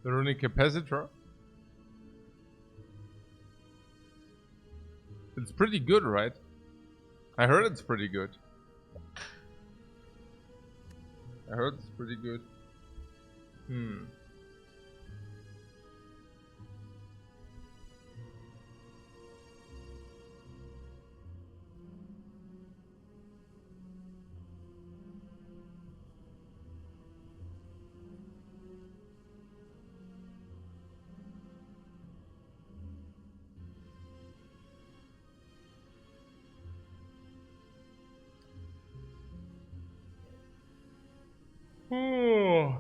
The runic capacitor. It's pretty good, right? I heard it's pretty good. I heard it's pretty good. Oh.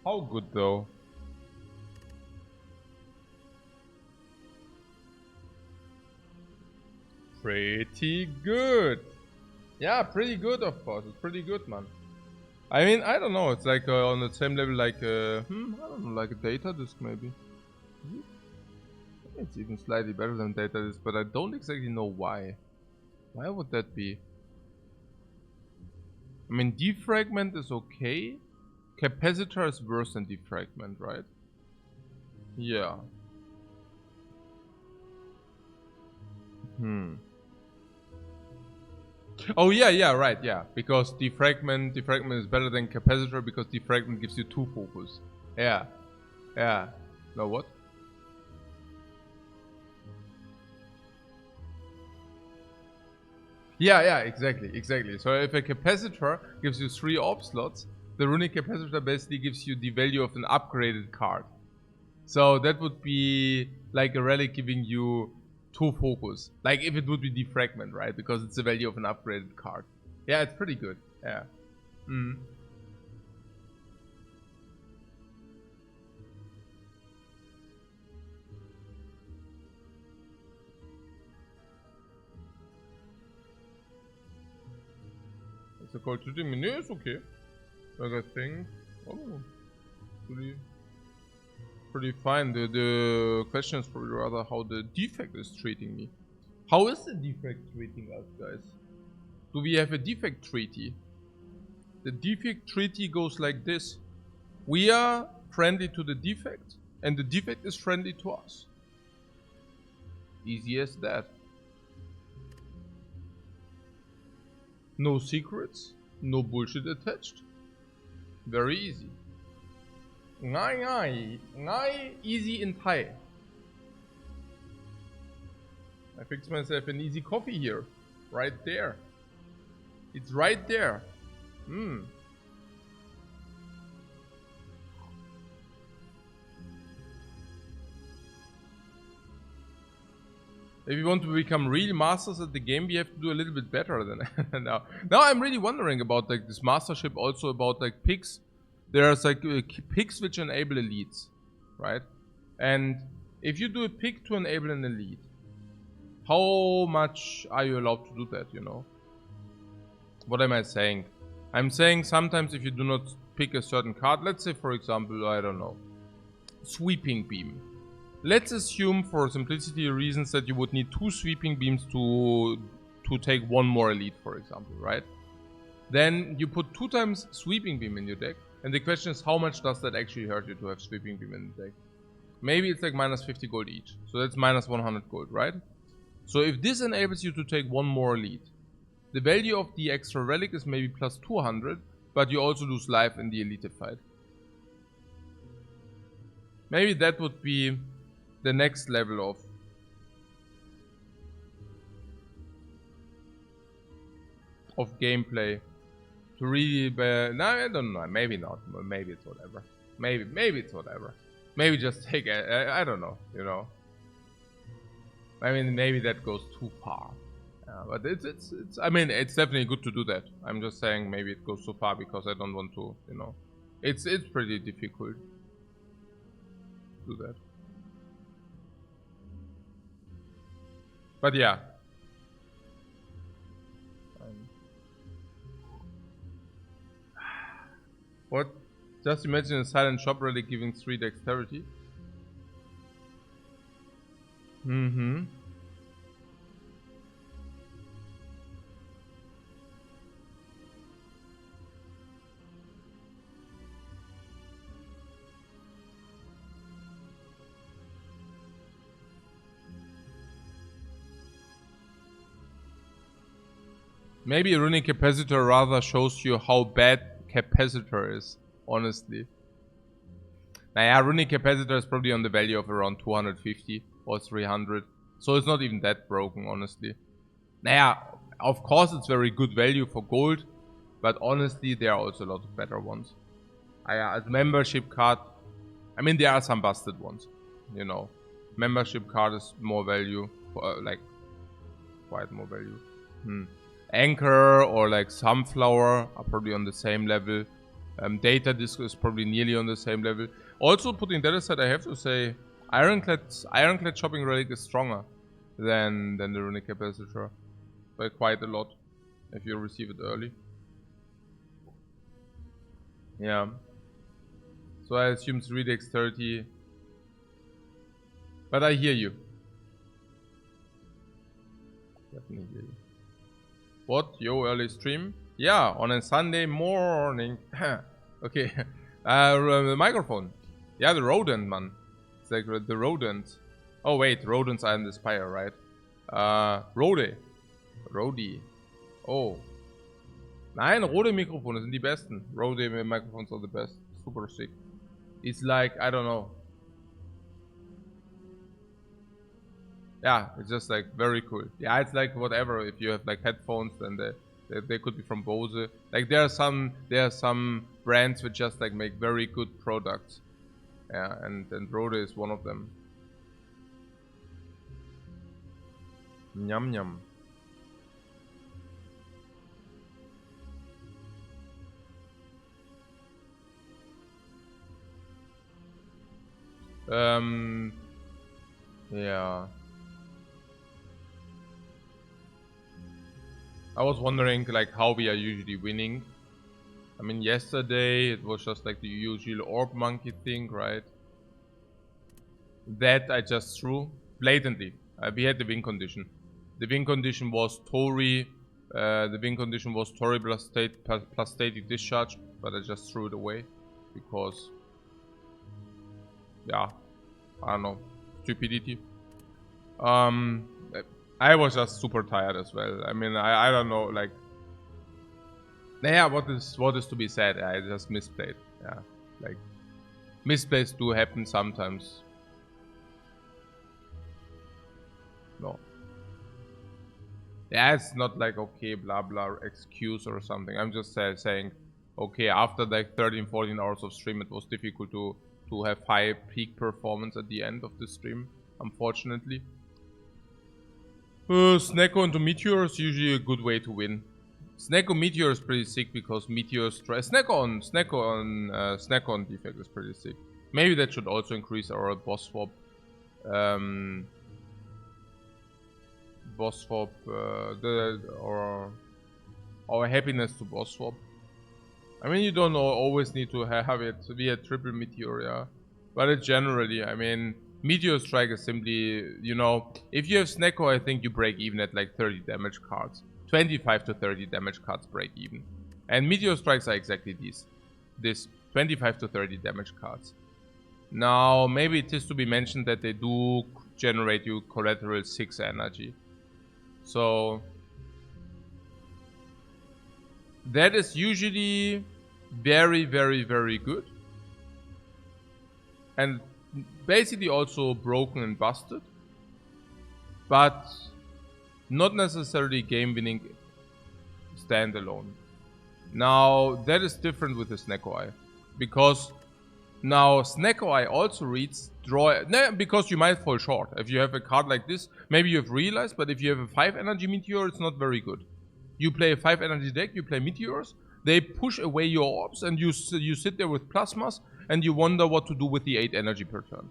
How good though? Pretty good. Yeah, pretty good of course. It's pretty good, man. I mean, I don't know. It's like on the same level like I don't know, like a data disk maybe. It's even slightly better than data disk, but I don't exactly know why. Why would that be? I mean, defragment is okay. Capacitor is worse than defragment, right? Yeah. Oh yeah, right, yeah. Because defragment is better than capacitor because defragment gives you 2 focus. Yeah. No, what? Yeah, exactly. So if a capacitor gives you 3 orb slots, the runic capacitor basically gives you the value of an upgraded card. So that would be like a relic giving you 2 focus. Like if it would be defragment, right? Because it's the value of an upgraded card. Yeah, it's pretty good. Yeah. It's a call to the menu, it's okay. Like I think. Oh. Pretty fine. The question is probably rather how the defect is treating me. How is the defect treating us, guys? Do we have a defect treaty? The defect treaty goes like this. We are friendly to the defect, and the defect is friendly to us. Easy as that. No secrets, no bullshit attached. Very easy. Ngai, easy in Thai. I fixed myself an easy coffee here. Right there. It's right there. If we want to become real masters at the game, we have to do a little bit better than now. Now I'm really wondering about like this mastership, also about like picks. There's like picks which enable elites, right? And if you do a pick to enable an elite, how much are you allowed to do that, you know? What am I saying? I'm saying sometimes if you do not pick a certain card, let's say for example, I don't know, sweeping beam. Let's assume for simplicity reasons that you would need 2 sweeping beams to take 1 more elite, for example, right? Then you put 2 times sweeping beam in your deck, and the question is how much does that actually hurt you to have sweeping beam in the deck? Maybe it's like minus 50 gold each, so that's minus 100 gold, right? So if this enables you to take 1 more elite, the value of the extra relic is maybe plus 200, but you also lose life in the elite fight. Maybe that would be the next level of of gameplay to really no, I don't know, maybe not, maybe it's whatever, maybe it's whatever, maybe just take I don't know, you know, I mean maybe that goes too far, but it's I mean it's definitely good to do that. I'm just saying maybe it goes too far because I don't want to, you know, it's pretty difficult to do that, but yeah. What? Just imagine a silent shop relic giving 3 dexterity. Mm-hmm. Maybe a runic capacitor rather shows you how bad capacitor is, honestly. Naja, runic capacitor is probably on the value of around 250 or 300. So it's not even that broken, honestly. Naja, of course it's very good value for gold, but honestly there are also a lot of better ones. As membership card, I mean there are some busted ones, you know. Membership card is more value, like quite more value. Anchor or like Sunflower are probably on the same level. Data Disk is probably nearly on the same level. Also, putting that aside, I have to say, Ironclad Shopping Relic is stronger than the Runic Capacitor by quite a lot if you receive it early. Yeah. So I assume 3 dexterity. But I hear you. Definitely hear you. What? Yo, early stream? Yeah, on a Sunday morning. Okay. The microphone. Yeah, the rodent, man. It's like the rodent. Oh, wait. Rodents are in the Spire, right? Rode. Rodi. Oh. Nein, Rode Mikrofone sind die besten. Rode microphones are the best. Super sick. It's like, I don't know. Yeah, it's just like very cool. Yeah, it's like whatever. If you have like headphones, then they could be from Bose. Like there are some brands which just like make very good products. Yeah, and Rode is one of them. Yum yum. Yeah. I was wondering like how we are usually winning. I mean, yesterday it was just like the usual orb monkey thing, right? That I just threw blatantly. We had the win condition. The win condition was Tori. The win condition was Tori plus static discharge, but I just threw it away because, yeah, I don't know, stupidity. I was just super tired as well. I mean, I don't know, like, yeah, what is to be said? I just misplayed. Yeah, like, misplays do happen sometimes. No. Yeah, it's not like, okay, blah blah excuse or something. I'm just saying, okay, after like 13-14 hours of stream, it was difficult to have high peak performance at the end of the stream, unfortunately. Snecko into Meteor is usually a good way to win. Snecko Meteor is pretty sick because Meteor's Snecko on Defect is pretty sick. Maybe that should also increase our boss swap. Boss swap, our happiness to boss swap. I mean, you don't always need to have it be a triple Meteor, yeah. But it generally, I mean, Meteor Strike is simply, you know, if you have Snecko, I think you break even at like 30 damage cards. 25 to 30 damage cards break even. And Meteor Strikes are exactly this 25 to 30 damage cards. Now, maybe it is to be mentioned that they do generate you collateral 6 energy. So that is usually very, very, very good. And basically also broken and busted. But not necessarily game winning. standalone. Now, that is different with the Snecko Eye. Because now Snecko Eye also reads draw... because you might fall short. If you have a card like this, maybe you've realized, but if you have a 5 energy Meteor, it's not very good. You play a 5 energy deck, you play Meteors, they push away your orbs, and you sit there with Plasmas, and you wonder what to do with the 8 energy per turn.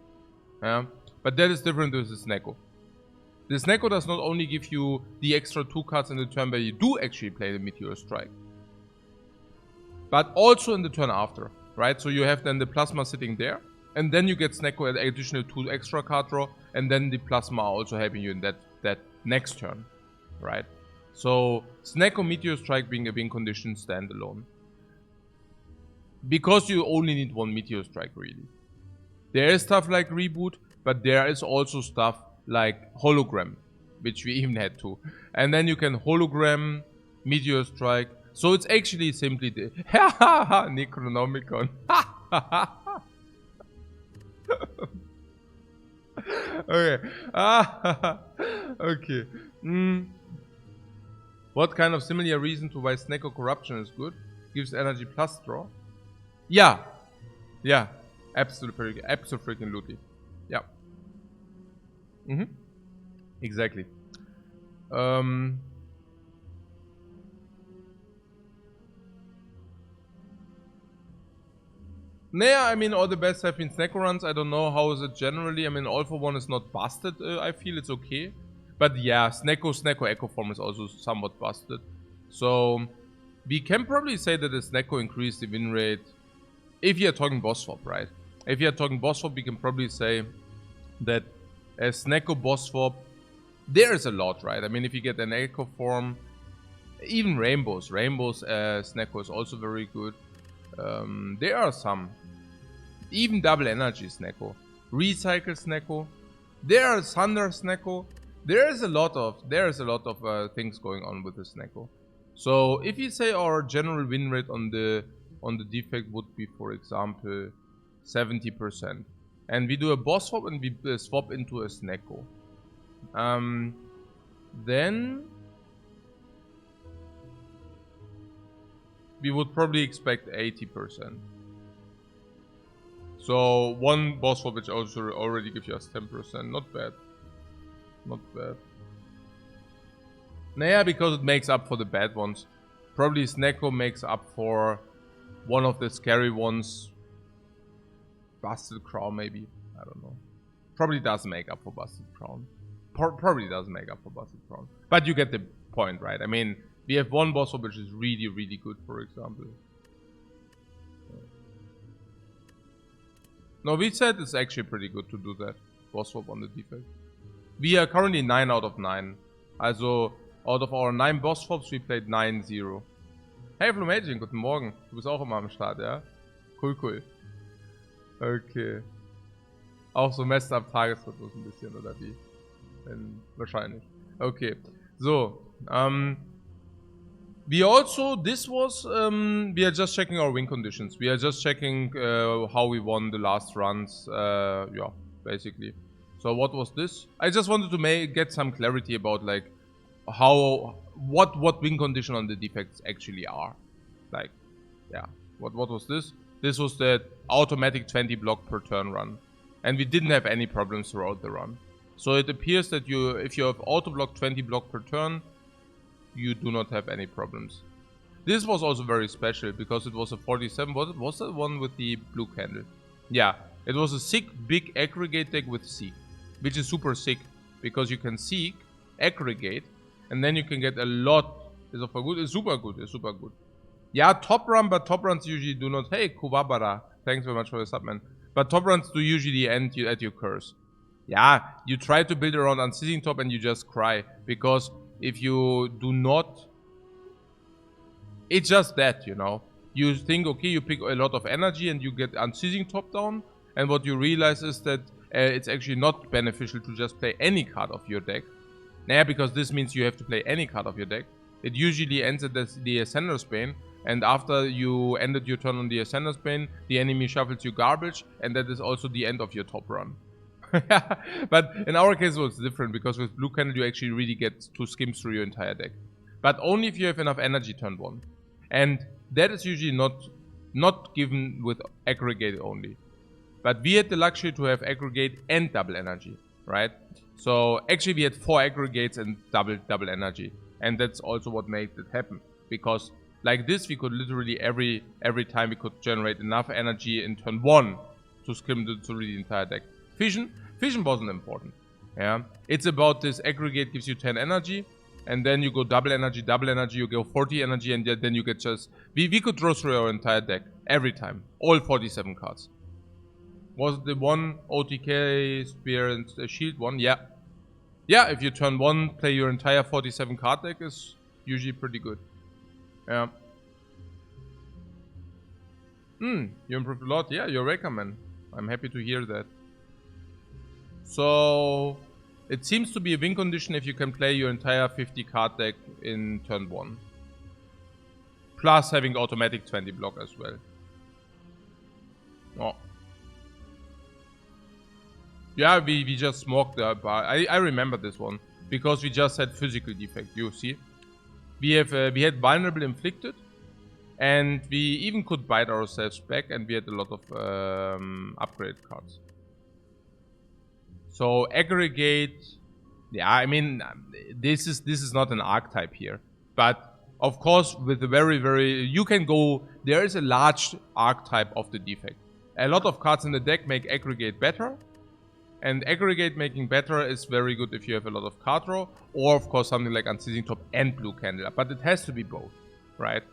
Yeah? But that is different with the Snecko. The Snecko does not only give you the extra 2 cards in the turn where you do actually play the Meteor Strike, but also in the turn after, right? So you have then the Plasma sitting there, and then you get Snecko at additional 2 extra card draw, and then the Plasma are also helping you in that next turn, right? So Snecko Meteor Strike being a win condition standalone. Because you only need 1 Meteor Strike really. There is stuff like Reboot, but there is also stuff like Hologram, which we even had to. And then you can Hologram, Meteor Strike. So it's actually simply the Necronomicon. Okay. Okay. What kind of similar reason to why Snecko Corruption is good? Gives energy plus draw. Yeah. Yeah. Absolutely. Absolutely. Yeah. Exactly. Nah, I mean, all the best have been Snecko runs. I don't know how is it generally. I mean, All for One is not busted. I feel it's okay. But yeah, Snecko Echo form is also somewhat busted. So we can probably say that the Snecko increased the win rate. If you're talking boss swap, right? If you're talking boss swap, we can probably say that a Snecko boss swap, there is a lot, right? I mean, if you get an Echo form, even Rainbows, Snecko is also very good. There are some. Even double energy Snecko. Recycle Snecko. There are Thunder Snecko. There is a lot of things going on with the Snecko. So if you say our general win rate on the Defect would be, for example, 70%, and we do a boss swap and we swap into a Snecko, then we would probably expect 80%. So one boss swap which also already gives us 10%. Not bad. Not bad. Nah, because it makes up for the bad ones. Probably Snecko makes up for one of the scary ones. Busted Crown maybe. I don't know. Probably does make up for Busted Crown. Probably does make up for Busted Crown. But you get the point, right? I mean, we have one boss swap which is really, really good, for example. No, we said it's actually pretty good to do that. Boss swap on the Defect. We are currently 9 out of 9. Also, out of our 9 boss swaps, we played 9-0. Hey Flumaging, guten Morgen. Du bist auch immer am Start, ja? Cool, cool. Okay. Auch so messed up Tagesrhythmus ein bisschen, oder wie? Wahrscheinlich. Okay. So. We also, this was, we are just checking our win conditions. We are just checking how we won the last runs. Yeah, basically. So what was this? I just wanted to get some clarity about like what win condition on the defects actually are. Like, yeah. What was this? This was the automatic 20 block per turn run. And we didn't have any problems throughout the run. So it appears that if you have auto block 20 block per turn, you do not have any problems. This was also very special because it was a 47. Was that one with the blue candle? Yeah, it was a sick big aggregate deck with Seek, which is super sick because you can Seek, aggregate, and then you can get a lot. Is of a good. It's super good. It's super good. Yeah, top run, but top runs usually do not. Hey, Kuwabara, thanks very much for the sub, man. But top runs do usually end at your curse. Yeah, you try to build around Unceasing Top and you just cry because if you do not, it's just that, you know. You think, okay, you pick a lot of energy and you get Unceasing Top down, and what you realize is that it's actually not beneficial to just play any card of your deck. Nah, because this means you have to play any card of your deck. It usually ends at the Ascender's Bane, and after you ended your turn on the Ascender's Bane, the enemy shuffles you garbage, and that is also the end of your top run. But in our case it was different, because with Blue Candle you actually really get to skim through your entire deck. But only if you have enough energy turn 1. And that is usually not given with aggregate only. But we had the luxury to have aggregate and double energy, right? So actually we had 4 aggregates and double energy. And that's also what made it happen. Because like this, we could literally every time we could generate enough energy in turn 1 to skim through the entire deck. Fission wasn't important. Yeah, it's about this aggregate gives you 10 energy, and then you go double energy, you go 40 energy, and then you get just... We could draw through our entire deck every time. All 47 cards. Was it the one OTK, Spire, and Shield one? Yeah. Yeah, if you turn 1, play your entire 47 card deck is usually pretty good. Yeah. You improved a lot. Yeah, you're welcome, man. I'm happy to hear that. So, it seems to be a win condition if you can play your entire 50 card deck in turn 1. Plus having automatic 20 block as well. Oh. Yeah, we just smoked the bar. I remember this one. Because we just had physical defect, you see. We had vulnerable inflicted. And we even could bite ourselves back, and we had a lot of upgrade cards. So aggregate, yeah, I mean, this is not an archetype here, but of course with the very you can go. There is a large archetype of the defect. A lot of cards in the deck make aggregate better, and aggregate making better is very good if you have a lot of card draw, or of course something like Unceasing Top and Blue Candle, but it has to be both, right?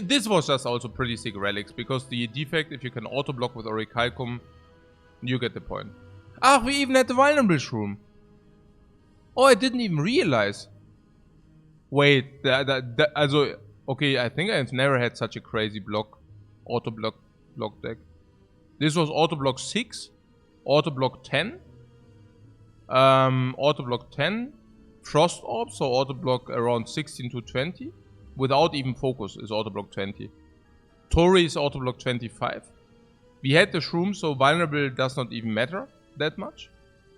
This was just also pretty sick relics, because the defect, if you can auto block with Orichalcum, you get the point. Ah, we even had the vulnerable shroom. Oh, I didn't even realize. Wait, also, okay, I think I've never had such a crazy auto block deck. This was auto block 6, auto block 10, auto block 10, Frost Orb, so auto block around 16 to 20. Without even focus is auto block 20. Tori is auto block 25. We had the shroom, so vulnerable does not even matter that much.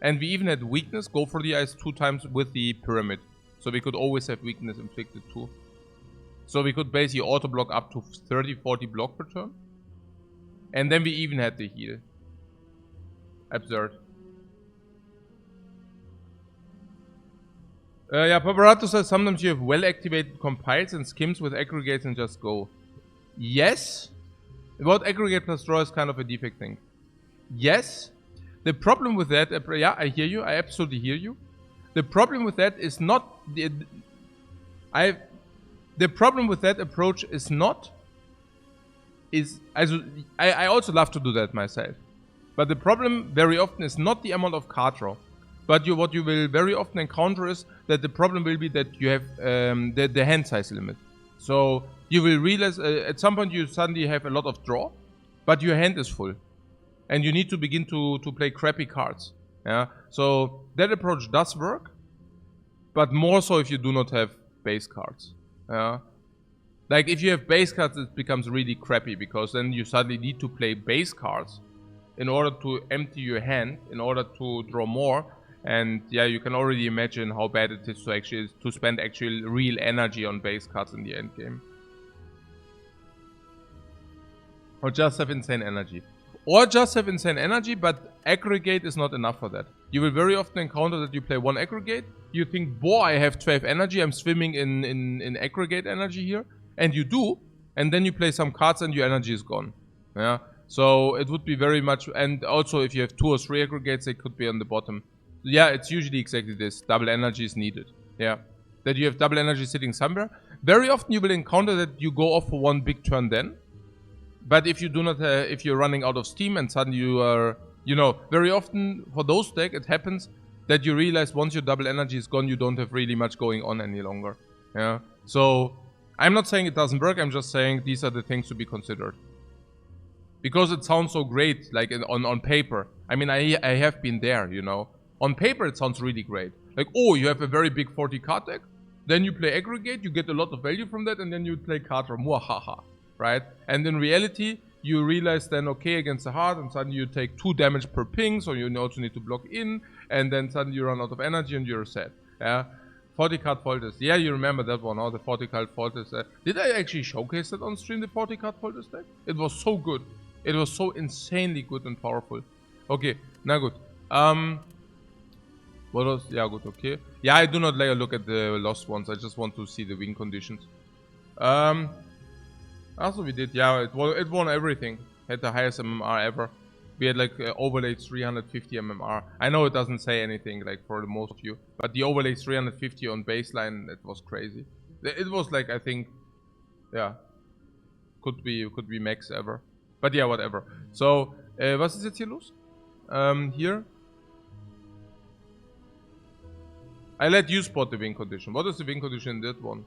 And we even had weakness, go for the ice 2 times with the pyramid. So we could always have weakness inflicted too. So we could basically auto block up to 30-40 block per turn. And then we even had the heal. Absurd. Yeah, Paparato says sometimes you have well-activated compiles and skims with aggregates and just go. Yes. About aggregate plus draw is kind of a defect thing. Yes. The problem with that, yeah, I hear you. I absolutely hear you. The problem with that is not... The problem with that approach is not... I also love to do that myself. But the problem very often is not the amount of card draw. But what you will very often encounter is that the problem will be that you have the hand size limit. So you will realize at some point you suddenly have a lot of draw, but your hand is full. And you need to begin to play crappy cards. Yeah. So that approach does work, but more so if you do not have base cards. Yeah. Like if you have base cards, it becomes really crappy, because then you suddenly need to play base cards in order to empty your hand, in order to draw more. And yeah, you can already imagine how bad it is to spend actual real energy on base cards in the end game. Or just have insane energy. Or just have insane energy, but aggregate is not enough for that. You will very often encounter that you play one aggregate, you think, boy, I have 12 energy, I'm swimming in aggregate energy here. And you do, and then you play some cards and your energy is gone. Yeah. So it would be very much, and also if you have 2 or 3 aggregates, they could be on the bottom. Yeah, it's usually exactly this. Double energy is needed. Yeah. That you have double energy sitting somewhere. Very often you will encounter that you go off for one big turn then. But if you do not, if you're running out of steam and suddenly you are, you know, very often for those decks it happens that you realize once your double energy is gone, you don't have really much going on any longer. Yeah. So I'm not saying it doesn't work. I'm just saying these are the things to be considered. Because it sounds so great, like on paper. I mean, I have been there, you know. On paper, it sounds really great. Like, oh, you have a very big 40 card deck. Then you play aggregate, you get a lot of value from that, and then you play card draw. Muahaha. Right? And in reality, you realize then, okay, against the heart, and suddenly you take 2 damage per ping, so you also need to block in, and then suddenly you run out of energy and you're sad. Yeah? 40 card fault test. Yeah, you remember that one, the 40 card fault test. Did I actually showcase that on stream, the 40 card fault test deck? It was so good. It was so insanely good and powerful. Okay, now good. What else? Yeah, good, okay. Yeah, I do not like a look at the lost ones. I just want to see the win conditions. Also we did, yeah, it won everything. Had the highest MMR ever. We had like overlaid 350 MMR. I know it doesn't say anything like for the most of you, but the overlay 350 on baseline, it was crazy. It was like, I think, yeah, could be max ever. But yeah, whatever. So, was ist jetzt hier los? Here. I let you spot the win condition. What is the win condition in that one?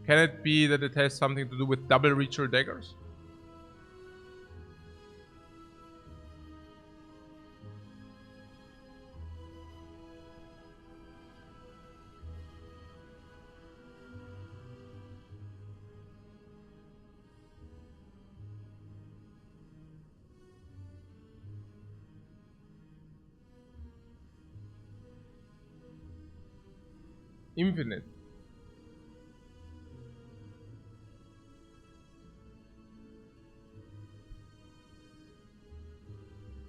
Can it be that it has something to do with double reacher daggers? Infinite.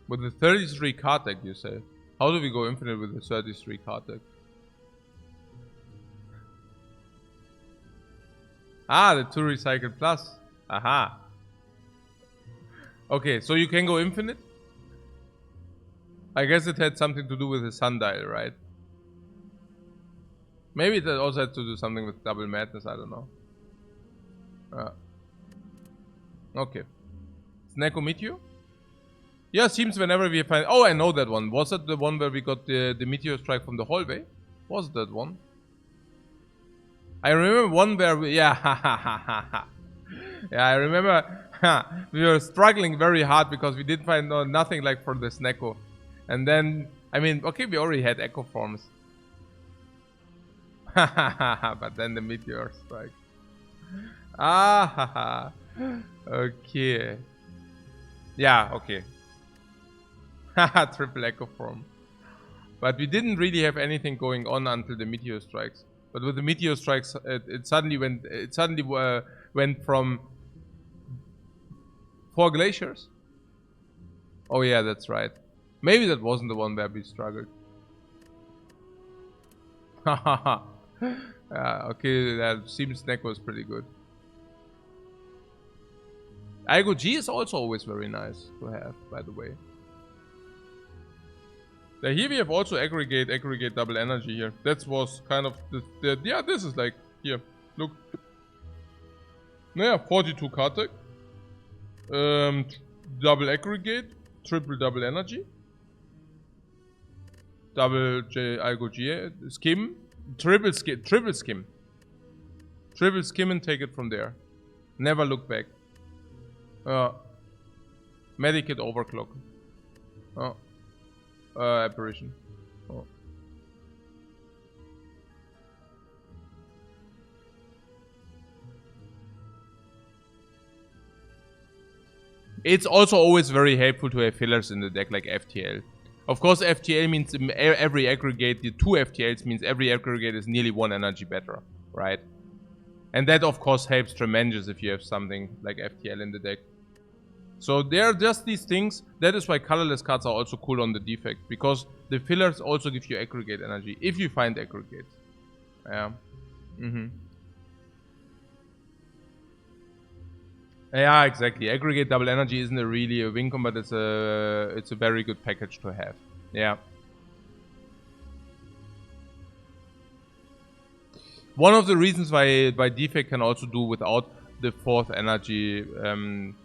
With the 33 card deck, you say? How do we go infinite with the 33 card deck? Ah, the 2 recycled plus. Aha. Okay, so you can go infinite? I guess it had something to do with the sundial, right? Maybe it also had to do something with double madness, I don't know. Okay. Sneko Meteor? Yeah, seems whenever we find... Oh, I know that one. Was that the one where we got the meteor strike from the hallway? Was that one? I remember one where we... Yeah, yeah, I remember we were struggling very hard because we didn't find nothing like for the Sneko. And then, I mean, okay, we already had echo forms. But then the meteor strike. Okay. Yeah, okay. Triple echo form. But we didn't really have anything going on until the meteor strikes. But with the meteor strikes, it suddenly went from 4 glaciers. Oh yeah, that's right. Maybe that wasn't the one where we struggled. Okay, that seems Sneko was pretty good. Igo G is also always very nice to have, by the way. Now here we have also aggregate double energy here. That was kind of the yeah, this is like, here, look. Yeah, 42 card deck. Double aggregate, triple double energy. Double Igo G, skim, triple skim. Triple skim and take it from there. Never look back. Medikit overclock. Apparition. Oh. It's also always very helpful to have fillers in the deck like FTL. Of course, FTL means every aggregate, the 2 FTLs means every aggregate is nearly 1 energy better, right? And that of course helps tremendous if you have something like FTL in the deck. So there are just these things. That is why colorless cards are also cool on the defect, because the fillers also give you aggregate energy if you find aggregates. Yeah. Yeah, exactly. Aggregate double energy isn't really a win con, but it's a very good package to have. Yeah. One of the reasons why defect can also do without the 4th energy,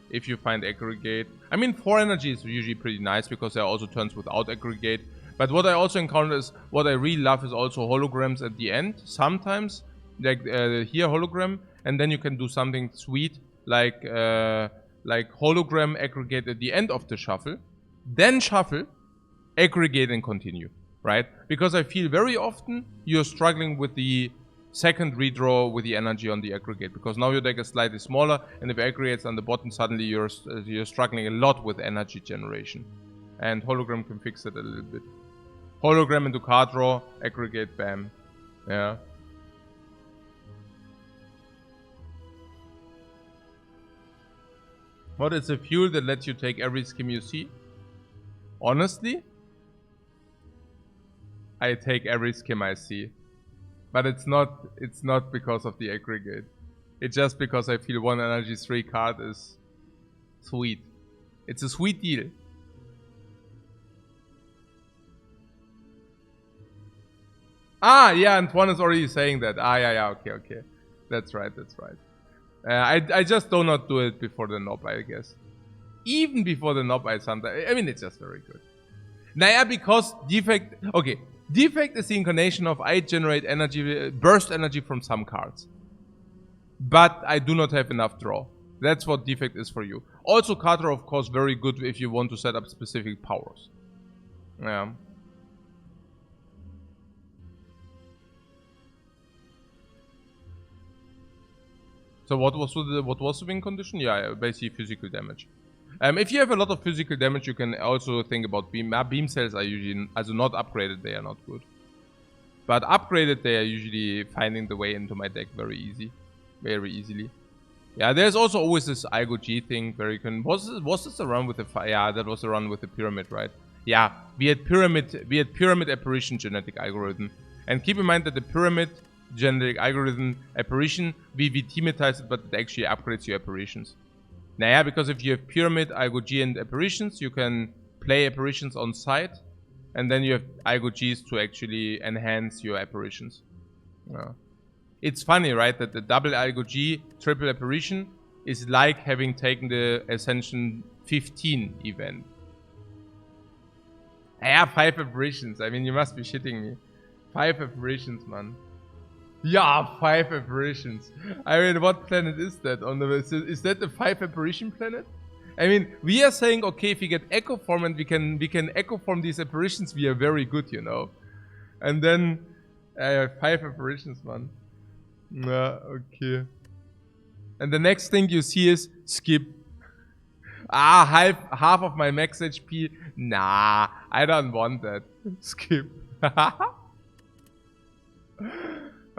if you find aggregate. I mean, 4 energy is usually pretty nice because there are also turns without aggregate. But what I also encounter is, what I really love is also holograms at the end. Sometimes, like here hologram, and then you can do something sweet like hologram aggregate at the end of the shuffle. Then shuffle, aggregate and continue, right? Because I feel very often you're struggling with the second redraw with the energy on the aggregate, because now your deck is slightly smaller, and if aggregates on the bottom, suddenly you're struggling a lot with energy generation, and hologram can fix it a little bit. Hologram into card draw, aggregate, bam. Yeah. What is a fuel that lets you take every skim you see? Honestly, I take every skim I see. But it's not because of the aggregate. It's just because I feel one energy 3 card is sweet. It's a sweet deal. Ah, yeah, Antoine is already saying that. Ah, yeah, okay. That's right. I just do not do it before the knob, I guess. Even before the knob, I mean, it's just very good. Naja, because Defect... Okay, Defect is the incarnation of I generate energy, burst energy from some cards. But I do not have enough draw. That's what Defect is for you. Also, card draw, of course, very good if you want to set up specific powers. Yeah. So what was the win condition? Yeah, basically physical damage. If you have a lot of physical damage, you can also think about beam. Beam cells are usually, also not upgraded, they are not good. But upgraded, they are usually finding the way into my deck very easily. Yeah, there's also always this Igo G thing where you can. Was this the run with the? Yeah, that was the run with the pyramid, right? Yeah, we had pyramid apparition genetic algorithm, and keep in mind that the pyramid genetic algorithm apparition, we thematize it, but it actually upgrades your apparitions. Naja, because if you have pyramid, Igo G, and apparitions, you can play apparitions on site, and then you have Igo Gs to actually enhance your apparitions. Yeah. It's funny, right, that the double Igo G, triple apparition is like having taken the Ascension 15 event. Yeah, 5 apparitions. I mean, you must be shitting me. 5 apparitions, man. Yeah, 5 apparitions. I mean, what planet is that? Is that the 5 apparition planet? I mean, we are saying, okay, if we get echo form and we can echo form these apparitions, we are very good, you know. And then 5 apparitions, man. Yeah, okay. And the next thing you see is skip. Ah, half of my max HP. Nah, I don't want that. Skip.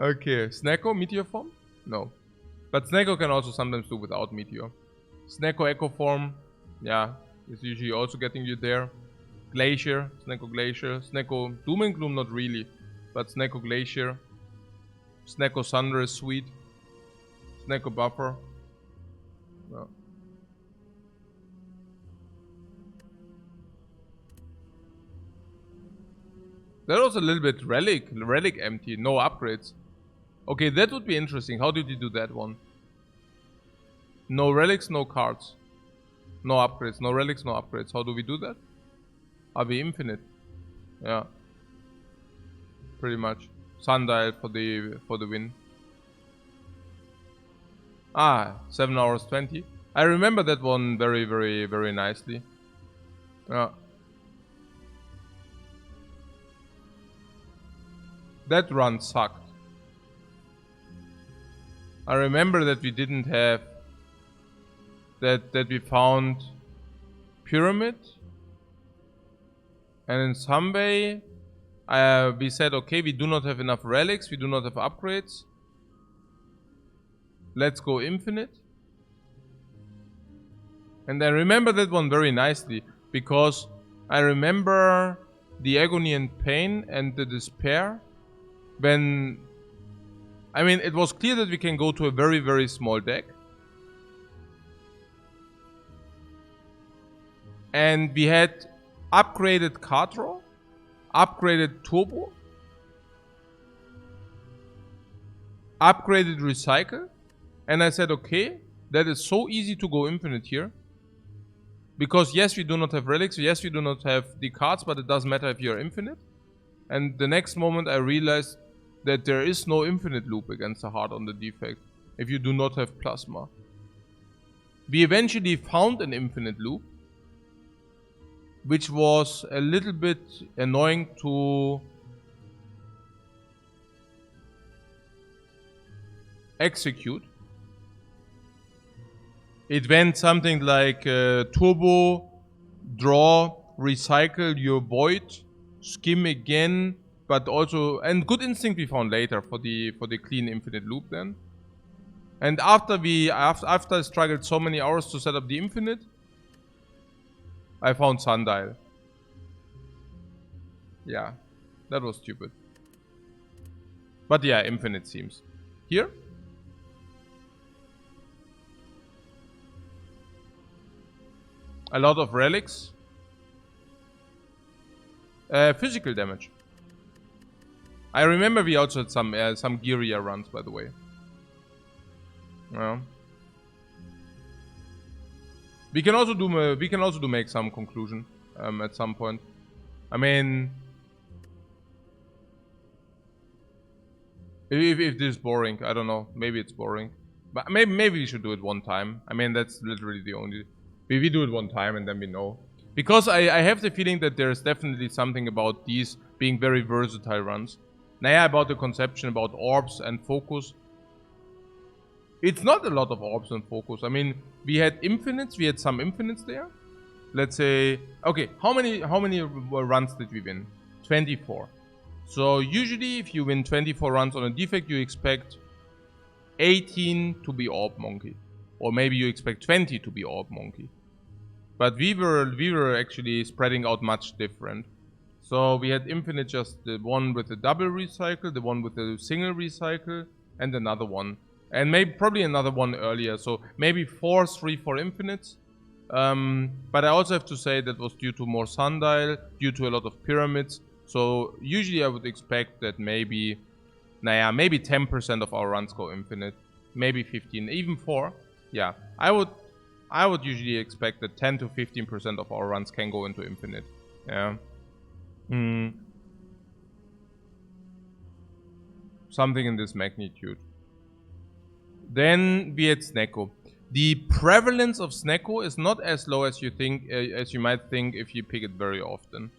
Okay, Snecko, Meteor form? No. But Snecko can also sometimes do without Meteor. Snecko Echo form, yeah, is usually also getting you there. Glacier, Snecko Doom and Gloom, not really. But Snecko Glacier. Snecko Thunder is sweet. Snecko Buffer. No. That was a little bit relic empty, no upgrades. Okay, that would be interesting. How did you do that one? No relics, no cards. No upgrades, no relics, no upgrades. How do we do that? Are we infinite? Yeah. Pretty much. Sundial for the win. Ah, 7 hours 20. I remember that one very nicely. Yeah. That run sucked. I remember that we didn't have that we found pyramid, and in some way we said, okay, we do not have enough relics, we do not have upgrades, let's go infinite. And I remember that one very nicely because I remember the agony and pain and the despair when, I mean, it was clear that we can go to a very small deck. And we had upgraded card draw, upgraded turbo, upgraded recycle. And I said, okay, that is so easy to go infinite here. Because yes, we do not have relics, yes, we do not have the cards, but it doesn't matter if you're infinite. And the next moment I realized that there is no infinite loop against the heart on the Defect if you do not have plasma. We eventually found an infinite loop, which was a little bit annoying to execute. It went something like turbo, draw, recycle your void, skim again, but also, and good instinct we found later for the clean infinite loop then. And after I struggled so many hours to set up the infinite, I found sundial. Yeah, that was stupid. But yeah, infinite seems. Here? A lot of relics. Physical damage. I remember we also had some gearier runs, by the way. Yeah. We can also do make some conclusion at some point. I mean, if this is boring, I don't know. Maybe it's boring, but maybe we should do it one time. I mean, that's literally the only. We do it one time and then we know. Because I have the feeling that there's definitely something about these being very versatile runs. Now, about the conception about orbs and focus. It's not a lot of orbs and focus. I mean, we had infinites. We had some infinites there. Let's say, okay, how many runs did we win? 24. So usually, if you win 24 runs on a defect, you expect 18 to be orb monkey, or maybe you expect 20 to be orb monkey. But we were actually spreading out much different. So we had infinite, just the one with the double recycle, the one with the single recycle, and another one. And maybe probably another one earlier. So maybe 3 for infinites. But I also have to say that was due to more sundial, due to a lot of pyramids. So usually I would expect that maybe 10% of our runs go infinite. Maybe 15, even 4. Yeah, I would usually expect that 10 to 15% of our runs can go into infinite. Yeah. Something in this magnitude. Then we had Snecko. The prevalence of Snecko is not as low as you might think if you pick it very often.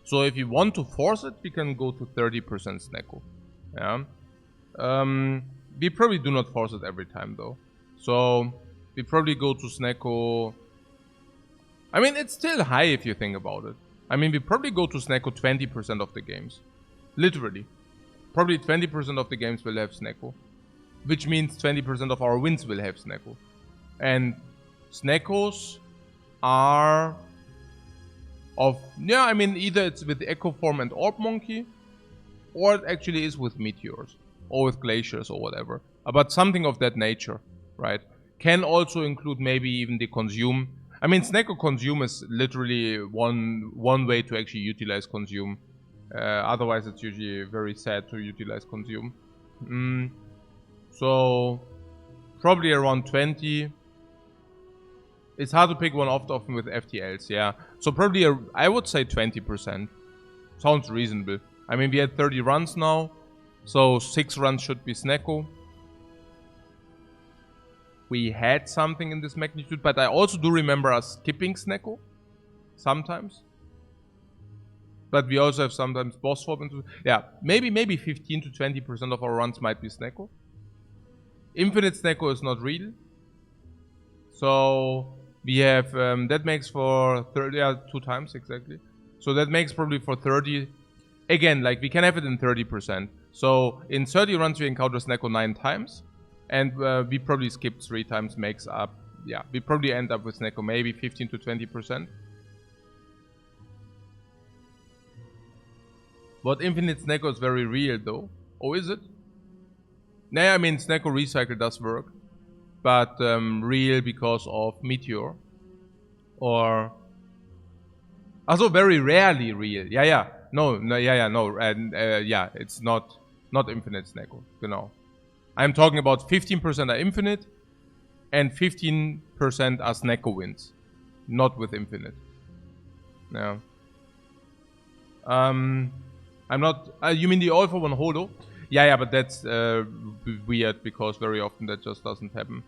So if you want to force it, we can go to 30% Snecko. Yeah. We probably do not force it every time though. So we probably go to Snecko. I mean, it's still high if you think about it. I mean, we probably go to Snecko 20% of the games. Literally. Probably 20% of the games will have Snecko. Which means 20% of our wins will have Snecko. And Sneckos are of... Yeah, I mean, either it's with Echo Form and Orb Monkey, or it actually is with Meteors, or with Glaciers, or whatever. But something of that nature, right? Can also include maybe even the Consume. I mean, Snecko Consume is literally one way to actually utilize Consume. Otherwise, it's usually very sad to utilize Consume. So, probably around 20. It's hard to pick one off often with FTLs, yeah. So probably, I would say 20%. Sounds reasonable. I mean, we had 30 runs now. So 6 runs should be Snecko. We had something in this magnitude, but I also do remember us skipping Snecko. Sometimes. But we also have sometimes boss swap into... Yeah, maybe 15 to 20% of our runs might be Snecko. Infinite Snecko is not real. So we have... that makes for 30... Yeah, 2 times exactly. So that makes probably for 30... Again, like we can have it in 30%. So in 30 runs we encounter Snecko 9 times. And we probably skipped 3 times, makes up... Yeah, we probably end up with Snecko maybe 15 to 20%. But Infinite Snecko is very real though. Oh, is it? Nah, I mean, Snecko Recycle does work. But real because of Meteor. Or... Also very rarely real. Yeah. No. And yeah, it's not Infinite Snecko. Genau. I'm talking about 15% are Infinite. And 15% are Snecko wins. Not with Infinite. Yeah. I'm not... you mean the All for One Holo? Yeah, but that's weird because very often that just doesn't happen.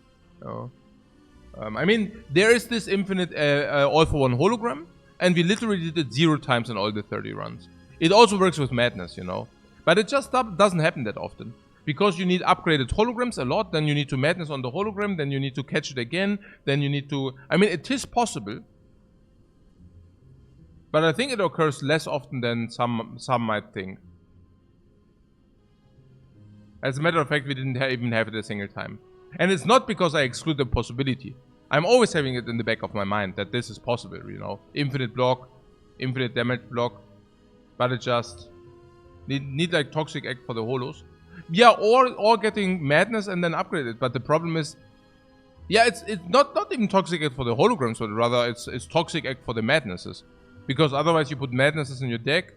I mean, there is this infinite All for One hologram, and we literally did it 0 times in all the 30 runs. It also works with Madness, you know. But it just doesn't happen that often. Because you need upgraded holograms a lot, then you need to Madness on the hologram, then you need to catch it again, then you need to... I mean, it is possible. But I think it occurs less often than some might think. As a matter of fact, we didn't even have it a single time. And it's not because I exclude the possibility. I'm always having it in the back of my mind that this is possible, you know. Infinite block, infinite damage block. But it just need like Toxic Act for the holos. Yeah, or getting Madness and then upgrade it. But the problem is, yeah, it's not even Toxic Act for the holograms, but rather it's Toxic Act for the Madnesses. Because otherwise you put Madnesses in your deck.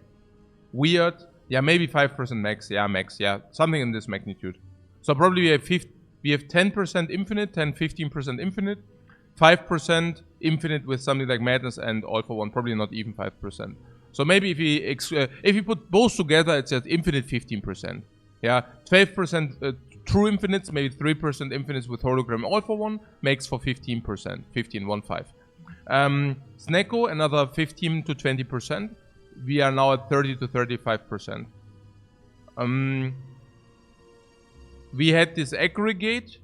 Weird. Yeah, maybe 5% max. Yeah, max. Yeah, something in this magnitude. So probably we have 10% infinite, 10-15% infinite, 5% infinite with something like Madness and All for One. Probably not even 5%. So maybe if we put both together, it's at infinite 15%. Yeah, 12% true infinites, maybe 3% infinites with hologram All for One makes for 15%. 15. Snecko, another 15 to 20%. We are now at 30 to 35%. We had this aggregate,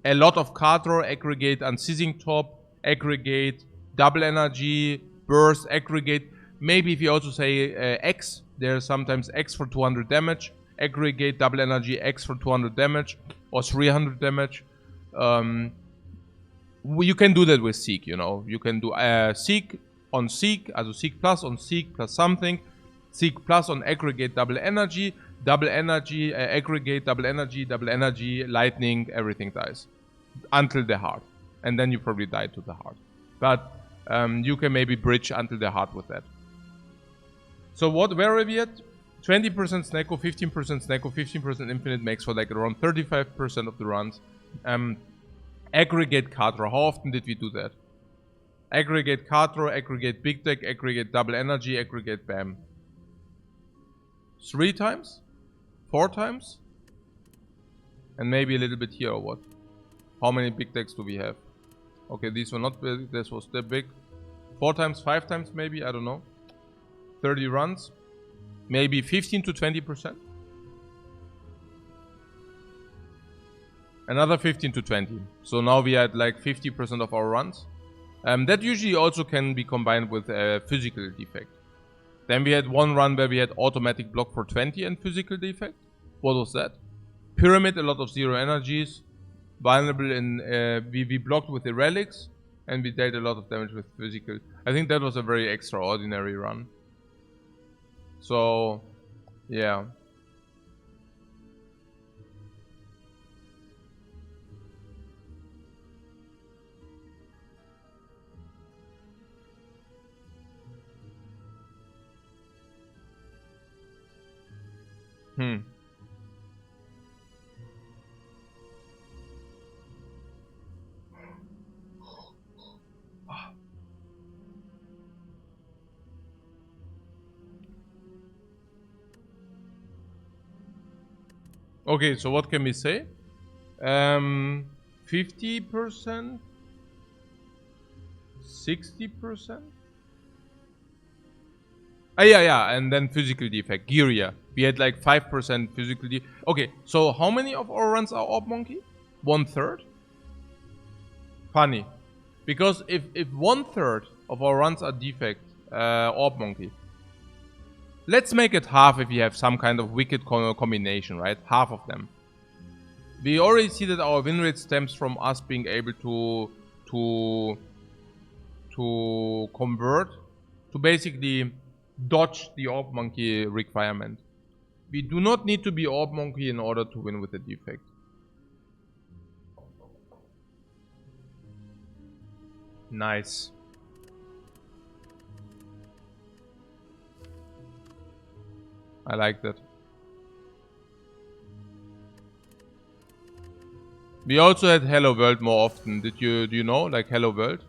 a lot of card draw, aggregate, unceasing top, aggregate, double energy, burst, aggregate. Maybe if you also say X, there's sometimes X for 200 damage, aggregate, double energy, X for 200 damage, or 300 damage. You can do that with Seek, you know. You can do Seek on Seek, also Seek plus on Seek plus something, Seek plus on aggregate, double energy, aggregate, double energy, lightning, everything dies. Until the heart. And then you probably die to the heart. But you can maybe bridge until the heart with that. So where are we at? 20% Snecko, 15% Snecko, 15% infinite makes for like around 35% of the runs. Aggregate card draw. How often did we do that? Aggregate card draw, aggregate big deck, aggregate double energy, aggregate bam. 3 times? 4 times? And maybe a little bit here or what? How many big decks do we have? Okay, these were not big, this was the big. 4 times, 5 times maybe, I don't know. 30 runs. Maybe 15 to 20%. Another 15 to 20. So now we are at like 50% of our runs. That usually also can be combined with a physical defect. Then we had one run where we had automatic block for 20 and physical defect. What was that? Pyramid, a lot of 0 energies. Vulnerable in... we blocked with the relics. And we dealt a lot of damage with physical. I think that was a very extraordinary run. So... yeah. Okay, so what can we say? 50%? 60%? Yeah, and then physical defect, Giria. We had like 5% physical defect. Okay, so how many of our runs are Orb Monkey? 1/3? Funny. Because if 1/3 of our runs are defect, Orb Monkey, let's make it half if we have some kind of wicked combination, right? Half of them. We already see that our win rate stems from us being able to convert, to basically dodge the Orb Monkey requirement. We do not need to be Orb Monkey in order to win with the defect. Nice. I like that. We also had Hello World more often. Do you know? Like Hello World?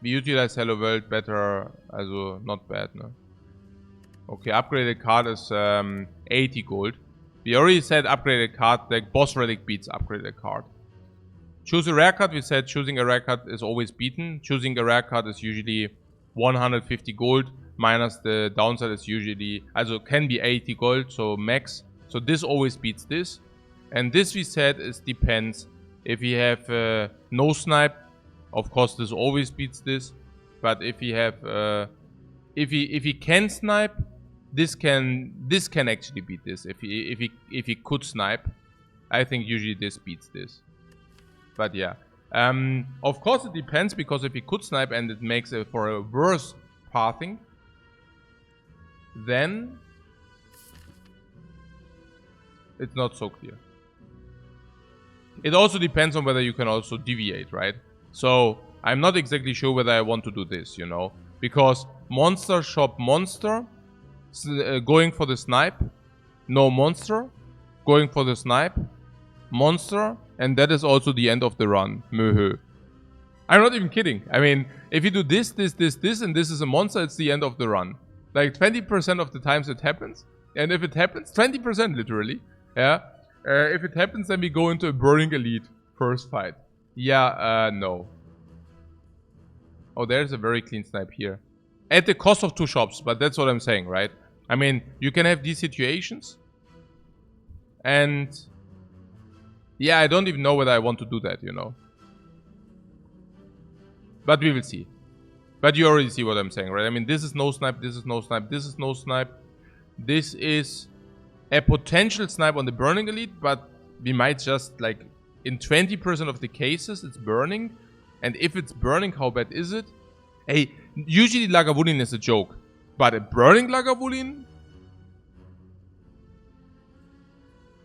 We utilize Hello World better, also not bad, no? Okay, upgraded card is 80 gold. We already said upgraded card, like boss relic beats upgraded card. Choose a rare card, we said choosing a rare card is always beaten. Choosing a rare card is usually 150 gold, minus the downside is usually, also can be 80 gold, so max. So this always beats this. And this we said is depends. If we have no snipe, of course this always beats this. But if we have, if he can snipe, this can actually beat this if he could snipe. I think usually this beats this. But yeah. Of course it depends, because if he could snipe and it makes it for a worse pathing, then it's not so clear. It also depends on whether you can also deviate, right? So I'm not exactly sure whether I want to do this, you know, because monster shop monster, going for the snipe, no monster, going for the snipe, monster, and that is also the end of the run. I'm not even kidding. I mean, if you do this, and this is a monster, it's the end of the run. Like 20% of the times it happens, and if it happens, 20% literally, yeah. If it happens, then we go into a burning elite first fight. Yeah, no. Oh, there's a very clean snipe here. At the cost of 2 shops, but that's what I'm saying, right? I mean, you can have these situations. And yeah, I don't even know whether I want to do that, you know. But we will see. But you already see what I'm saying, right? I mean, this is no snipe, this is no snipe, this is no snipe. This is a potential snipe on the burning elite, but we might just, like, in 20% of the cases, it's burning. And if it's burning, how bad is it? Hey, usually Lagavulin is a joke. But a burning Lagavulin?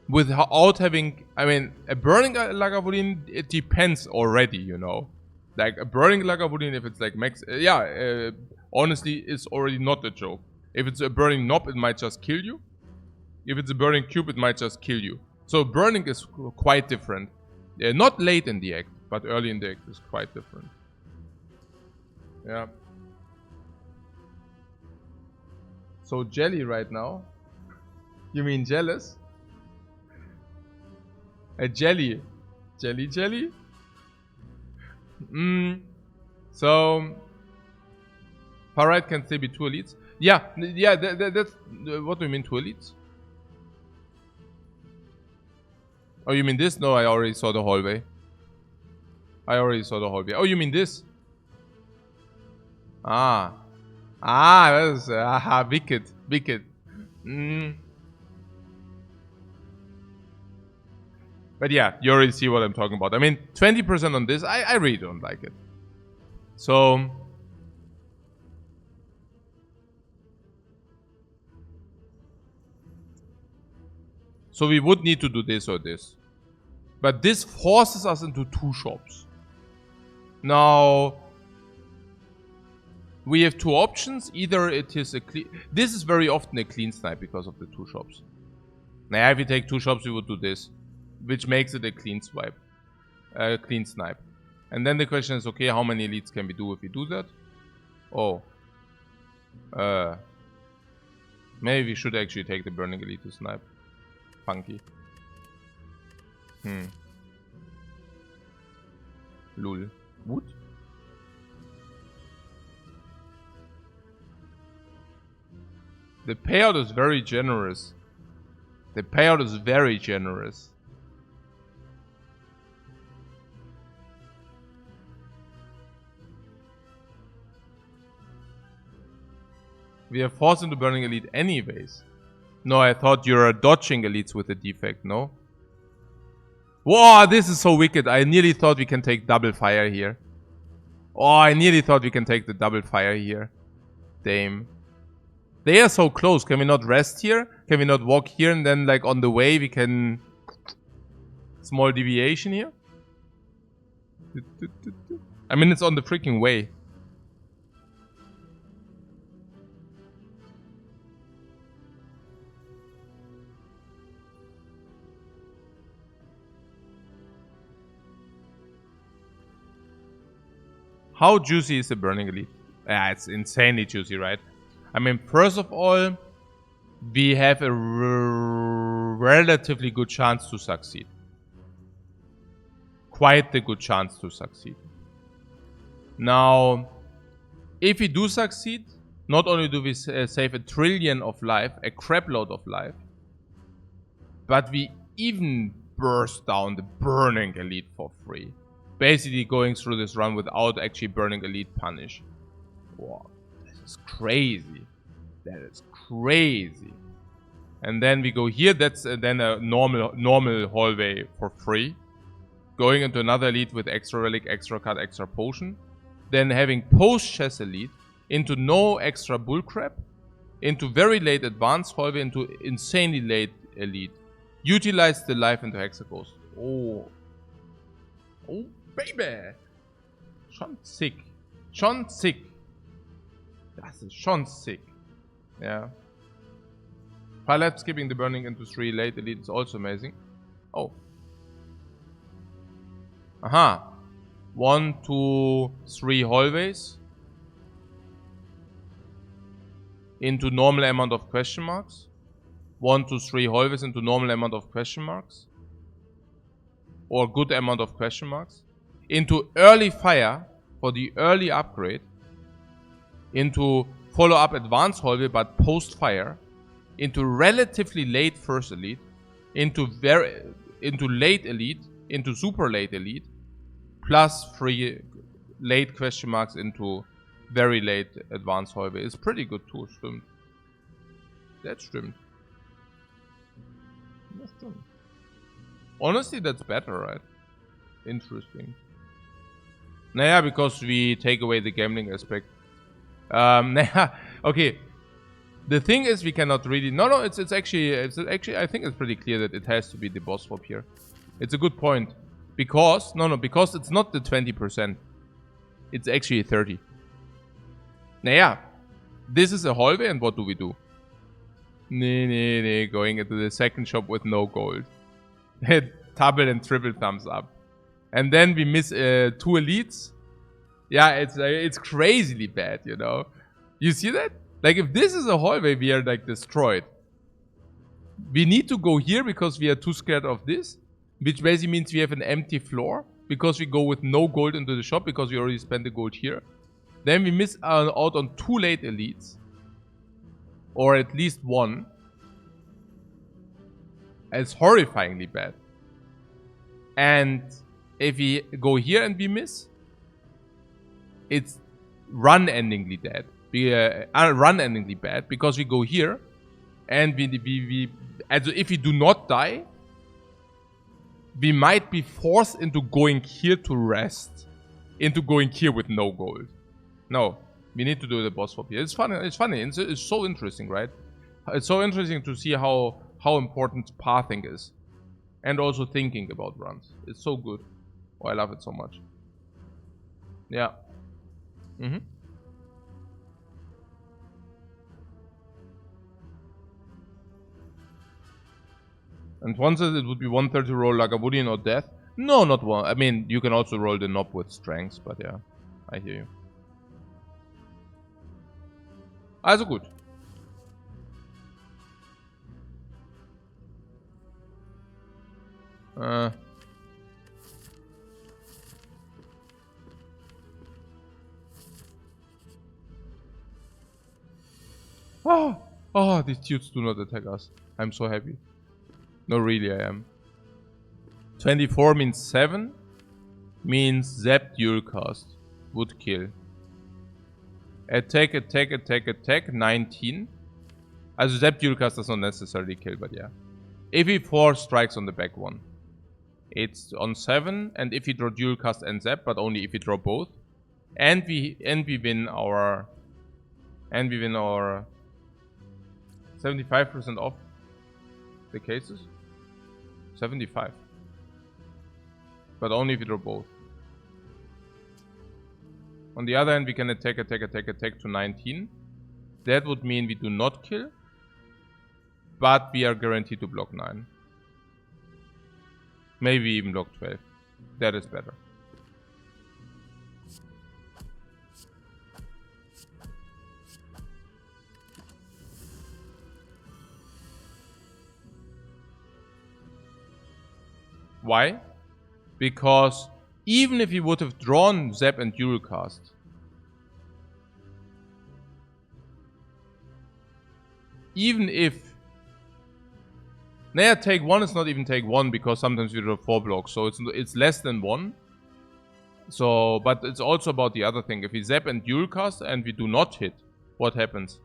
Without having... I mean, a burning Lagavulin, it depends already, you know. Like, a burning Lagavulin, if it's like max... honestly, it's already not a joke. If it's a burning knob, it might just kill you. If it's a burning cube, it might just kill you. So burning is quite different. Not late in the act, but early in the act is quite different. Yeah. So jelly right now? You mean jealous? A jelly. Jelly? So far right can still be 2 elites. Yeah, that's what do you mean 2 elites? Oh, you mean this? No, I already saw the hallway. Oh, you mean this? That is wicked. But yeah, you already see what I'm talking about. I mean, 20% on this, I really don't like it. So we would need to do this or this. But this forces us into 2 shops. Now, we have 2 options. Either it is a clean... This is very often a clean snipe because of the 2 shops. Now, if we take 2 shops, we would do this. Which makes it a clean swipe. Clean snipe. And then the question is, okay, how many elites can we do if we do that? Oh. Maybe we should actually take the burning elite to snipe. Funky. Lul. Wood? The payout is very generous. We are forced into burning elite anyways. No, I thought you were dodging elites with the defect, no? Whoa, this is so wicked. I nearly thought we can take double fire here. Oh, I nearly thought we can take the double fire here. Damn. They are so close. Can we not rest here? Can we not walk here and then, like, on the way we can... Small deviation here? I mean, it's on the freaking way. How juicy is the burning elite? Yeah, it's insanely juicy, right? I mean, first of all, we have a relatively good chance to succeed. Quite a good chance to succeed. Now, if we do succeed, not only do we save a trillion of life, a crapload of life, but we even burst down the burning elite for free. Basically going through this run without actually burning elite punish. Wow, this is crazy. That is crazy. And then we go here. That's then a normal hallway for free. Going into another elite with extra relic, extra card, extra potion. Then having post-chess elite into no extra bullcrap. Into very late advanced hallway, into insanely late elite. Utilize the life into Hexaghost. Oh. Oh, baby. Schon sick. Schon sick. Das ist schon sick. Yeah. Pilot skipping the burning into 3 late elite is also amazing. Oh. Aha. 1, 2, 3 hallways. Into normal amount of question marks. 1, 2, 3 hallways into normal amount of question marks. Or good amount of question marks. Into early fire for the early upgrade. Into follow up advanced hallway but post fire. Into relatively late first elite. Into late elite. Into super late elite. Plus 3 late question marks into very late advanced hallway. It's pretty good too, stimmt. That stimmt. Das stimmt. Honestly, that's better, right? Interesting. Naja, because we take away the gambling aspect. Naja, okay. The thing is, we cannot really... No, it's actually... I think it's pretty clear that it has to be the boss swap here. It's a good point. Because... because it's not the 20%. It's actually 30. Naja. This is a hallway, and what do we do? Nee, going into the second shop with no gold. Double and triple thumbs up. And then we miss 2 elites. Yeah, it's crazily bad, you know. You see that? Like, if this is a hallway, we are, like, destroyed. We need to go here because we are too scared of this. Which basically means we have an empty floor. Because we go with no gold into the shop because we already spent the gold here. Then we miss out on 2 late elites. Or at least 1. It's horrifyingly bad. And if we go here and we miss, it's run-endingly dead. Run-endingly bad because we go here and if we do not die, we might be forced into going here to rest, into going here with no gold. No, we need to do the boss swap here. It's funny. It's so interesting, right? It's so interesting to see how important pathing is. And also thinking about runs. It's so good. Oh, I love it so much. Yeah. And once it would be 130 roll Lagavulin or Death. No, not one. I mean, you can also roll the knob with Strengths, but yeah. I hear you. Also gut. Oh, these dudes do not attack us. I'm so happy. No, really, I am. 24 means 7. Means Zap dual cast. Would kill. Attack, 19. Also Zap dual cast does not necessarily kill, but yeah. If he 4 strikes on the back one. It's on 7, and if we draw dual cast and Zap, but only if we draw both. And we win our 75% off the cases. 75. But only if we draw both. On the other hand, we can attack to 19. That would mean we do not kill. But we are guaranteed to block 9. Maybe even block 12. That is better. Why? Because even if he would have drawn Zap and dual cast, even if take 1 is not even take 1 because sometimes we draw 4 blocks, so it's less than 1. So, but it's also about the other thing. If we Zap and dual cast and we do not hit, what happens?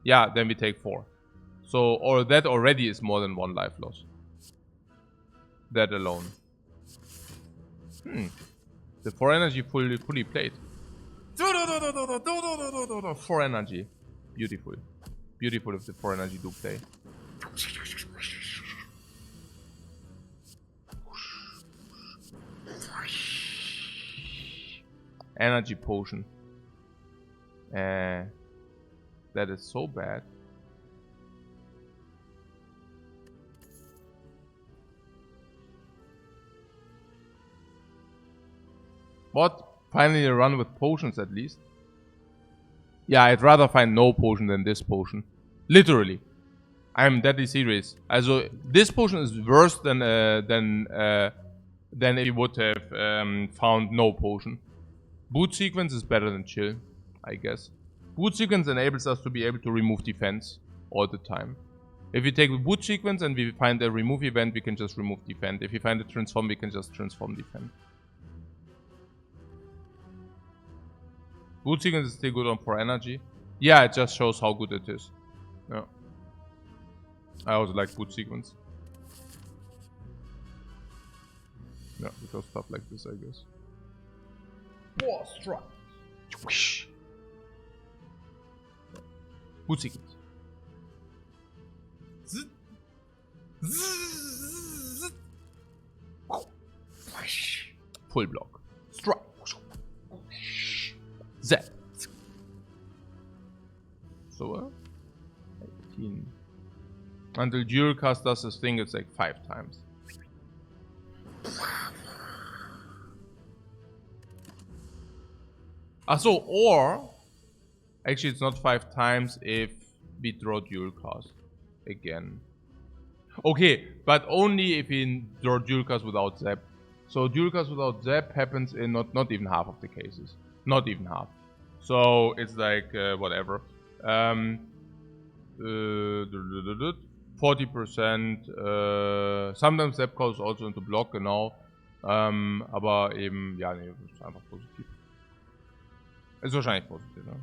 Yeah, then we take 4. So, or that already is more than 1 life loss. That alone. The 4 energy fully played. 4 energy. Beautiful. Beautiful if the 4 energy do play. Energy potion. That is so bad. What? Finally a run with potions at least. Yeah, I'd rather find no potion than this potion. Literally. I'm deadly serious. Also, this potion is worse than if you would have found no potion. Boot sequence is better than chill, I guess. Boot sequence enables us to be able to remove defense all the time. If we take the boot sequence and we find a remove event, we can just remove defend. If we find a transform, we can just transform defend. Boot sequence is still good on 4 energy. Yeah, it just shows how good it is. Yeah. I also like boot sequence. Yeah, because stuff like this, I guess. War strike. Boot sequence. Full block. Strike. Zap. So, 18. Until dual cast does this thing, it's like 5 times. So, or actually it's not 5 times if we draw dual cast again. Okay, but only if we draw dual cast without zap. So dual cast without zap happens in not even half of the cases. Not even half. So it's like whatever. 40%. Sometimes zap goes also into block, genau. Aber eben, ja, nee, ist einfach positiv. Ist wahrscheinlich positiv, ne?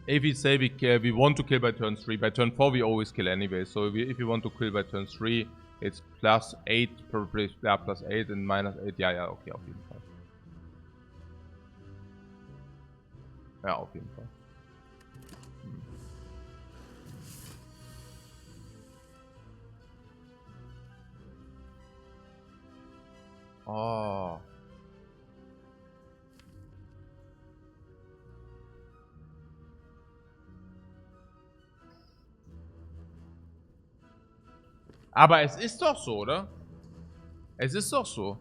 If we say we want to kill by turn 3, by turn 4 we always kill anyway. So if we want to kill by turn 3, it's +8 per place, yeah, +8 and -8. Ja, okay, auf jeden Fall. Ja, auf jeden Fall. Oh. Aber es ist doch so, oder? Es ist doch so.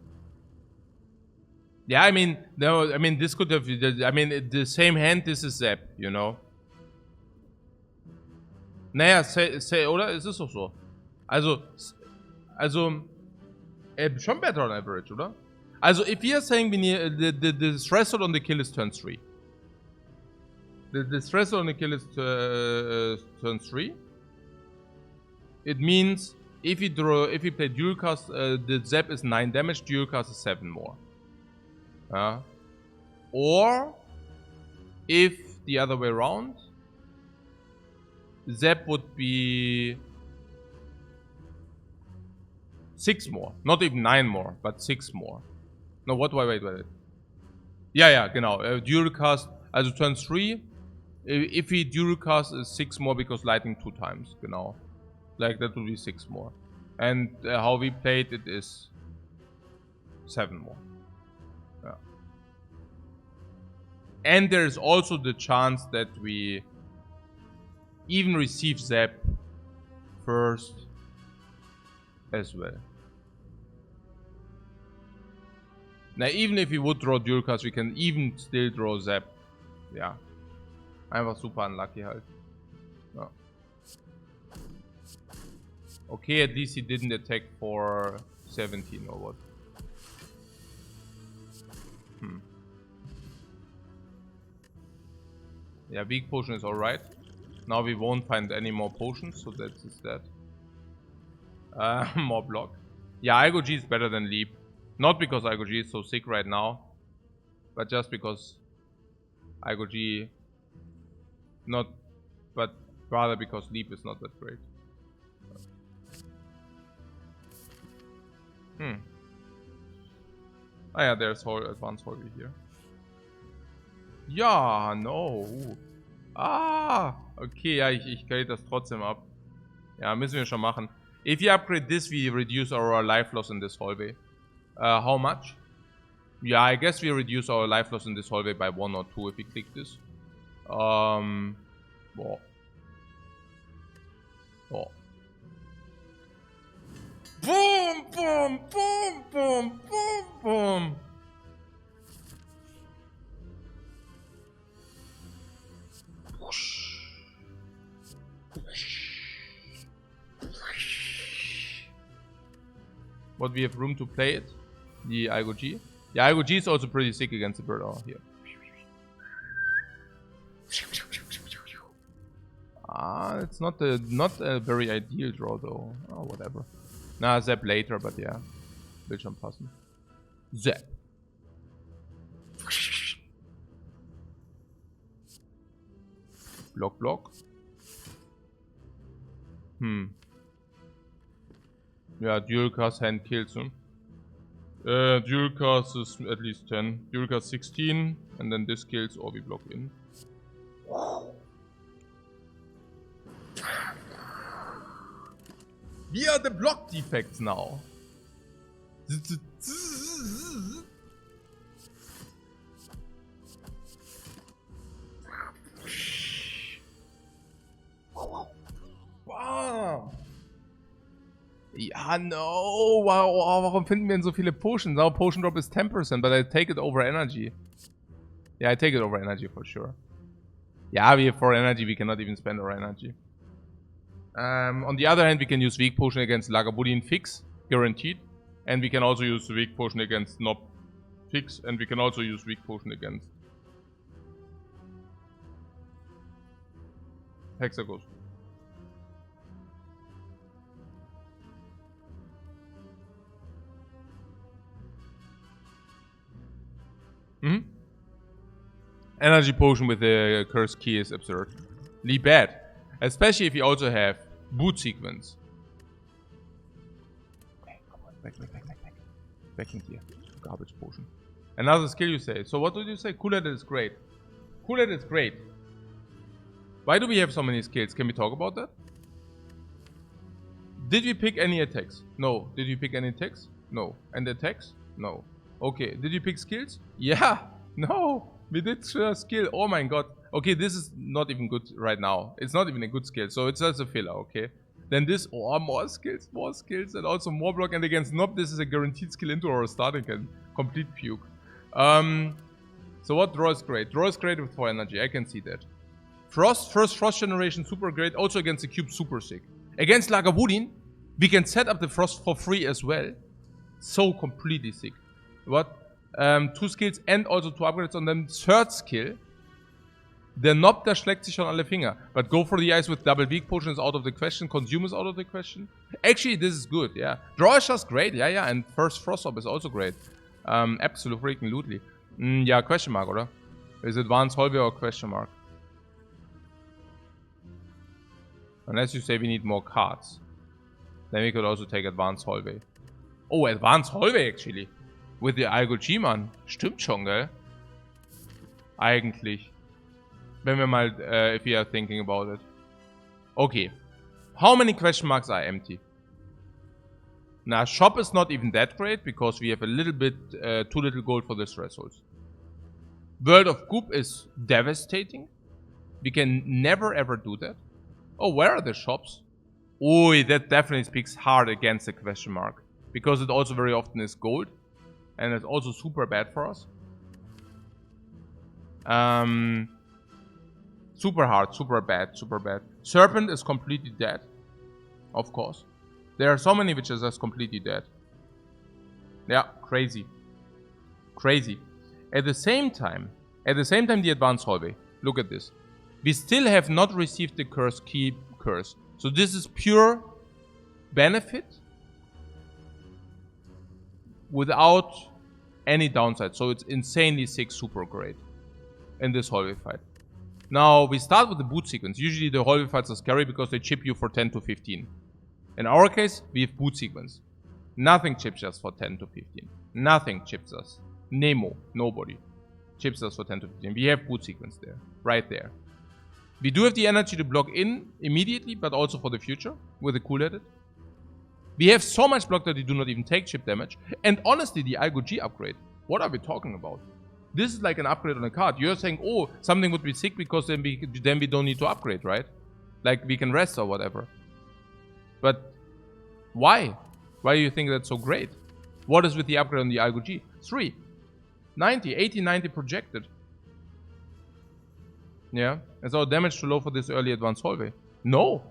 Yeah, I mean, no, I mean, this could have, I mean, the same hand, this is Zap, you know? Naja, oder? Es ist doch so. Also, schon better on average, oder? Also, if we are saying we need, the threshold on the kill is turn 3. The threshold on the kill is turn 3. It means if we play dual cast, the Zap is 9 damage, dual cast is 7 more. Or if the other way around, Zap would be 6 more. Not even 9 more, but 6 more. No, what? Wait. Yeah, genau. Dual cast, also turn 3. If we dual cast is 6 more because lightning 2 times, genau. Like that would be 6 more. And how we played it is 7 more. Yeah. And there is also the chance that we even receive Zap first as well. Now, even if we would draw dual cast, we can even still draw Zap. Ja. Einfach super unlucky halt. Ja. Okay, at least he didn't attack for 17 or what. Yeah, weak potion is alright. Now we won't find any more potions, so that's that. More block. Yeah, Algo G is better than Leap. Not because IGG is so sick right now, but just because IGG not, but rather because Leap is not that great. Ah ja, there's whole advanced Holby here. Ja, no. Ah, okay, ja, ich grade das trotzdem ab. Ja, müssen wir schon machen. If you upgrade this, we reduce our life loss in this hallway. How much? Yeah, I guess we reduce our life loss in this hallway by 1 or 2 if we click this. Boah. Boom, boom, boom, boom, boom, boom. But we have room to play it. The IGG. Yeah, IGG is also pretty sick against the bird here. It's not a very ideal draw though. Oh, whatever. Nah, Zap later, but yeah. Bildschirm passen. Zap. Block, block. Yeah, dual cast hand kills him. Dual cast is at least 10. Dual cast 16, and then this kills or we block in. We are the block defects now. Wow. Ja, no. Wow, warum finden wir denn so viele Potions? Our potion drop is 10%, but I take it over energy. Yeah, I take it over energy for sure. Yeah, we have 4 energy, we cannot even spend our energy. On the other hand, we can use weak potion against Lagavulin fix, guaranteed. And we can also use weak potion against Nob fix, and we can also use weak potion against Hexagos. Energy potion with the cursed key is absurdly bad. Especially if you also have boot sequence. Okay, come on, back. Back in here. Garbage potion. Another skill you say. So what did you say? Coolhead is great. Coolhead is great. Why do we have so many skills? Can we talk about that? Did we pick any attacks? No. Did we pick any attacks? No. And attacks? No. Okay. Did you pick skills? Yeah. No. We did skill. Oh my god. Okay, this is not even good right now. It's not even a good skill. So it's just a filler, okay? Then this, more skills, and also more block. And against Nob, this is a guaranteed skill into our starting and complete puke. So what draw is great? Draw is great with 4 energy. I can see that. First Frost generation, super great. Also against the cube, super sick. Against Lagavulin, we can set up the Frost for free as well. So completely sick. What? 2 skills and also 2 upgrades on them. Third skill. Der Nob, der schlägt sich schon alle Finger. But go for the eyes with double weak potion is out of the question. Consume is out of the question. Actually, this is good, yeah. Draw is just great, yeah. And first Frost Orb is also great. Absolute freaking lootly. Yeah, question mark, oder? Is advanced hallway or question mark? Unless you say we need more cards. Then we could also take advanced hallway. Oh, advanced hallway actually. With the IGG, man. Stimmt schon, gell? Eigentlich. Wenn wir mal, if we are thinking about it. Okay. How many question marks are empty? Now, shop is not even that great because we have a little bit, too little gold for this thresholds. World of Goop is devastating. We can never ever do that. Oh, where are the shops? Oh, that definitely speaks hard against the question mark. Because it also very often is gold. And it's also super bad for us. Super hard, super bad. Serpent is completely dead. Of course. There are so many which are just completely dead. Yeah, crazy. Crazy. At the same time, the advanced hallway. Look at this. We still have not received the cursed key curse. So this is pure benefit. without any downside. So it's insanely sick, super great in this hallway fight. Now, we start with the boot sequence. Usually the hallway fights are scary because they chip you for 10 to 15. In our case, we have boot sequence. Nothing chips us for 10 to 15. Nothing chips us. Nemo, nobody chips us for 10 to 15. We have boot sequence there, right there. We do have the energy to block in immediately, but also for the future, with a cool edit. We have so much block that we do not even take chip damage. And honestly, the Algo G upgrade, what are we talking about? This is like an upgrade on a card. You're saying, oh, something would be sick because then we don't need to upgrade, right? Like, we can rest or whatever. But why? Why do you think that's so great? What is with the upgrade on the Algo G? 3. 90, 80, 90 projected. Yeah. Is our damage too low for this early advanced hallway? No.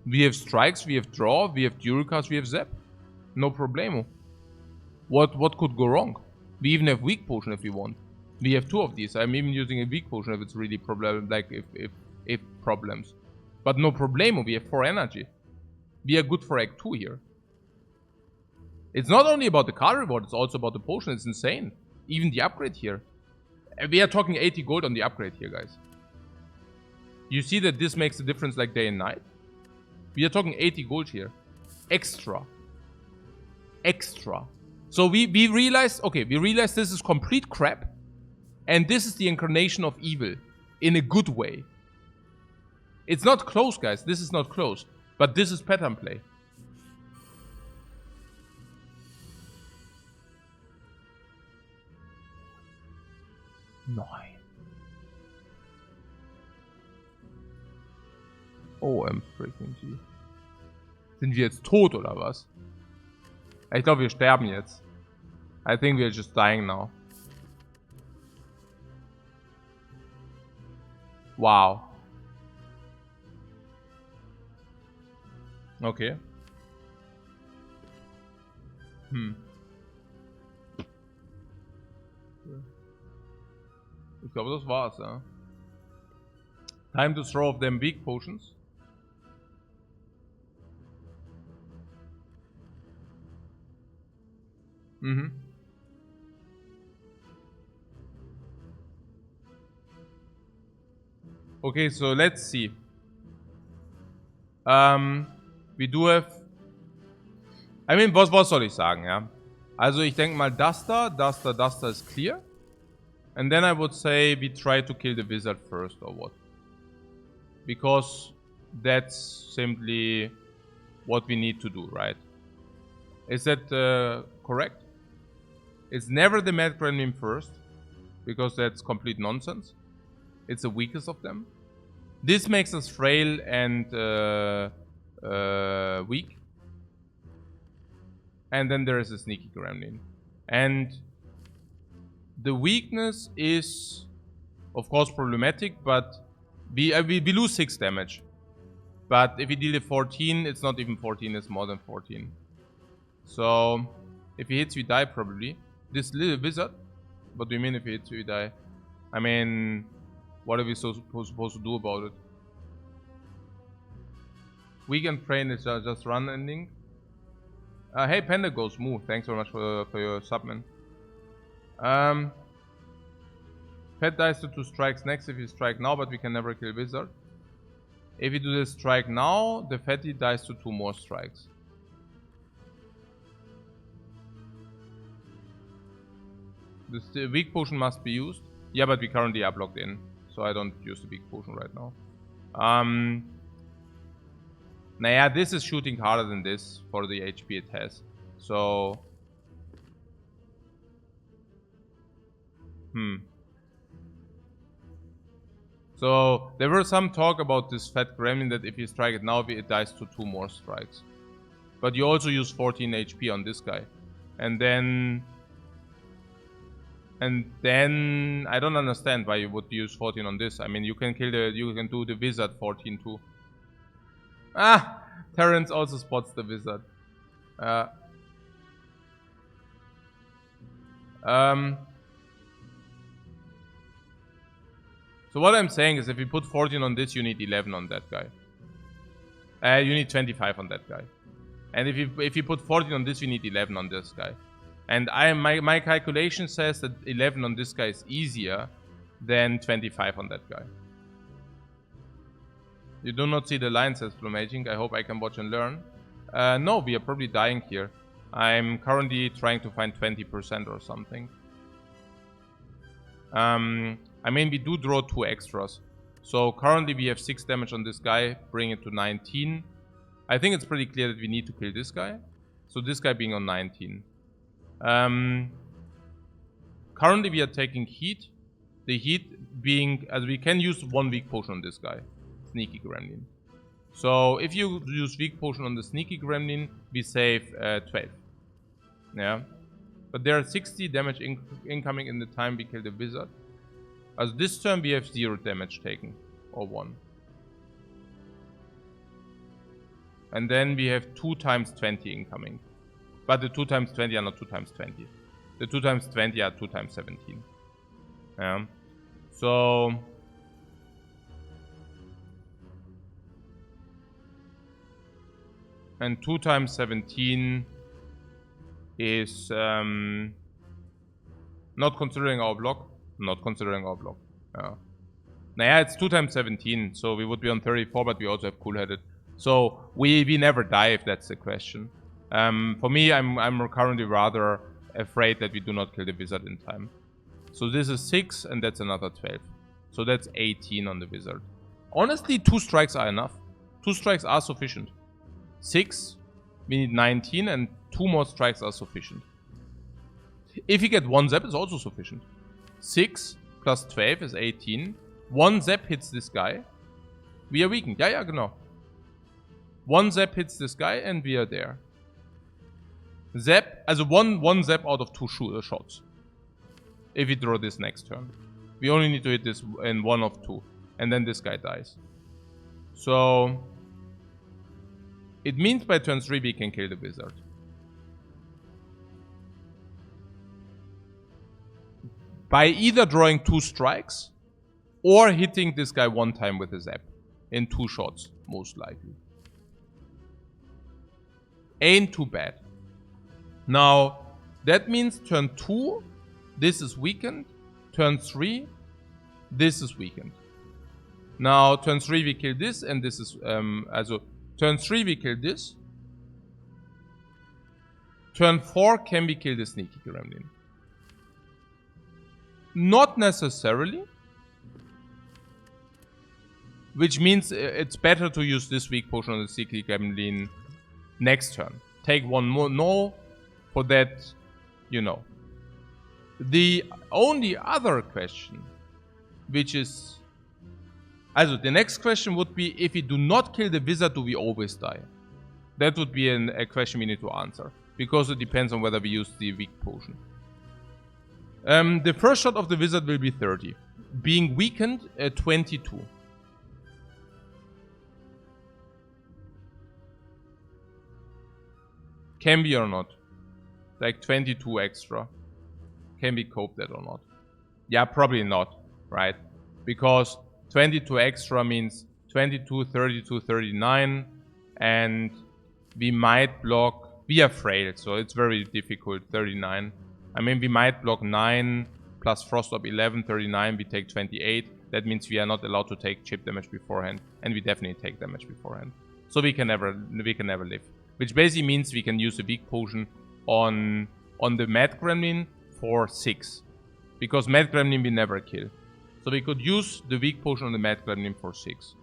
We have strikes, we have draw, we have Duricast, we have zap. No problemo. What could go wrong? We even have weak potion if we want. We have 2 of these. I'm even using a weak potion if it's really problem, like if problems. But no problemo, we have 4 energy. We are good for Act 2 here. It's not only about the card reward, it's also about the potion. It's insane. Even the upgrade here. We are talking 80 gold on the upgrade here, guys. You see that this makes a difference like day and night? We are talking 80 gold here. Extra. Extra. So we realized, okay, we realized this is complete crap. And this is the incarnation of evil. In a good way. It's not close, guys. This is not close. But this is pattern play. Nein. OM freaking G. Sind wir jetzt tot oder was? Ich glaube, wir sterben jetzt. I think we're just dying now. Wow. Okay. Ich glaube, das war's, ja. Time to throw off them weak potions. Okay, so let's see. We do have... I mean, was soll ich sagen, ja? Also ich denke mal, das da ist clear. And then I would say we try to kill the wizard first, or what? Because that's simply what we need to do, right? Is that correct? It's never the Mad Grand Meme first, because that's complete nonsense. It's the weakest of them. This makes us frail and weak. And then there is a sneaky gremlin. And the weakness is, of course, problematic, but we lose 6 damage. But if we deal 14, it's not even 14, it's more than 14. So, if he hits, we die probably. This little wizard, what do you mean if he hits, we die? I mean, what are we supposed to do about it? Weekend train is just run ending. Hey, Panda Ghost, Moo, thanks very much for your sub, man. Pet dies to 2 strikes next if you strike now, but we can never kill wizard. If you do this strike now, the fatty dies to 2 more strikes. The weak potion must be used. Yeah, but we currently are blocked in, so I don't use the weak potion right now. Naja, this is shooting harder than this for the HP it has. So... So, there were some talk about this fat gremlin that if you strike it now, it dies to 2 more strikes. But you also use 14 HP on this guy. And then I don't understand why you would use 14 on this. I mean, you can do the wizard 14 too. Ah! Terrence also spots the wizard. So what I'm saying is if you put 14 on this, you need 11 on that guy. You need 25 on that guy. And if you put 14 on this, you need 11 on this guy. And my calculation says that 11 on this guy is easier than 25 on that guy. You do not see the line, says Plumaging. I hope I can watch and learn. No, we are probably dying here. I'm currently trying to find 20% or something. I mean, we do draw 2 extras. So currently we have 6 damage on this guy, bring it to 19. I think it's pretty clear that we need to kill this guy. So this guy being on 19. Currently we are taking heat. The heat being, as we can use 1 weak potion on this guy. Sneaky Gremlin. So if you use weak potion on the Sneaky Gremlin, we save 12. Yeah. But there are 60 damage incoming in the time we kill the wizard. As this turn we have 0 damage taken. Or 1. And then we have 2 times 20 incoming. But the 2 times 20 are not 2 times 20. The 2 times 20 are 2 times 17. Yeah. So... And 2 times 17 is... not considering our block. Not considering our block. Yeah, it's 2 times 17, so we would be on 34, but we also have cool-headed. So we never die if that's the question. For me, I'm currently rather afraid that we do not kill the wizard in time. So this is 6, and that's another 12. So that's 18 on the wizard. Honestly, 2 strikes are enough. 2 strikes are sufficient. 6, we need 19, and 2 more strikes are sufficient. If you get 1 zap, it's also sufficient. 6 plus 12 is 18. 1 zap hits this guy. We are weakened. Ja, genau. 1 zap hits this guy and we are there. Zap, also one zap out of 2 shots. If we draw this next turn. We only need to hit this in 1 of 2. And then this guy dies. So... It means by turn 3 we can kill the wizard. By either drawing 2 strikes or hitting this guy 1 time with a zap. In 2 shots, most likely. Ain't too bad. Now, that means turn 2, this is weakened. Turn 3, this is weakened. Now, turn 3 we kill this, and this is, also, turn 3 we kill this. Turn 4 can we kill the Sneaky Gremlin? Not necessarily. Which means it's better to use this weak potion on the Sneaky Gremlin next turn. Take 1 more. No, for that, you know. The only other question, which is... Also, the next question would be, if we do not kill the wizard, do we always die? That would be a question we need to answer. Because it depends on whether we use the weak potion. The first shot of the wizard will be 30. Being weakened at 22. Can be or not. Like 22 extra. Can we cope that or not? Yeah, probably not, right? Because 22 extra means 22, 32, 39. And we might block... We are frail, so it's very difficult. 39. I mean, we might block 9 plus Frost Up 11, 39. We take 28. That means we are not allowed to take chip damage beforehand. And we definitely take damage beforehand. So we can never live. Which basically means we can use a weak potion on the Mad Gremlin for 6. Because Mad Gremlin we never kill. So we could use the weak potion on the Mad Gremlin for 6.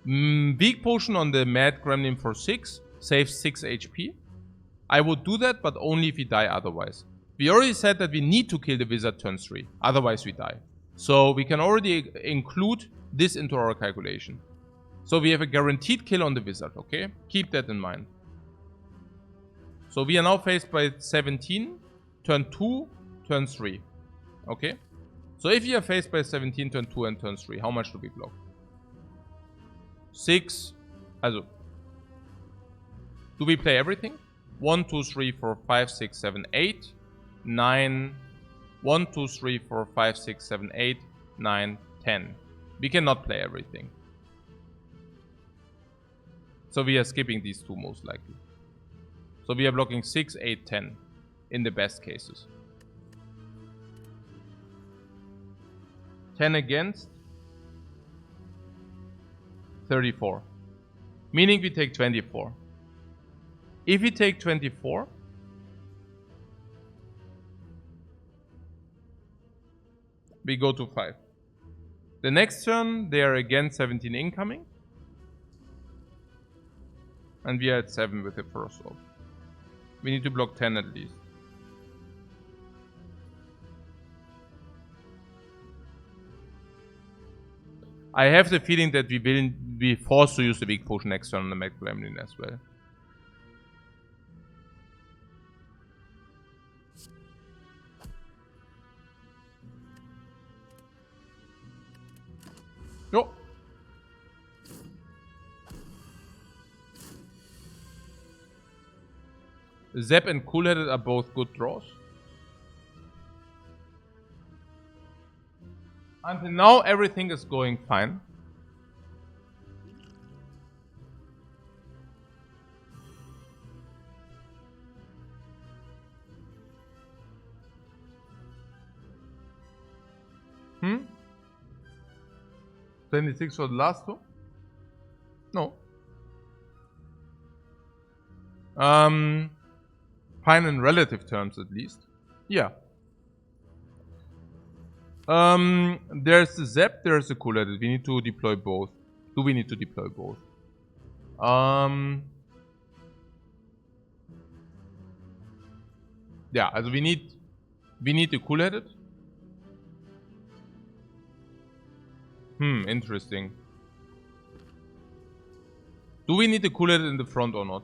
Weak potion on the Mad Gremlin for 6 saves 6 HP. I would do that, but only if we die otherwise. We already said that we need to kill the wizard turn 3. Otherwise we die. So we can already include this into our calculation. So we have a guaranteed kill on the wizard, okay? Keep that in mind. So we are now faced by 17, turn 2, turn 3. Okay? So if you are faced by 17, turn 2 and turn 3, how much do we block? 6. Also. Do we play everything? 1, 2, 3, 4, 5, 6, 7, 8, 9. 1, 2, 3, 4, 5, 6, 7, 8, 9, 10. We cannot play everything. So we are skipping these two most likely. So we are blocking 6, 8, 10 in the best cases. 10 against 34. Meaning we take 24. If we take 24, we go to 5. The next turn, they are again 17 incoming. And we are at 7 with the first op. We need to block 10 at least. I have the feeling that we will be forced to use the weak potion next turn on the Mech Gremlin as well. No. Zep and Cool-Headed are both good draws. Until now, everything is going fine. Hmm? 26 for the last two? No. Fine in relative terms at least. Yeah. There's the Zep, there's the Cool-Headed. We need to deploy both. Do we need to deploy both? Yeah, also we need the Cool-Headed. Interesting. Do we need the Cool-Headed in the front or not?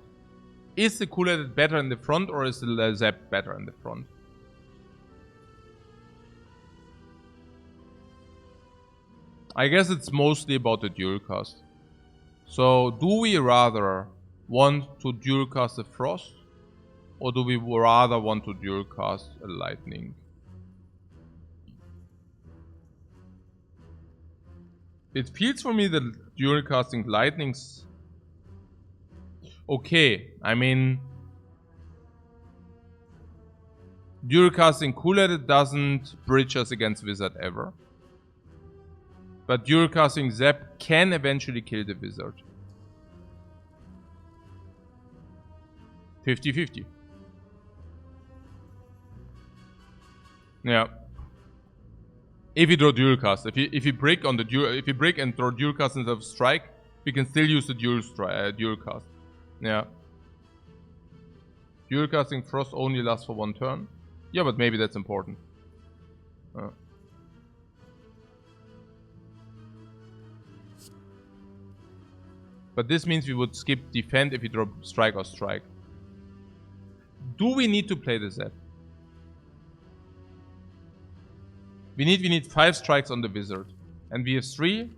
Is the Cool-Headed better in the front or is the Zep better in the front? I guess it's mostly about the dual cast. So, do we rather want to dual cast a Frost? Or do we rather want to dual cast a Lightning? It feels for me that dual casting Lightning's okay. I mean, dual casting Cool-Headed doesn't bridge us against Wizard ever. But dual casting Zep can eventually kill the Wizard. 50-50. Yeah. If you draw dual cast, if you break on the dual, if you break and draw dual cast instead of strike, we can still use the dual cast. Yeah. Dual casting Frost only lasts for 1 turn. Yeah, but maybe that's important. But this means we would skip defend if we draw strike or strike. Do we need to play the Zep? We need 5 strikes on the Wizard. And we have 3.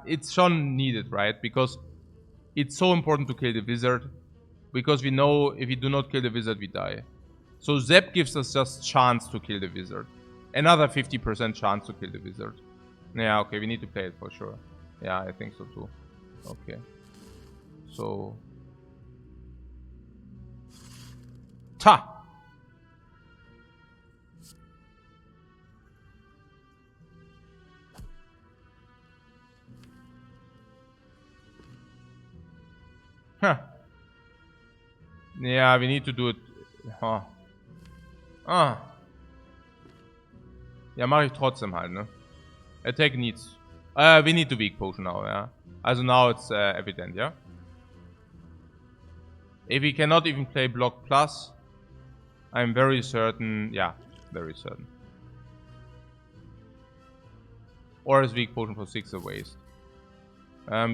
It's schon needed, right? Because it's so important to kill the Wizard. Because we know if we do not kill the Wizard, we die. So Zep gives us just chance to kill the Wizard. Another 50% chance to kill the Wizard. Yeah, okay, we need to play it for sure. Yeah, I think so too. Okay. So... Ta! Huh. Yeah, we need to do it. Huh. Ah. Ja, mache ich trotzdem halt, ne? Attack needs. We need to weak potion now, yeah. Also now it's evident, yeah. If we cannot even play block plus, I'm very certain, yeah, very certain. Or is weak potion for 6 a waste?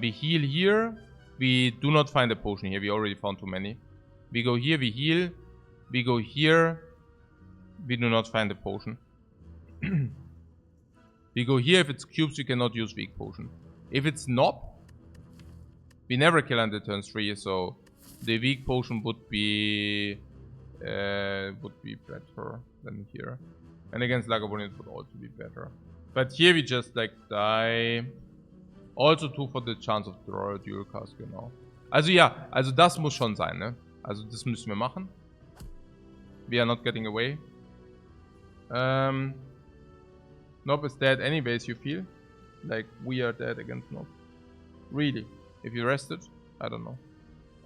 We heal here. We do not find a potion here. We already found too many. We go here, we heal. We go here. We do not find a potion. We go here. If it's cubes, we cannot use weak potion. If it's not, we never kill until turn 3. So the weak potion would be better than here. And against Lagavulin it would also be better. But here we just like die Also 2 for the chance of draw a dual cast, genau. Also ja, also das muss schon sein, ne? Also das müssen wir machen. We are not getting away. Nob is dead anyways, you feel? Like, we are dead against Nob. Really? If you rested? I don't know.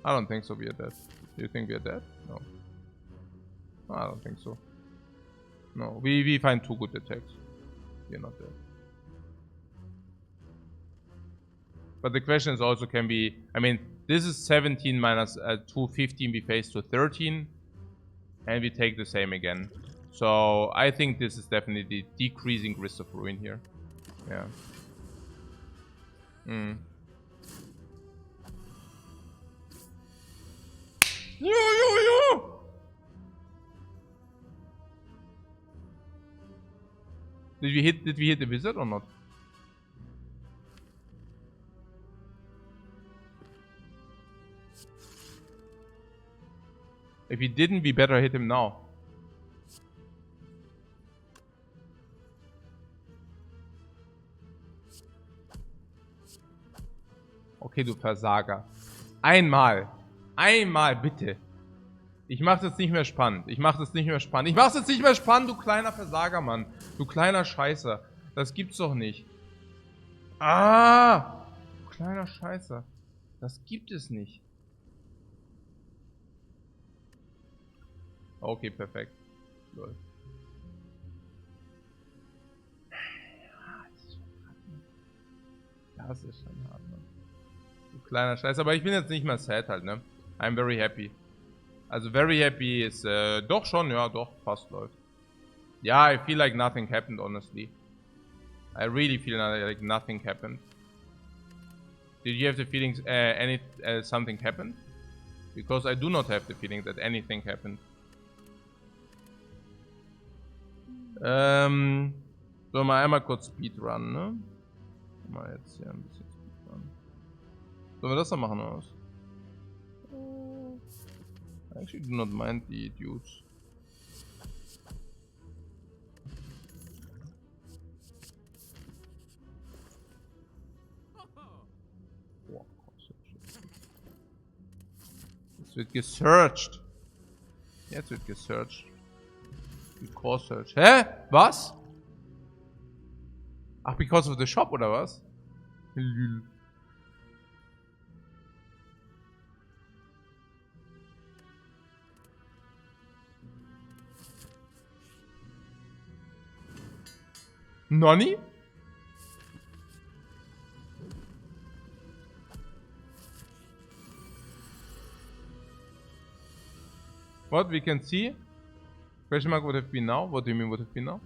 I don't think so we are dead. Do you think we are dead? No. I don't think so. No, we find 2 good attacks. We are not dead. But the question is also, can we... I mean, this is 17 minus 2, 15. We face to 13. And we take the same again. So, I think this is definitely decreasing risk of ruin here. Yeah. Yo! Did we hit the wizard or not? If we didn't, we better hit him now. Okay, du Versager. Einmal, bitte. Ich mach's jetzt nicht mehr spannend. Ich mach's jetzt nicht mehr spannend, du kleiner Versager, Mann. Du kleiner Scheißer. Das gibt's doch nicht. Ah! Du kleiner Scheißer. Das gibt es nicht. Okay, perfekt. Lol. Das ist schon hart, Mann. Du kleiner Scheiße. Aber ich bin jetzt nicht mehr sad halt, ne? I'm very happy. Also very happy ist, doch schon, ja, doch, fast läuft. Ja, I feel like nothing happened, honestly. I really feel like nothing happened. Did you have the feelings something happened? Because I do not have the feeling that anything happened. So, mal einmal kurz Speedrun, ne? Mal jetzt hier ein bisschen Speedrun. Sollen wir das dann machen, oder was? I actually do not mind the dudes. Jetzt wird gesearched. Jetzt wird gesearched. Core Search. Hä? Was? Ach, because of the shop oder was? Lül. Nonny? What we can see? Question mark would have been now? What do you mean would have been now?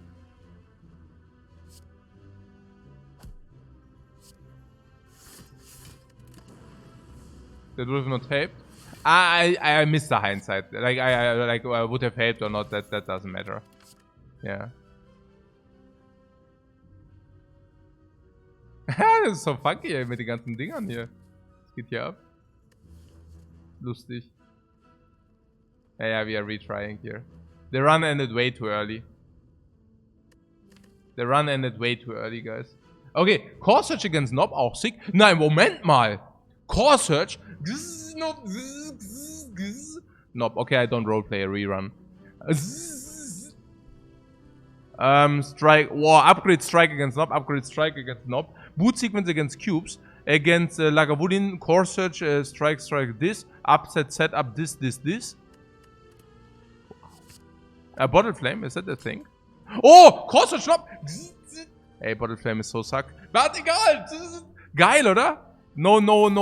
That would have not helped. I missed the hindsight. Like I would have helped or not. That doesn't matter. Yeah. Das ist so funky, ey, mit den ganzen Dingern hier. Das geht hier ab. Lustig. Ja, we are retrying here. The run ended way too early. The run ended way too early, guys. Okay, Core Search against Nob auch sick. Nein, Moment mal. Core Search. Nob. Okay, I don't roleplay a rerun. Strike. Wow, upgrade strike against Nob. Upgrade strike against Nob. Boot sequence against cubes. Against Lagavulin. Core Search. Strike this. Upset setup this. Bottle Flame, is that the thing? Oh! Core Search Nob! Ey, Bottle Flame ist so suck. Warte, egal! Geil, oder? No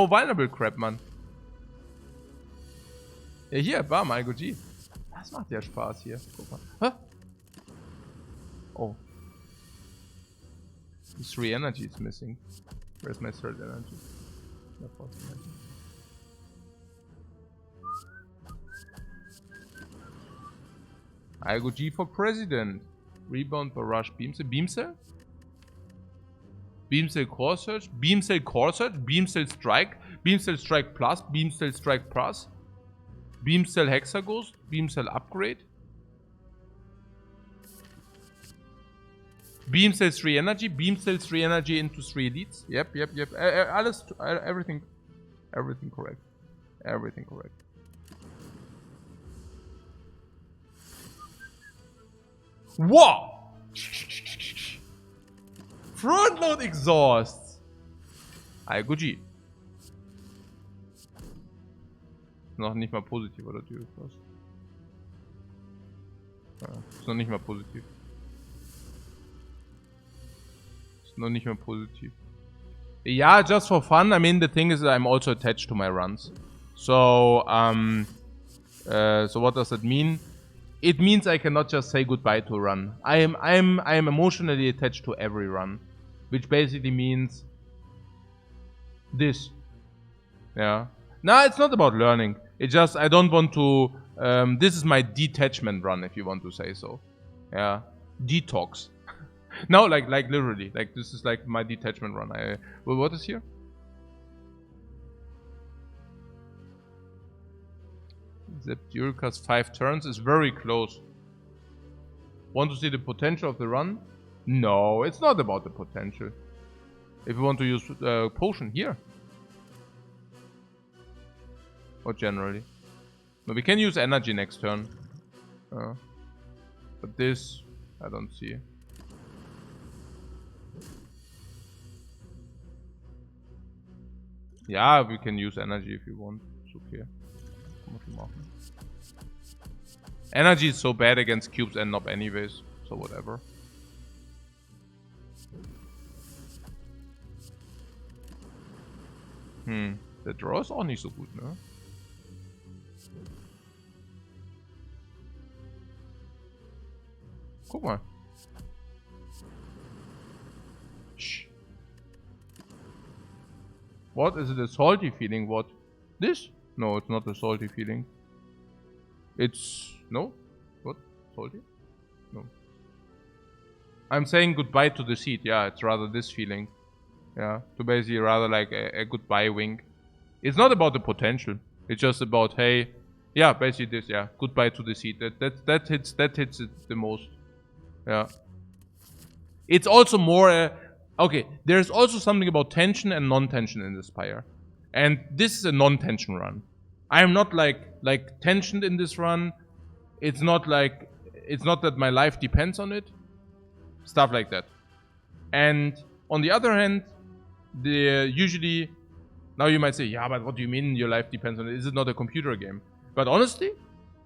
vulnerable crap, Mann. Ja, hier, bam, IGG. Das macht ja Spaß hier. Guck mal. Hä? Oh. 3 energy is missing. Where's my third energy? I go G for president. Rebound for rush Beamcell. Beamcell? Beamcell Core Search. Beamcell Core Search. Beamcell Strike. Beamcell Strike Plus. Beamcell Strike Plus. Beamcell Hexaghost. Beamcell Upgrade. Beam sells 3 energy. Beam sells 3 energy into 3 elites. Yep. Alles, everything correct. Everything correct. Wow! Front load exhausts. Gucci. Noch nicht mal positiv, oder Typ? Ja, ist noch nicht mal positiv. Ist noch nicht mal positiv. Yeah, just for fun. I mean, the thing is that I'm also attached to my runs. So, so what does that mean? It means I cannot just say goodbye to a run. I am emotionally attached to every run, which basically means this. Yeah. No, it's not about learning. It's just I don't want to. This is my detachment run, if you want to say so. Yeah. Detox. No, like literally. Like this is like my detachment run. Well, what is here? Zepdurika's 5 turns is very close. Want to see the potential of the run? No, it's not about the potential. If you want to use potion here. Or generally. No, we can use energy next turn. But this, I don't see. Yeah, we can use energy if you want. It's okay. Energy is so bad against cubes and knob anyways, so whatever. Der Draw ist auch nicht so gut, ne? Guck mal. Shh. What? Is it a salty feeling? What? This? No, it's not a salty feeling. It's... No? What? Salty? No. I'm saying goodbye to the seat. Yeah, it's rather this feeling. Yeah, to basically rather like a goodbye wink. It's not about the potential. It's just about, hey... Yeah, basically this, yeah. Goodbye to the seat. That hits it the most. Yeah. It's also more... okay, there's also something about tension and non-tension in the Spire. And this is a non-tension run. I am not like tensioned in this run. It's not that my life depends on it. Stuff like that. And on the other hand, usually, now you might say, yeah, but what do you mean your life depends on it? Is it not a computer game? But honestly,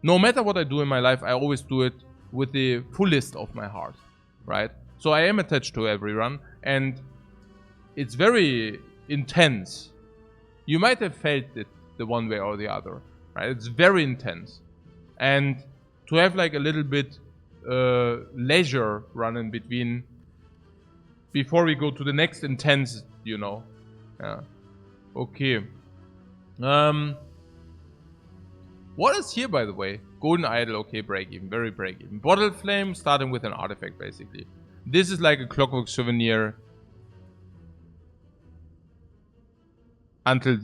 no matter what I do in my life, I always do it with the fullest of my heart, right? So I am attached to every run, and it's very intense. You might have felt it the one way or the other, right? It's very intense. And to have like a little bit leisure run in between before we go to the next intense, you know. Yeah. Okay. What is here, by the way? Golden Idol, okay, break even, very break even. Bottle Flame, starting with an artifact, basically. This is like a Clockwork Souvenir until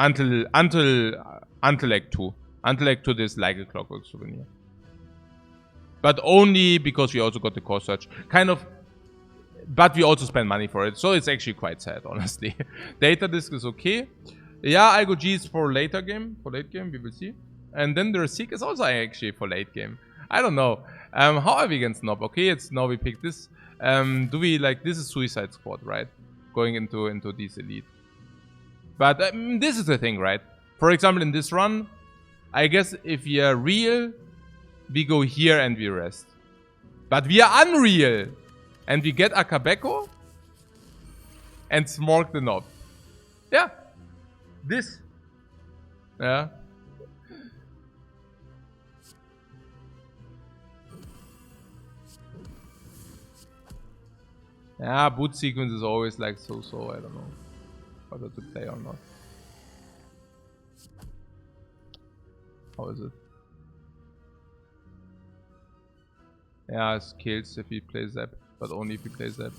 Act 2. Until Act 2, this is like a Clockwork Souvenir. But only because we also got the Core Search. Kind of, but we also spend money for it, so it's actually quite sad, honestly. Data Disk is okay. Yeah, I go G's for late game, we will see. And then the Seek is also actually for late game. I don't know. How are we against Nob? Okay, it's now we pick this. Do we like, this is Suicide Squad, right? Going into these elite. But this is the thing, right? For example, in this run, I guess if we are real, we go here and we rest. But we are unreal. And we get Akabeko and Smork the Nob. Yeah. This. Yeah. Yeah, boot sequence is always like so, I don't know whether to play or not. How is it? Yeah, it kills if he plays Zap, but only if he plays Zap.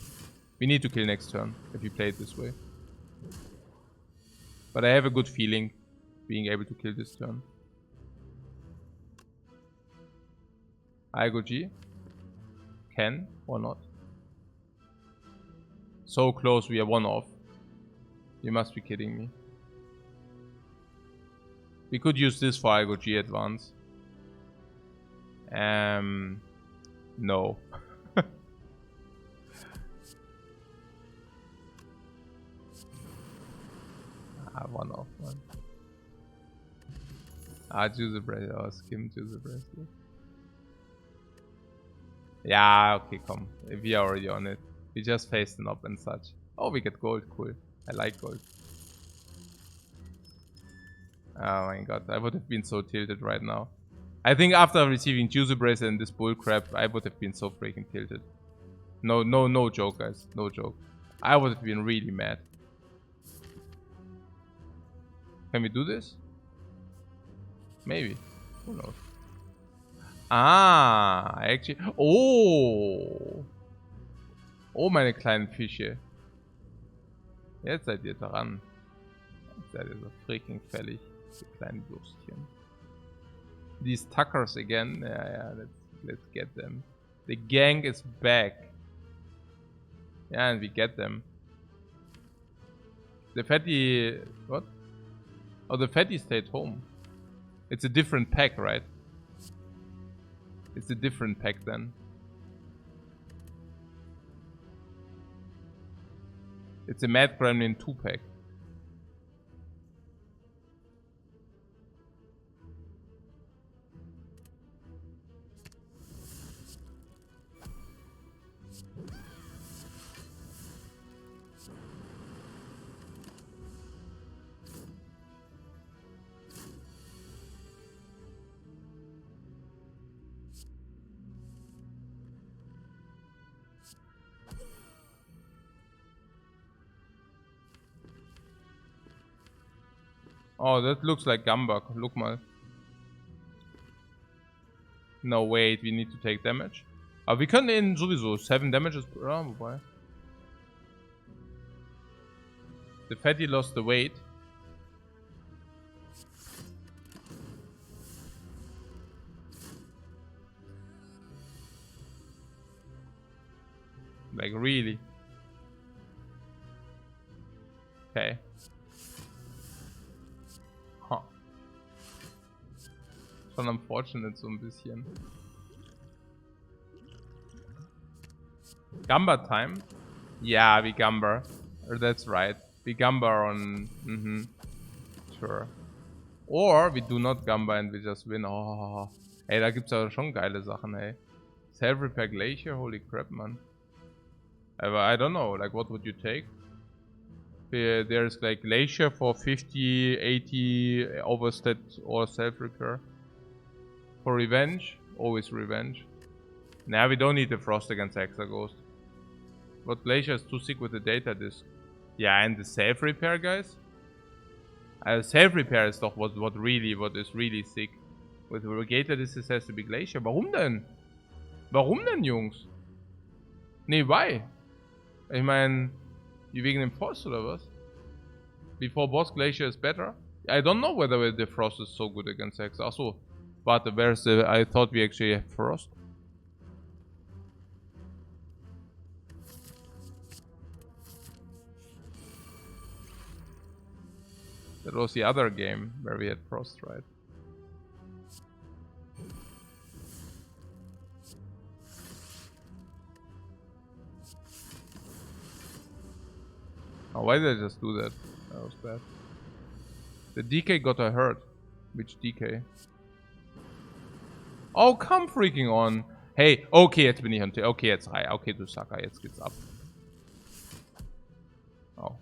We need to kill next turn if we play it this way. But I have a good feeling being able to kill this turn. I go G. can or not. So close, we are 1 off. You must be kidding me. We could use this for I go G advance. No. 1 off, man. Choose a bracelet. Oh, skim choose a bracelet. Yeah, okay, come. We are already on it. We just faced an up and such. Oh, we get gold. Cool. I like gold. Oh my god, I would have been so tilted right now. I think after receiving Juicy Bracelet and this bullcrap, I would have been so freaking tilted. No joke, guys. No joke. I would have been really mad. Can we do this? Maybe. Who knows? Ah, actually. Oh! Oh, meine kleinen Fische. Jetzt seid ihr dran. Jetzt seid ihr so freaking fällig. Die kleinen Würstchen. These Tuckers again. Yeah, let's get them. The gang is back. Yeah, and we get them. The fatty... What? Oh, the fatty stayed home. It's a different pack, right? It's a different pack then. It's a Mad Gremlin 2 pack. Oh, that looks like Gambak. Look mal. No, wait, we need to take damage. Aber wir können ihn sowieso 7 damages. Ja, wobei. The fatty lost the weight. Like, really? Okay. Huh. Schon unfortunate so ein bisschen. Gamba time? Yeah, we Gamba. That's right. We Gamba on... Sure. Or we do not Gamba and we just win. Oh. Ey, da gibt's aber schon geile Sachen, ey. Self-Repair Glacier? Holy crap, man. I don't know, like what would you take? There's like Glacier for 50, 80 overstat or self-repair. For revenge, always revenge. Nah, we don't need the Frost against Hexaghost. But Glacier is too sick with the data disk. Yeah, and the self-repair, guys? Self-repair is doch what is really sick. With Regator this has to be Glacier. Warum denn? Warum denn, Jungs? Nee, why? Ich meine, wegen dem Frost oder was? Before boss Glacier is better? I don't know whether the Frost is so good against Hex. Achso. But where's the... I thought we actually have Frost. That was the other game where we had Frost, right? Oh, why did I just do that? That was bad. The DK got a hurt. Which DK? Oh, come freaking on. Hey, okay, jetzt bin ich unter. Okay, jetzt rein. Okay, du Sucker, jetzt geht's ab. Oh.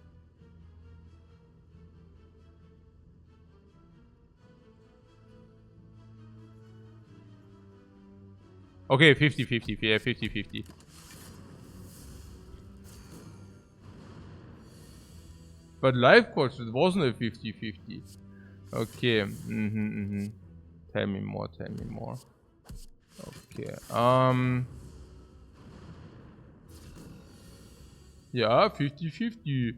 Okay, 50-50. Yeah, 50-50. But Lifecoach, it wasn't a 50-50. Okay. Tell me more, tell me more. Okay. Yeah, 50-50.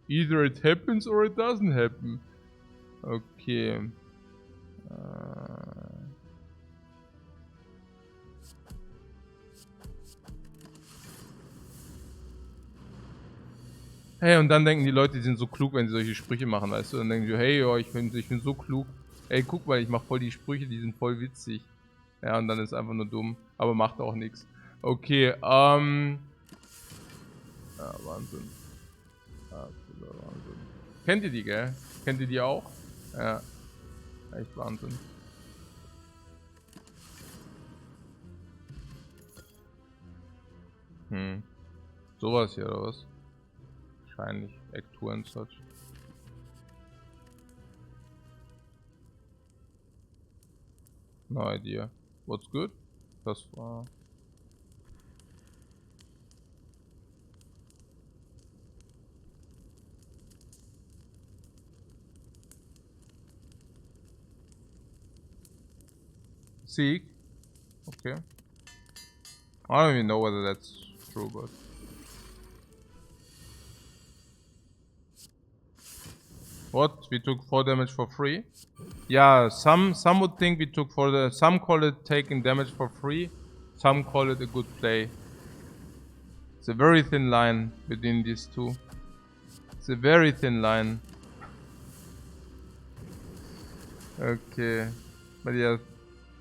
Either it happens or it doesn't happen. Okay. Hey, und dann denken die Leute, die sind so klug, wenn sie solche Sprüche machen, weißt du? Dann denken sie, hey, oh, ich bin so klug. Ey, guck mal, ich mach voll die Sprüche, die sind voll witzig. Ja, und dann ist einfach nur dumm. Aber macht auch nichts. Okay, ja, Wahnsinn. Absoluter Wahnsinn. Kennt ihr die, gell? Kennt ihr die auch? Ja. Echt Wahnsinn. Sowas hier, oder was? Wahrscheinlich. Ektur und such. No idea. What's good? Das war... Seek? Okay. I don't even know whether that's true, but... What? We took 4 damage for free? Yeah, some would think we took some call it taking damage for free, some call it a good play. It's a very thin line between these two. It's a very thin line. Okay. Matthias,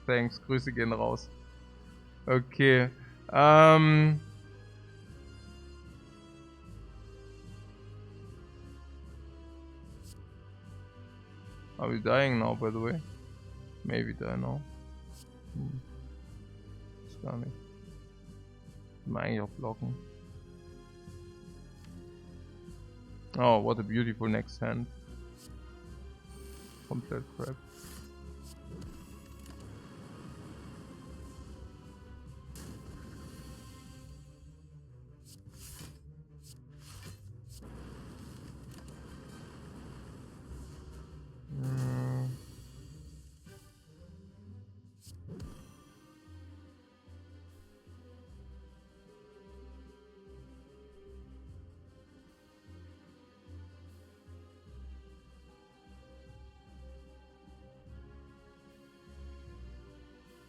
thanks. Grüße gehen raus. Okay. Are we dying now, by the way? Maybe die now. Ist gar nicht. Kann man eigentlich auch blocken. Oh, what a beautiful next hand. Komplett crap.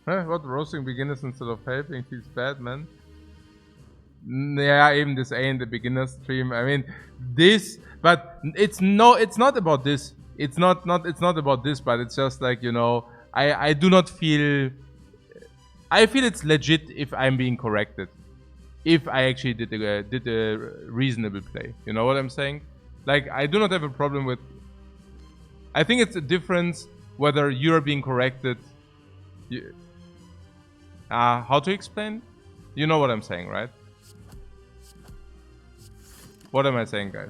What? Roasting beginners instead of helping feels bad, man. Yeah, even this ain't the beginner stream. I mean, this, but it's not about this. It's not about this, but it's just like, you know, I do not feel. I feel it's legit if I'm being corrected. If I actually did a reasonable play, you know what I'm saying? Like, I do not have a problem with. I think it's a difference whether you're being corrected. How to explain? You know what I'm saying, right? What am I saying, guys?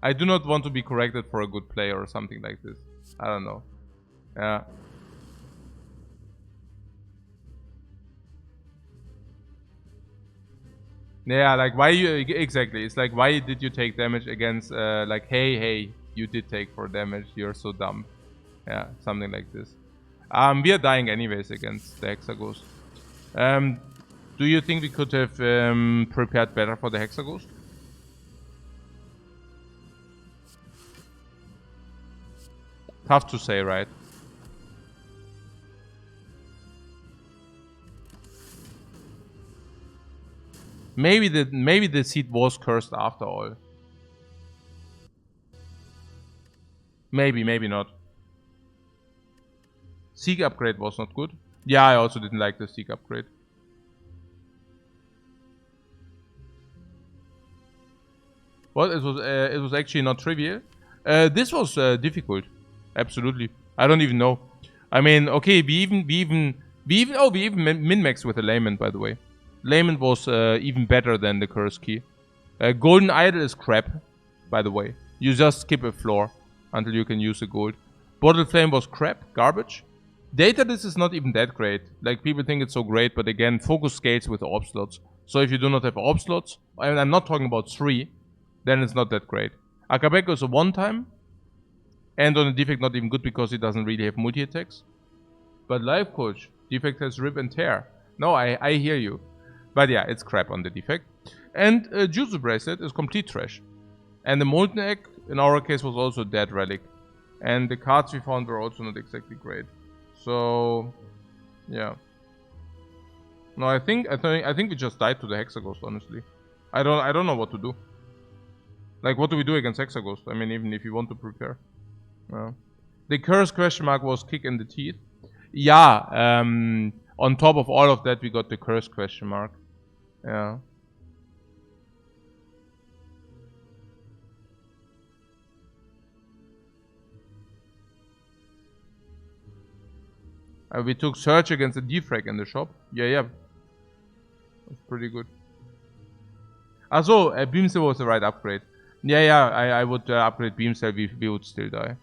I do not want to be corrected for a good play or something like this. I don't know. Yeah. Yeah, like why you exactly? It's like, why did you take damage against like, hey, you did take 4 damage. You're so dumb. Yeah, something like this. We are dying anyways against the Hexaghost. Do you think we could have prepared better for the Hexaghost? Tough to say, right? Maybe the seed was cursed after all. Maybe not. Seek upgrade was not good. Yeah, I also didn't like the Seek upgrade. Well, it was actually not trivial. This was difficult. Absolutely. I don't even know. I mean, okay, we even min-maxed with a Layman, by the way. Layman was even better than the curse key. Golden Idol is crap, by the way. You just skip a floor until you can use the gold. Bottle Flame was crap, garbage. Data, this is not even that great. Like, people think it's so great, but again, focus scales with orb slots. So if you do not have orb slots, and I'm not talking about 3, then it's not that great. Akabeko is a one-time, and on a Defect not even good because it doesn't really have multi-attacks. But Lifecoach, Defect has Rip and Tear. No, I hear you. But yeah, it's crap on the Defect. And Jutsu Bracelet is complete trash. And the Molten Egg, in our case, was also a dead relic. And the cards we found were also not exactly great. So, yeah. No, I think we just died to the Hexaghost, honestly. I don't know what to do. Like, what do we do against Hexaghost? I mean, even if you want to prepare. The curse question mark was kick in the teeth. Yeah, on top of all of that, we got the curse question mark. Yeah. We took Surge against the Defect in the shop. Yeah. That's pretty good. Also, Beam Cell was the right upgrade. Yeah, I would upgrade Beam Cell, we would still die.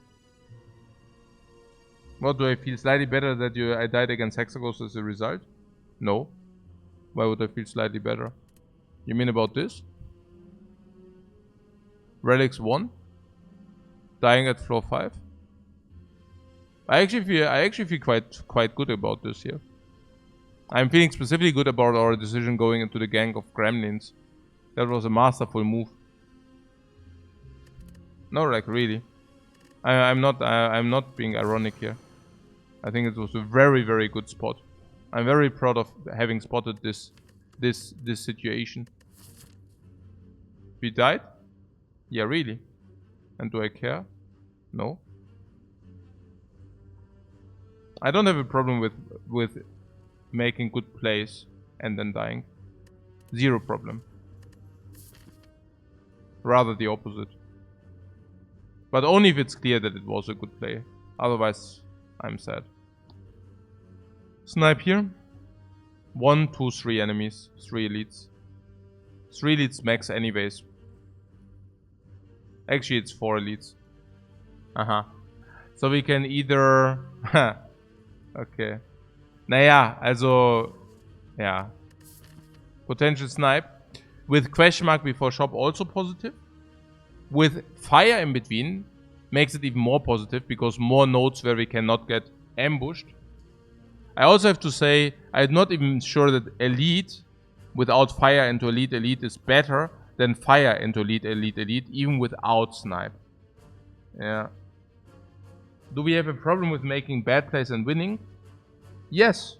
What, do I feel slightly better that I died against Hexaghost as a result? No. Why would I feel slightly better? You mean about this? Relics 1? Dying at floor 5? I actually feel quite good about this here. I'm feeling specifically good about our decision going into the gang of gremlins. That was a masterful move. No, like really. I'm not being ironic here. I think it was a very, very good spot. I'm very proud of having spotted this situation. We died? Yeah, really. And do I care? No. I don't have a problem with making good plays and then dying. Zero problem. Rather the opposite. But only if it's clear that it was a good play. Otherwise, I'm sad. Snipe here. 1, 2, 3 enemies. 3 elites. 3 elites max anyways. Actually, it's 4 elites. So we can either... okay. Naja, also... Yeah. Potential snipe. With question mark before shop also positive. With fire in between makes it even more positive because more nodes where we cannot get ambushed. I also have to say, I'm not even sure that elite without fire into elite is better than fire into elite even without snipe. Yeah. Do we have a problem with making bad plays and winning? Yes.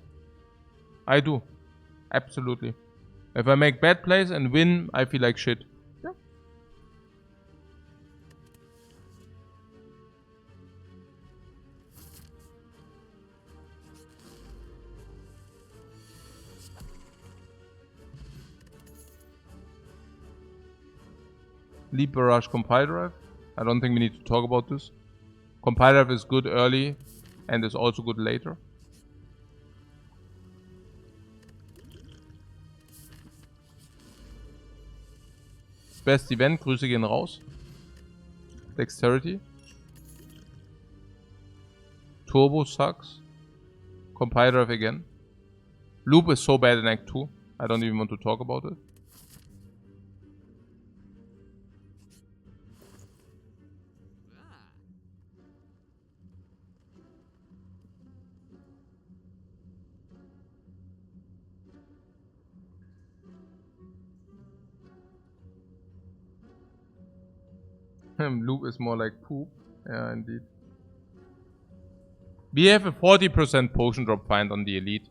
I do. Absolutely. If I make bad plays and win, I feel like shit. Yeah. Leap Barrage Compile Drive. I don't think we need to talk about this. Compile Drive is good early and is also good later. Best Event, Grüße gehen raus. Dexterity. Turbo sucks. Compile Drive again. Loop is so bad in Act 2. I don't even want to talk about it. Loop is more like poop. Yeah, indeed. We have a 40% potion drop find on the elite.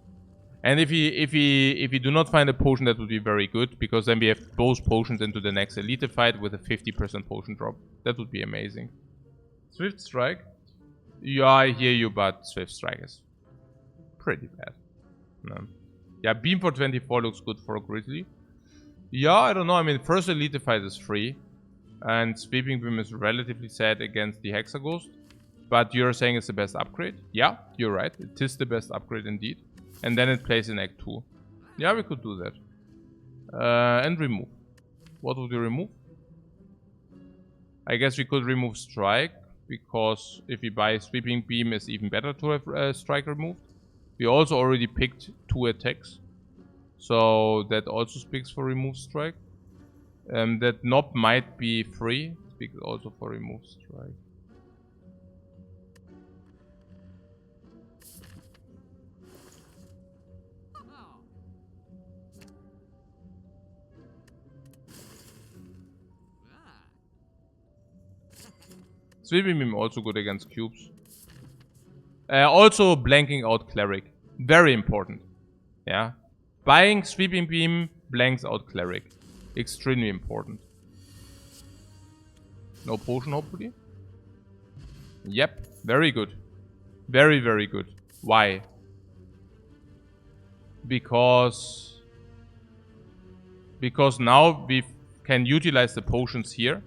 And if we do not find a potion, that would be very good, because then we have both potions into the next elite fight with a 50% potion drop. That would be amazing. Swift Strike? Yeah, I hear you, but Swift Strike is pretty bad. No. Yeah, Beam for 24 looks good for a Grizzly. Yeah, I don't know. I mean, first elite fight is free. And Sweeping Beam is relatively sad against the Hexaghost. But you're saying it's the best upgrade? Yeah, you're right. It is the best upgrade indeed. And then it plays in Act 2. Yeah, we could do that. And remove. What would we remove? I guess we could remove Strike. Because if we buy Sweeping Beam, it's even better to have Strike removed. We also already picked 2 attacks. So that also speaks for remove Strike. That knob might be free. Speaks also for remove Strike. Sweeping Beam also good against cubes. Also blanking out Cleric. Very important. Yeah. Buying Sweeping Beam blanks out Cleric. Extremely important. No potion, hopefully. Yep, very good. Very, very good. Why? Because now we can utilize the potions here.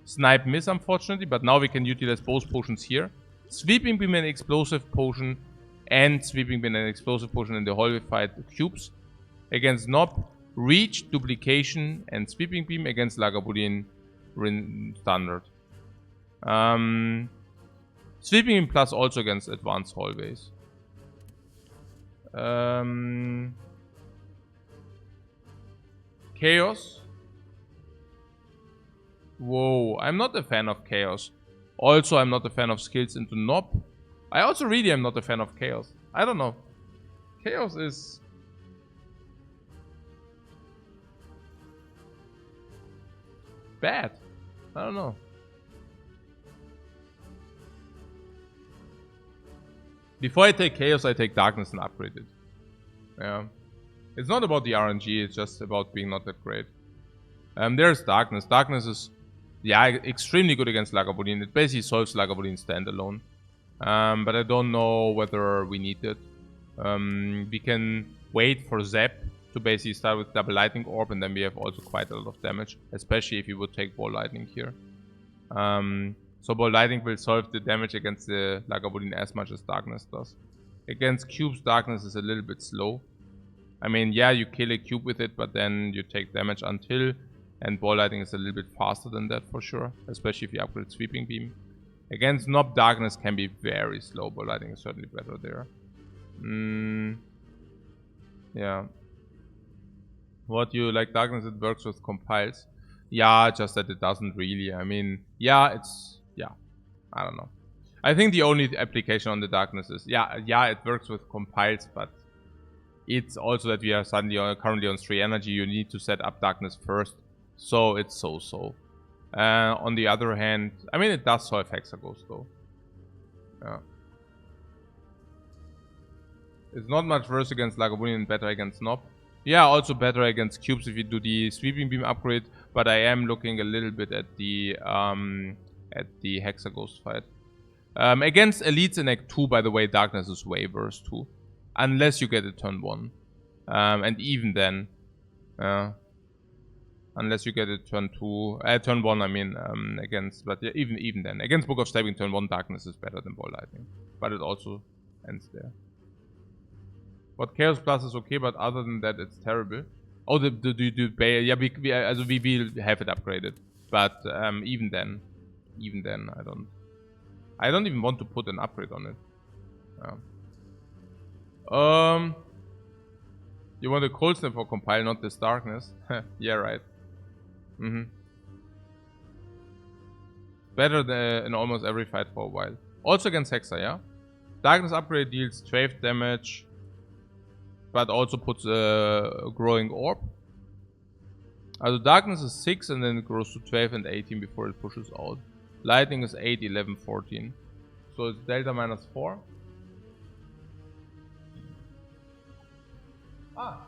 Snipe miss, unfortunately, but now we can utilize both potions here. Sweeping Beam and Explosive Potion, and Sweeping Beam and Explosive Potion in the hallway fight cubes. Against Nob, Reach, Duplication, and Sweeping Beam. Against Lagavulin, Standard. Sweeping Beam plus also against Advanced Hallways. Chaos. Whoa, I'm not a fan of Chaos. Also, I'm not a fan of skills into Nob. I also really am not a fan of Chaos. I don't know. Chaos is... bad. I don't know. Before I take Chaos, I take Darkness and upgrade it. Yeah. It's not about the RNG, it's just about being not that great. There's Darkness. Darkness is, yeah, extremely good against Lagavulin. It basically solves Lagavulin standalone. But I don't know whether we need it. We can wait for Zap to basically start with double lightning orb, and then we have also quite a lot of damage, especially if you would take ball lightning here. So ball lightning will solve the damage against the Lagavulin as much as Darkness does. Against cubes, Darkness is a little bit slow. I mean, yeah, you kill a cube with it, but then you take damage until, and ball lightning is a little bit faster than that for sure, especially if you upgrade Sweeping Beam. Against Nob, Darkness can be very slow. Ball lightning is certainly better there. Yeah. What you like, Darkness, it works with compiles. Yeah, just that it doesn't really. I mean, yeah, it's, yeah, I don't know. I think the only application on the Darkness is, yeah, it works with compiles, but it's also that we are suddenly currently on 3 energy. You need to set up Darkness first, so it's so-so. On the other hand, I mean, it does solve Hexaghost though. Yeah. It's not much worse against Lagavulin and better against Nob. Yeah, also better against cubes if you do the Sweeping Beam upgrade, but I am looking a little bit at the Hexaghost fight. Against Elites in Act 2, by the way, Darkness is way worse too. Unless you get it turn 1. And even then. Unless you get it turn 2. Turn 1, I mean, against... But yeah, even then. Against Book of Stabbing, turn 1 Darkness is better than Ball Lightning. But it also ends there. What Chaos Plus is okay, but other than that, it's terrible. Oh, yeah, we will have it upgraded. But even then, I don't even want to put an upgrade on it. You want a Cold Snap for compile, not this Darkness? Yeah, right. Better than in almost every fight for a while. Also against Hexa, yeah? Darkness upgrade deals 12 damage, but also puts a growing orb. Also Darkness is 6 and then it grows to 12 and 18 before it pushes out. Lightning is 8, 11, 14. So it's Delta minus 4. Ah.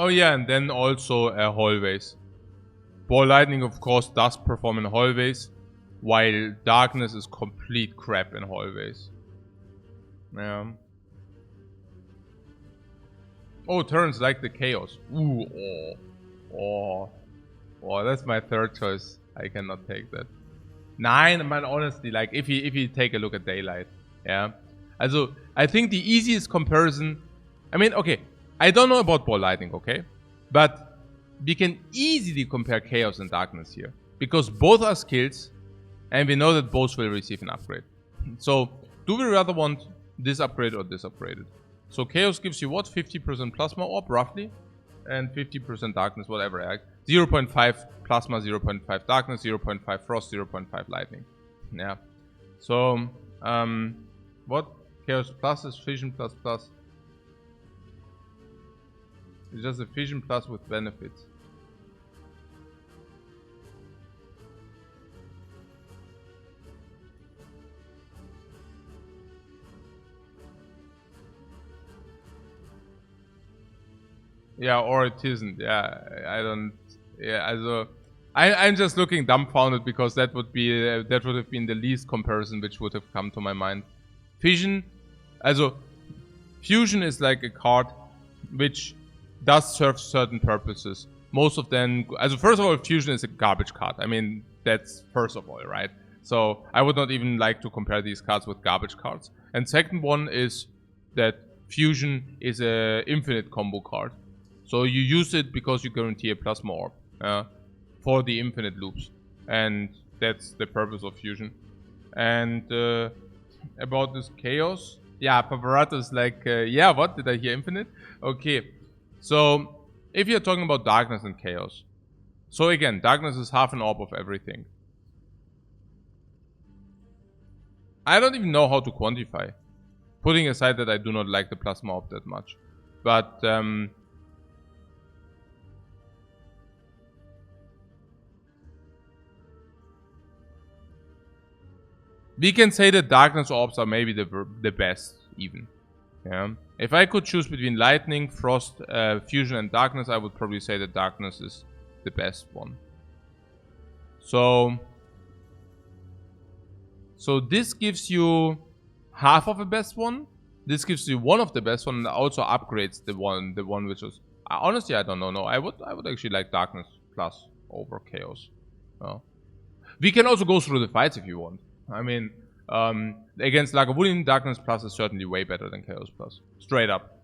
Oh yeah, and then also hallways. Ball lightning, of course, does perform in hallways, while darkness is complete crap in hallways. Yeah. Oh, turns like the chaos. Ooh, oh, that's my third choice. I cannot take that. 9, man, honestly, like if you take a look at daylight, yeah. Also, I think the easiest comparison. I mean, okay, I don't know about ball lightning, okay, but we can easily compare chaos and darkness here because both are skills, and we know that both will receive an upgrade. So, do we rather want this upgrade or this upgraded? So chaos gives you what? 50% plasma orb, roughly, and 50% darkness, whatever. Like 0.5 plasma, 0.5 darkness, 0.5 frost, 0.5 lightning. Yeah. So, what? Chaos plus is fission plus plus. It's just a fission plus with benefits. Yeah, or it isn't. Yeah, I don't. Yeah, also, I'm just looking dumbfounded because that would have been the least comparison which would have come to my mind. Fission, also, fusion is like a card which does serve certain purposes. Most of them, also first of all, fusion is a garbage card. I mean, that's first of all, right? So I would not even like to compare these cards with garbage cards. And second one is that fusion is a infinite combo card. So you use it because you guarantee a plasma orb for the infinite loops. And that's the purpose of fusion. And about this chaos. Yeah, Pavarato is like, yeah, what? Did I hear infinite? Okay. So, if you're talking about darkness and chaos. So again, darkness is half an orb of everything. I don't even know how to quantify. Putting aside that I do not like the plasma orb that much. But, we can say that darkness orbs are maybe the best, even. Yeah. If I could choose between lightning, frost, fusion, and darkness, I would probably say that darkness is the best one. So this gives you half of the best one. This gives you one of the best one, and also upgrades the one which was. Honestly, I don't know. No, I would actually like darkness plus over chaos. Oh. We can also go through the fights if you want. I mean, against Lagavulin, Darkness Plus is certainly way better than Chaos Plus. Straight up.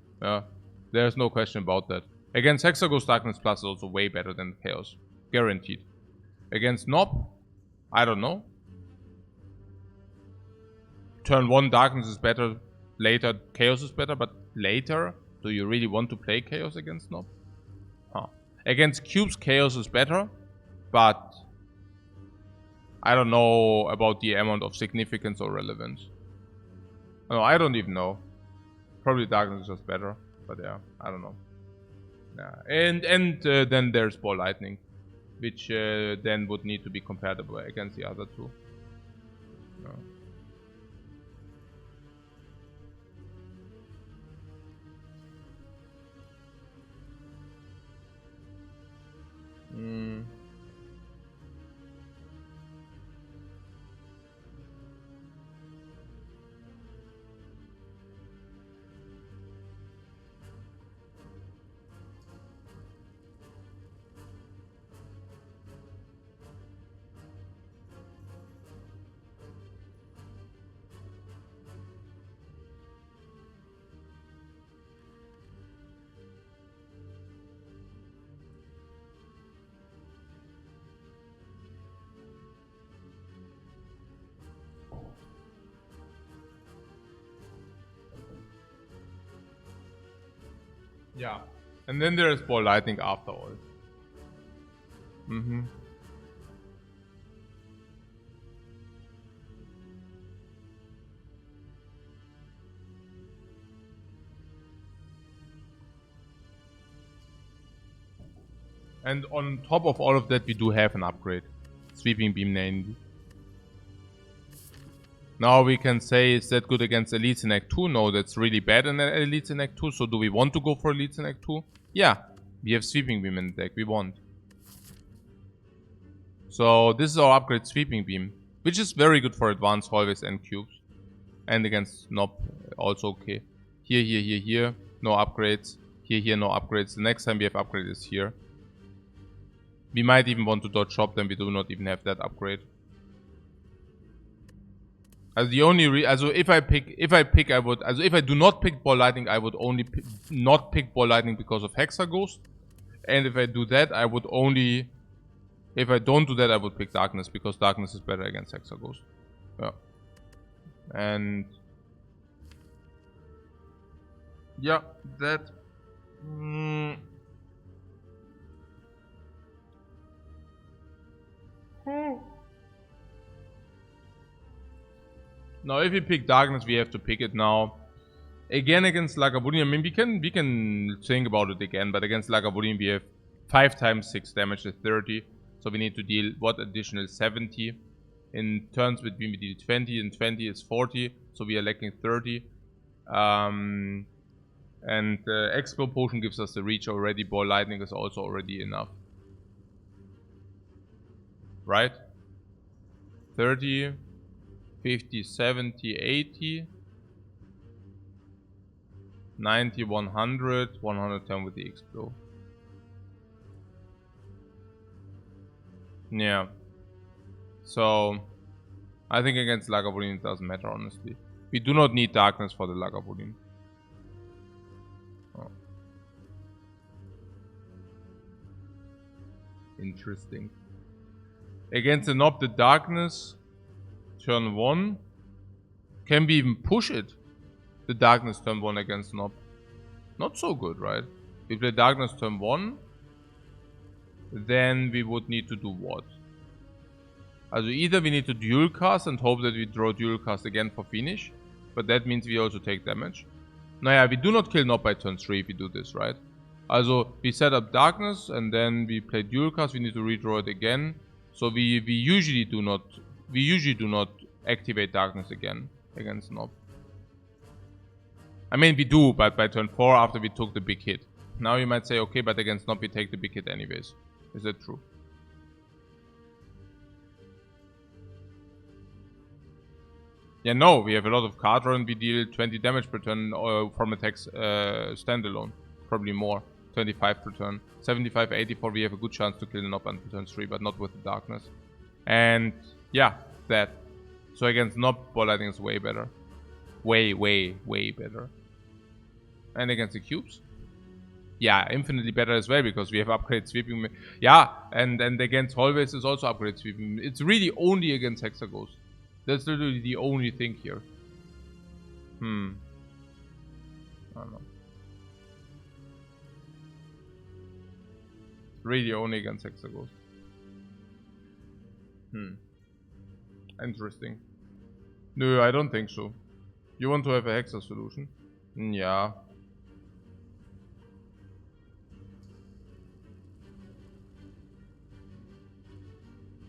There's no question about that. Against Hexagos, Darkness Plus is also way better than Chaos. Guaranteed. Against Nob, I don't know. Turn 1, Darkness is better. Later, Chaos is better. But later, do you really want to play Chaos against Nob? Huh. Against Cubes, Chaos is better. But I don't know about the amount of significance or relevance. No, I don't even know. Probably Darkness is just better. But yeah, I don't know. Yeah. And then there's Ball Lightning, which then would need to be compatible against the other two. Yeah. Yeah. And then there is Ball Lightning after all. And on top of all of that, we do have an upgrade. Sweeping Beam namely. Now we can say, is that good against Elites in Act 2? No, that's really bad in Elites in Act 2. So do we want to go for Elites in Act 2? Yeah, We have Sweeping Beam in the deck. We want. So this is our upgrade Sweeping Beam, which is very good for advanced hallways and cubes. And against Knob, also okay. Here. No upgrades. Here, no upgrades. The next time we have upgrade is here. We might even want to dodge shop, then we do not even have that upgrade. As the only if I do not pick Ball Lightning, I would only not pick Ball Lightning because of Hexa Ghost. And if I do that, I would only... If I don't do that, I would pick Darkness, because Darkness is better against Hexa Ghost. Yeah. And... yeah, that... Now, if we pick Darkness, we have to pick it now. Again, against Lagavulin, I mean, we can think about it again, but against Lagavulin, we have 5 times 6 damage is 30. So we need to deal, what, additional 70. In turns between, we deal 20, and 20 is 40. So we are lacking 30. And Expo Potion gives us the reach already. Ball Lightning is also already enough. Right? 30, 50, 70, 80, 90, 100, 110 with the Explo. Yeah. So, I think against Lagavulin it doesn't matter, honestly. We do not need Darkness for the Lagavulin. Oh. Interesting. Against the Knob, the Darkness, turn 1. Can we even push it? The Darkness turn 1 against Knob. Not so good, right? We play Darkness turn 1. Then we would need to do what? Also either we need to dual cast and hope that we draw dual cast again for finish. But that means we also take damage. Naja, we do not kill Knob by turn 3 if we do this, right? Also we set up Darkness and then we play dual cast. We need to redraw it again. So we usually do not activate Darkness again against Knob. I mean we do, but by turn 4 after we took the big hit. Now you might say, okay, but against Knob we take the big hit anyways. Is that true? Yeah, no, we have a lot of card draw and we deal 20 damage per turn from attacks standalone. Probably more. 25 per turn. 75, 84, we have a good chance to kill the Knob until turn 3, but not with the Darkness. And yeah, that. So against Knob, Ball Lightning is way better. Way better. And against the cubes? Yeah, infinitely better as well, because we have upgrade sweeping. Yeah, and against hallways is also upgrade sweeping. It's really only against Hexa Ghost. That's literally the only thing here. I don't know. Really only against Hexa Ghost. Interesting. No, I don't think so. You want to have a Hexa solution? Yeah.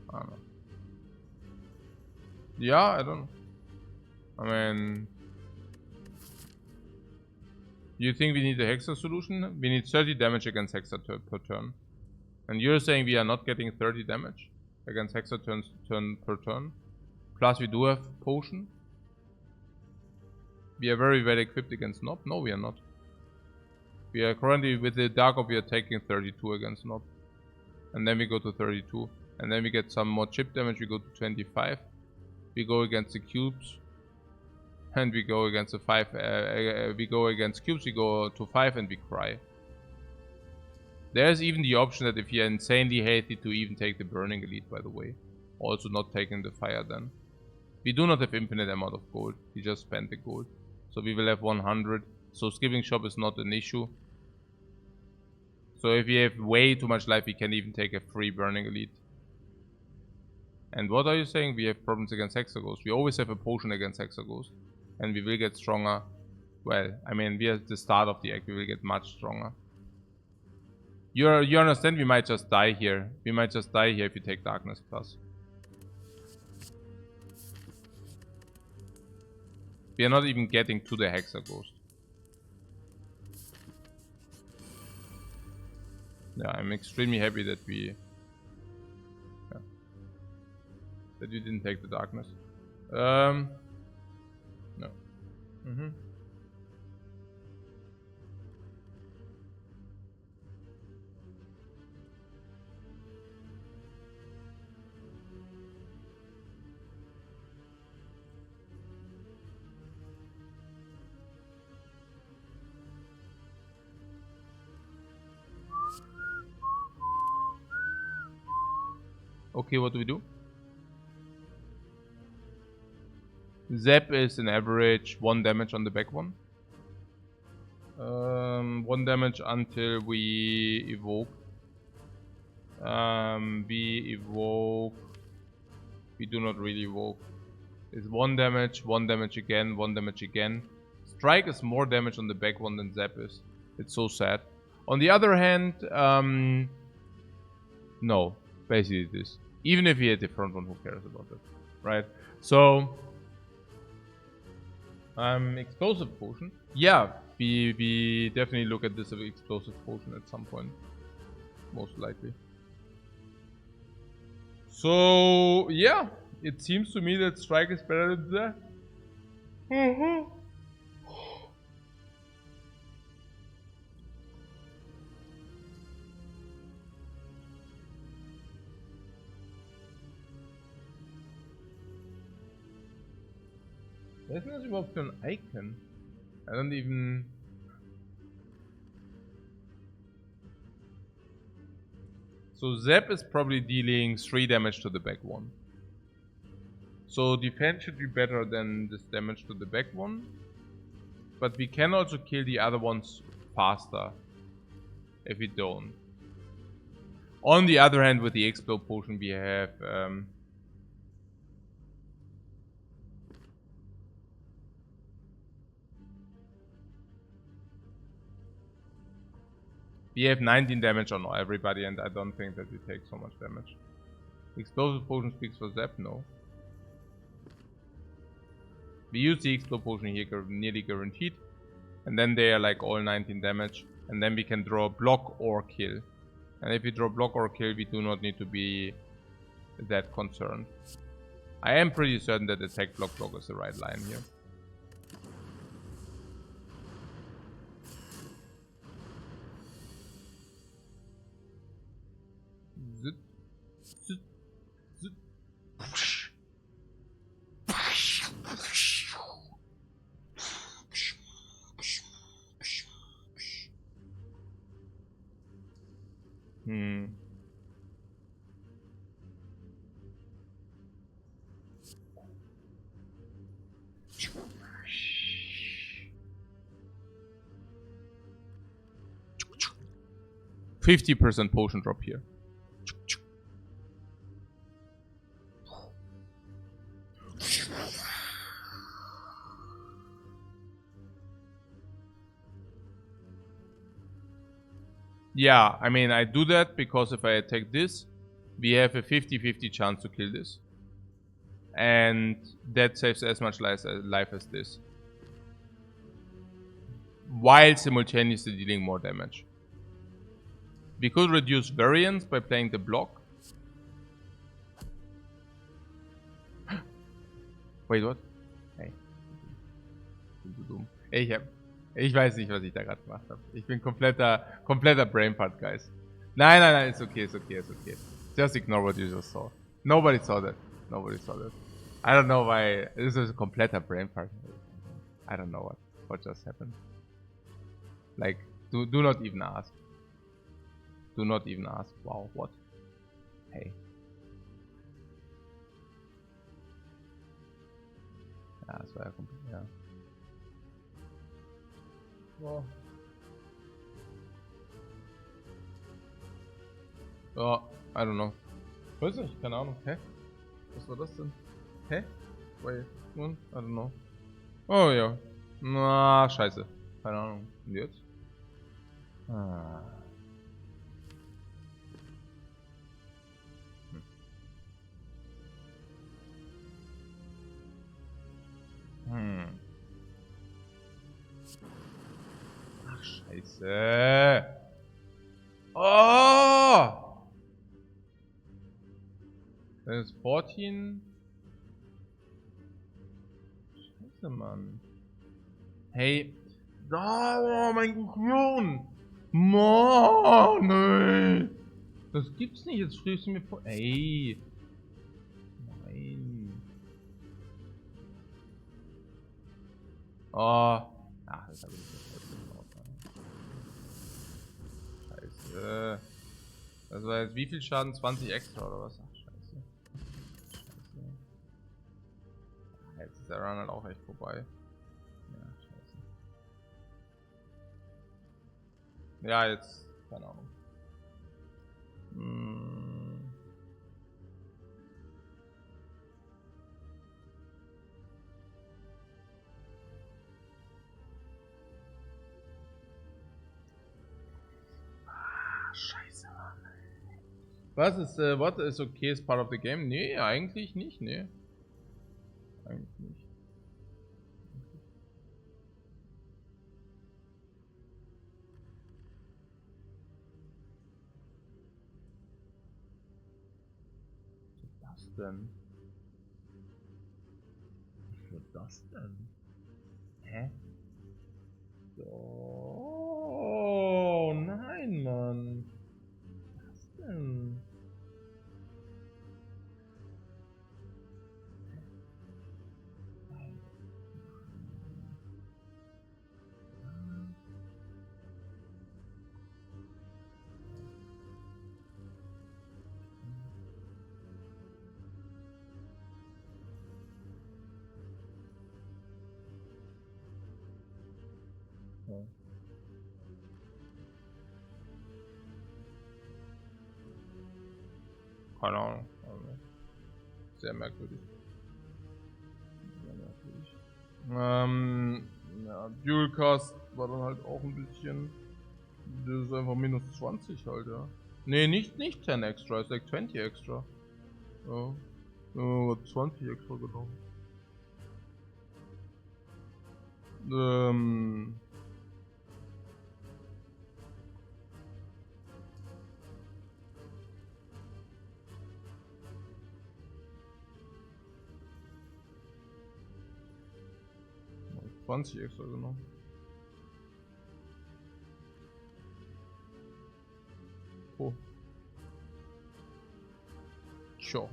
I don't know. Yeah, I don't know. I mean... You think we need a Hexa solution? We need 30 damage against Hexa per turn. And you're saying we are not getting 30 damage against Hexa turn per turn? Plus we do have Potion. We are very well equipped against Knob. No, we are not. We are currently, with the Dark Orb, we are taking 32 against Knob. And then we go to 32. And then we get some more chip damage, we go to 25. We go against the cubes. And we go against the 5. We go against cubes, we go to 5 and we cry. There's even the option that if you're insanely healthy to even take the Burning Elite, by the way. Also not taking the fire then. We do not have infinite amount of gold. We just spent the gold. So we will have 100. So skipping shop is not an issue. So if we have way too much life, we can even take a free Burning Elite. And what are you saying? We have problems against Hexa Ghost. We always have a potion against Hexa Ghost. And we will get stronger. Well, I mean, we are at the start of the act. We will get much stronger. You understand? We might just die here. We might just die here if you take Darkness Plus. We are not even getting to the Hexa Ghost. Yeah, I'm extremely happy that we didn't take the darkness. No. Okay, what do we do? Zap is an average 1 damage on the back one. 1 damage until we evoke. We evoke. We do not really evoke. It's 1 damage again, 1 damage again. Strike is more damage on the back one than Zap is. It's so sad. On the other hand, no. Basically this. Even if he had the front one, who cares about it? Right? So, explosive potion. Yeah, we definitely look at this as an explosive potion at some point. Most likely. So, yeah. It seems to me that Strike is better than that. There's not überhaupt an icon. I don't even... So Zap is probably dealing 3 damage to the back one. So defense should be better than this damage to the back one. But we can also kill the other ones faster. If we don't. On the other hand, with the explode potion we have... we have 19 damage on everybody, and I don't think that we take so much damage. Explosive potion speaks for Zap, no. We use the explode potion here, nearly guaranteed. And then they are like all 19 damage. And then we can draw block or kill. And if we draw block or kill, we do not need to be that concerned. I am pretty certain that attack block is the right line here. Zit, zit, zit. Hmm. %50 potion drop here. Yeah, I mean, I do that because if I attack this, we have a 50-50 chance to kill this. And that saves as much life as this. While simultaneously dealing more damage. We could reduce variance by playing the block. Wait, what? Hey. Ich weiß nicht, was ich da gerade gemacht habe. Ich bin kompletter Brainpart, guys. Nein, it's okay. Just ignore what you just saw. Nobody saw that. I don't know why. This is a kompletter Brainpart. I don't know what just happened. Like, do not even ask. Do not even ask. Wow, what? Hey. Ja, das war ja komplett, ja. Wow. Ja, I don't know. Weiß nicht, keine Ahnung. Hä? Was war das denn? Hä? Wait, I don't know. Oh ja. Na, scheiße. Keine Ahnung. Und jetzt? Ah. Ach, scheiße. Oh! Minus 14. Scheiße, Mann. Hey. Oh, mein Gehirn. Mann, ey. Das gibt's nicht. Jetzt schriebst du mir vor. Ey. Nein. Oh. Ach, das habe ich nicht gemacht. Scheiße. Das war jetzt wie viel Schaden? 20 extra oder was? Ach, scheiße. Scheiße. Jetzt ist der Run halt auch echt vorbei. Ja, scheiße. Ja, jetzt. Keine Ahnung. Scheiße, Mann. Was ist, what is okay is part of the game? Nee, eigentlich nicht, nee. Eigentlich nicht. Was ist das denn? Was wird das denn? Hä? Oh, nein, Mann. Was denn? Keine Ahnung. Sehr merkwürdig. Sehr merkwürdig. Ja, Dual Cast war dann halt auch ein bisschen. Das ist einfach minus 20 halt, ja. Nee, nicht 10 extra, ist like 20 extra. Ja. 20 extra genommen. 20 extra genommen. Oh. Sure.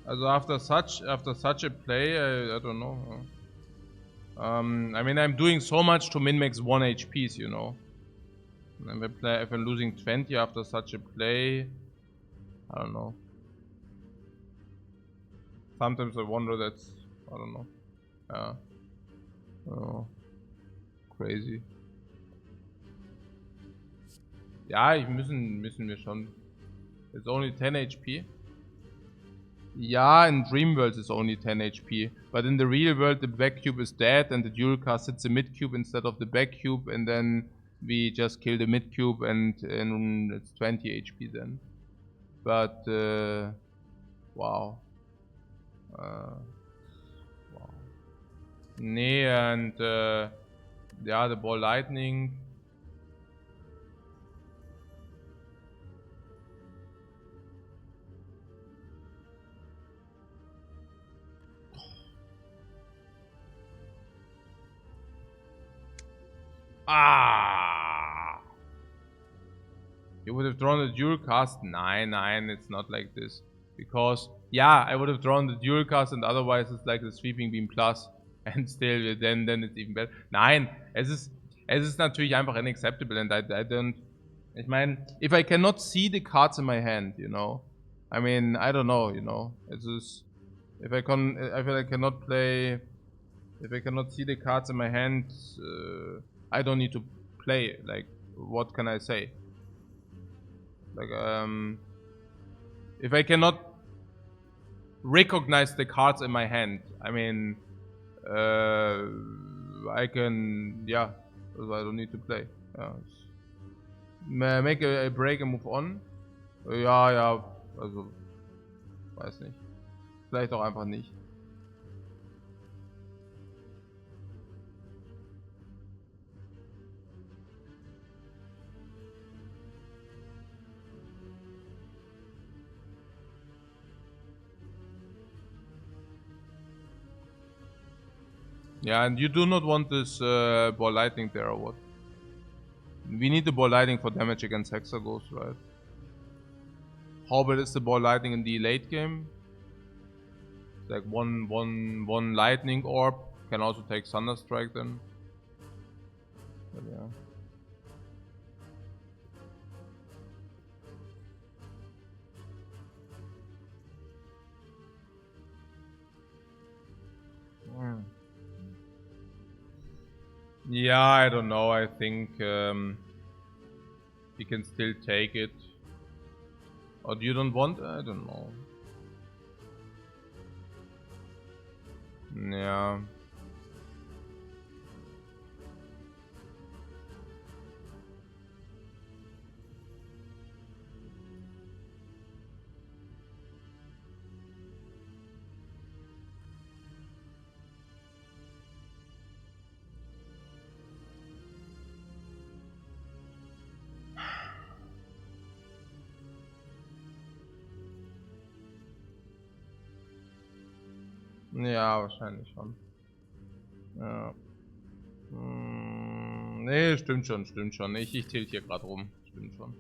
Also after such a play, I don't know. I mean, I'm doing so much to min-max 1 HPs, you know. And if I'm losing 20 after such a play, I don't know. Sometimes I wonder that's, I don't know. Yeah. Oh. Crazy. Ja, müssen wir schon. It's only 10 HP. Yeah, in Dream World it's only 10 HP. But in the real world the back cube is dead and the dual cast hits the mid cube instead of the back cube, and then we just kill the mid cube and it's 20 HP then. But wow. Wow. Nee, and yeah, the ball lightning. Ah! You would have drawn the dual cast? Nine, it's not like this. Because, yeah, I would have drawn the dual cast and otherwise it's like the sweeping beam plus. And still, then it's even better. Nein, es ist natürlich einfach unacceptable and I don't... Ich meine, if I cannot see the cards in my hand, you know. I mean, I don't know, you know. It's just... If I cannot play... If I cannot see the cards in my hand... I don't need to play, like, what can I say? Like, if I cannot recognize the cards in my hand, I mean, I can, yeah, I don't need to play. Ja. Make a break and move on. Ja, ja, also, weiß nicht. Vielleicht auch einfach nicht. Yeah, and you do not want this ball lightning there or what? We need the ball lightning for damage against Hexaghost, right? How bad is the ball lightning in the late game? It's like one lightning orb. Can also take Thunderstrike then. But yeah. Yeah, I don't know. I think he can still take it. Or you don't want? I don't know. Yeah. Ja, wahrscheinlich schon. Ja. Nee, stimmt schon, stimmt schon. Ich tilt hier gerade rum. Stimmt schon.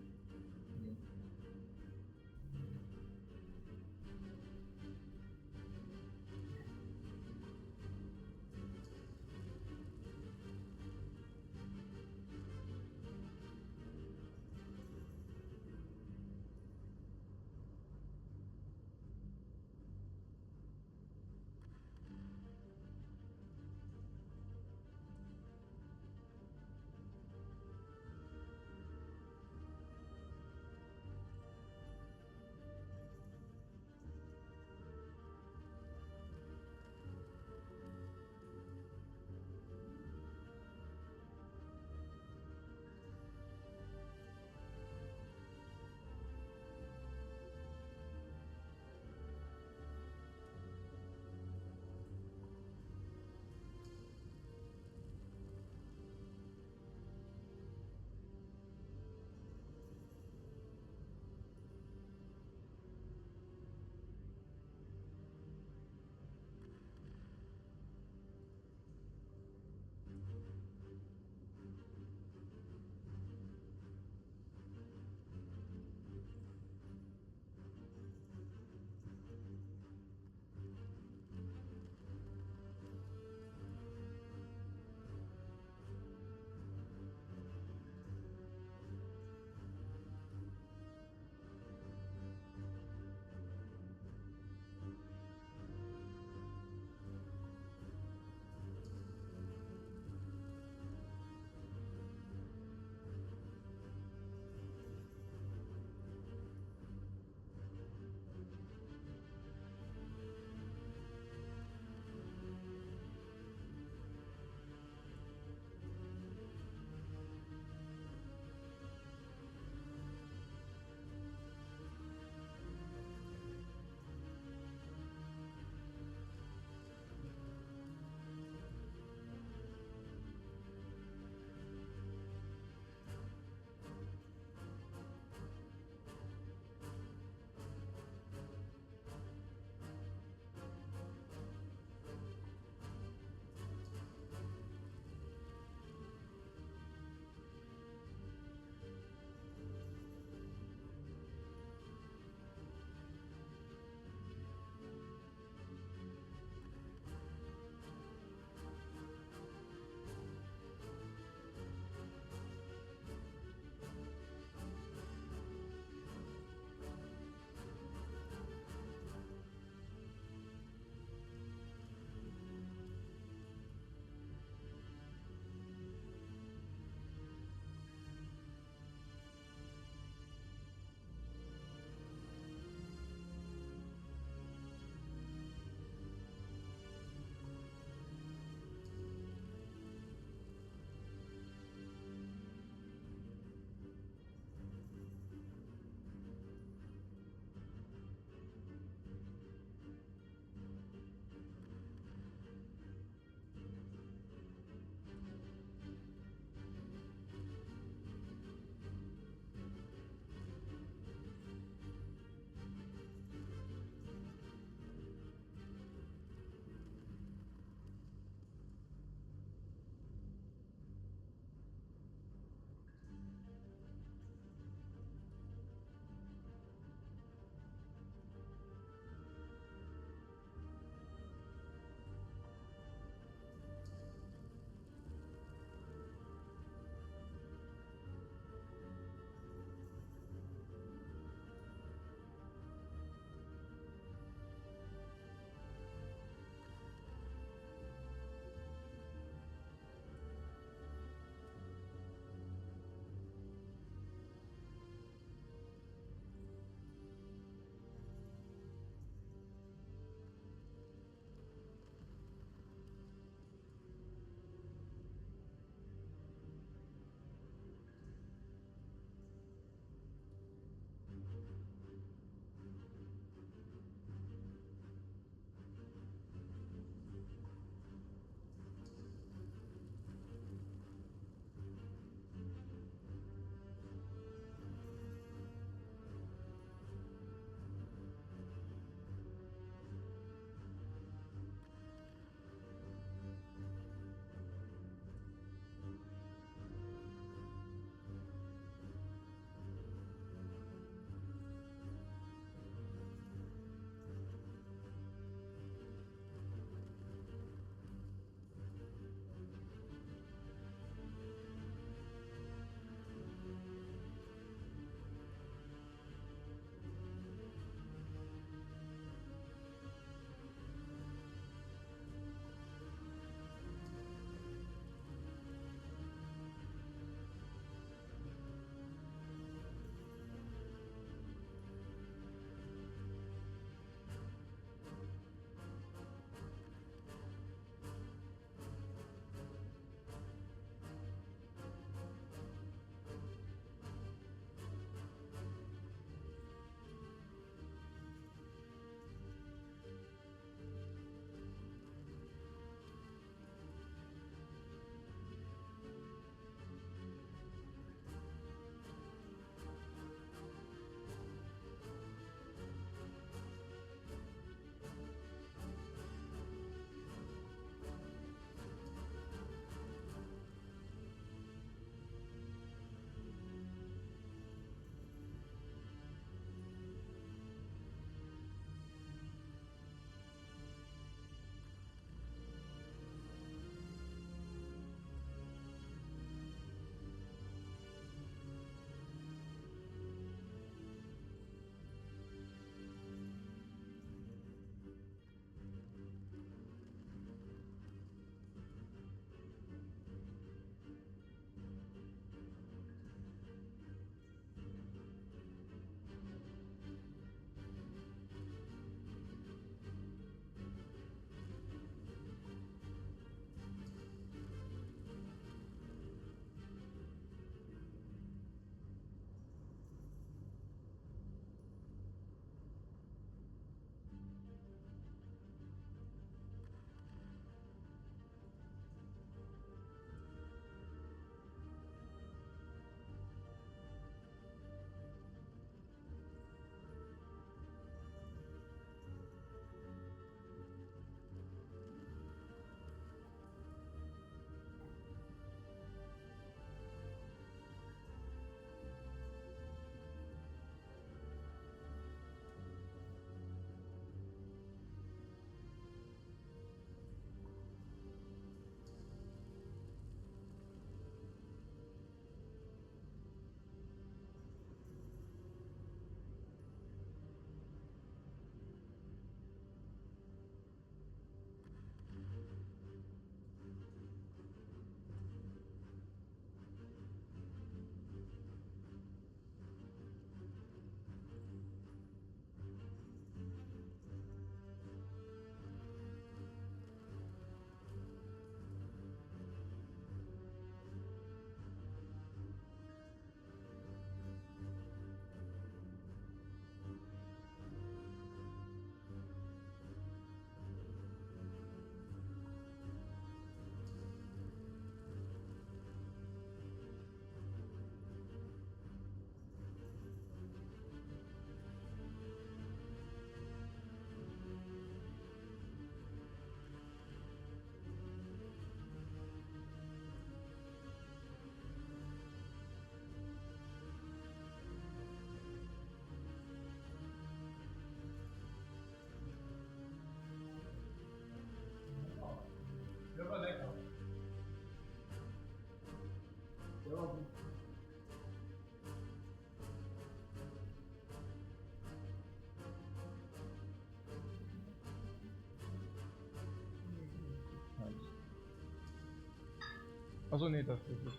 Achso, nee, das ist es.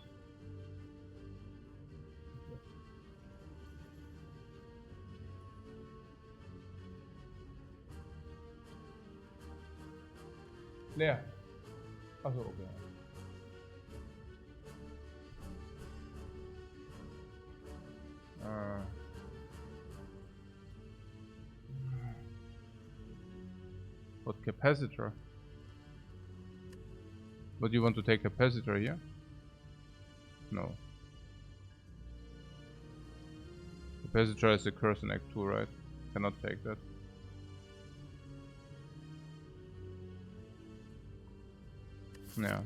Leer. Achso, okay. What capacitor? But you want to take capacitor here? No. Capacitor is the curse in Act 2, right? Cannot take that. Yeah.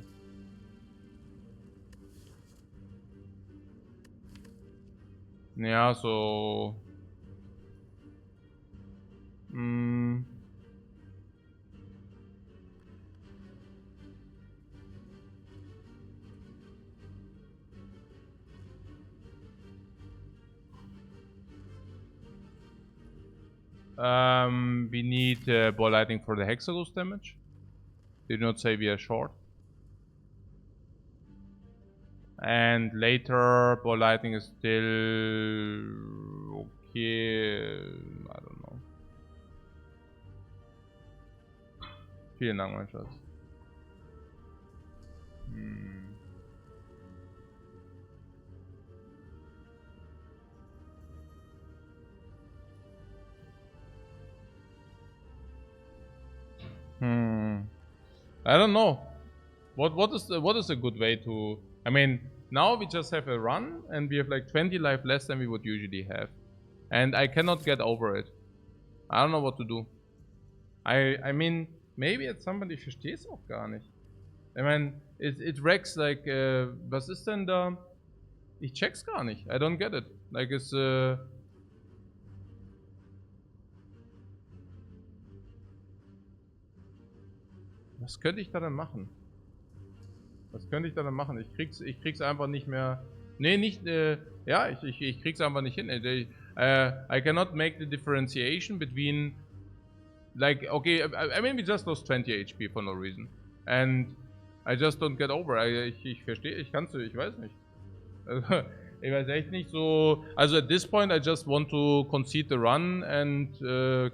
Yeah, so... we need ball lightning for the hexagons damage. Did not say we are short. And later, ball lightning is still okay. I don't know. Vielen Dank, mein Schatz. I don't know. What is a good way to? I mean, now we just have a run and we have like 20 life less than we would usually have, and I cannot get over it. I don't know what to do. I mean, maybe jetzt somebody, ich verstehe es auch gar nicht. I mean, it wrecks like, was ist denn da? Ich check's gar nicht. I don't get it. Like it's was könnte ich da denn machen? Was könnte ich da denn machen? Ich krieg's einfach nicht mehr. Nee, nicht, ja, ich krieg's einfach nicht hin. I cannot make the differentiation between, like, okay, I mean, we just lost 20 HP for no reason. And I just don't get over. Ich verstehe, ich weiß nicht. Ich weiß echt nicht so. Also at this point, I just want to concede the run and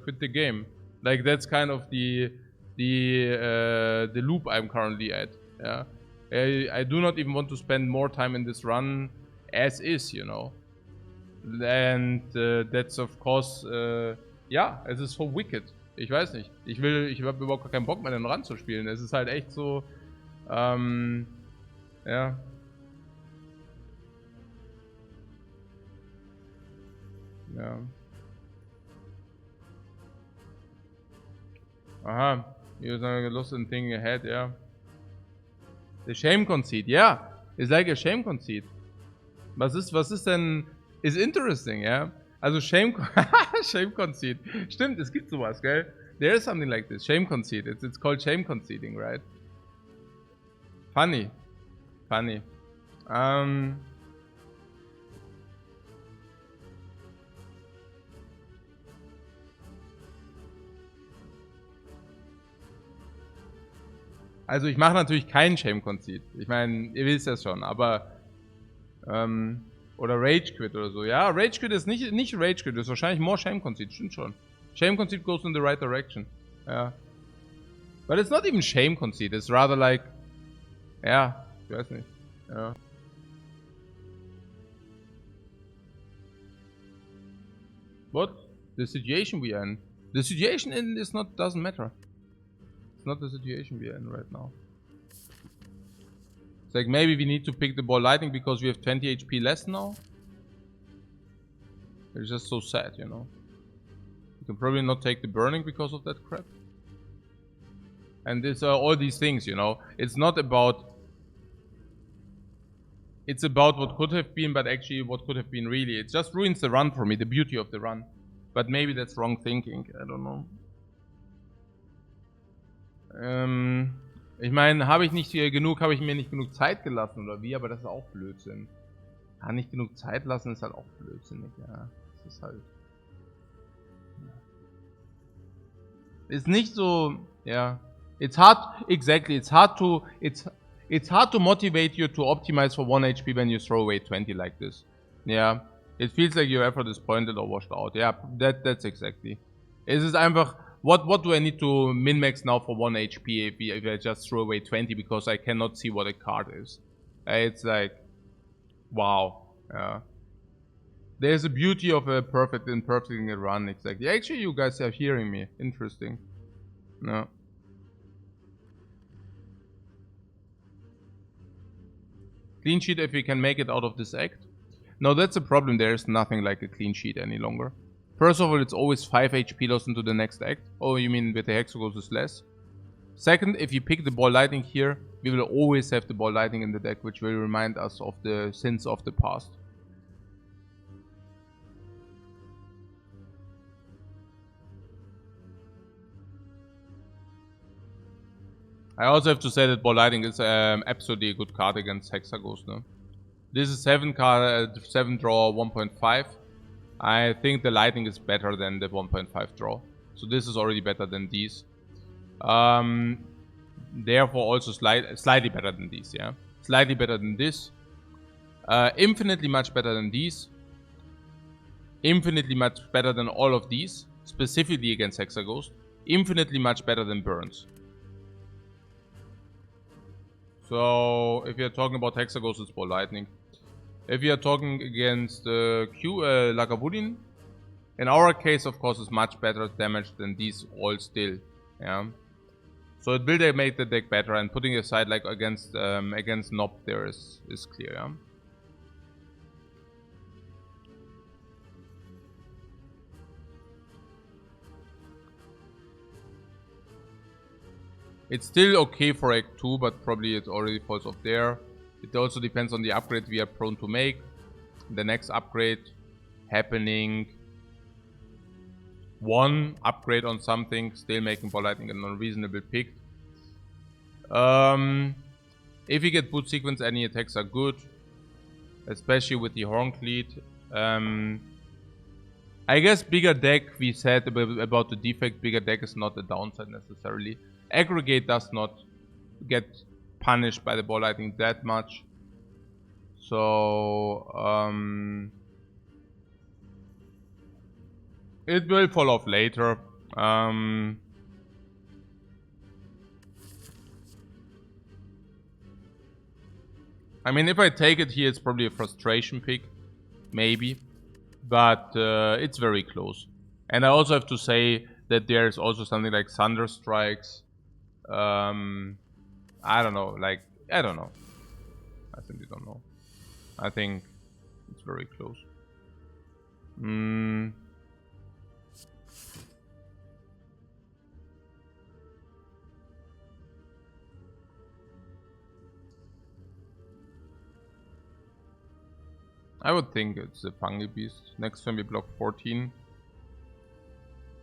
quit the game. Like that's kind of the loop I'm currently at. Yeah, I do not even want to spend more time in this run as is, you know. And that's of course, ja, es ist so wicked. Ich weiß nicht. Ich habe überhaupt keinen Bock mehr, den Run zu spielen. Es ist halt echt so, ja. Ja. Aha. You're lost in thing ahead, yeah. The shame conceit, yeah. It's like a shame conceit. Was ist denn, is interesting, yeah. Also shame conceit. Stimmt, es gibt sowas, gell? There is something like this, shame conceit. It's called shame conceiting, right? Funny. Also ich mache natürlich keinen Shame Conceit. Ich meine, ihr wisst das schon, aber oder Rage Quit oder so. Ja, Rage Quit ist nicht Rage Quit, ist wahrscheinlich more Shame Conceit, stimmt schon. Shame Conceit goes in the right direction. Ja. But it's not even Shame Conceit, it's rather like, ja, ich weiß nicht. Ja. What? The situation we are in. The situation doesn't matter. It's not the situation we are in right now. It's like maybe we need to pick the ball lightning because we have 20 HP less now. It's just so sad, you know. You can probably not take the burning because of that crap. And it's all these things, you know. It's not about... It's about what could have been, but actually what could have been really. It just ruins the run for me, the beauty of the run. But maybe that's wrong thinking, I don't know. Ich meine, habe ich mir nicht genug Zeit gelassen oder wie, aber das ist auch Blödsinn. Ja, nicht genug Zeit lassen ist halt auch blödsinnig, ja. Das ist halt... Ist nicht so, ja. It's hard, exactly, it's It's hard to motivate you to optimize for 1 HP when you throw away 20 like this. Yeah. It feels like your effort is pointed or washed out. Yeah, that's exactly. Es ist einfach, what do I need to min-max now for 1 HP if I just throw away 20 because I cannot see what a card is? It's like, wow. Yeah. There's a beauty of a perfect and perfecting a run, exactly. Actually, you guys are hearing me. Interesting. No. Clean sheet if we can make it out of this act. No, that's a problem. There's nothing like a clean sheet any longer. First of all, it's always 5 HP loss into the next act. Oh, you mean with the Hexagons is less? Second, if you pick the Ball Lightning here, we will always have the Ball Lightning in the deck, which will remind us of the sins of the past. I also have to say that Ball Lightning is absolutely a good card against Hexagons. No? This is 7 draw 1.5. I think the Lightning is better than the 1.5 draw. So this is already better than these. Therefore also slightly better than these, yeah. Slightly better than this. Infinitely much better than these. Infinitely much better than all of these. Specifically against Hexagons. Infinitely much better than Burns. So, if you're talking about Hexagons, it's Ball Lightning. If you're talking against Lagavulin, in our case, of course, it's much better damage than these all still. Yeah. So it will make the deck better, and putting aside like against Nob there is clear. Yeah. It's still okay for Act 2, but probably it already falls off there. It also depends on the upgrade we are prone to make. The next upgrade happening. One upgrade on something, still making Ball Lightning an unreasonable pick. If you get boot sequence, any attacks are good. Especially with the Horn Cleat. I guess bigger deck, we said about the defect, bigger deck is not a downside necessarily. Aggregate does not get punished by the Ball Lightning that much. So, it will fall off later. I mean, if I take it here, it's probably a frustration pick. Maybe. But it's very close. And I also have to say that there's also something like Thunder Strikes. I don't know. I don't know. I simply don't know. I think it's very close. I would think it's a Fungi Beast. Next turn we block 14.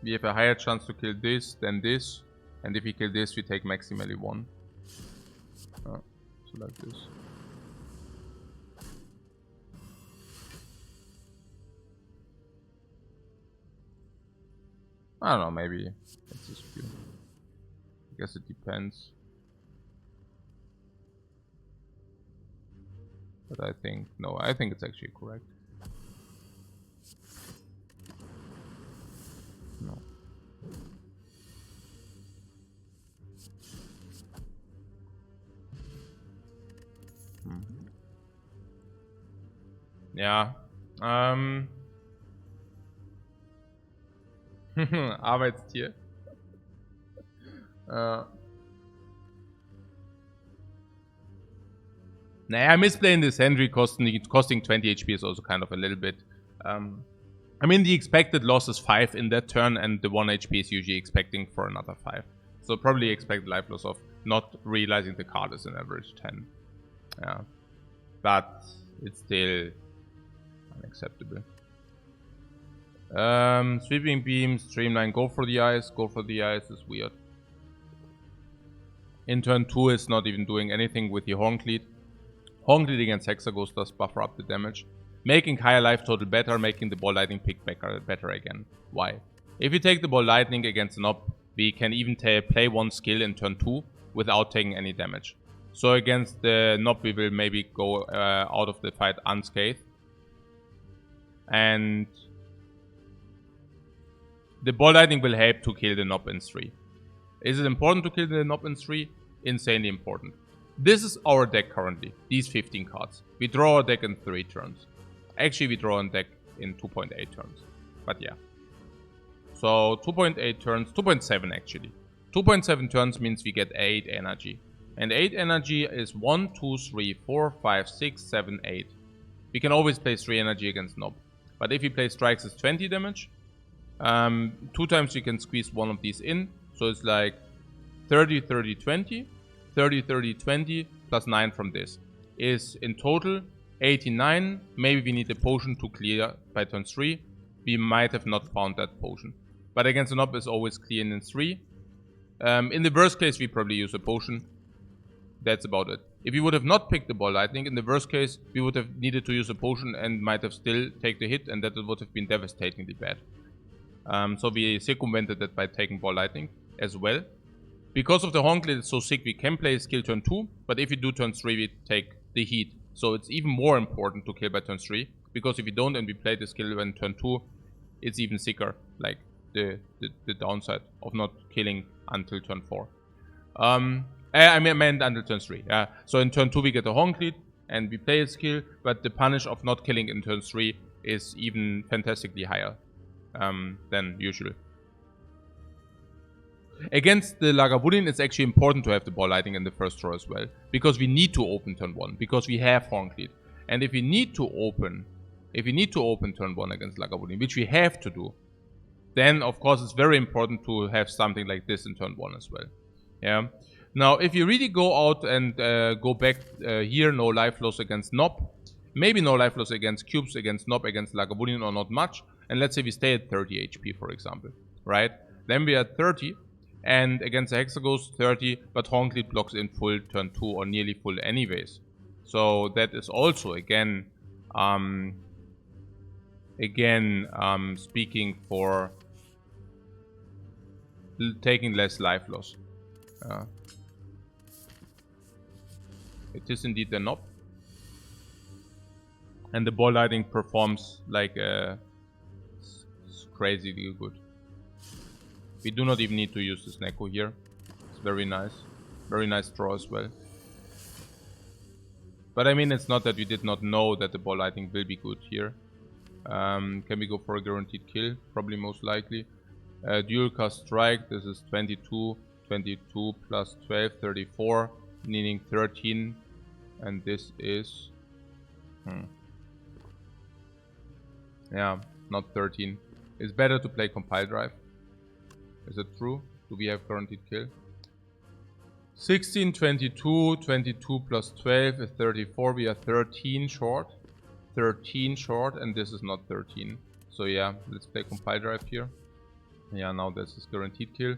We have a higher chance to kill this than this. And if we kill this, we take maximally 1. So like this. I don't know, maybe it's a spew. I guess it depends. But I think, no, I think it's actually correct. No. Ja. Arbeitstier. Naja, misplaying this Henry costing 20 HP is also kind of a little bit. I mean, the expected loss is 5 in that turn, and the 1 HP is usually expecting for another 5. So probably expect life loss of not realizing the card is an average 10. Yeah. But it's still unacceptable. Sweeping Beam, Streamline, go for the eyes. Go for the eyes is weird. In turn 2, it's not even doing anything with the Horn Cleat. Horn Cleat against Hexagons does buffer up the damage. Making higher life total better, making the Ball Lightning pick better again. Why? If you take the Ball Lightning against an op, we can even play 1 skill in turn 2 without taking any damage. So against the Nob we will maybe go out of the fight unscathed. And the Ball Lightning will help to kill the Nob in 3. Is it important to kill the Nob in 3? Insanely important. This is our deck currently, these 15 cards. We draw a deck in 3 turns. Actually, we draw a deck in 2.8 turns. But yeah. So 2.8 turns, 2.7 actually. 2.7 turns means we get 8 energy. And 8 energy is 1, 2, 3, 4, 5, 6, 7, 8. We can always play 3 energy against Nob. But if we play strikes, it's 20 damage. 2 times we can squeeze one of these in. So it's like 30, 30, 20. 30, 30, 20 plus 9 from this. Is in total 89. Maybe we need a potion to clear by turn 3. We might have not found that potion. But against the Nob is always clean in 3. In the worst case we probably use a potion. That's about it. If we would have not picked the Ball Lightning, in the worst case we would have needed to use a potion and might have still taken the hit, and that would have been devastatingly bad. So we circumvented that by taking Ball Lightning as well. Because of the Hornclid it's so sick, we can play skill turn 2, but if we do turn 3 we take the heat. So it's even more important to kill by turn 3, because if we don't and we play the skill when turn 2, it's even sicker, like the downside of not killing until turn 4. I meant until turn 3, yeah. So in turn 2 we get the Hornclid and we play a skill, but the punish of not killing in turn 3 is even fantastically higher than usual. Against the Lagavulin, it's actually important to have the Ball Lightning in the first draw as well, because we need to open turn 1, because we have Hornclid. And if we need to open turn 1 against Lagavulin, which we have to do, then of course it's very important to have something like this in turn 1 as well. Yeah. Now, if you really go out and go back here, no life loss against Nob, maybe no life loss against cubes, against Nob, against Lagavulin, or not much, and let's say we stay at 30 HP, for example, right? Then we are at 30. And against the Hexaghost 30, but Hornclid blocks in full turn 2 or nearly full anyways. So that is also again speaking for taking less life loss. It is indeed the Nob. And the Ball Lightning performs like crazily good. We do not even need to use this Neko here. It's very nice. Very nice draw as well. But I mean, it's not that we did not know that the Ball Lightning will be good here. Can we go for a guaranteed kill? Probably most likely. Dual cast strike. This is 22. 22 plus 12, 34. Meaning 13. And this is... yeah, not 13. It's better to play Compile Drive. Is it true? Do we have guaranteed kill? 16, 22, 22 plus 12 is 34. We are 13 short. 13 short, and this is not 13. So yeah, let's play Compile Drive here. Yeah, now this is guaranteed kill.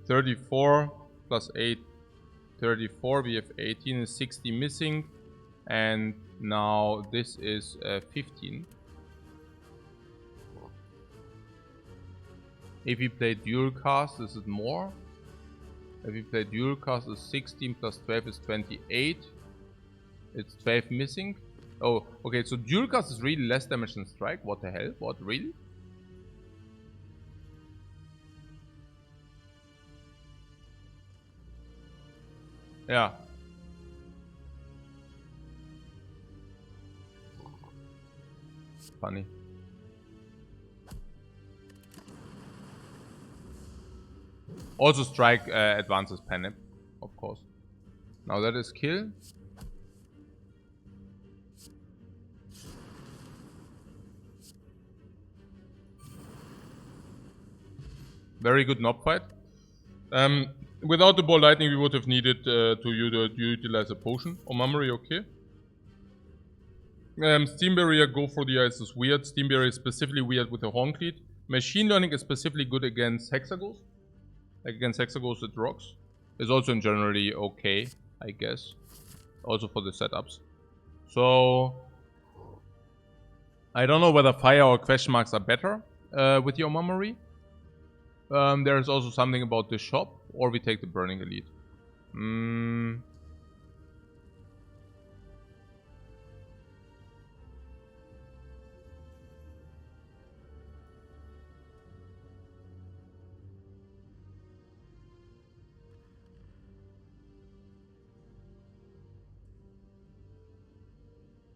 34 plus 8, 34. We have 18 is 60 missing. And now this is 15. If we play dual cast, this is more. If we play dual cast, is 16 plus 12 is 28. It's 12 missing. Oh, okay, so dual cast is really less damage than strike. What the hell? What, really? Yeah. Funny. Also strike advances Panep, of course. Now that is kill. Very good Nob fight. Without the Ball Lightning we would have needed to utilize a potion. Omamori, okay. Steam Barrier, go for the ice is weird. Steam Barrier is specifically weird with the Hornclid. Machine Learning is specifically good against Hexaghost. Like against Hexaghost it rocks. It's also in generally okay, I guess. Also for the setups. So I don't know whether fire or question marks are better with your Omamori. There is also something about the shop, or we take the Burning Elite.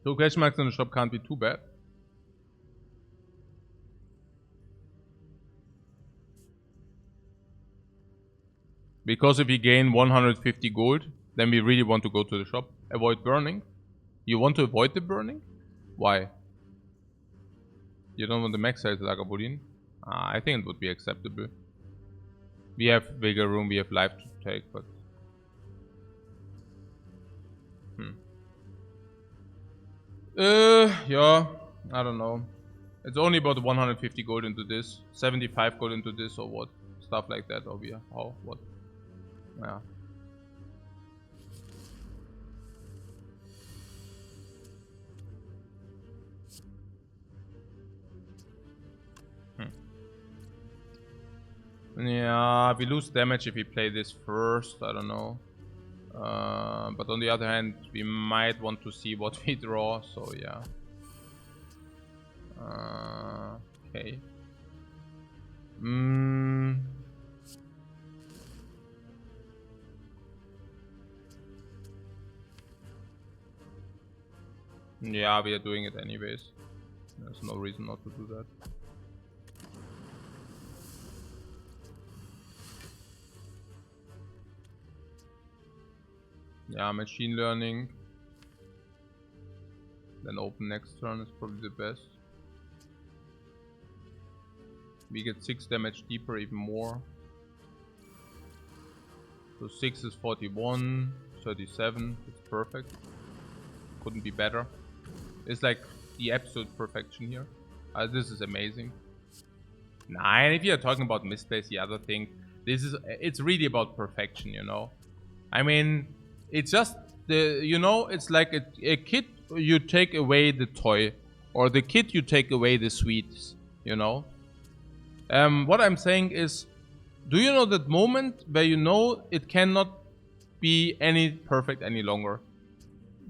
Two question marks in the shop can't be too bad. Because if we gain 150 gold, then we really want to go to the shop. Avoid burning. You want to avoid the burning? Why? You don't want the max size Lagavulin? I think it would be acceptable. We have bigger room, we have life to take, but... yeah, I don't know. It's only about 150 gold into this, 75 gold into this, or what? Stuff like that, or yeah, how, what? Yeah. Yeah, we lose damage if we play this first, I don't know. But on the other hand, we might want to see what we draw, so yeah. Okay. Yeah, we are doing it anyways. There's no reason not to do that. Yeah, machine learning. Then open next turn is probably the best. We get 6 damage deeper, even more. So 6 is 41, 37. It's perfect. Couldn't be better. It's like the absolute perfection here. This is amazing. Nah, and if you're talking about misplays, the other thing, it's really about perfection, you know. I mean, it's just the, you know, it's like a kid, you take away the toy, or the kid, you take away the sweets, you know. What I'm saying is, do you know that moment where you know it cannot be any perfect any longer?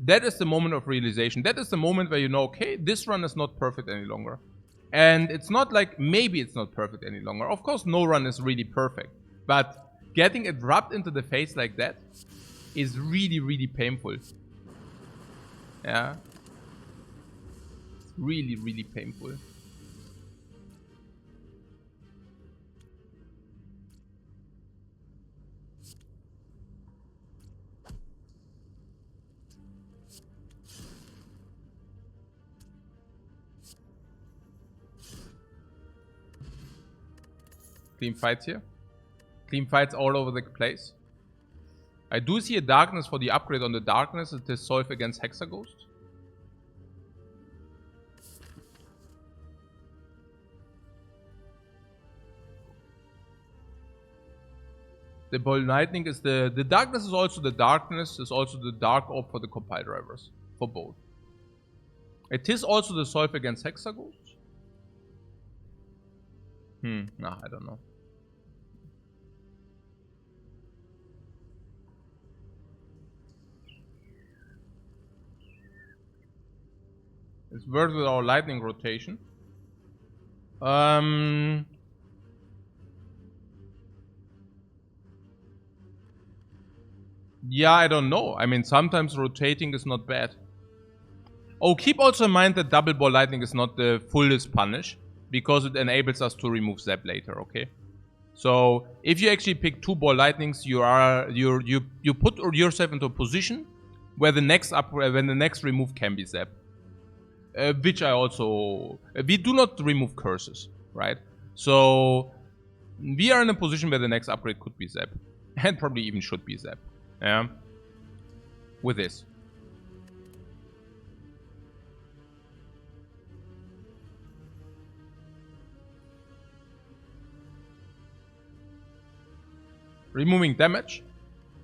That is the moment of realization. That is the moment where you know, okay, this run is not perfect any longer. And it's not like maybe it's not perfect any longer. Of course, no run is really perfect. But getting it rubbed into the face like that is really, really painful. Yeah. It's really, really painful. Clean fights here. Clean fights all over the place. I do see a darkness for the upgrade on the darkness. It is solve against Hexaghost. The Ball Lightning is the darkness is also the darkness, is also the dark orb for the compile drivers. For both. It is also the solve against Hexaghost. Nah, I don't know. It's worth with our lightning rotation. Yeah, I don't know. I mean, sometimes rotating is not bad. Oh, keep also in mind that double ball lightning is not the fullest punish, because it enables us to remove zap later, okay? So if you actually pick 2 ball lightnings, you put yourself into a position where the next when the next remove can be zap. Which I also... we do not remove curses, right? So we are in a position where the next upgrade could be zap. And probably even should be zap. Yeah. With this. Removing damage?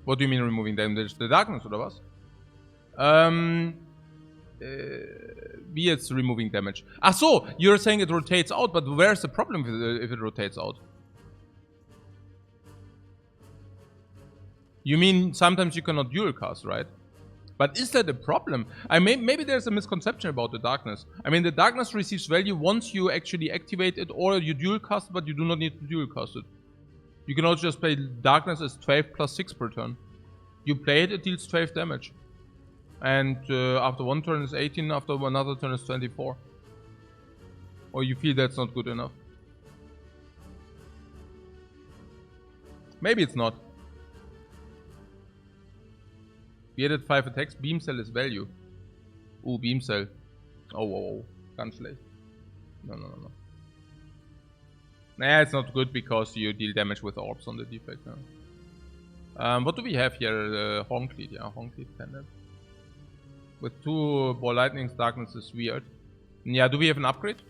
What do you mean removing damage? The darkness or was? Wie it's removing damage? Ah, so you're saying it rotates out, but where's the problem if it rotates out? You mean sometimes you cannot dual cast, right? But is that a problem? Maybe there's a misconception about the darkness. I mean, the darkness receives value once you actually activate it or you dual cast, but you do not need to dual cast it. You can also just play darkness as 12 plus 6 per turn. You play it, it deals 12 damage. And after one turn is 18, after another turn is 24. Or you feel that's not good enough. Maybe it's not. We added 5 attacks. Beam Cell is value. Ooh, Beam Cell. Oh. Ganz schlecht. No. Nah, it's not good because you deal damage with orbs on the defect. No. What do we have here? Horncleat. Yeah, Horncleat Pendant. With 2 Ball Lightnings, Darkness is weird. Yeah, do we have an upgrade?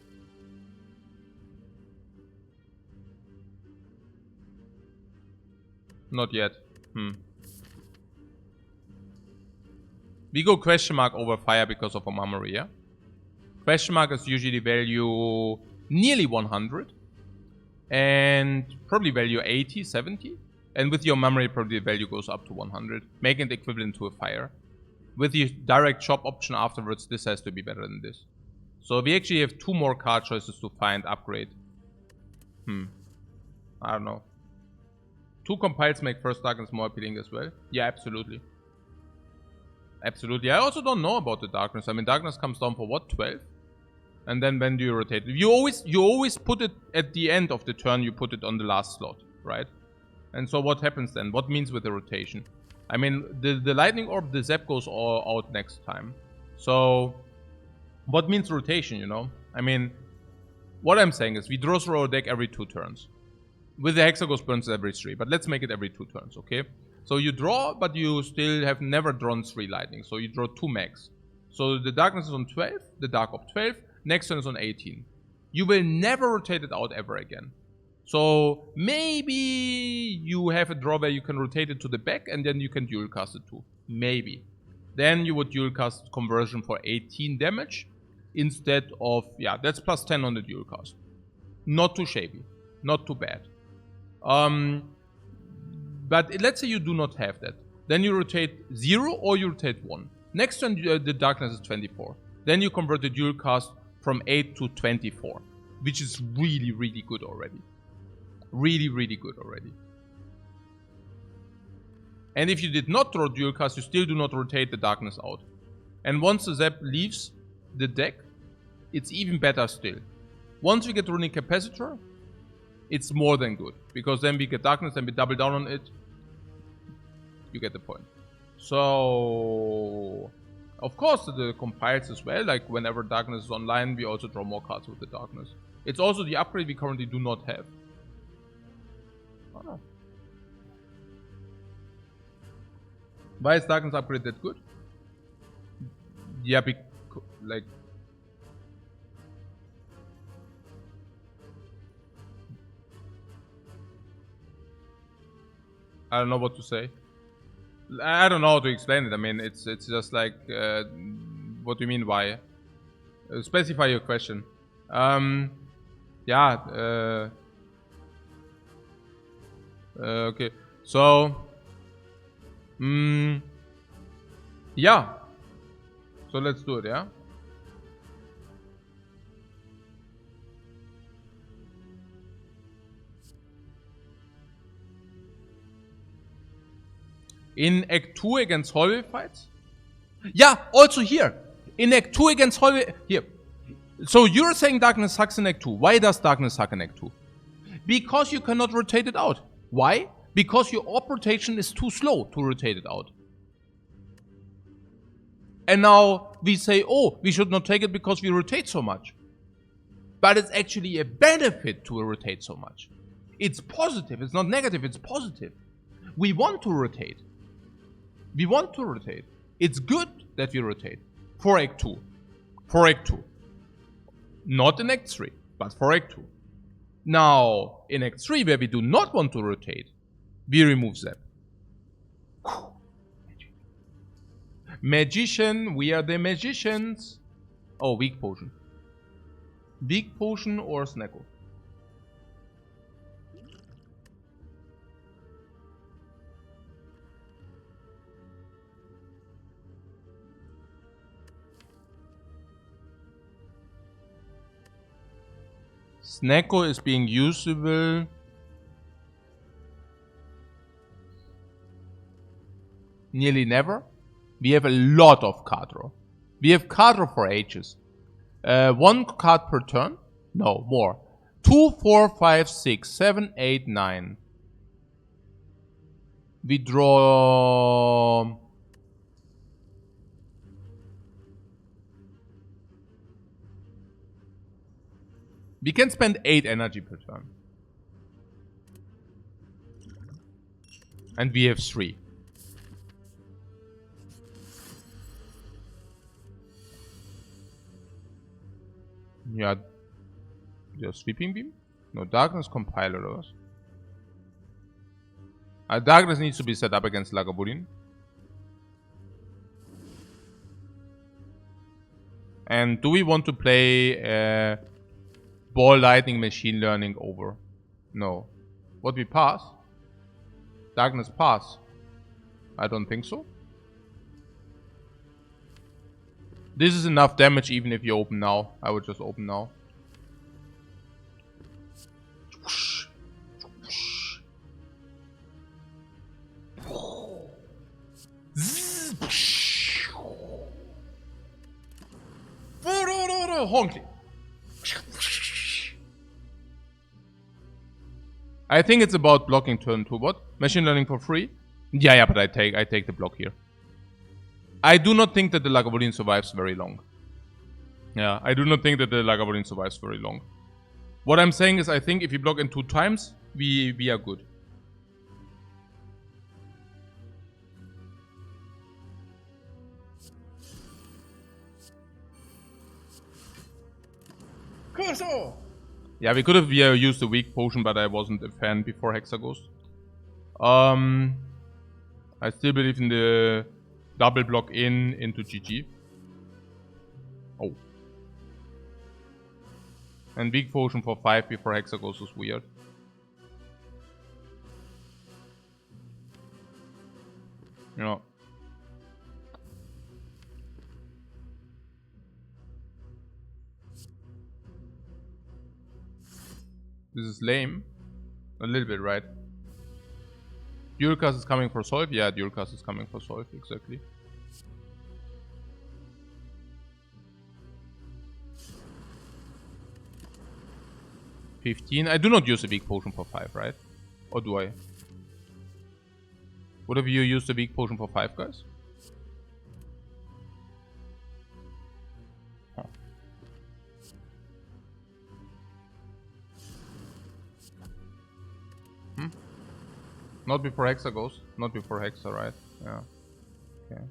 Not yet. We go question mark over fire because of a memory, yeah? Question mark is usually value nearly 100. And probably value 80, 70. And with your memory, probably the value goes up to 100. Making it equivalent to a fire. With the direct chop option afterwards, this has to be better than this. So we actually have 2 more card choices to find upgrade. I don't know. 2 compiles make first darkness more appealing as well. Yeah, absolutely. Absolutely. I also don't know about the darkness. I mean, darkness comes down for what? 12? And then when do you rotate it? You always put it at the end of the turn. You put it on the last slot, right? And so what happens then? What means with the rotation? I mean, the lightning orb, the zap goes all out next time. So what means rotation, you know? I mean, what I'm saying is we draw through our deck every 2 turns. With the Hexaghost burns every 3, but let's make it every 2 turns, okay? So you draw, but you still have never drawn 3 lightning. So you draw 2 max. So the darkness is on 12, the dark orb 12, next turn is on 18. You will never rotate it out ever again. So maybe you have a draw where you can rotate it to the back and then you can dual cast it too. Maybe. Then you would dual cast conversion for 18 damage instead of, yeah, that's plus 10 on the dual cast. Not too shabby. Not too bad. But let's say you do not have that. Then you rotate 0 or you rotate 1. Next turn the darkness is 24. Then you convert the dual cast from 8 to 24. Which is really, really good already. Really, really good already. And if you did not draw dual cast, you still do not rotate the darkness out. And once the zap leaves the deck, it's even better still. Once we get Runic Capacitor, it's more than good. Because then we get darkness and we double down on it. You get the point. So, of course, the compiles as well. Like whenever darkness is online, we also draw more cards with the darkness. It's also the upgrade we currently do not have. Oh. Why is darkness upgrade that good? Yeah, like... I don't know what to say. I don't know how to explain it. I mean, it's just like... what do you mean, why? Specify your question. Yeah, okay, so... yeah. So let's do it, yeah? In Act 2 against hallway fights? Yeah, also here. In Act 2 against hallway... Here. So you're saying darkness sucks in Act 2. Why does darkness suck in Act 2? Because you cannot rotate it out. Why? Because your orb rotation is too slow to rotate it out. And now we say, oh, we should not take it because we rotate so much. But it's actually a benefit to rotate so much. It's positive. It's not negative. It's positive. We want to rotate. We want to rotate. It's good that we rotate. For Act 2. For Act 2. Not in Act 3, but for Act 2. Now, in Act 3, where we do not want to rotate, we remove that. Magician, we are the magicians. Oh, weak potion. Weak potion or Snacko? Snecko is being usable. Nearly never. We have a lot of card draw. We have card draw for ages. 1 card per turn? No, more. 2, 4, 5, 6, 7, 8, 9. We draw... We can spend 8 energy per turn. And we have 3. Yeah. The Sweeping Beam? No, Darkness Compiler or what? Darkness needs to be set up against Lagavulin. And do we want to play Ball Lightning Machine Learning over? No. What we pass? Darkness pass? I don't think so. This is enough damage even if you open now. I would just open now. Honky. I think it's about blocking turn 2. What? Machine learning for free? Yeah, but I take the block here. I do not think that the Lagavulin survives very long. Yeah, I do not think that the Lagavulin survives very long. What I'm saying is I think if you block in 2 times, we are good. Yeah, we could have used the weak potion, but I wasn't a fan before Hexaghost. I still believe in the double block into GG. Oh. And weak potion for 5 before Hexaghost is weird. Yeah. This is lame. A little bit, right? Dualcast is coming for Solve? Yeah, Dualcast is coming for Solve, exactly. $15. I do not use a weak potion for 5, right? Or do I? What have you used a weak potion for 5, guys? Huh. Not before Hexa goes. Not before Hexa, right? Yeah. Okay.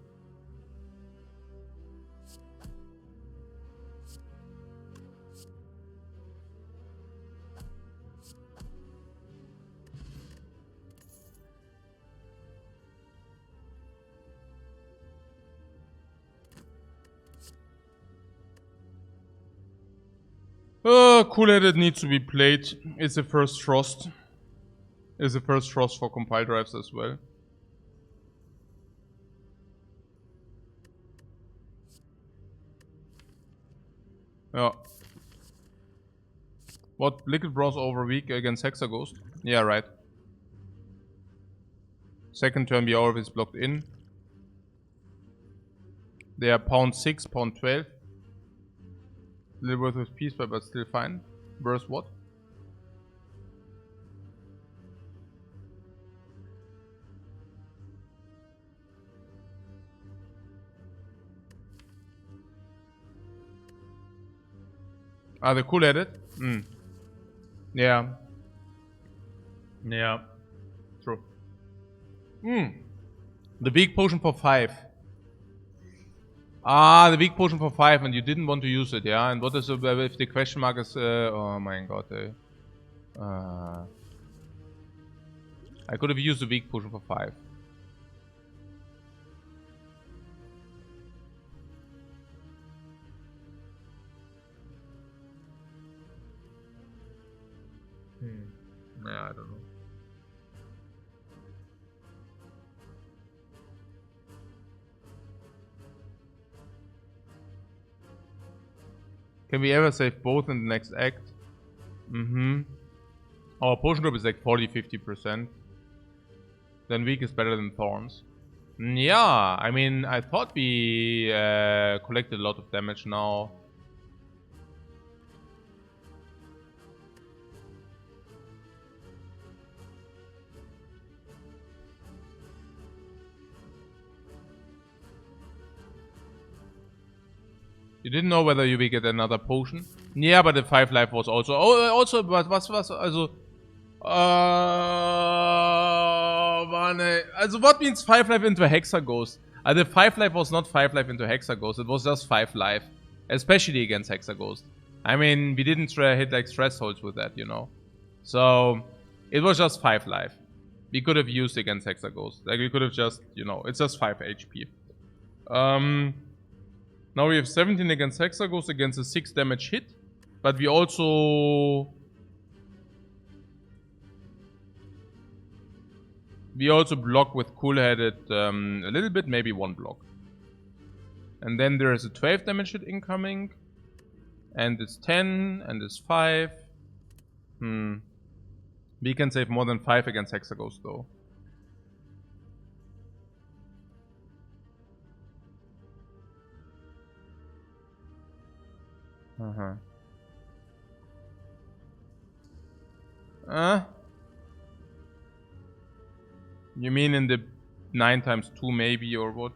Cool-headed needs to be played. It's the first Frost. It's the first Frost for compile drives as well. Yeah. What? Liquid Bronze over weak against Hexaghost? Yeah, right. Second turn we are always blocked in. They are pound 6, pound 12. Little worth with peace, but still fine. Versus what? Ah, they're cool at it? Yeah. Yeah. True. The weak potion for 5. Ah, the weak potion for 5 and you didn't want to use it, yeah? And what is if the question mark is... oh my god. I could have used the weak potion for 5. Yeah, I don't know. Can we ever save both in the next act? Our potion drop is like 40-50%. Then weak is better than thorns. Yeah, I mean, I thought we collected a lot of damage now. You didn't know whether you will get another potion? Yeah, but the 5 life was also... Oh, also, but was also... Mann, ey. Also, what means 5 life into Hexaghost? The 5 life was not 5 life into Hexaghost, it was just 5 life. Especially against Hexaghost. I mean, we didn't hit like thresholds with that, you know. So, it was just 5 life. We could have used against Hexaghost. Like, we could have just, you know, it's just 5 HP. Now we have 17 against Hexaghost against a 6 damage hit. But we also... block with cool-headed a little bit, maybe 1 block. And then there is a 12 damage hit incoming. And it's 10, and it's 5. We can save more than 5 against Hexaghost though. You mean in the 9 times 2 maybe, or what?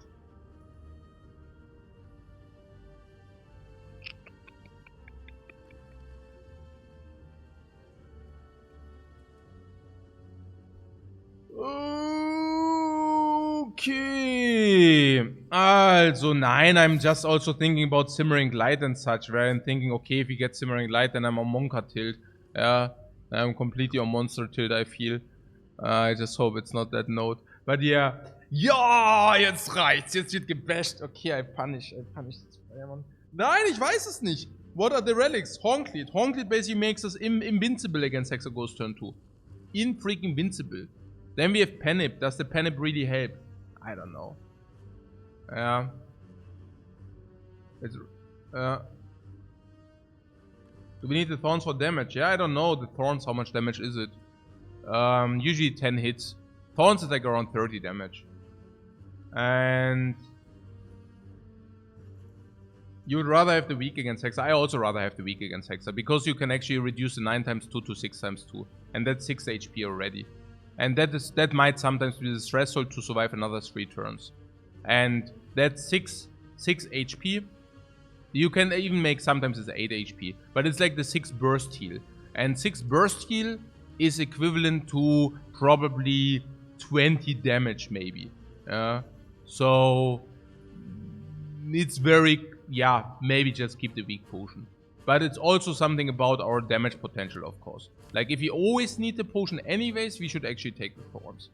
Okay. Also, nein, I'm just also thinking about Simmering Light and such, where I'm thinking, okay, if we get Simmering Light, then I'm on Monka tilt. Yeah, I'm completely on Monster tilt, I feel. I just hope it's not that note. But yeah. Ja, jetzt reicht's. Jetzt wird gebasht. Okay, I punish this Fireman. Nein, ich weiß es nicht. What are the relics? Horncleat. Horncleat basically makes us invincible against Hexaghost turn 2. Freaking invincible. Then we have Penip. Does the Penip really help? I don't know. Yeah. Do we need the thorns for damage? Yeah, I don't know. The thorns, how much damage is it? Usually 10 hits. Thorns is like around 30 damage. And you would rather have the weak against Hexa. I also rather have the weak against Hexa, because you can actually reduce the 9 times 2 to 6 times 2. And that's 6 HP already. And that might sometimes be the threshold to survive another 3 turns. And that's 6 HP. You can even make sometimes it's 8 HP. But it's like the 6 burst heal. And 6 burst heal is equivalent to probably 20 damage maybe. So it's very, yeah, maybe just keep the weak potion. But it's also something about our damage potential, of course. Like, if you always need the potion anyways, we should actually take the thorns.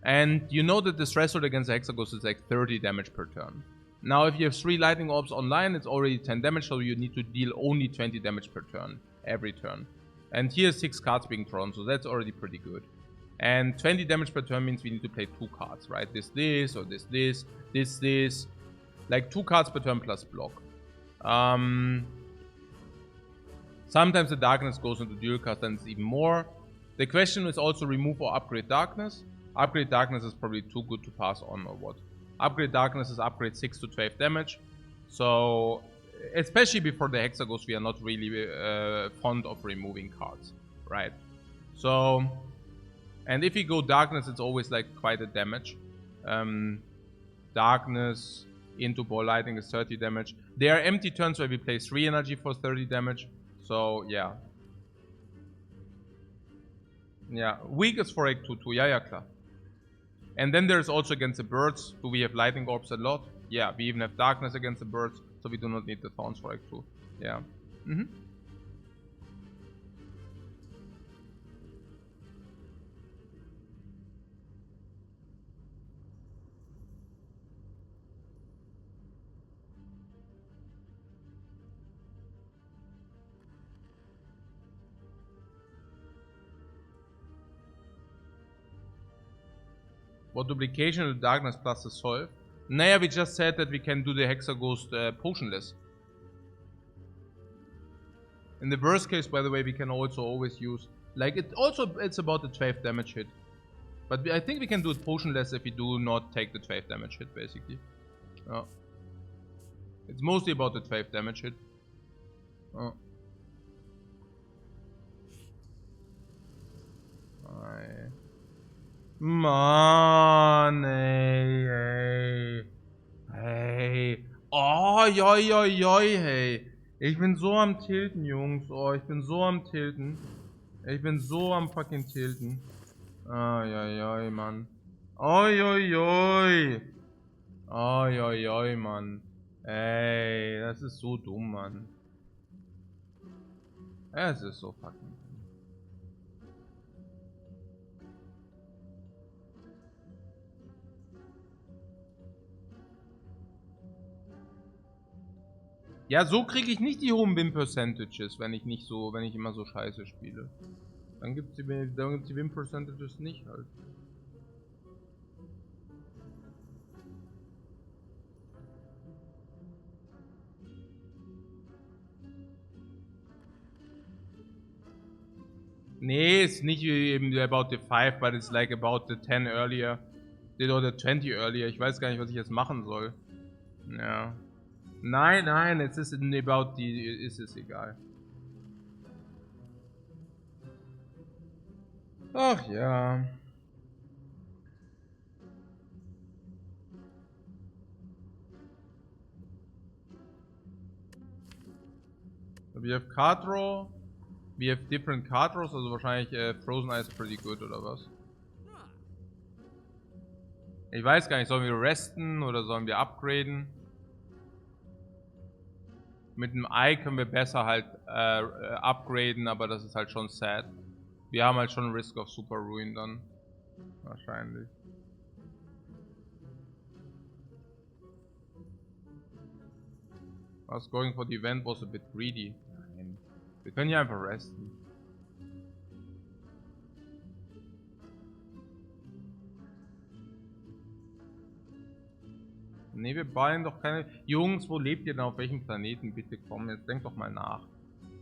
And you know that the threshold against the Hexaghost is like 30 damage per turn. Now, if you have 3 lightning orbs online, it's already 10 damage, so you need to deal only 20 damage per turn, every turn. And here's 6 cards being thrown, so that's already pretty good. And 20 damage per turn means we need to play 2 cards, right? This, or this. Like 2 cards per turn plus block. Sometimes the darkness goes into dual cast and it's even more. The question is also remove or upgrade darkness. Upgrade darkness is probably too good to pass on, or what? Upgrade darkness is upgrade 6 to 12 damage. So, especially before the Hexaghost, we are not really fond of removing cards, right? So, and if you go darkness, it's always like quite a damage. Darkness into ball lightning is 30 damage. There are empty turns where we play 3 energy for 30 damage. So, yeah. Yeah, weak is for egg 2-2. Yeah, klar. And then there's also against the birds. Do we have lightning orbs a lot? Yeah, we even have darkness against the birds. So we do not need the thorns for egg 2. Yeah. What duplication of the darkness plus the solve? Naja, we just said that we can do the Hexaghost potionless. In the worst case, by the way, we can also always use... Like, it's about the 12 damage hit. But I think we can do it potionless if we do not take the 12 damage hit, basically. Oh. It's mostly about the 12 damage hit. Oh. Man, hey. Oh, joi, hey. Ich bin so am Tilten, Jungs. Oh, ich bin so am Tilten. Ich bin so am fucking Tilten. Oi, Mann. Oi. Oi, Mann. Ey, das ist so dumm, Mann. Es ist so fucking dumm. Ja, so kriege ich nicht die hohen Win-Percentages, wenn ich immer so scheiße spiele. Dann gibt's die Win-Percentages nicht halt. Nee, it's nicht eben about the 5, but it's like about the 10 earlier. Oder 20 earlier. Ich weiß gar nicht, was ich jetzt machen soll. Ja. Nein, es ist about die, ist es egal. Ach ja. We have card draw. We have different card draws, also wahrscheinlich Frozen Eye ist pretty good oder was? Ich weiß gar nicht, sollen wir resten oder sollen wir upgraden? Mit dem Eye können wir besser halt upgraden, aber das ist halt schon sad. Wir haben halt schon Risk of Super Ruin dann. Wahrscheinlich. Was going for the event was a bit greedy. Nein. Wir können hier einfach resten. Ne, wir ballen doch keine... Jungs, wo lebt ihr denn auf welchem Planeten? Bitte komm, jetzt denkt doch mal nach.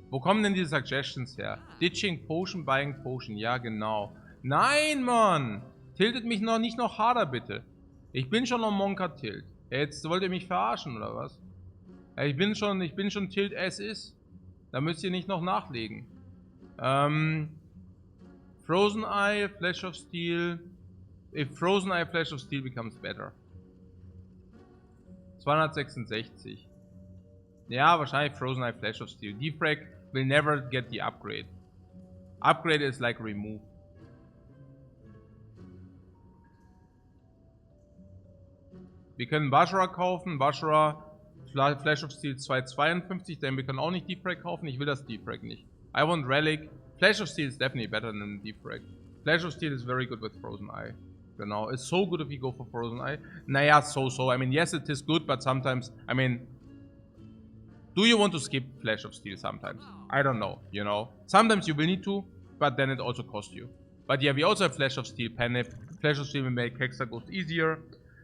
Wo kommen denn diese Suggestions her? Ditching Potion, Buying Potion. Ja, genau. Nein, Mann! Tiltet mich noch nicht noch harder, bitte. Ich bin schon am Monka Tilt. Jetzt wollt ihr mich verarschen, oder was? Ja, ich bin schon Tilt as is. Da müsst ihr nicht noch nachlegen. Frozen Eye, Flash of Steel. If Frozen Eye, Flash of Steel becomes better. 266. Ja, wahrscheinlich Frozen Eye, Flash of Steel. Defect will never get the upgrade. Upgrade is like remove. Wir können Bashara kaufen. Bashara, Flash of Steel 252. Denn wir können auch nicht Defect kaufen. Ich will das Defect nicht. I want Relic. Flash of Steel is definitely better than Defect. Flash of Steel is very good with Frozen Eye. Genau, it's so good if you go for Frozen Eye. Naja, so. I mean, yes, it is good, but sometimes, I mean, do you want to skip Flash of Steel sometimes? I don't know, you know. Sometimes you will need to, but then it also costs you. But yeah, we also have Flash of Steel Panic. Flash of Steel will make Hexa Ghost easier.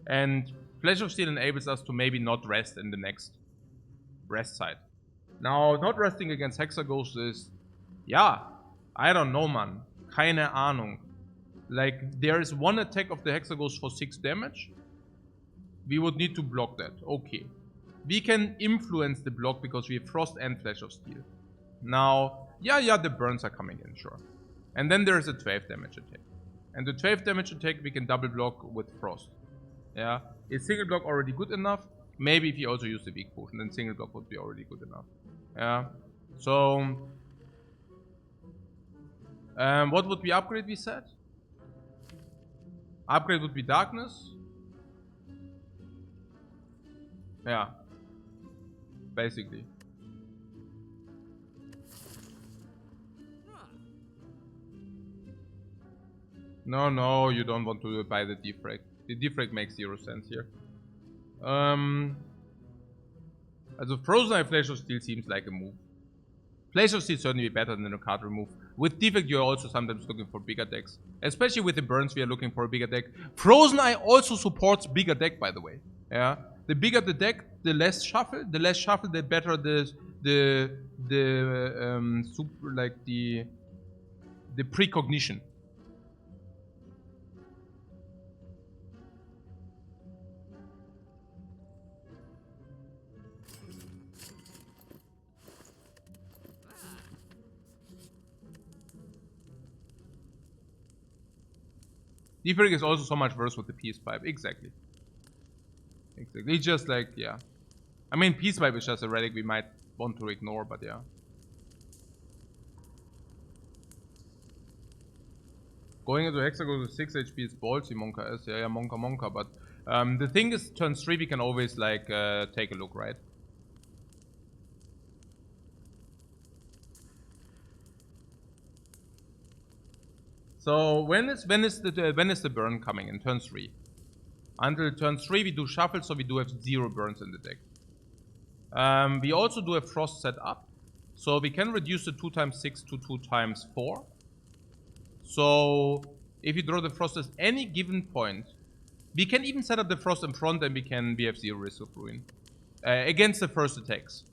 And Flash of Steel enables us to maybe not rest in the next rest side. Now, not resting against Hexa Ghost is, yeah, I don't know, man. Keine Ahnung. Like, there is one attack of the Hexa Ghost for 6 damage. We would need to block that. Okay. We can influence the block because we have Frost and Flash of Steel. Now, yeah, the burns are coming in, sure. And then there is a 12 damage attack. And the 12 damage attack we can double block with Frost. Yeah. Is single block already good enough? Maybe if you also use the weak potion, then single block would be already good enough. Yeah. So, what would we upgrade, we said? Upgrade would be Darkness. Yeah. Basically. No, you don't want to buy the Defrag. The Defrag makes 0 sense here. Also Frozen Eye Flash of Steel seems like a move. Flash of Steel certainly better than a card remove. With Defect, you're also sometimes looking for bigger decks. Especially with the burns, we are looking for a bigger deck. Frozen Eye also supports bigger deck, by the way. Yeah. The bigger the deck, the less shuffle. The less shuffle, the better the super, like the precognition. Defect is also so much worse with the peace pipe. Exactly. Exactly. It's just like, yeah. I mean, peace pipe is just a relic we might want to ignore, but yeah. Going into Hexagon with 6 HP is ballsy, Monka is. Yeah, Monka. But the thing is, turn 3 we can always like take a look, right? So when is the burn coming in turn 3? Until turn 3 we do shuffle, so we do have 0 burns in the deck. We also do have frost set up, so we can reduce the 2x6 to 2x4. So if you draw the frost at any given point, we can even set up the frost in front and we have 0 risk of ruin against the first attacks.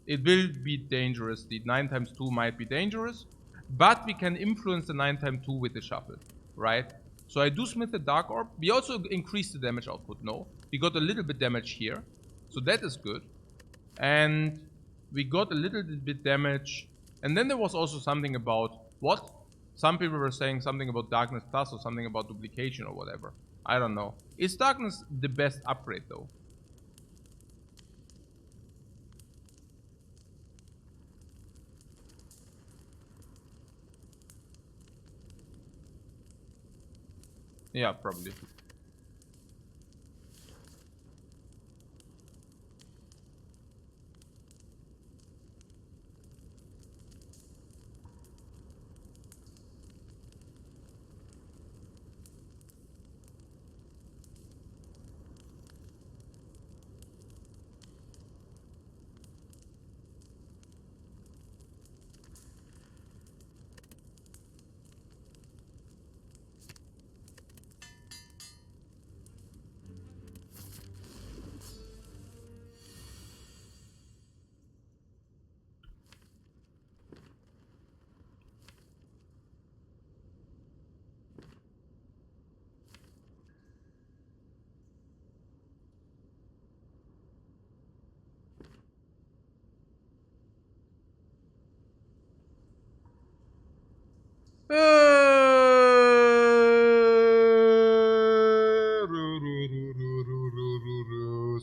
It will be dangerous. The 9x2 might be dangerous, but we can influence the 9x2 with the shuffle, right? So I do smith the Dark Orb. We also increase the damage output. No, we got a little bit damage here, so that is good. And we got a little bit damage. And then there was also something about what? Some people were saying something about Darkness Plus or something about duplication or whatever. I don't know. Is Darkness the best upgrade though? Yeah, probably.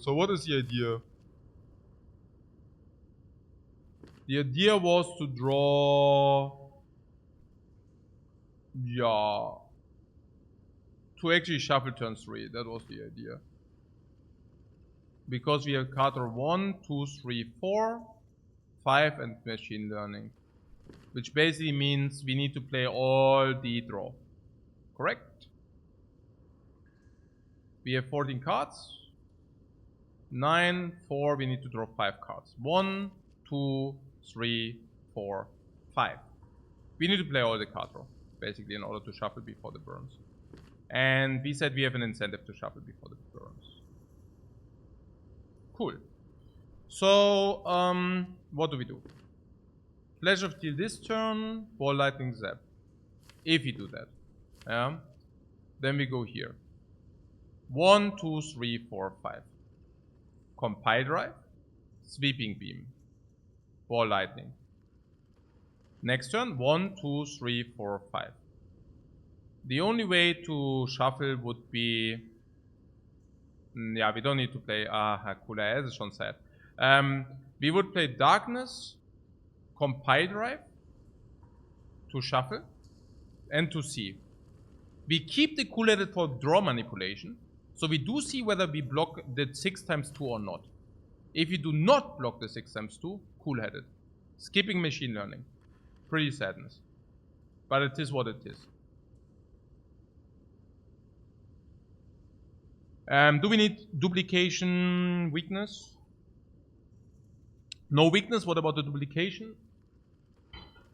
So what is the idea? The idea was to draw... Yeah. To actually shuffle turn 3. That was the idea. Because we have Carter 1, 2, 3, 4, 5 and machine learning. Which basically means we need to play all the draw. Correct? We have 14 cards. 9, 4, we need to draw 5 cards. 1, 2, 3, 4, 5. We need to play all the card draw, basically, in order to shuffle before the burns. And we said we have an incentive to shuffle before the burns. Cool. So, what do we do? Flash of Steel this turn, Ball Lightning Zap. If we do that. Yeah. Then we go here. 1, 2, 3, 4, 5. Compile Drive, Sweeping Beam, Ball Lightning. Next turn, 1, 2, 3, 4, 5. The only way to shuffle would be... yeah, we don't need to play... cool, es ist schon sad. We would play Darkness, Compile Drive, to shuffle, and to see. We keep the cool-headed for draw manipulation, so we do see whether we block the 6x2 or not. If you do not block the 6x2, cool-headed. Skipping machine learning. Pretty sadness. But it is what it is. Do we need duplication weakness? No weakness. What about the duplication?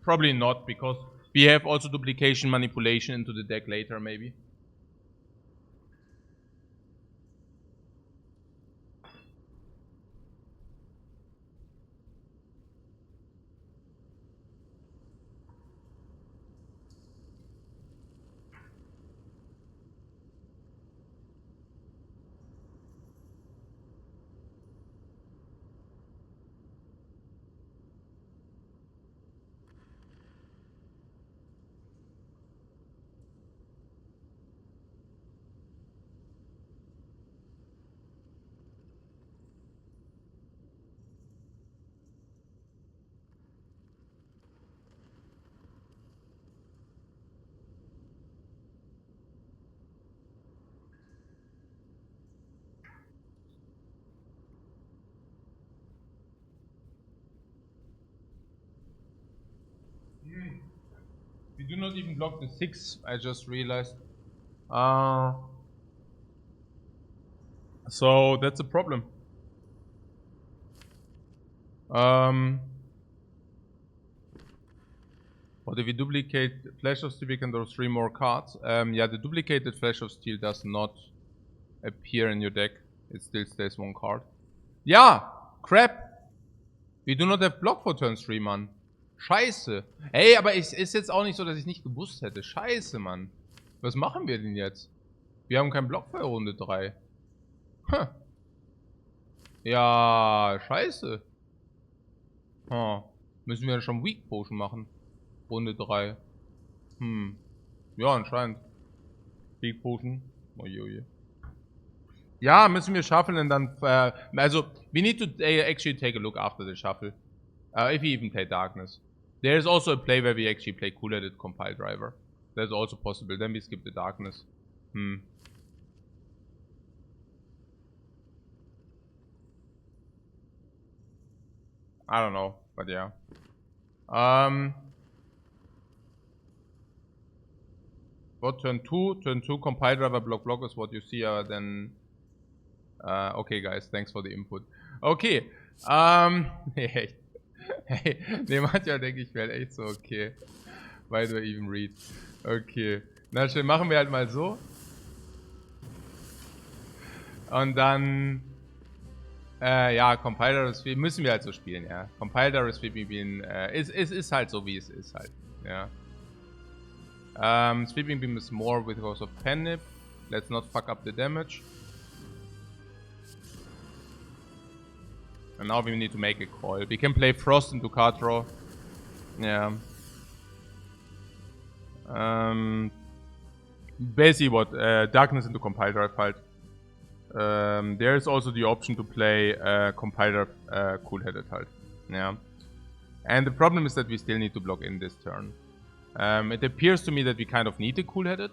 Probably not, because we have also duplication manipulation into the deck later, maybe. We do not even block the 6, I just realized. So that's a problem. What if we duplicate Flash of Steel, we can draw 3 more cards. Yeah, the duplicated Flash of Steel does not appear in your deck. It still stays 1 card. Ja, crap. Wir do not have block for turn 3, Mann. Scheiße. Ey, aber es ist jetzt auch nicht so, dass ich nicht gewusst hätte. Scheiße, Mann. Was machen wir denn jetzt? Wir haben keinen Block für Runde 3. Hm. Ja, scheiße. Hm. Müssen wir schon Weak Potion machen. Runde 3. Ja, anscheinend. Weak Potion. Oje. Ja, müssen wir shufflen und dann, also, we need to actually take a look after the shuffle. If we even play Darkness. There is also a play where we actually play Cool-Headed Compile Driver. That's also possible. Then we skip the Darkness. I don't know, but yeah. What turn 2? Turn 2 Compile Driver block is what you see, then... okay, guys, thanks for the input. Okay, hey, nee, manchmal denke ich mir halt echt so, okay. Why do I even read? Okay, na schön, machen wir halt mal so. Und dann, ja, Compiler müssen wir halt so spielen, ja. Compiler Sweeping Beam, ist halt so, wie es ist halt, ja. Sweeping Beam is more because of Pennip. Let's not fuck up the damage. And now we need to make a call. We can play Frost into card draw. Yeah. Basically what? Darkness into Compile Drive halt. There is also the option to play Compiler Cool-Headed halt. Yeah. And the problem is that we still need to block in this turn. It appears to me that we kind of need a Cool-Headed.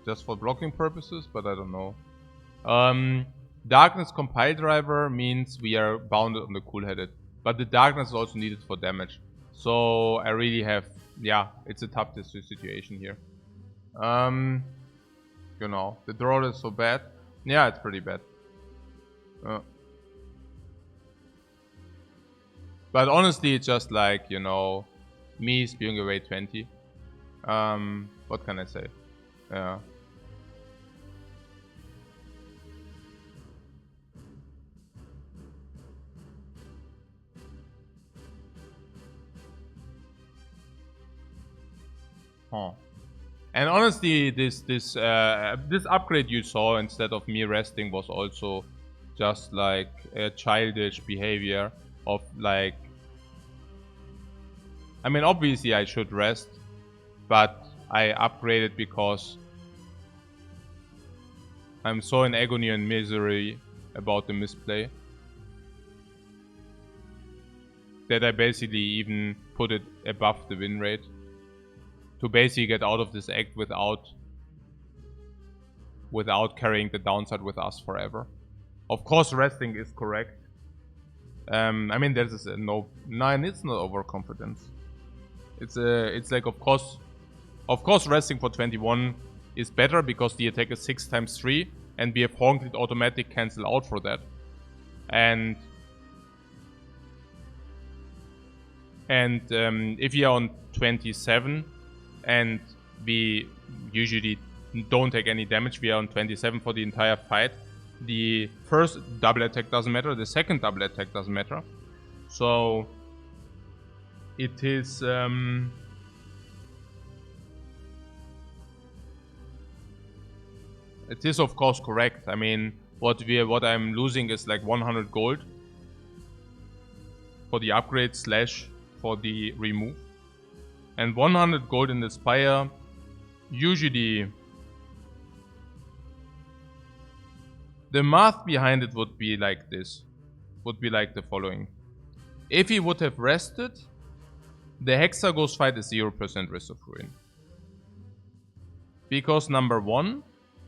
Just for blocking purposes, but I don't know. Darkness Compile Driver means we are bounded on the Cool-Headed. But the Darkness is also needed for damage. So I really have... Yeah, it's a tough situation here. You know, the draw is so bad. Yeah, it's pretty bad. But honestly, it's just like, you know, me spewing away 20. What can I say? Yeah. Huh. And honestly, this upgrade you saw instead of me resting was also just like a childish behavior of like... I mean, obviously I should rest, but I upgraded because I'm so in agony and misery about the misplay that I basically even put it above the win rate. To basically get out of this act without carrying the downside with us forever. Of course, resting is correct. I mean, there's no, it's not overconfidence. It's like of course, resting for 21 is better because the attack is 6 times 3, and we have Horned automatic cancel out for that. And if you're on 27. And we usually don't take any damage. We are on 27 for the entire fight. The first double attack doesn't matter. The second double attack doesn't matter. So it is of course correct. I mean, what I'm losing is like 100 gold for the upgrade / for the remove. And 100 gold in the Spire, usually the math behind it would be like this. Would be like the following. If he would have rested, the Hexaghost fight is 0% risk of ruin. Because number 1,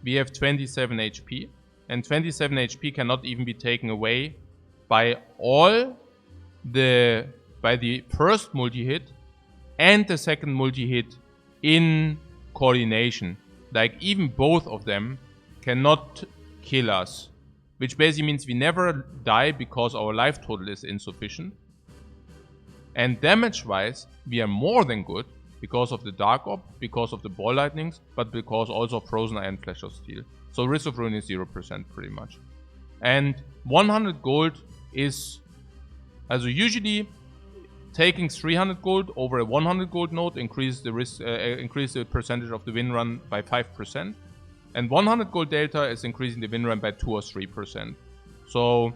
we have 27 HP. And 27 HP cannot even be taken away by the first multi-hit and the second multi-hit in coordination. Like even both of them cannot kill us. Which basically means we never die because our life total is insufficient. And damage-wise, we are more than good because of the Dark Orb, because of the Ball Lightnings, but because also of Frozen Iron, Flash of Steel. So Risk of Ruin is 0% pretty much. And 100 gold is... Also usually, taking 300 gold over a 100 gold node increase the percentage of the win run by 5%. And 100 gold delta is increasing the win run by 2 or 3%. So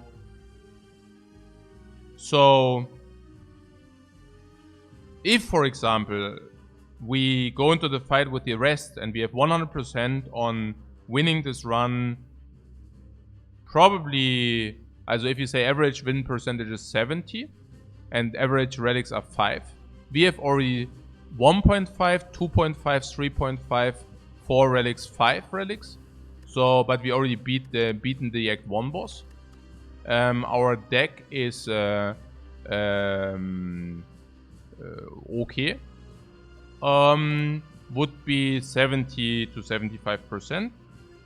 if, for example, we go into the fight with the rest and we have 100% on winning this run, probably, also if you say average win percentage is 70 and average relics are 5, we have already 1.5, 2.5, 3.5, 4 relics, 5 relics. So, but we already beaten the Act 1 boss. Our deck is okay. Would be 70 to 75%.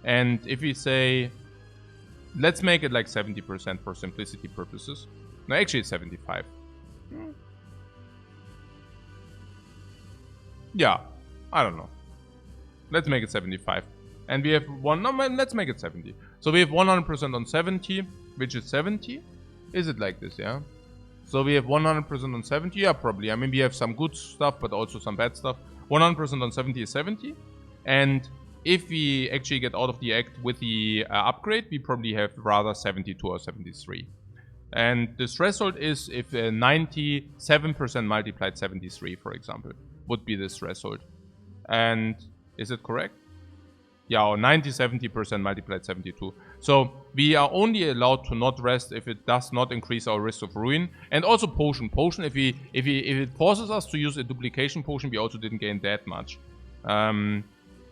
And if we say, let's make it like 70% for simplicity purposes. No, actually it's 75. Yeah, I don't know. Let's make it 75. And we have one, no, let's make it 70. So we have 100% on 70, which is 70. Is it like this, yeah? So we have 100% on 70, yeah, probably. I mean, we have some good stuff, but also some bad stuff. 100% on 70 is 70. And if we actually get out of the act with the upgrade, we probably have rather 72 or 73. And the threshold is if 97% multiplied 73, for example, would be this threshold. And is it correct? Yeah, or 90-70% multiplied 72. So we are only allowed to not rest if it does not increase our risk of ruin. And also potion. Potion, if it forces us to use a duplication potion, we also didn't gain that much.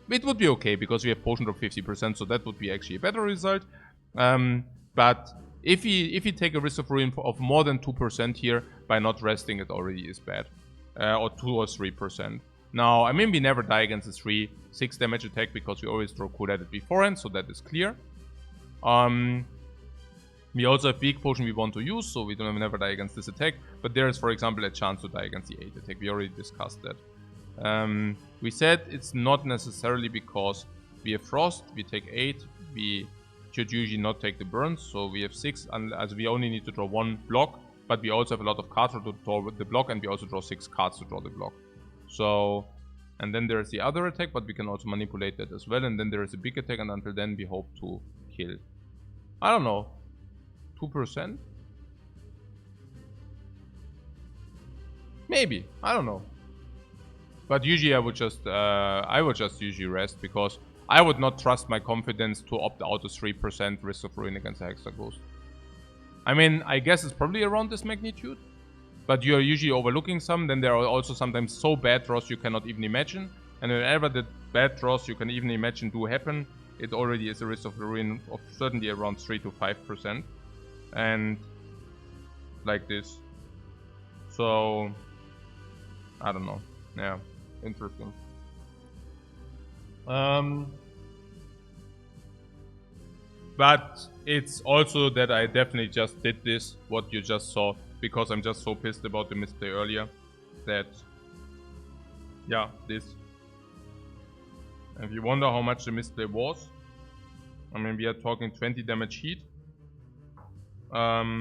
It would be okay because we have potion drop 50%, so that would be actually a better result. But if we take a risk of ruin of more than 2% here, by not resting, it already is bad. Or 2 or 3%. Now, I mean, we never die against a 3-6 damage attack because we always draw cool at it beforehand, so that is clear. We also have weak potion we want to use, so we don't never die against this attack. But there is, for example, a chance to die against the 8 attack. We already discussed that. We said it's not necessarily because we have Frost, we take 8, we should usually not take the burns, so we have 6, as we only need to draw 1 block, but we also have a lot of cards to draw with the block, and we also draw 6 cards to draw the block. So, and then there is the other attack, but we can also manipulate that as well, and then there is a big attack, and until then we hope to kill. I don't know, 2%? Maybe, I don't know. But usually I would just usually rest, because I would not trust my confidence to opt out of 3% risk of ruin against a Hexa Ghost. I mean, I guess it's probably around this magnitude, but you're usually overlooking some. Then there are also sometimes so bad draws you cannot even imagine. And whenever the bad draws you can even imagine do happen, it already is a risk of ruin of certainly around 3 to 5%. And like this. So, I don't know. Yeah, interesting. But it's also that I definitely just did this, what you just saw, because I'm just so pissed about the misplay earlier, that, yeah, this. And if you wonder how much the misplay was, I mean, we are talking 20 damage heat. Yeah,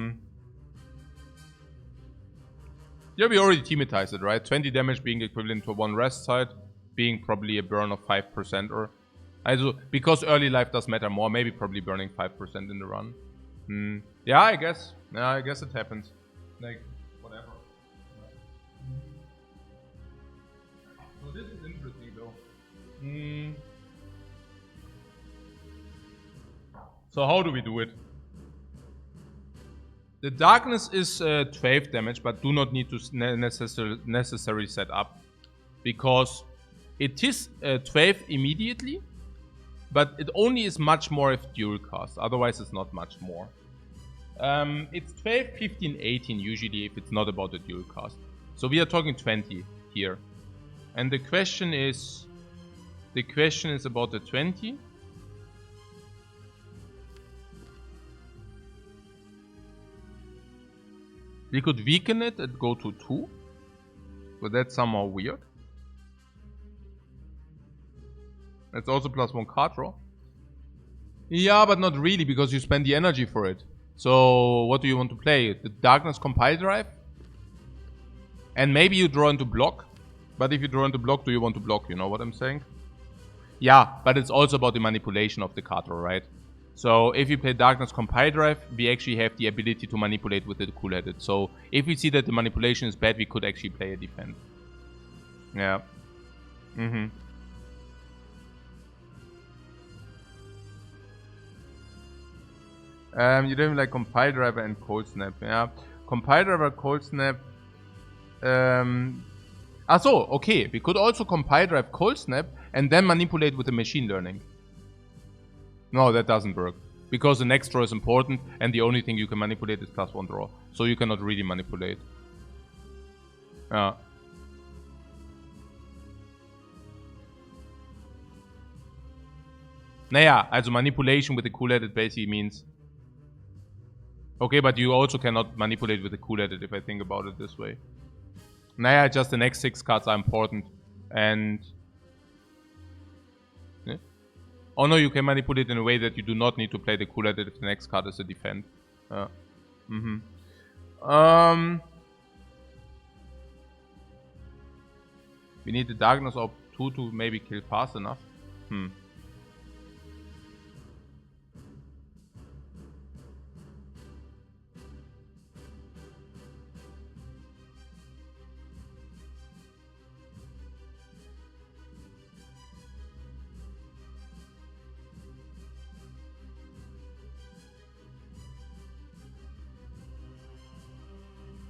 we already teamatized it, right? 20 damage being equivalent to 1 rest side, being probably a burn of 5% or... Also, because early life does matter more, maybe probably burning 5% in the run. Yeah, I guess. Yeah, I guess it happens. Like, whatever. So this is interesting though. So how do we do it? The darkness is 12 damage, but do not need to necessarily set up. Because it is 12 immediately. But it only is much more if dual cast, otherwise it's not much more. It's 12, 15, 18 usually if it's not about the dual cast. So we are talking 20 here. And the question is about the 20. We could weaken it and go to 2. But that's somehow weird. That's also +1 card draw. Yeah, but not really, because you spend the energy for it. So, what do you want to play? The Darkness Compile Drive? And maybe you draw into block. But if you draw into block, do you want to block? You know what I'm saying? Yeah, but it's also about the manipulation of the card draw, right? So, if you play Darkness Compile Drive, we actually have the ability to manipulate with the cool-headed. So, if we see that the manipulation is bad, we could actually play a defend. Yeah. You don't like Compile Driver and Cold Snap, yeah. Compile Driver, Cold Snap. Okay. We could also Compile Drive, Cold Snap, and then manipulate with the machine learning. No, that doesn't work. Because the next draw is important, and the only thing you can manipulate is +1 draw. So you cannot really manipulate. Yeah. Naja, also manipulation with the cool-headed basically means... Okay, but you also cannot manipulate with the cool-headed if I think about it this way. Naja, just the next 6 cards are important. And... Yeah. Oh no, you can manipulate in a way that you do not need to play the cool-headed if the next card is a defend. We need the Darkness of 2 to maybe kill fast enough.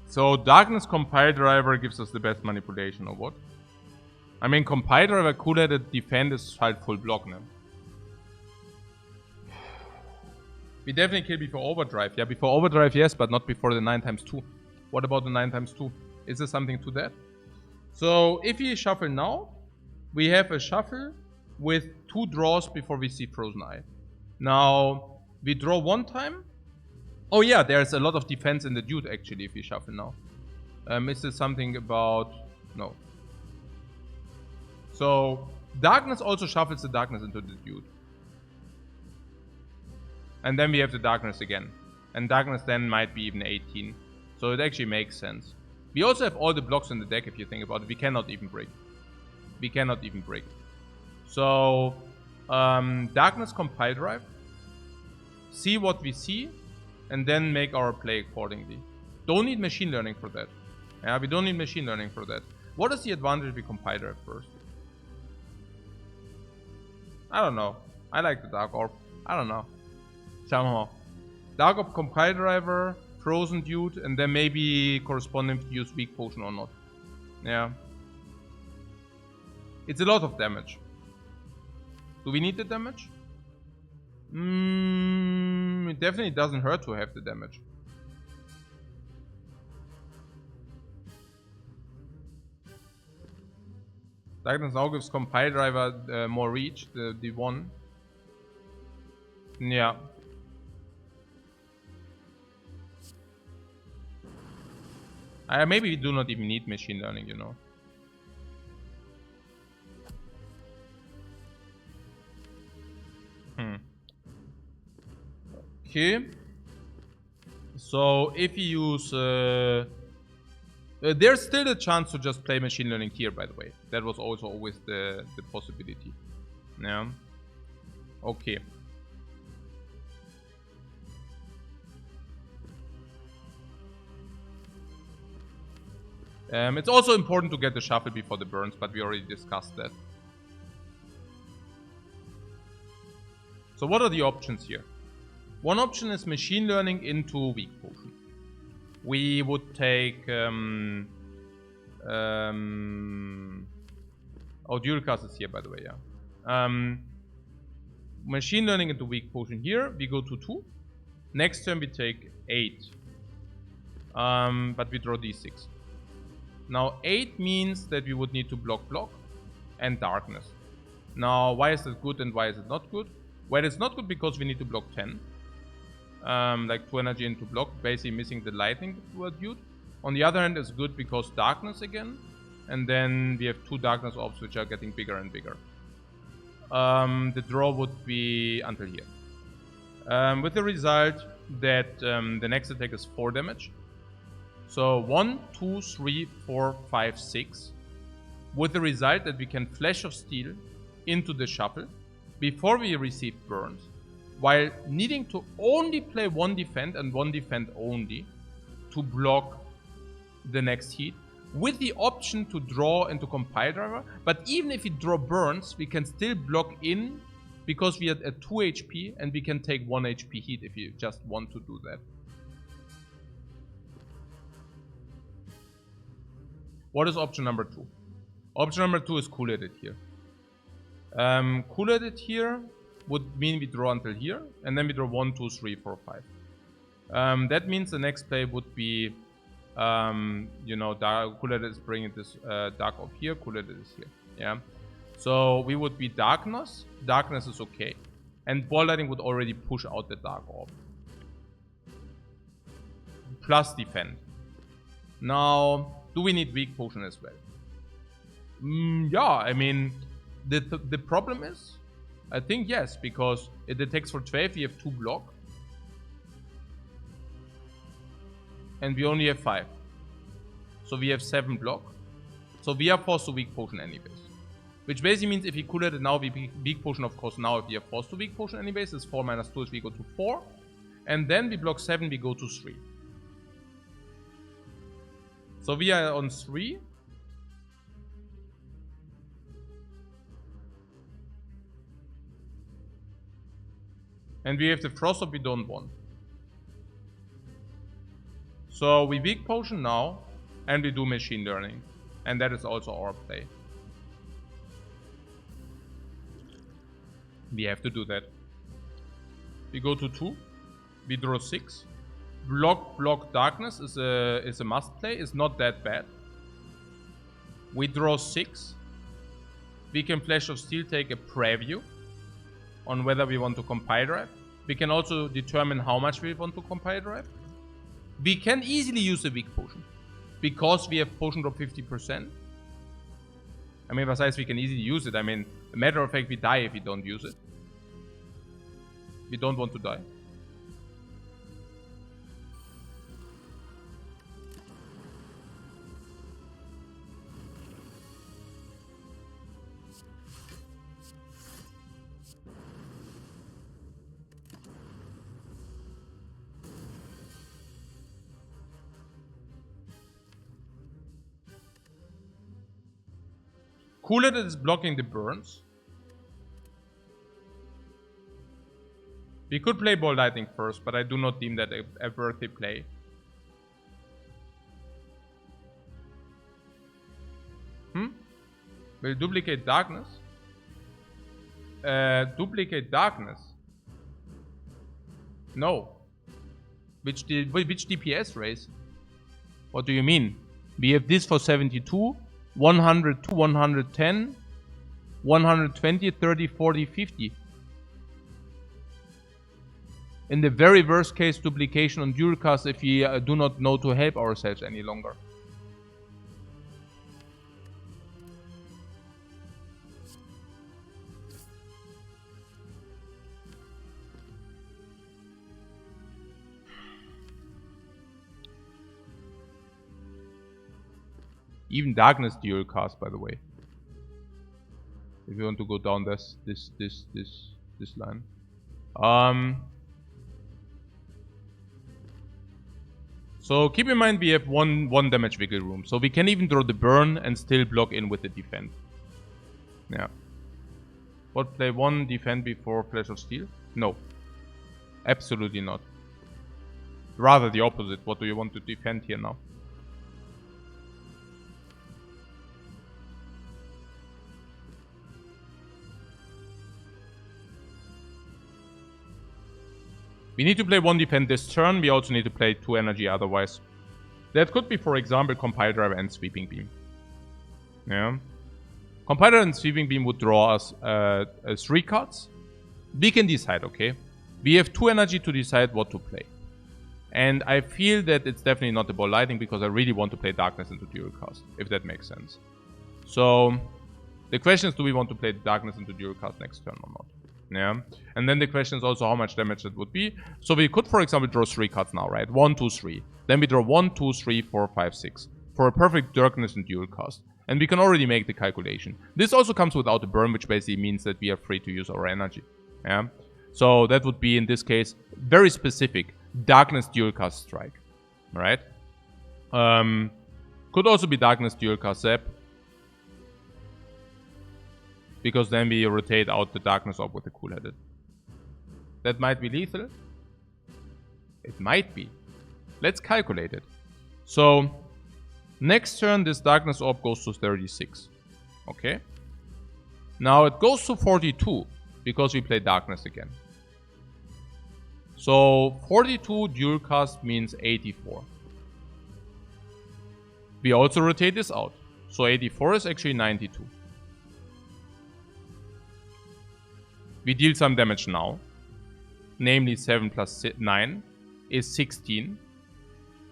So Darkness Compile Driver gives us the best manipulation, or what? I mean, Compile Driver cool-headed defend is halt full block now. We definitely kill before Overdrive. Yeah, before Overdrive, yes, but not before the 9x2. What about the 9x2? Is there something to that? So if we shuffle now, we have a shuffle with 2 draws before we see Frozen Eye. Now, we draw 1 time. Oh yeah, there's a lot of defense in the dude actually if we shuffle now. Is there something about... No. So, Darkness also shuffles the Darkness into the dude. And then we have the Darkness again. And Darkness then might be even 18. So it actually makes sense. We also have all the blocks in the deck if you think about it. We cannot even break. We cannot even break. So, Darkness Compile Drive. See what we see. And then make our play accordingly. Don't need machine learning for that. Yeah, we don't need machine learning for that. What is the advantage if we compile Drive first? I don't know. I like the Dark Orb. I don't know. Somehow. Dark Orb Compile Driver, Frozen Dude, and then maybe corresponding to use Weak Potion or not. Yeah. It's a lot of damage. Do we need the damage? It definitely doesn't hurt to have the damage. Darkness now gives Compile Driver more reach, the 1. Yeah. Maybe we do not even need machine learning, you know. Okay. So if you use... there's still a chance to just play machine learning here, by the way. That was also always the possibility. Yeah. Okay. It's also important to get the shuffle before the burns, but we already discussed that. So what are the options here? One option is machine learning into Weak Potion. We would take... oh, Dual Cast is here, by the way, yeah. Machine learning into Weak Potion here. We go to 2. Next turn we take 8. But we draw d6. Now 8 means that we would need to block and darkness. Now why is that good and why is it not good? Well, it's not good because we need to block 10. Like 2 energy into block, basically missing the lightning dude. On the other hand, it's good because darkness again. And then we have 2 darkness orbs which are getting bigger and bigger. The draw would be until here. With the result that the next attack is 4 damage. So 1, 2, 3, 4, 5, 6. With the result that we can Flash of Steel into the shuffle before we receive burns, while needing to only play 1 defend and 1 defend only to block the next heat, with the option to draw into Compile Driver. But even if we draw burns, we can still block in because we are at 2 HP and we can take 1 HP heat if you just want to do that. What is option number 2? Option number 2 is Cool Edit here. Cool Edit here would mean we draw until here, and then we draw 1, 2, 3, 4, 5. That means the next play would be, you know, Cool Edit is bringing this Dark Orb here, Cool Edit is here. Yeah. So we would be Darkness. Darkness is okay. And Ball Lightning would already push out the Dark Orb. Plus Defend. Now, do we need Weak Potion as well? Yeah, I mean, the problem is, I think yes, because it attacks for 12, we have 2 block. And we only have 5. So we have 7 block. So we are forced to Weak Potion anyways. Which basically means if we Cool Edit now, we Weak Potion of course now. If we are forced to Weak Potion anyways, it's 4 minus 2, we go to 4. And then we block 7, we go to 3. So we are on 3. And we have the Frost Orb we don't want. So we Weak Potion now, and we do Machine Learning. And that is also our play. We have to do that. We go to 2. We draw 6. Block Darkness is a must play. It's not that bad. We draw 6. We can Flash of Steel take a preview on whether we want to Compile Drive. We can also determine how much we want to Compile Drive. We can easily use a Weak Potion because we have Potion Drop 50%. I mean, besides we can easily use it. I mean, a matter of fact, we die if we don't use it. We don't want to die. Cool Edit is blocking the burns. We could play Ball Lightning first, but I do not deem that a worthy play. Will duplicate Darkness? Duplicate Darkness? No. Which DPS raise? What do you mean? We have this for 72. 102, 110, 120, 30, 40, 50. In the very worst case, duplication on Dualcast if we do not know to help ourselves any longer. Even Darkness dual cast, by the way. If you want to go down this line. So keep in mind we have one damage wiggle room. So we can even draw the burn and still block in with the defend. Yeah. What, play 1 defend before Flash of Steel? No. Absolutely not. Rather the opposite. What do you want to defend here now? We need to play 1 defend this turn. We also need to play 2 energy, otherwise That could be, for example, Compile Driver and Sweeping Beam. Yeah. Compile Driver and Sweeping Beam would draw us 3 cards. We can decide, okay? We have 2 energy to decide what to play. And I feel that it's definitely not about Lightning because I really want to play Darkness into Dual Cast, if that makes sense. So, the question is, do we want to play Darkness into Dual Cast next turn or not? Yeah. And then the question is also how much damage that would be. So we could, for example, draw 3 cards now, right? 1, 2, 3. Then we draw 1, 2, 3, 4, 5, 6. For a perfect Darkness and Dual Cast. And we can already make the calculation. This also comes without a burn, which basically means that we are free to use our energy. Yeah. So that would be, in this case, very specific. Darkness Dual Cast Strike. Right? Could also be Darkness Dual Cast Zap. Because then we rotate out the Darkness Orb with the Cool-Headed. That might be lethal. It might be. Let's calculate it. So, next turn this Darkness Orb goes to 36. Okay. Now it goes to 42 because we play Darkness again. So 42 Dual Cast means 84. We also rotate this out. So 84 is actually 92. We deal some damage now. Namely 7 plus 9 is 16.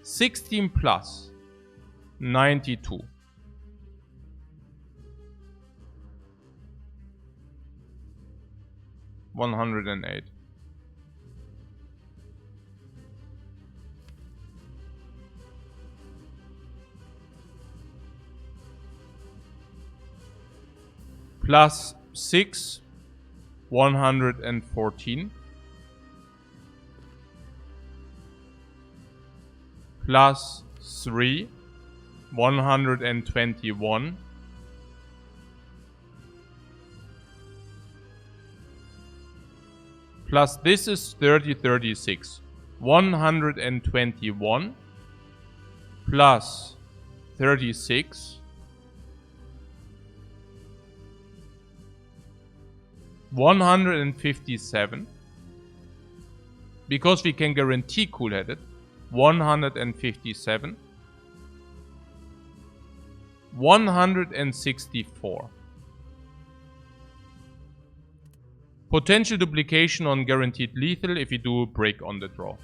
16 plus 92. $108. Plus 6, 114. Plus 3, 121. Plus this is 36. 121 plus 36. 157. Because we can guarantee Cool-Headed. 157. 164. Potential duplication on guaranteed lethal if you do break on the draw.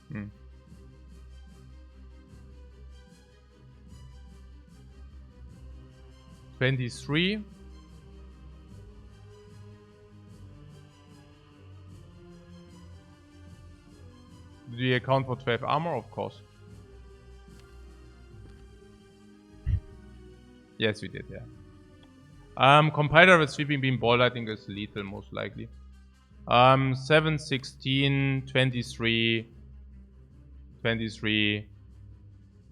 Hmm. $23. Do you account for 12 armor? Of course. Yes, we did, yeah. Compiler with Sweeping Beam Ball, I think, is lethal, most likely. 7, 16, 23, 23,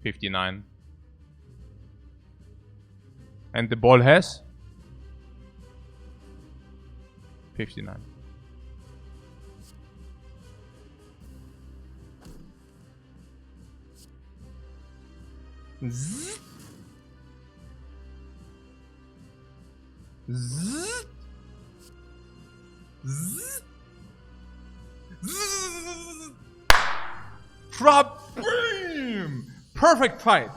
59. And the ball has 59. Zzz. Zzz. Zzz. Zzz. Beam! Perfect fight.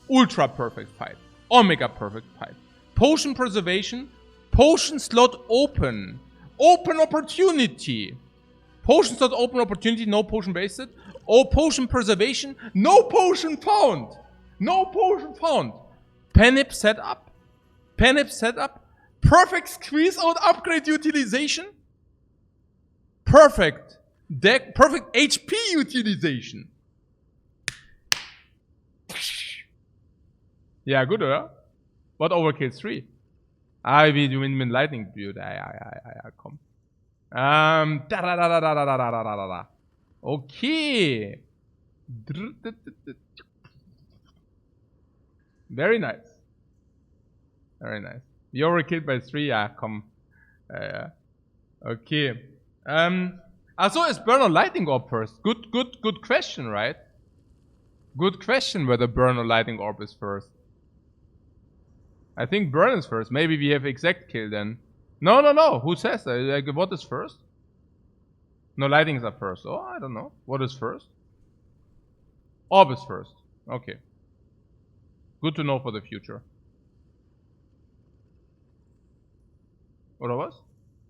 Ultra perfect fight. Omega perfect fight. Potion preservation. Potion slot open. Open opportunity. Potion slot open opportunity. No potion wasted. Oh, potion preservation. No potion found. No potion found. Penip setup. Penip setup. Perfect squeeze out upgrade utilization. Perfect deck. Perfect HP utilization. Yeah, good, oder? What overkill 3? Ah, wie du mit Lightning Build. Ja, komm. Okay. Very nice. Very nice. You were killed by 3, ja, komm. Okay. Also is Burn or Lightning Orb first? Good question, right? Good question whether Burn or Lightning Orb is first. I think Burn is first. Maybe we have exact kill then. No. Who says that? Like, what is first? No, Lightnings are first. Oh, I don't know. What is first? Orb is first. Okay. Good to know for the future. Or was?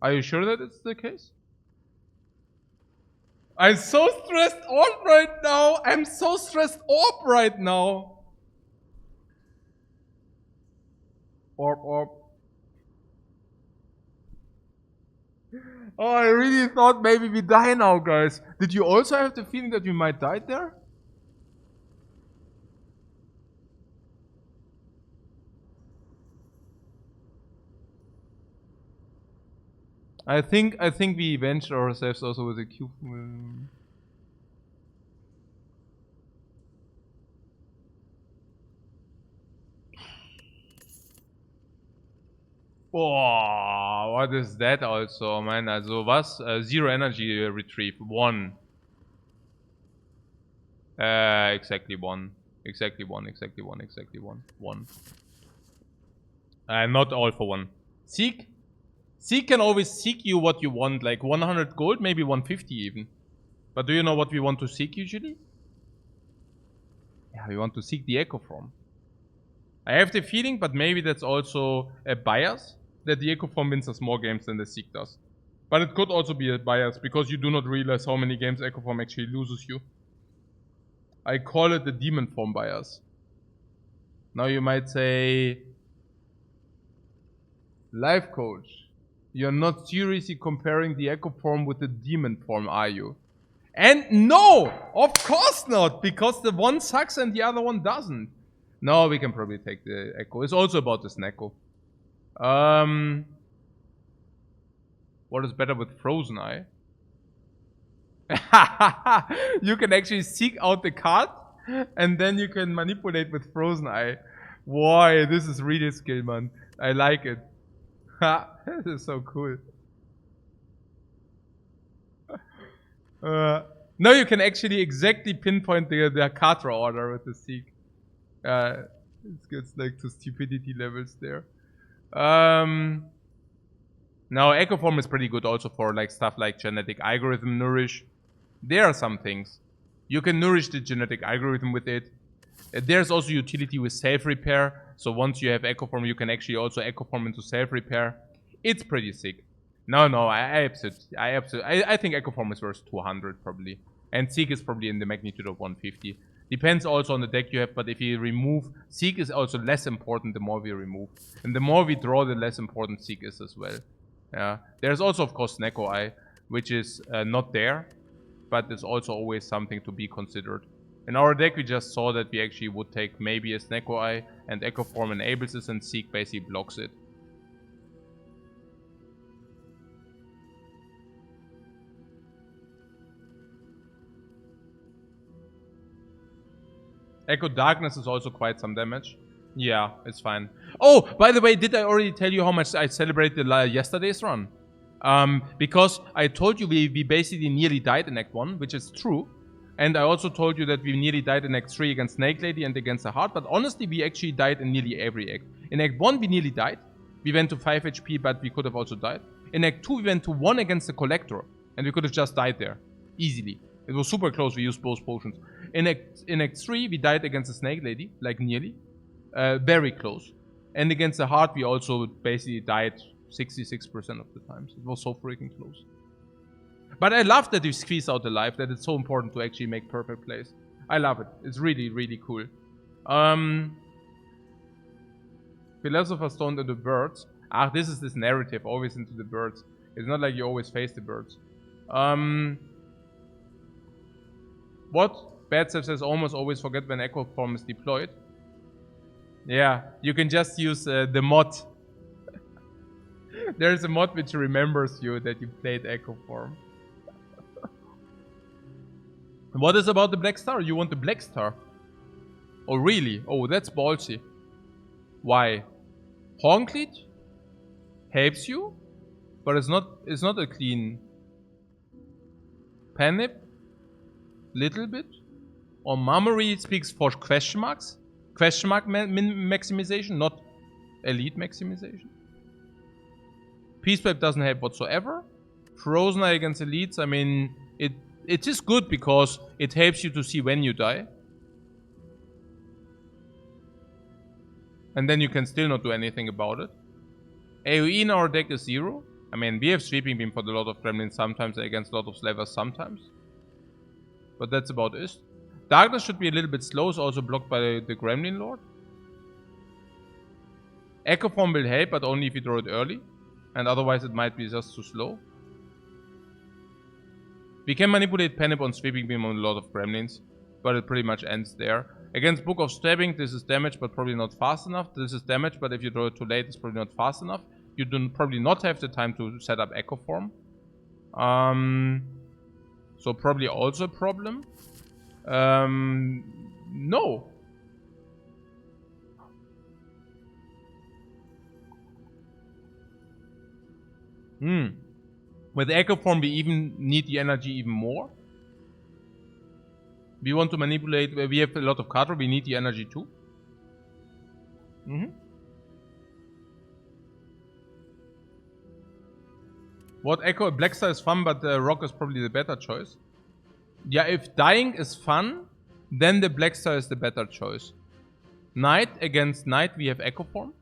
Are you sure that it's the case? I'm so stressed out right now. I'm so stressed up right now. Orb. Oh, I really thought maybe we die now, guys. Did you also have the feeling that we might die there? I think we avenged ourselves also with a cube. Oh, what is that also, man? Also was? Zero energy retrieve. 1. Exactly 1. Exactly 1. 1. Not all for 1. Seek? Seek can always seek you what you want, like 100 gold, maybe 150 even. But do you know what we want to seek usually? Yeah, we want to seek the Echo Form. I have the feeling, but maybe that's also a bias, that the Echo Form wins us more games than the Seek does. But it could also be a bias, because you do not realize how many games Echo Form actually loses you. I call it the Demon Form bias. Now you might say, Lifecoach, you're not seriously comparing the Echo Form with the Demon Form, are you? And no! Of course not! Because the one sucks and the other one doesn't. No, we can probably take the Echo. It's also about the Snecko. What is better with Frozen Eye? You can actually seek out the card and then you can manipulate with Frozen Eye. Boy, this is really skill, man. I like it. This is so cool. Now you can actually exactly pinpoint the card draw order with the Seek. It gets like to stupidity levels there. Now Echo Form is pretty good also for like stuff like genetic algorithm nourish. There are some things. You can nourish the genetic algorithm with it. There's also utility with self-repair. So once you have Echo Form, you can actually also Echo Form into self-repair. It's pretty sick. No, I think Echo Form is worth 200 probably. And Seek is probably in the magnitude of 150. Depends also on the deck you have, but if you remove, Seek is also less important the more we remove. And the more we draw, the less important Seek is as well. Yeah. There's also, of course, Snecko Eye, which is not there, but it's also always something to be considered. In our deck, we just saw that we actually would take maybe a Snecko Eye, and Echo Form enables this, and Seek basically blocks it. Echo Darkness is also quite some damage. Yeah, it's fine. Oh, by the way, did I already tell you how much I celebrated yesterday's run? Because I told you we basically nearly died in Act 1, which is true. And I also told you that we nearly died in Act 3 against Snake Lady and against the Heart. But honestly, we actually died in nearly every act. In Act 1, we nearly died. We went to 5 HP, but we could have also died. In Act 2, we went to 1 against the Collector. And we could have just died there. Easily. It was super close, we used both potions. In Act 3, we died against the Snake Lady, like nearly. Very close. And against the Heart, we also basically died 66% of the times. It was so freaking close. But I love that you squeeze out the life, that it's so important to actually make perfect plays. I love it. It's really, really cool. Philosopher's Stone into birds. Ah, this is this narrative, always into the birds. It's not like you always face the birds. What? Bad says almost always forget when Echo Form is deployed. Yeah, you can just use the mod. There's a mod which remembers you that you played Echo Form. What is about the Black Star? You want the Black Star? Oh, really? Oh, that's ballsy. Why? Horncleat helps you, but it's not a clean Panip. Little bit. Or Mammary speaks for question marks. Question mark maximization, not elite maximization. Peace Pipe doesn't help whatsoever. Frozen Eye against elites, I mean, it is good because it helps you to see when you die. And then you can still not do anything about it. AoE in our deck is 0. I mean, we have Sweeping Beam for the Lord of Gremlins sometimes against Lord of Slavers sometimes. But that's about it. Darkness should be a little bit slow, is also blocked by the Gremlin Lord. Echo Form will help, but only if you draw it early. And otherwise it might be just too slow. We can manipulate Panip on Sweeping Beam on a lot of Gremlins, but it pretty much ends there. Against Book of Stabbing, this is damage, but probably not fast enough. This is damage, but if you draw it too late, it's probably not fast enough. You do probably not have the time to set up Echo Form. So probably also a problem. No. With Echo Form, we even need the energy even more. We want to manipulate, we have a lot of card draw, we need the energy too. What Echo? Black Star is fun, but Rock is probably the better choice. Yeah, if dying is fun, then the Black Star is the better choice. Knight against Knight, we have Echo Form.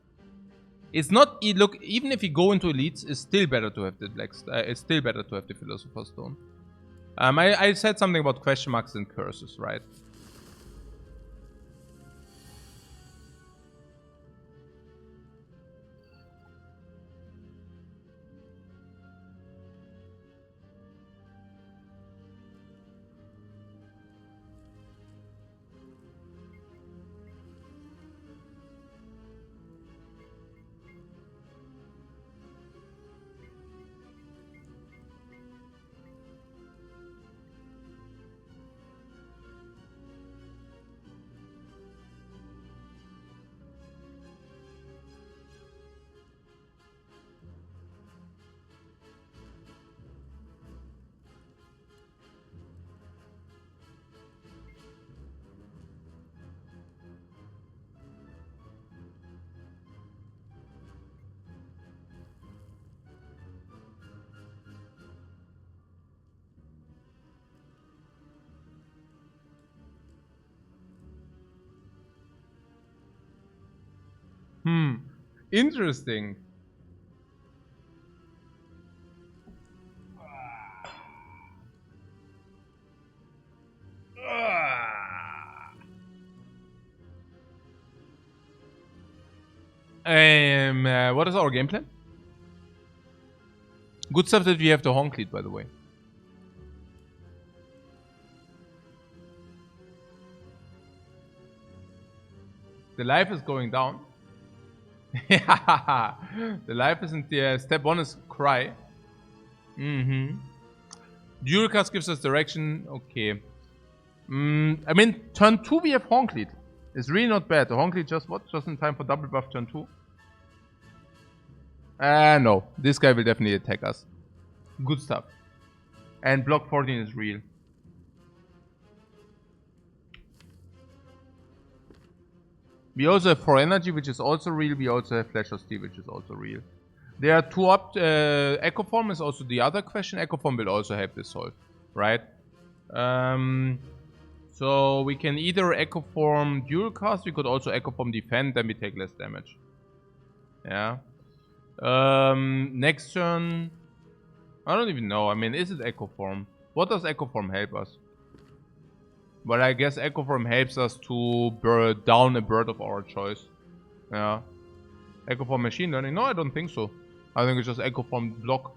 It's not, look, even if you go into elites, it's still better to have the Black Star, it's still better to have the Philosopher's Stone. I said something about question marks and curses, right? Interesting. What is our game plan? Good stuff that we have the Horncleat, by the way. The life is going down. Yeah, the life isn't there. Step 1 is cry. Dual cast gives us direction. Okay. I mean, turn 2 we have Horncleat. It's really not bad. The Horncleat just in time for double buff turn 2. No. This guy will definitely attack us. Good stuff. And block 14 is real. We also have 4 energy, which is also real. We also have Flash of Steel, which is also real. There are 2 Echo Form is also the other question. Echo Form will also help this solve, right? So we can either Echo Form dual cast. We could also Echo Form defend. Then we take less damage. Yeah. Next turn. I don't even know. I mean, is it Echo Form? What does Echo Form help us? But I guess Echo Form helps us to down a bird of our choice. Yeah. Echo Form Machine Learning? No, I don't think so. I think it's just Echo Form block.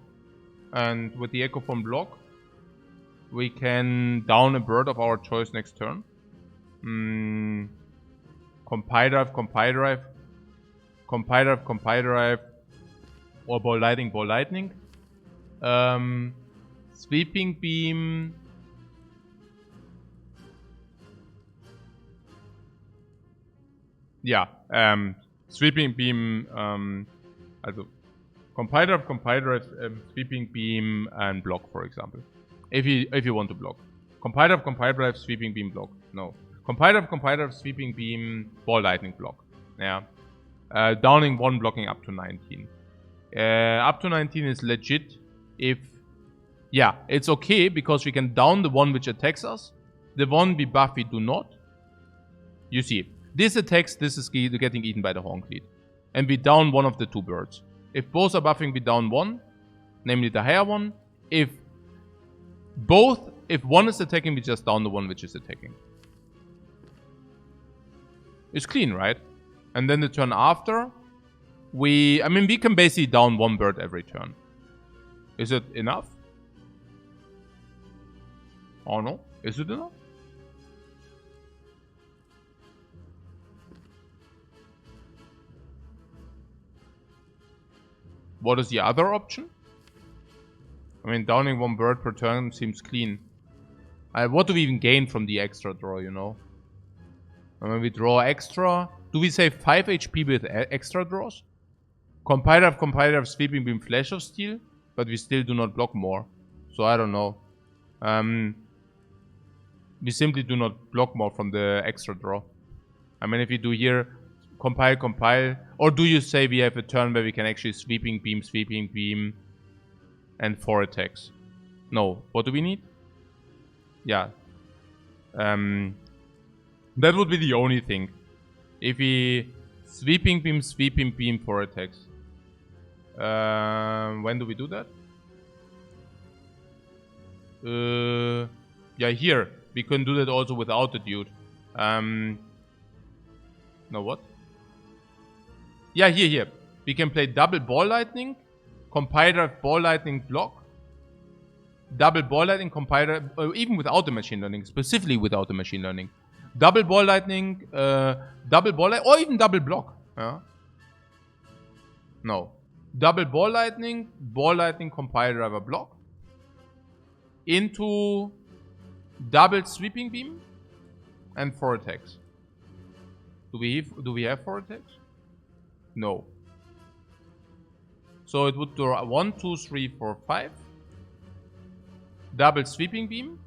And with the Echo Form block, we can down a bird of our choice next turn. Compile Drive, Compile Drive. Compile Drive, Compile Drive. Or ball lightning. Sweeping beam. Yeah, sweeping beam, also compile drive, sweeping beam and block, for example. If you want to block. Compile drive, sweeping beam block. No. Compile drive, sweeping beam, ball lightning block. Yeah. Downing 1, blocking up to 19. Up to 19 is legit if... Yeah, it's okay because we can down the one which attacks us. The one we buff we do not. You see, this attacks, this is getting eaten by the Horncleat. And we down one of the 2 birds. If both are buffing, we down one, namely the higher one. If one is attacking, we just down the one which is attacking. It's clean, right? And then the turn after, we can basically down 1 bird every turn. Is it enough? Oh no, is it enough? What is the other option? I mean, downing 1 bird per turn seems clean. What do we even gain from the extra draw, you know? And when we draw extra, do we save 5 HP with extra draws? Compiler of sweeping beam, flash of steel, but we still do not block more. So I don't know. We simply do not block more from the extra draw. I mean, if you do here, compile, or do you say we have a turn where we can actually sweeping beam, and 4 attacks? No. What do we need? Yeah. That would be the only thing. If we sweeping beam, 4 attacks. When do we do that? Yeah, here. We can do that also without the dude. No, what? Yeah, here. We can play double ball lightning, compiler ball lightning block, double ball lightning, compiler, even without the machine learning, specifically without the machine learning. Double ball lightning, or even double block. Yeah? No. Double ball lightning, compile driver block. Into double sweeping beam and 4 attacks. Do we have 4 attacks? No. So it would do 1, 2, 3, 4, 5. Double sweeping beam.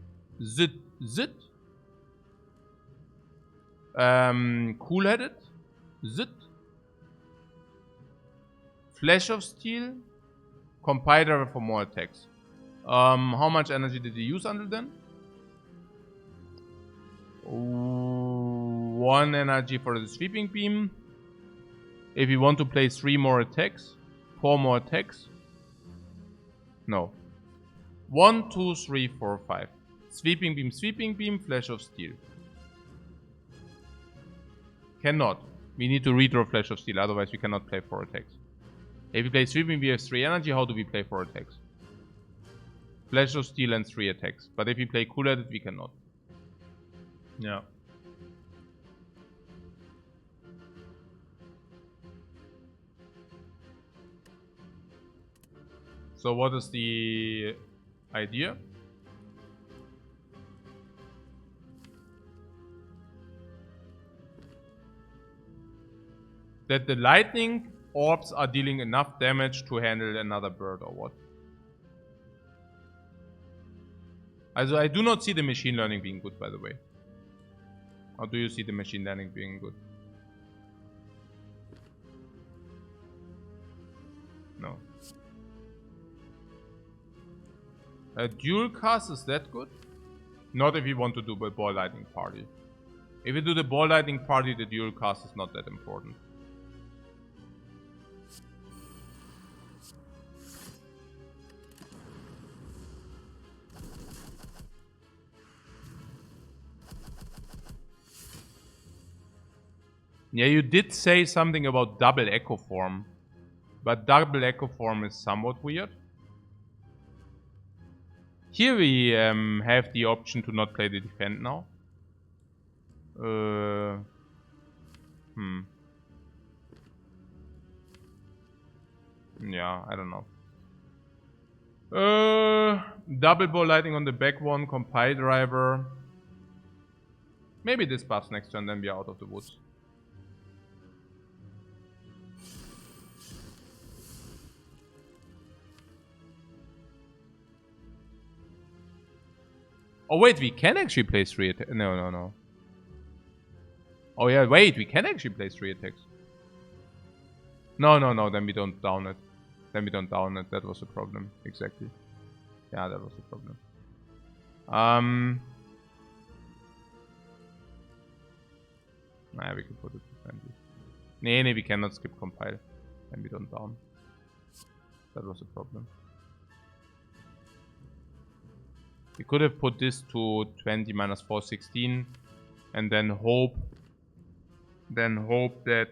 Zit. Cool-headed. Zit. Flash of steel. Compiler for more attacks. How much energy did he use until then? 1 energy for the sweeping beam. If you want to play 3 more attacks, 4 more attacks. No. 1, 2, 3, 4, 5. Sweeping beam, flash of steel. Cannot. We need to redraw flash of steel, otherwise we cannot play 4 attacks. If we play sweeping, we have 3 energy. How do we play 4 attacks? Flash of steel and 3 attacks. But if we play cool-headed, we cannot. Yeah. So what is the idea? That the lightning orbs are dealing enough damage to handle another bird or what? Also, I do not see the machine learning being good, by the way. Or do you see the machine learning being good? No. A dual cast, is that good? Not if you want to do the ball lightning party. If you do the ball lightning party, the dual cast is not that important. Yeah, you did say something about double echo form. But double echo form is somewhat weird. Here we have the option to not play the defend now. Yeah, I don't know. Double bow lighting on the back one, compile driver. Maybe this buffs next turn, then we are out of the woods. Oh wait, we can actually place 3 attacks. No. Oh yeah, wait, we can actually place 3 attacks. No, then we don't down it. That was the problem, exactly. Yeah, that was the problem. Nah, we can put it to 20. Nee, we cannot skip compile. Then we don't down. That was the problem. We could have put this to 20 minus 4, 16, and then hope that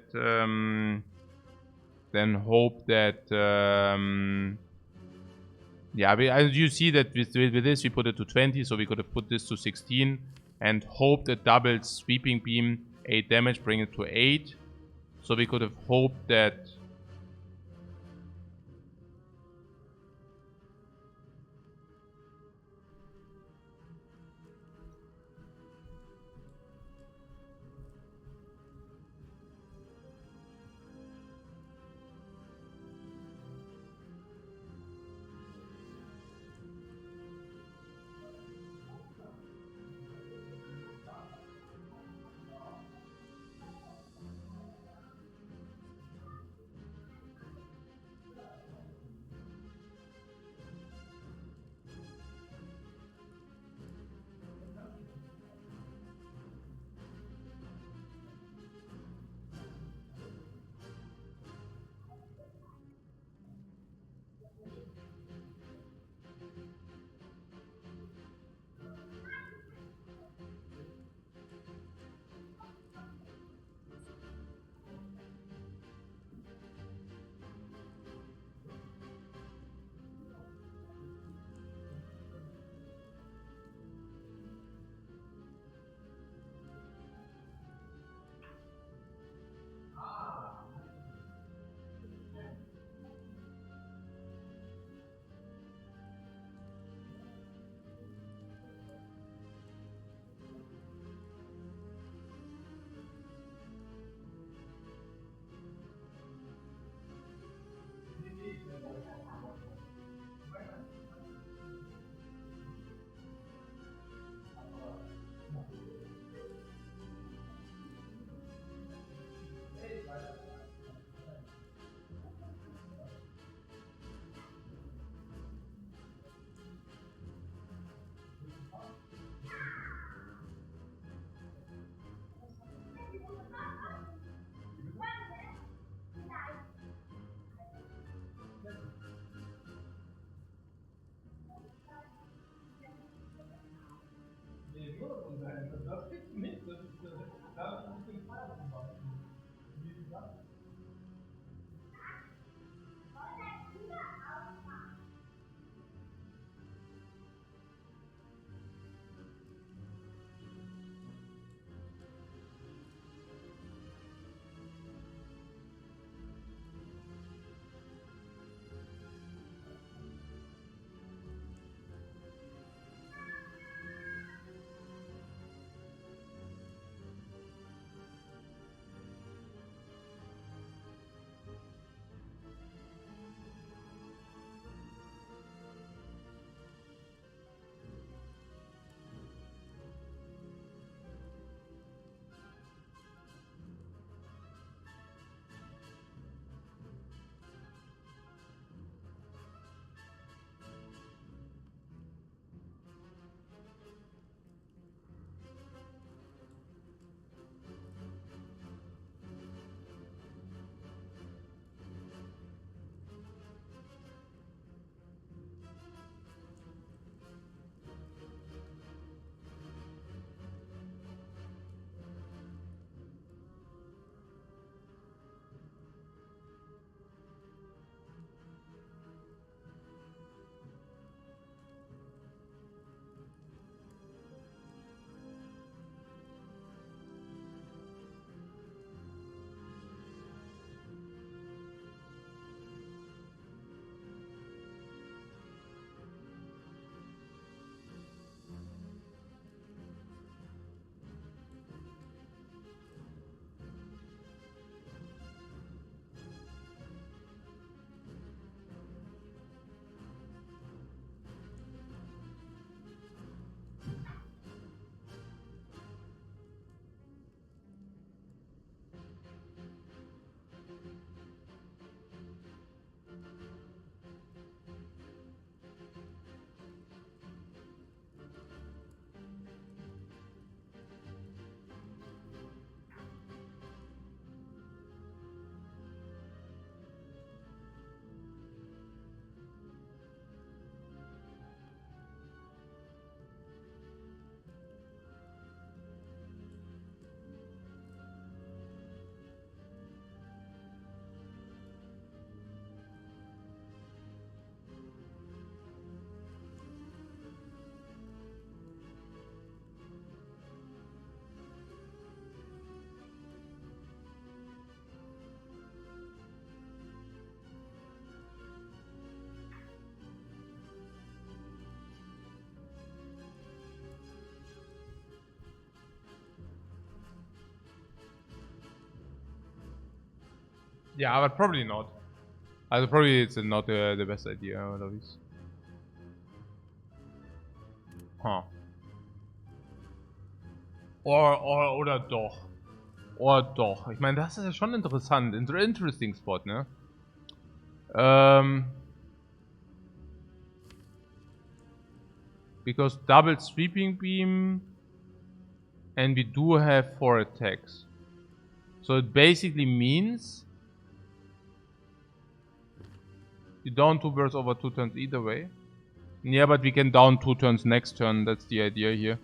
yeah, as you see that with this we put it to 20, so we could have put this to 16 and hope that doubles sweeping beam 8 damage, bring it to 8. So we could have hoped that Yeah, but probably not. Probably it's not the best idea out of this. Huh. Oder doch. Oder doch. Ich meine, das ist ja schon interessant. Interesting Spot, ne? Because double sweeping beam, and we do have 4 attacks. So it basically means you down 2 birds over 2 turns either way. Yeah, but we can down 2 turns next turn. That's the idea here.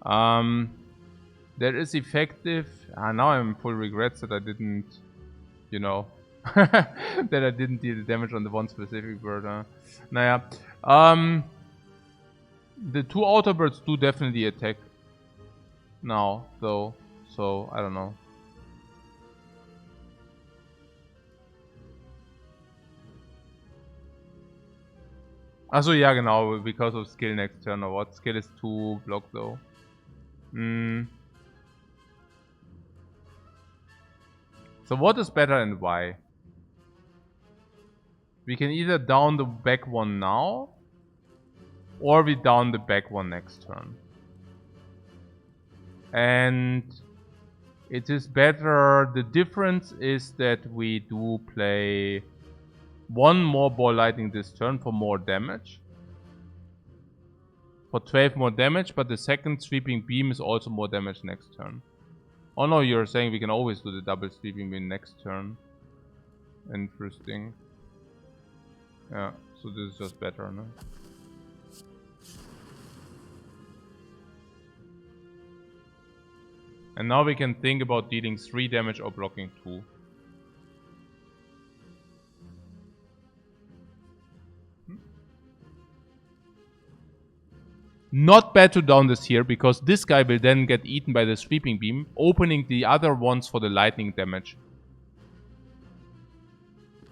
That is effective. Now I'm full regrets that I didn't, you know, that I didn't deal the damage on the one specific bird. Naja. The 2 outer birds do definitely attack now, though. So, I don't know. Also, ja, genau, because of skill next turn or what? Skill is 2 block, though. So, what is better and why? We can either down the back one now, or we down the back one next turn. And it is better. The difference is that we do play 1 more ball lightning this turn for more damage. For 12 more damage, but the second sweeping beam is also more damage next turn. Oh no, you're saying we can always do the double sweeping beam next turn. Interesting. Yeah, so this is just better, no? And now we can think about dealing 3 damage or blocking 2. Not bad to down this here, because this guy will then get eaten by the sweeping beam, opening the other ones for the lightning damage.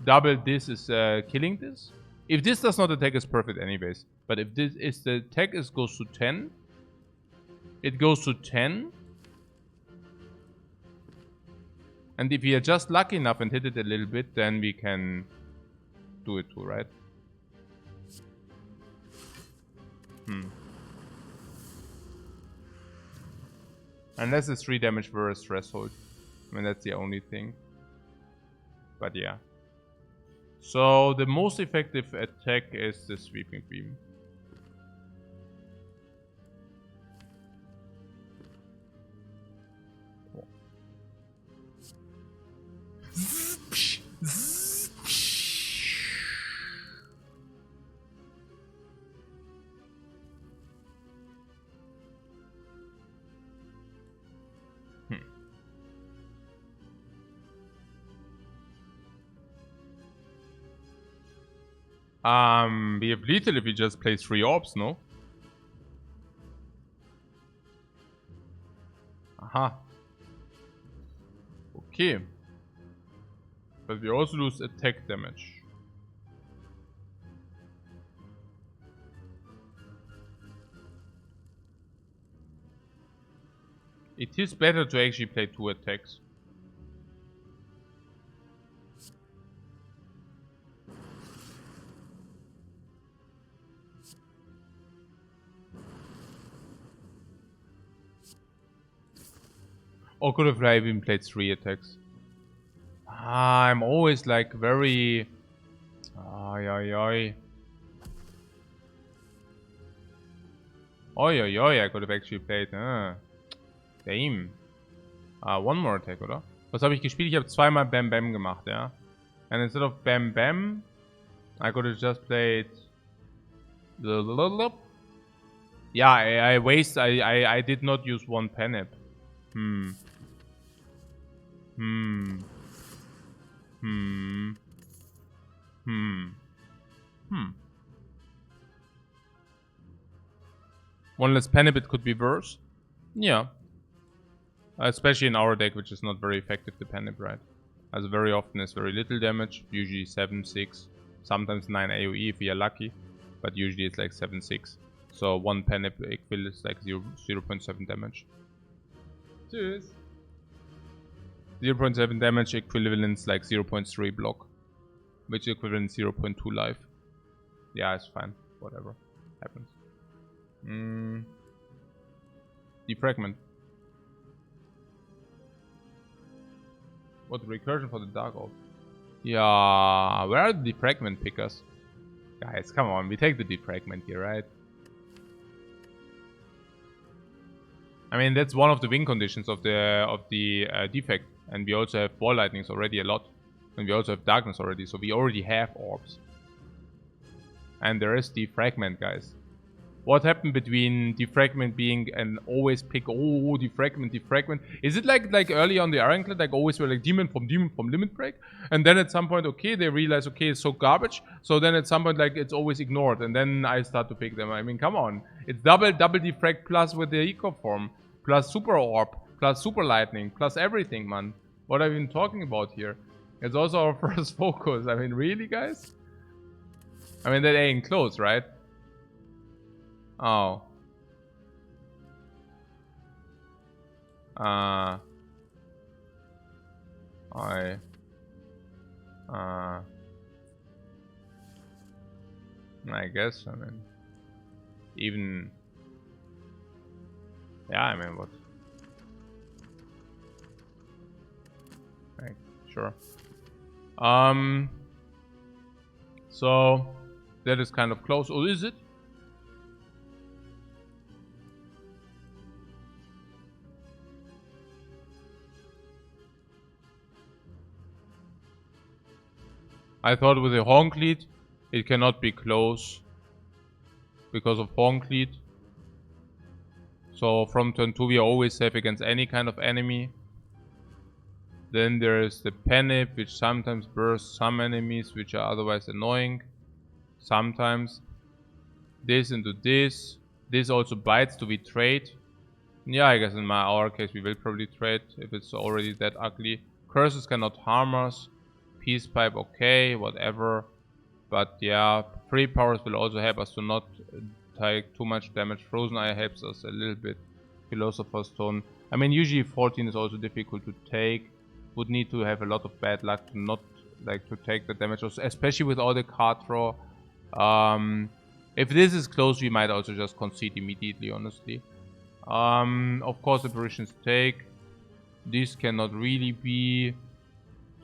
Double this is killing this. If this does not attack, it's perfect anyways. But if this is the attack goes to 10, it goes to 10. And if we are just lucky enough and hit it a little bit, then we can do it too, right? Unless it's 3 damage versus threshold. I mean, that's the only thing. But yeah. So the most effective attack is the sweeping beam. We have lethal if we just play 3 orbs, no? Aha. Okay. But we also lose attack damage. It is better to actually play 2 attacks. Or could have even played 3 attacks. I'm always like very... Oi, I could have actually played... Damn. 1 more attack, oder? Was habe ich gespielt? Ich habe zweimal Bam Bam gemacht, ja. And instead of Bam Bam, I could have just played... Yeah, I did not use 1 Panip. One less Panip, it could be worse. Yeah. Especially in our deck, which is not very effective, the Panip, right? As very often it's very little damage, usually 7, 6, sometimes 9 AoE if we are lucky, but usually it's like 7, 6. So 1 Panip equal is like 0.7 damage. Tschüss. 0.7 damage equivalents like 0.3 block, which equivalent 0.2 life. Yeah, it's fine. Whatever happens. Defragment. What recursion for the Dark Orb? Yeah, where are the defragment pickers? Guys, come on, we take the defragment here, right? I mean, that's one of the win conditions of the defect, and we also have ball lightnings already a lot, and we also have darkness already, so we already have orbs. And there is defragment, guys. What happened between defragment being an always pick, oh, defragment? Is it like early on the Ironclad, like always were like demon from limit break? And then at some point, okay, they realize, okay, it's so garbage. So then at some point, like, it's always ignored. And then I start to pick them. I mean, come on. It's double defrag plus with the eco form, plus super orb, plus super lightning, plus everything, man. What I've been talking about here. It's also our first focus. I mean, really, guys? I mean, that ain't close, right? Oh. I guess, I mean, even, yeah, I mean, what? Right, sure. So, that is kind of close, or is it? I thought with the Horn Cleat, it cannot be close because of Horn Cleat. So from turn 2 we are always safe against any kind of enemy. Then there is the Penip, which sometimes bursts some enemies which are otherwise annoying. Sometimes. This into this. This also bites. Do we trade? Yeah, I guess in our case we will probably trade if it's already that ugly. Curses cannot harm us. Peace Pipe, okay, whatever. But yeah, free powers will also help us to not take too much damage. Frozen Eye helps us a little bit. Philosopher's Stone. I mean, usually 14 is also difficult to take. Would need to have a lot of bad luck to not like to take the damage, especially with all the card draw. If this is close, we might also just concede immediately, honestly. Of course, apparitions take. This cannot really be.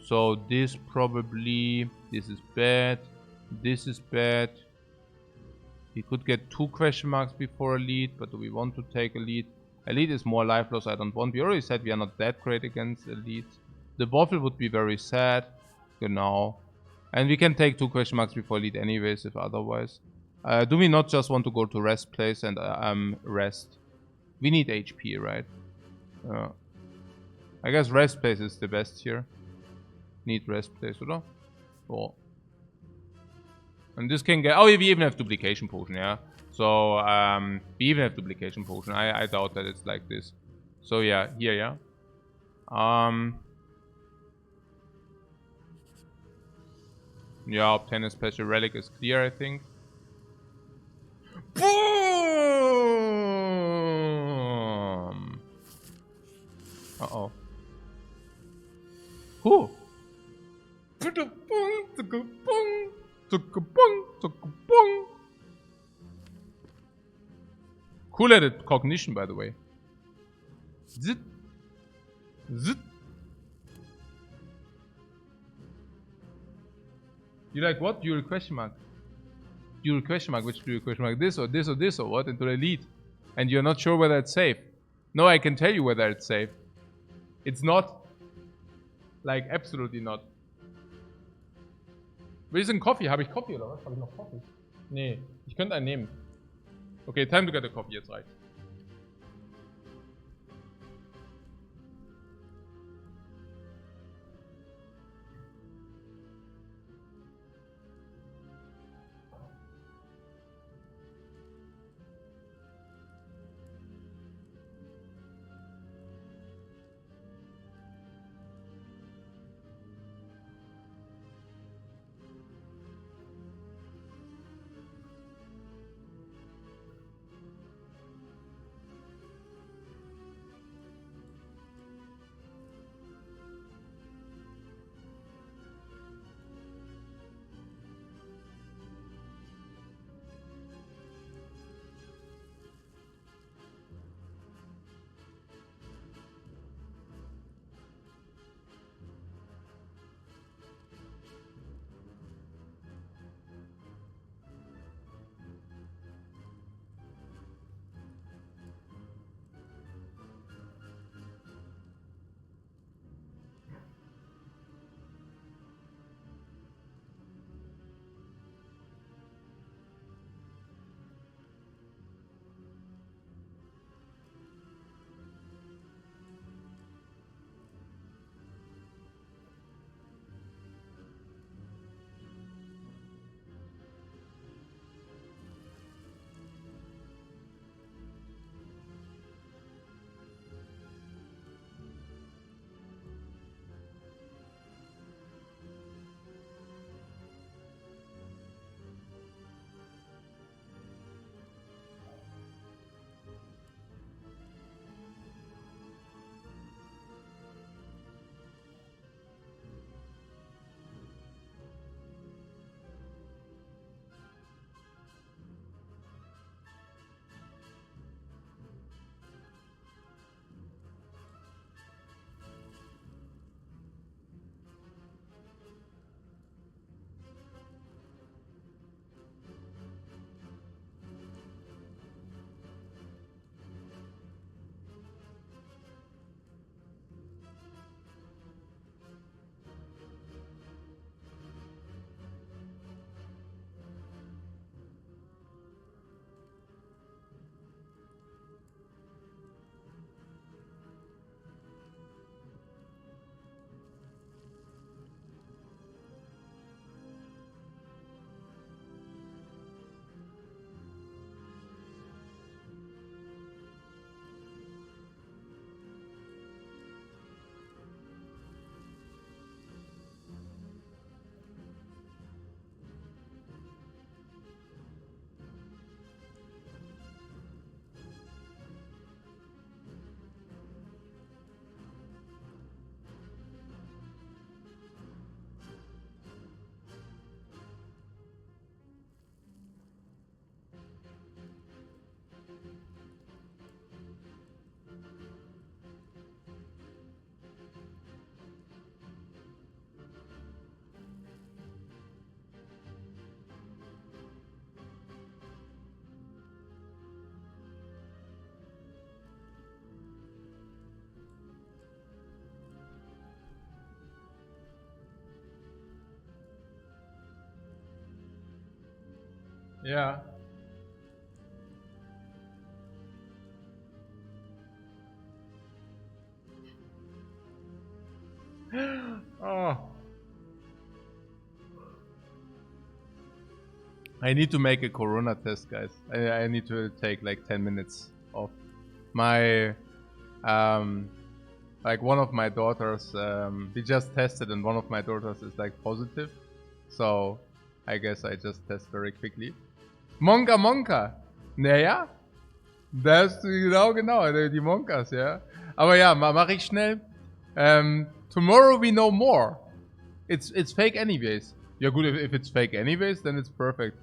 So this probably, this is bad, this is bad. We could get 2 question marks before elite, but do we want to take elite? Elite is more life loss, I don't want. We already said we are not that great against elite. The Waffle would be very sad, you know. And we can take 2 question marks before elite anyways, if otherwise. Do we not just want to go to rest place and rest? We need HP, right? I guess rest place is the best here. Need rest place, oder? Oh. And this can get... Oh, we even have duplication potion, yeah. So, we even have duplication potion. I doubt that it's like this. So, yeah, here, yeah. Yeah, obtain a special relic is clear, I think. Boom! Uh-oh. Who? Cool at cognition, by the way. Zit. Zit. You like what? Dual question mark. Dual question mark. Which dual question mark? This or this or this or what? Into the elite. And you're not sure whether it's safe. No, I can tell you whether it's safe. It's not. Like, absolutely not. Will ist denn Coffee? Habe ich Coffee oder was? Habe ich noch Coffee? Nee, ich könnte einen nehmen. Okay, time to get a coffee, jetzt reicht's. Yeah. Oh. I need to make a corona test, guys. I need to take like 10 minutes off. My like one of my daughters, we just tested and one of my daughters is like positive. So I guess I just test very quickly. Monka Monka. Naja, das genau, die Monkas, ja. Aber ja, mach ich schnell. Tomorrow we know more. It's fake anyways. Ja gut, if it's fake anyways, then it's perfect.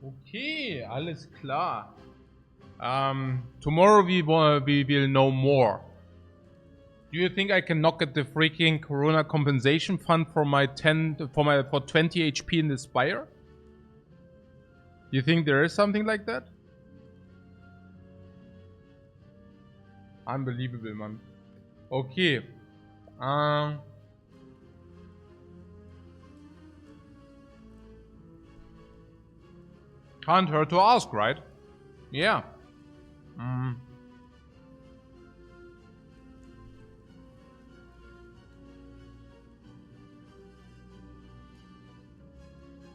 Okay, alles klar. Tomorrow we will know more. Do you think I can knock at the freaking Corona compensation fund for my 20 HP in the Spire? You think there is something like that? Unbelievable, man. Okay. Can't hurt to ask, right? Yeah.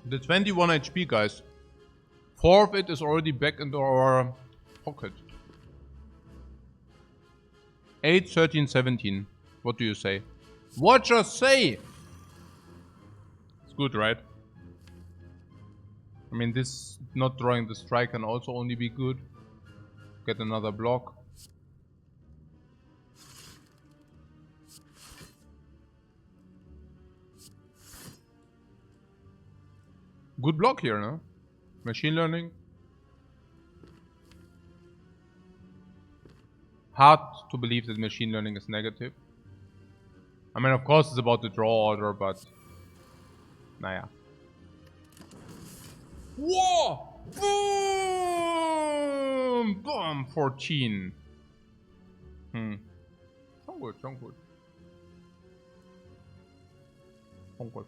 The 21 HP, guys. 4 of it is already back into our pocket. 8, 13, 17. What do you say? What you say? It's good, right? I mean, this not drawing the strike can also only be good. Get another block. Good block here, no? Machine learning. Hard to believe that machine learning is negative. I mean, of course it's about the draw order, but... Naja. Whoa! Boom! Boom! 14. Schon gut, schon gut. Schon gut.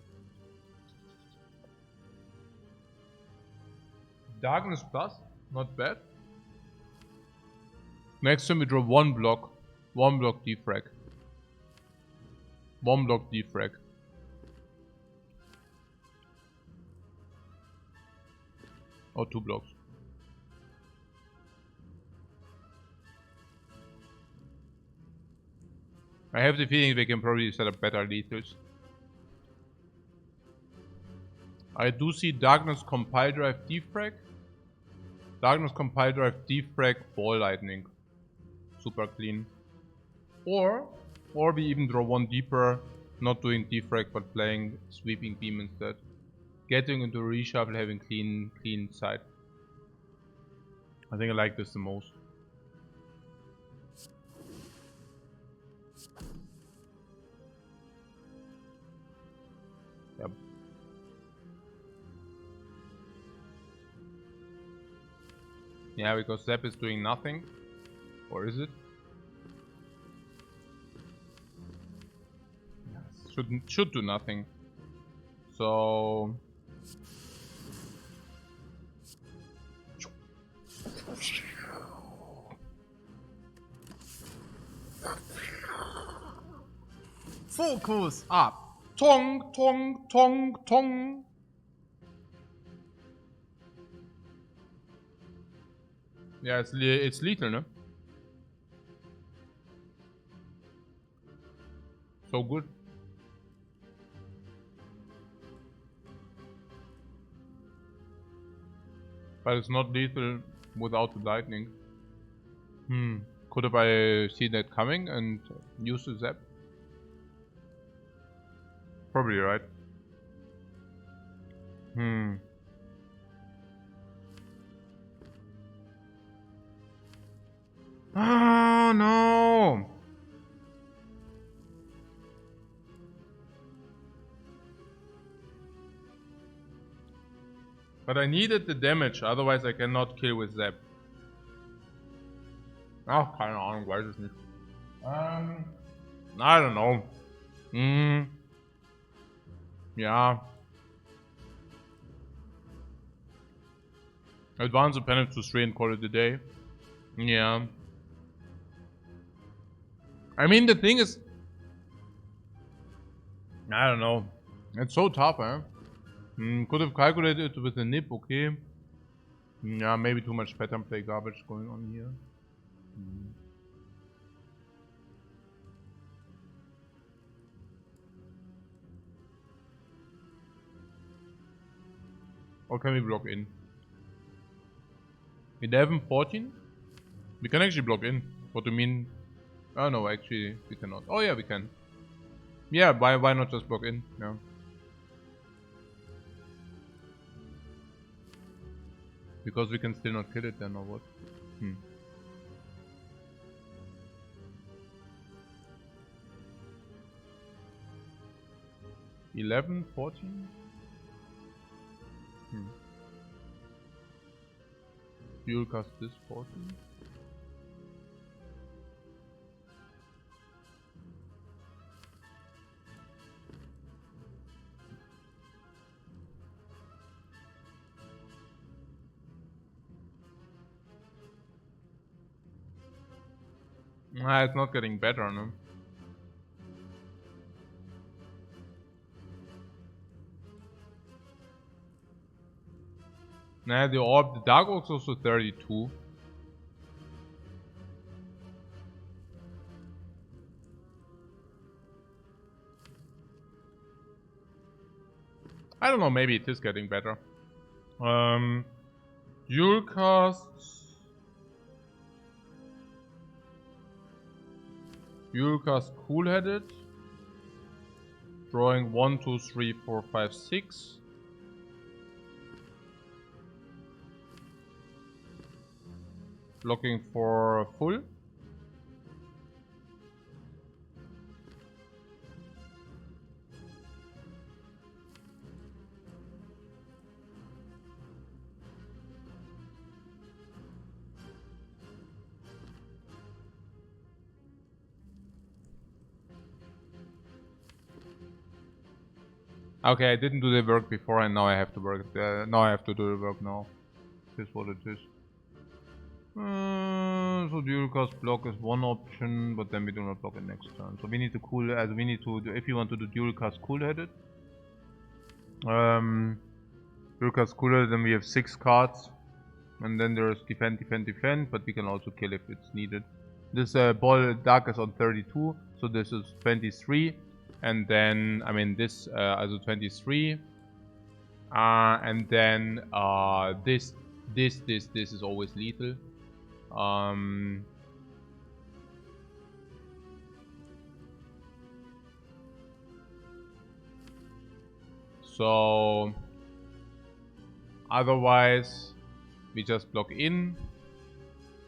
Darkness Plus, not bad. Next time we draw one block defrag. One block defrag. Or 2 blocks. I have the feeling we can probably set up better lethals. I do see Darkness Compile Drive defrag. Darkness Compile Drive defrag Ball Lightning. Super clean. Or we even draw one deeper, not doing defrag but playing Sweeping Beam instead. Getting into reshuffle, having clean side. I think I like this the most. Yep. Yeah, because Zap is doing nothing. Or is it? Yes. Should do nothing. So... Focus up. Tong, tong, tong, tong. Yeah, it's lethal, no? So good. But it's not lethal without the lightning. Could have I seen that coming and used the zap? Probably right. Oh no! But I needed the damage, otherwise I cannot kill with Zap. Ach, keine Ahnung, weiß es nicht. I don't know. Yeah. Advance the penance to 3 and call it a day. Yeah. I mean, the thing is... I don't know. It's so tough, eh? Could have calculated it with a nip, okay. Yeah, maybe too much pattern play garbage going on here. Or can we block in? 11, 14? We can actually block in. What do you mean? Oh no, actually we cannot. Oh yeah, we can. Yeah, why not just block in? Yeah. Because we can still not kill it then, or what? 11, 14? Dual cast this 14? Nah, it's not getting better, no? Nah, the orb, the dark oak's also 32. I don't know, maybe it is getting better. Dual casts. Dual cast cool-headed. Drawing 1, 2, 3, 4, 5, 6. Looking for full. Okay, I didn't do the work before and now I have to work. Now I have to do the work now. This is what it is. So dual cast block is one option, but then we do not block it next turn. So we need to cool, as we need to do, if you want to do dual cast cool-headed. Dual cast cool-headed, then we have 6 cards. And then there's defend, defend, defend, but we can also kill if it's needed. This ball dark is on 32, so this is 23. And then, I mean, this, also 23. And then, this is always lethal. So, otherwise, we just block in.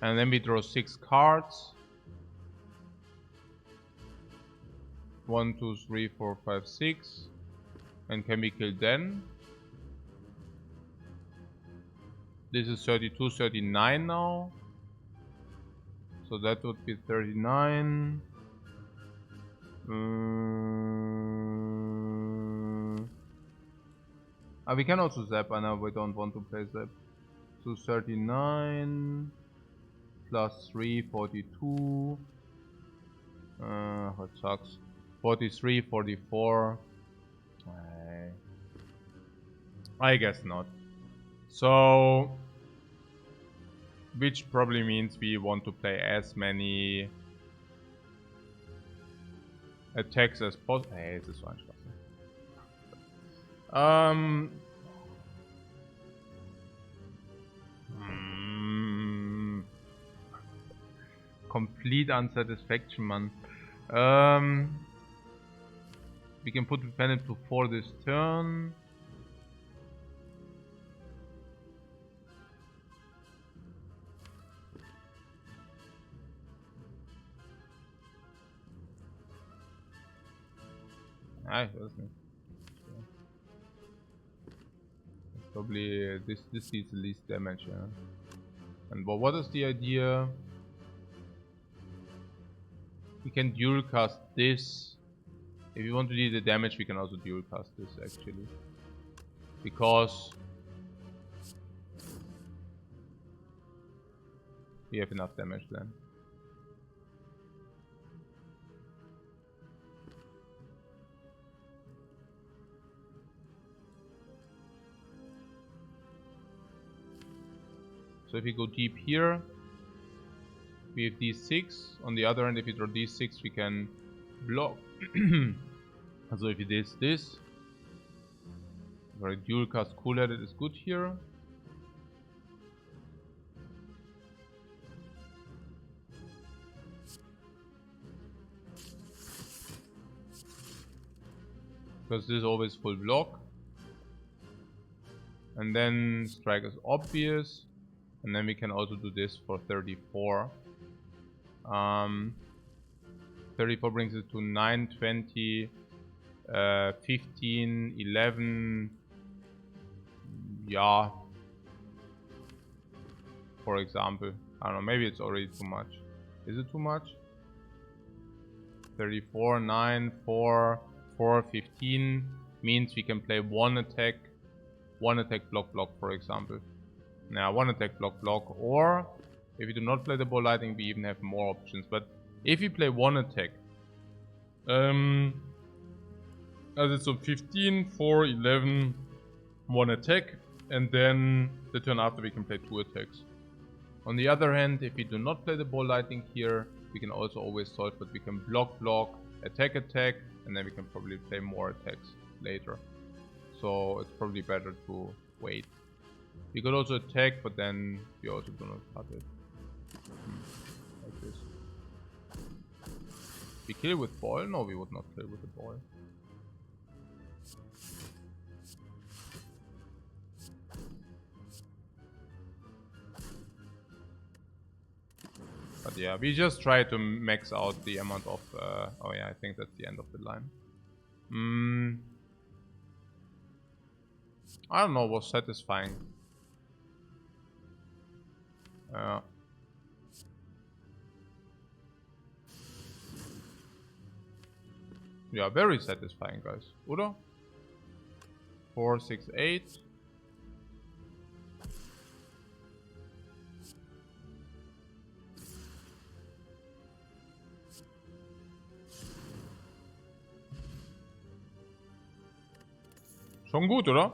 And then we draw 6 cards. 1, 2, 3, 4, 5, 6. And can we kill then? This is 32, 39 now. So that would be 39. We can also zap. I know we don't want to play zap. So 39 plus 3, 42. That sucks. 43, 44. I guess not. So, which probably means we want to play as many attacks as possible. Hey, es ist so ein Schwachsinn. Complete unsatisfaction, man. We can put the planet before this turn. I don't know. Probably this deals the least damage, yeah. And what is the idea? We can dual cast this. If you want to do the damage, we can also dual cast this actually. Because we have enough damage then. So if you go deep here, we have d6. On the other hand, if you draw d6, we can block. So if you do this, very dual cast cool-headed is good here. Because this is always full block. And then strike is obvious. And then we can also do this for 34. 34 brings it to 9, 20, 15, 11. Yeah. For example. I don't know, maybe it's already too much. Is it too much? 34, 9, 4, 4, 15 means we can play one attack block, for example. Now, one attack block, or if you do not play the ball lightning, we even have more options. But if you play one attack, as it's so 15, 4, 11, one attack, and then the turn after we can play two attacks. On the other hand, if we do not play the ball lightning here, we can also always solve, but we can block, attack, and then we can probably play more attacks later. So it's probably better to wait. We could also attack, but then we also do not cut it. Like this. We kill with ball? No, we would not kill with the ball. But yeah, we just try to max out the amount of... oh yeah, I think that's the end of the line. I don't know, was satisfying. Yeah, very satisfying, guys. Oder? 4, 6, 8. Schon gut, oder?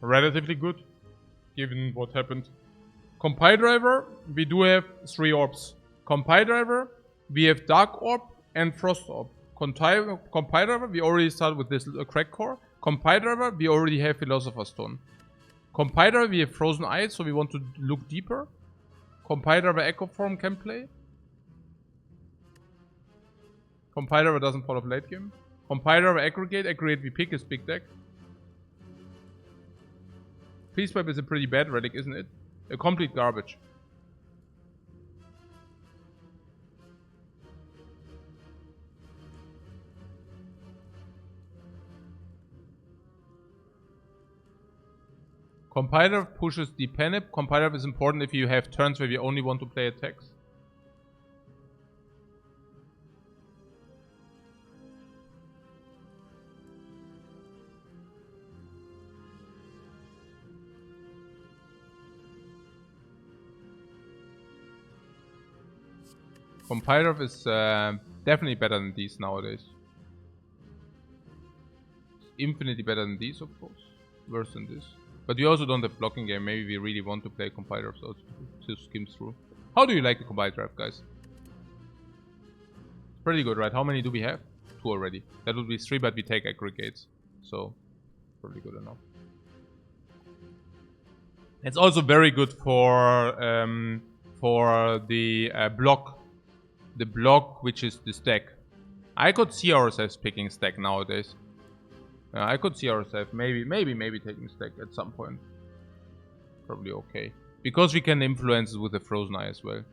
Relatively good, given what happened. Compile driver, we do have 3 orbs. Compile driver, we have Dark Orb and Frost Orb. Compile driver, we already started with this crack core. Compile driver, we already have Philosopher's Stone. Compile driver, we have Frozen Eyes, so we want to look deeper. Compile driver, Echo Form can play. Compile driver doesn't fall off late game. Compile driver, Aggregate we pick his big deck. Freeze Pipe is a pretty bad relic, isn't it? A complete garbage. Compiler pushes the Penip. Compiler is important if you have turns where you only want to play attacks. Compiler is definitely better than these nowadays. It's infinitely better than these, of course. Worse than this. But we also don't have blocking game. Maybe we really want to play Compiler so to skim through. How do you like the Compiler draft, guys? It's pretty good, right? How many do we have? 2 already. That would be 3, but we take aggregates. So, probably good enough. It's also very good for the block. The block, which is the stack. I could see ourselves picking stack nowadays. I could see ourselves maybe taking stack at some point. Probably okay. Because we can influence it with the Frozen Eye as well.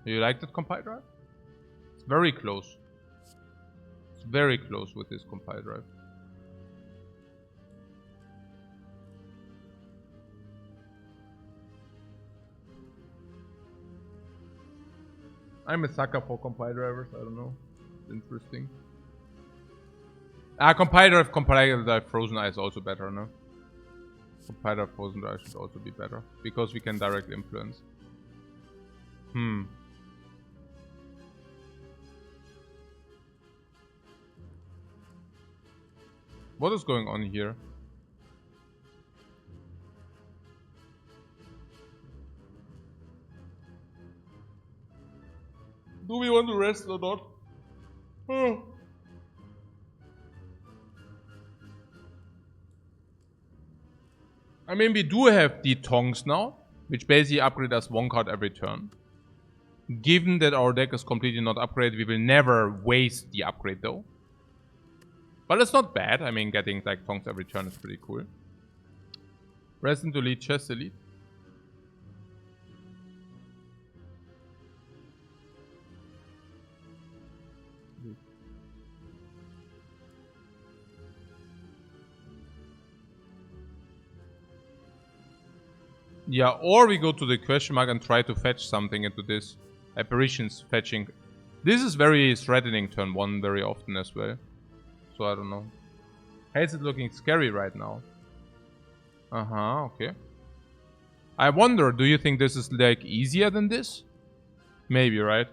Do you like that compile drive? It's very close. It's very close with this compile drive. I'm a sucker for compile drivers, I don't know. It's interesting. Compile drive Frozen Eye is also better, no? Compile drive Frozen Eye should also be better. Because we can direct influence. What is going on here? Do we want to rest or not? I mean, we do have the Tongs now, which basically upgrade us 1 card every turn. Given that our deck is completely not upgraded, we will never waste the upgrade though. But it's not bad. I mean, getting like Tongs every turn is pretty cool. Resident Elite, Chest Elite. Yeah, or we go to the question mark and try to fetch something into this. Apparitions fetching. This is very threatening turn 1 very often as well. So I don't know. How is it looking scary right now? Okay. I wonder, do you think this is like easier than this? Maybe, right?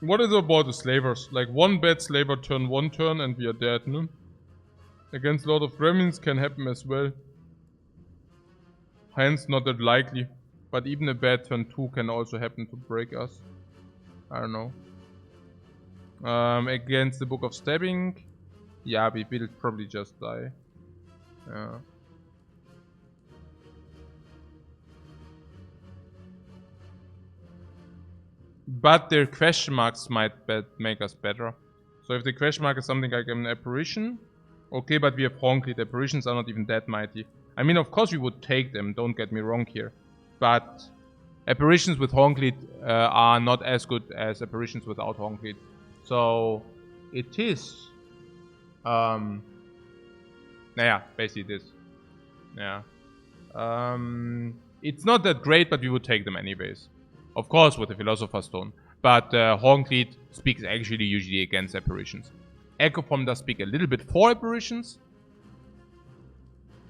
What is about the slavers? Like one bad slaver turn 1 turn and we are dead, no? Against a lot of gremlins can happen as well. Hence not that likely. But even a bad turn 2 can also happen to break us. I don't know. Against the Book of Stabbing. Yeah, we will probably just die. Yeah. But their question marks might make us better. So if the question mark is something like an apparition. Okay, but we have Honklit. Apparitions are not even that mighty. I mean, of course we would take them, don't get me wrong here. But apparitions with Honklit are not as good as apparitions without Honklit. So it is... basically this. Yeah. It's not that great, but we would take them anyways. Of course, with the Philosopher's Stone. But Honklit speaks actually usually against apparitions. Echo Bomb does speak a little bit for apparitions.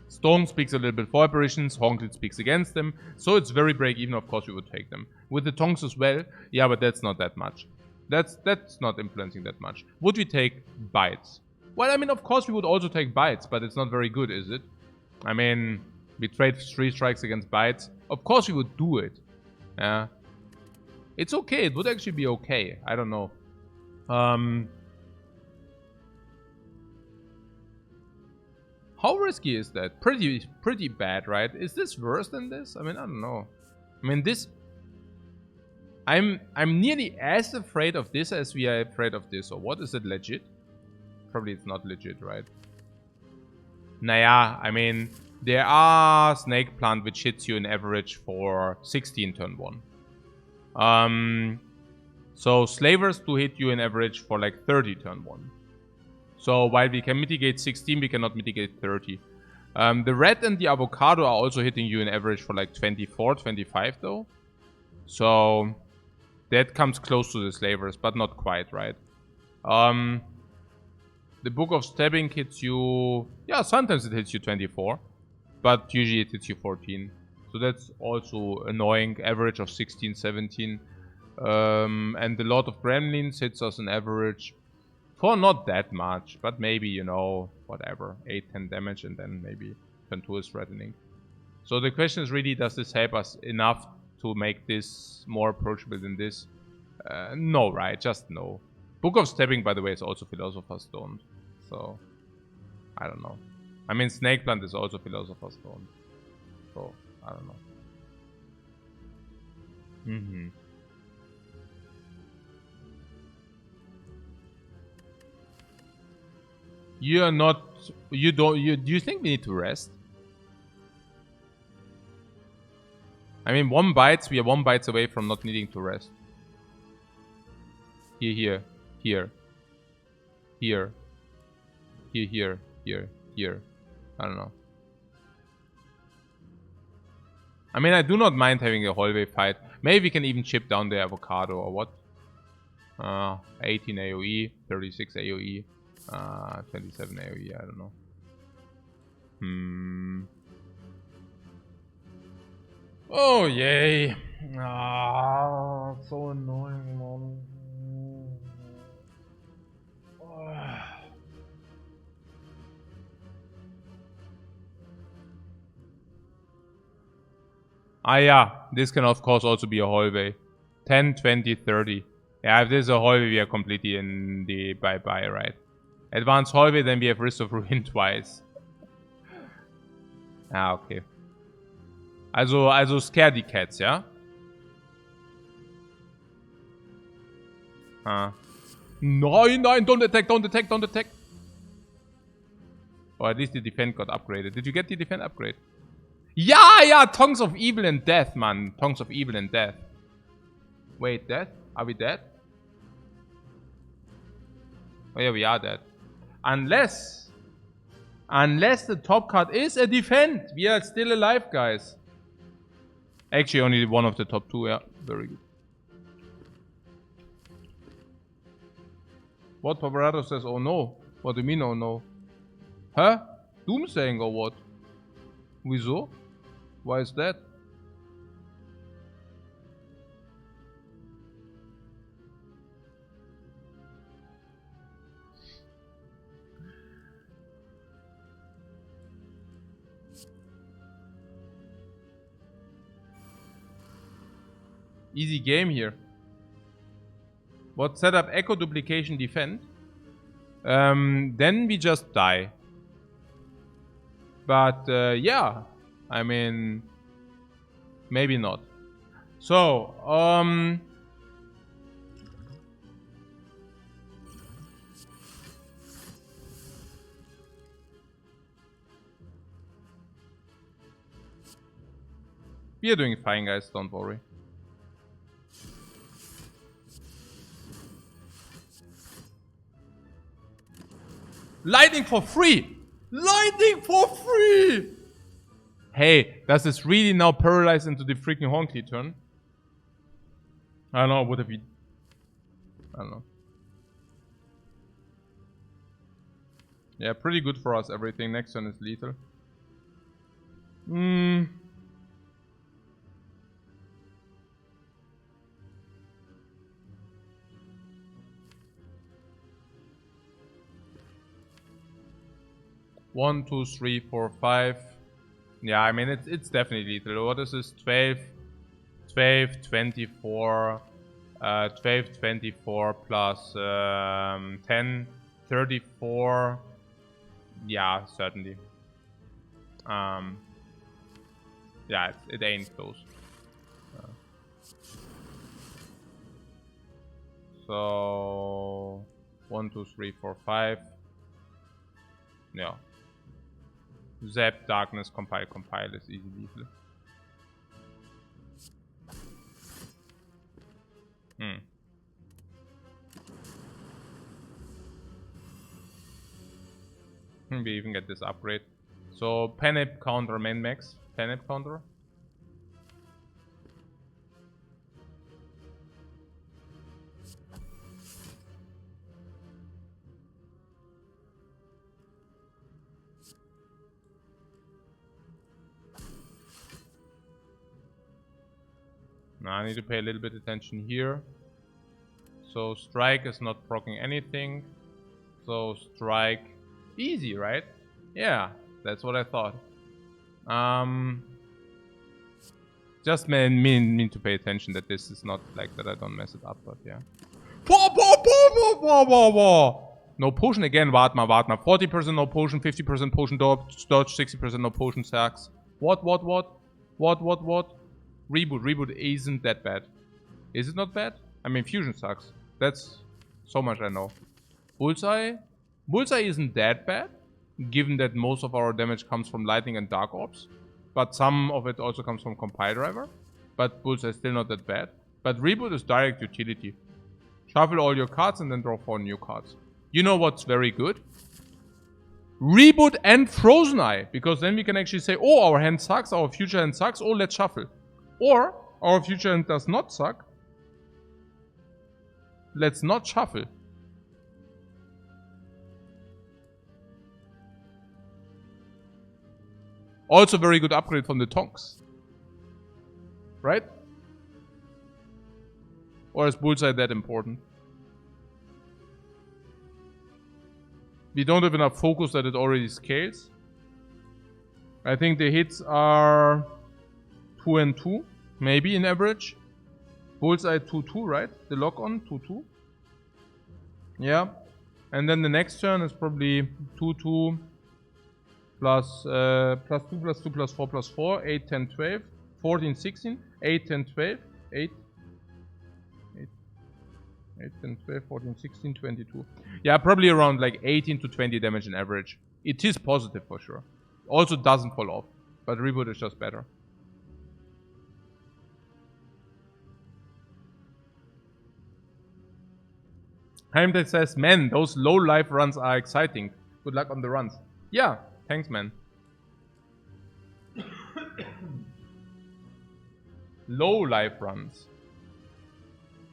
Stone speaks a little bit for apparitions, Honklit speaks against them, so it's very break even, of course we would take them. With the tongs as well, yeah, but that's not that much. That's not influencing that much. Would we take bites? Well, I mean, of course we would also take bites, but it's not very good, is it? I mean, we trade 3 strikes against bites. Of course we would do it. Yeah. It's okay, it would actually be okay. I don't know. How risky is that? Pretty bad, right? Is this worse than this? I mean, I don't know. I mean, this... I'm nearly as afraid of this as we are afraid of this. Or what? Is it legit? Probably it's not legit, right? Naya, I mean, there are Snake Plant which hits you in average for 16 turn 1. So Slavers do hit you in average for like 30 turn 1. So while we can mitigate 16, we cannot mitigate 30. The red and the avocado are also hitting you in average for like 24, 25 though. So that comes close to the slavers, but not quite, right? The Book of Stabbing hits you... Yeah, sometimes it hits you 24. But usually it hits you 14. So that's also annoying. Average of 16, 17. And the Lord of Gremlins hits us an average... For not that much, but maybe, you know, whatever, 8-10 damage and then maybe turn 2 is threatening. So the question is really, does this help us enough to make this more approachable than this? No, right? Just no. Book of Stabbing, by the way, is also Philosopher's Stone. So, I don't know. I mean, Snake Plant is also Philosopher's Stone. So, I don't know. You're not... You don't... do you think we need to rest? I mean, 1 bites, we are 1 bites away from not needing to rest. Here. I don't know. I mean, I do not mind having a hallway fight. Maybe we can even chip down the avocado or what? 18 AoE, 36 AoE. 27 AoE, I don't know. Oh, yay. So annoying, man. Yeah, this can of course also be a hallway. 10, 20, 30. Yeah, if this is a hallway, we are completely in the bye-bye, right? Advanced hallway, then we have Wrist of Ruin twice. Okay. Also scare die Cats, ja? Nein, don't attack. Or at least the defend got upgraded. Did you get the defend upgrade? Yeah, Tongues of Evil and Death, man. Tongues of Evil and Death. Wait, death? Are we dead? Oh yeah, we are dead. Unless the top card is a Defend. We are still alive, guys. Actually, only one of the top two, yeah. Very good. What? Paparazzo says, oh no. What do you mean, oh no? Huh? Doomsaying or what? Wieso? Why is that? Easy game here. What setup? Echo, duplication, defend. Then we just die. But yeah, I mean, maybe not. So, we are doing fine, guys. Don't worry. Lightning for free! Lightning for free! Hey, does this really now paralyze into the freaking Honky turn? I don't know, would it be... I don't know. Yeah, pretty good for us, everything. Next turn is lethal. 1, 2, 3, 4, 5. Yeah, I mean, it's definitely lethal. What is this? 12, 24, 12, 24 plus 10, 34. Yeah, certainly. Yeah, it ain't close. So 1, 2, 3, 4, 5. Yeah. Zap, darkness, compile is easy lethal. We even get this upgrade. So Penip counter main max. Penip counter. Now I need to pay a little bit attention here. So strike is not proccing anything. So strike easy, right? Yeah, that's what I thought. Just mean to pay attention that this is not like that I don't mess it up, but yeah. No potion again, warte mal. 40% no potion, 50% potion dodge, 60% no potion sucks. What? Reboot isn't that bad. Is it not bad? I mean, fusion sucks. That's so much I know. Bullseye isn't that bad, given that most of our damage comes from lightning and dark orbs. But some of it also comes from compile driver. But Bullseye is still not that bad. But reboot is direct utility. Shuffle all your cards and then draw 4 new cards. You know what's very good? Reboot and Frozen Eye. Because then we can actually say, oh, our hand sucks, our future hand sucks, oh, let's shuffle. Or, our future hand does not suck. Let's not shuffle. Also very good upgrade from the Tonks. Right? Or is Bullseye that important? We don't have enough focus that it already scales. I think the hits are 2 and 2, maybe in average. Bullseye 2-2, right? The lock on 2-2. Yeah. And then the next turn is probably 2-2 plus 2 plus 2 plus 4 plus 4, 8, 10, 12, 14, 16, 8, 10, 12, 8, 10, 12, 14, 16, 22. Yeah, probably around like 18 to 20 damage in average. It is positive for sure. Also doesn't fall off. But reboot is just better. Hamilton says, man, those low life runs are exciting. Good luck on the runs. Yeah, thanks, man. Low life runs.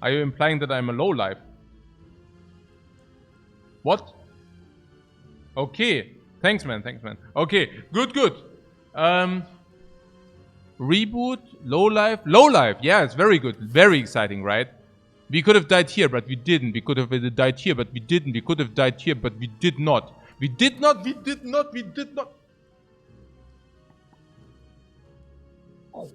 Are you implying that I'm a low life? What? Okay. Thanks, man. Thanks, man. Okay. Good, good. Reboot. Low life. Low life. Yeah, it's very good. Very exciting, right? We could have died here, but we didn't. We could have died here, but we didn't. We could have died here, but we did not. We did not. We did not. We did not. Oh.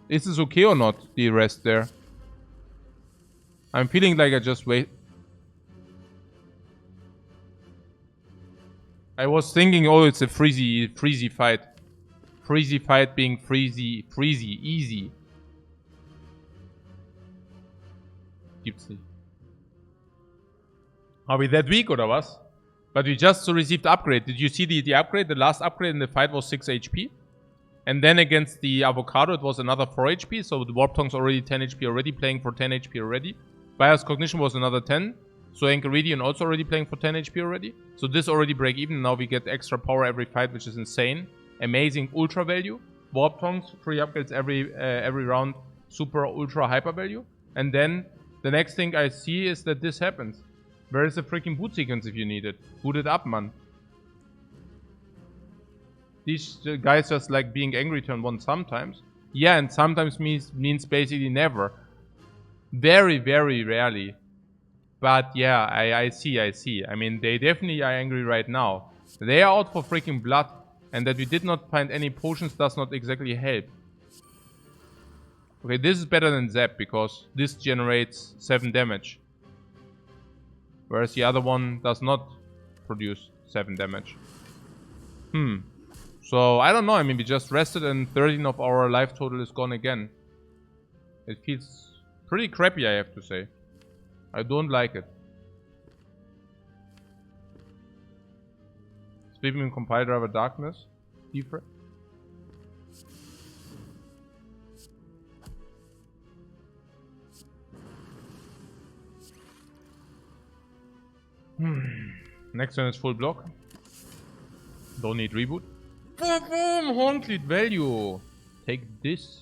Is this okay or not, the rest there? I'm feeling like I just wait. I was thinking, oh, it's a freezy fight. Freezy fight being freezy, easy. Gibt's nicht. Are we that weak or was? But we just received upgrade. Did you see the upgrade? The last upgrade in the fight was 6 HP. And then against the Avocado, it was another 4 HP. So the Warp Tongue's already 10 HP already, playing for 10 HP already. Spire's Cognition was another 10. So Enchiridion also already playing for 10 HP already. So this already break even. Now we get extra power every fight, which is insane. Amazing ultra value. Warp Tongues, 3 upgrades every round. Super ultra hyper value. And then the next thing I see is that this happens. Where is the freaking boot sequence if you need it? Boot it up, man. These guys just like being angry turn 1 sometimes. Yeah, and sometimes means basically never. Very, very rarely. But yeah, I see. I mean, they definitely are angry right now. They are out for freaking blood. And that we did not find any potions does not exactly help. Okay, this is better than Zap because this generates 7 damage. Whereas the other one does not produce 7 damage. So, I don't know. I mean, we just rested and 13 of our life total is gone again. It feels pretty crappy, I have to say. I don't like it. Sleeping in Compile Driver Darkness. Defect. Next one is full block. Don't need reboot. Boom! Horncleat value. Take this.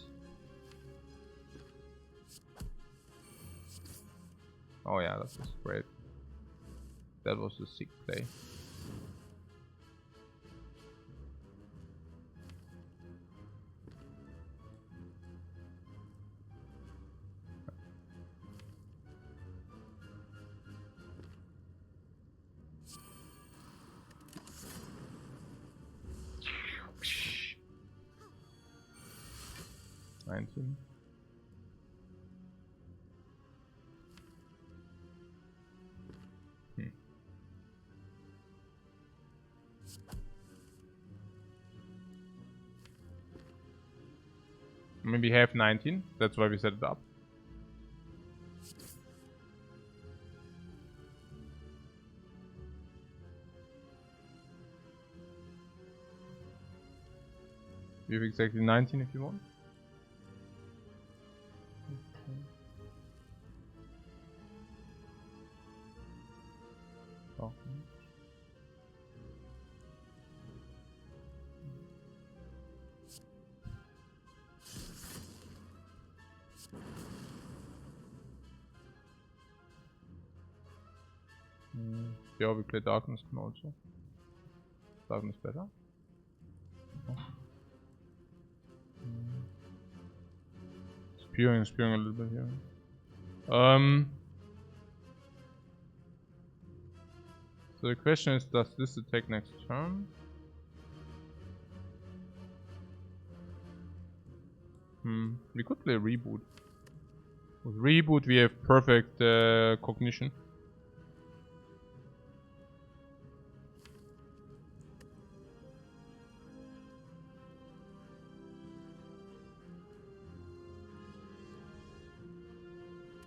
Oh yeah, that was great. That was a sick play. Maybe have 19. That's why we set it up. We have exactly 19 if you want. Oh. Yeah, we play Darkness also. Darkness better. Oh. Spearing a little bit here. So the question is, does this attack next turn? We could play Reboot. With Reboot we have perfect cognition.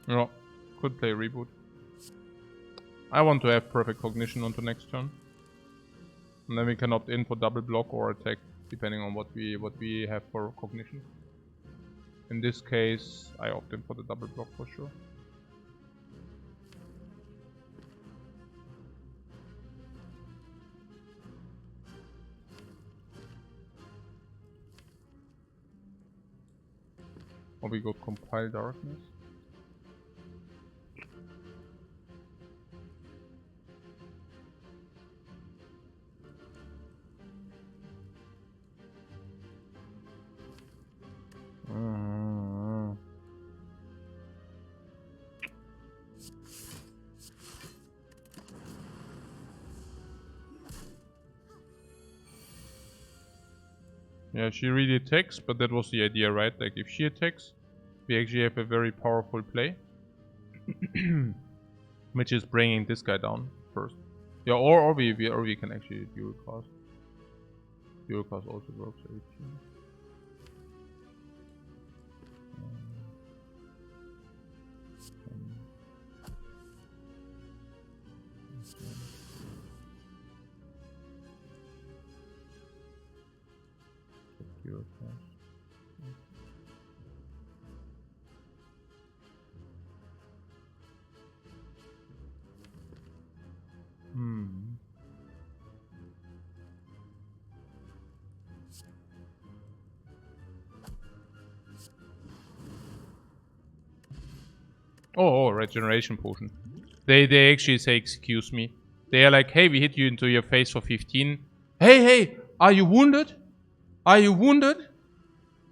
No, could play reboot. I want to have perfect cognition onto next turn. And then we can opt in for double block or attack, depending on what we have for cognition. In this case, I opt in for the double block for sure. Or we go compile darkness. Yeah, she really attacks, but that was the idea, right? Like, if she attacks, we actually have a very powerful play. Which is bringing this guy down first. Yeah, or we can actually dual cast. Dual cast also works. 18. Dual cast. Oh, regeneration potion. They actually say, excuse me. They are like, hey, we hit you into your face for 15. Hey, are you wounded? Are you wounded?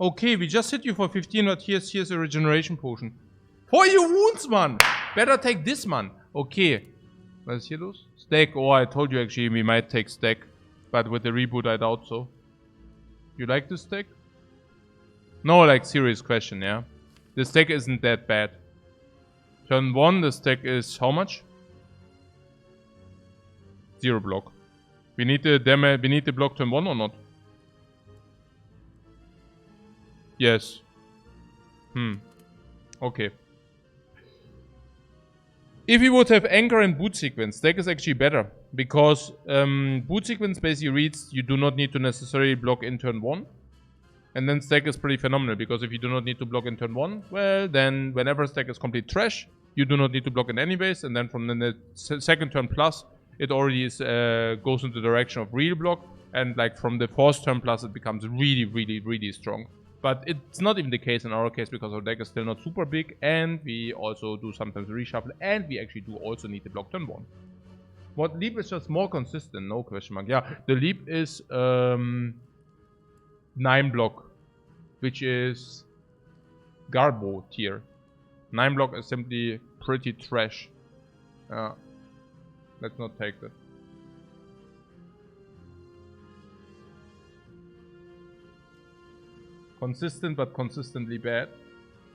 Okay, we just hit you for 15, but here's a regeneration potion. For your wounds, man! Better take this, man. Okay. Was ist hier los? Stack. Oh, I told you actually we might take stack. But with the reboot, I doubt so. You like this stack? No, like, serious question, yeah? The stack isn't that bad. Turn 1, the stack is how much? 0 block. We need the block turn 1 or not? Yes. Okay. If we would have anchor and boot sequence, stack is actually better. Because boot sequence basically reads you do not need to necessarily block in turn 1. And then stack is pretty phenomenal, because if you do not need to block in turn 1, well, then whenever stack is complete trash, you do not need to block in anyways, and then from the second turn plus, it already is, goes into the direction of real block, and like from the fourth turn plus, it becomes really strong. But it's not even the case in our case, because our deck is still not super big, and we also do sometimes reshuffle, and we actually do also need the block turn 1. What leap is just more consistent? No question mark. Yeah, the leap is 9 block, which is Garbo tier. 9 block is simply pretty trash. Let's not take that. Consistent, but consistently bad.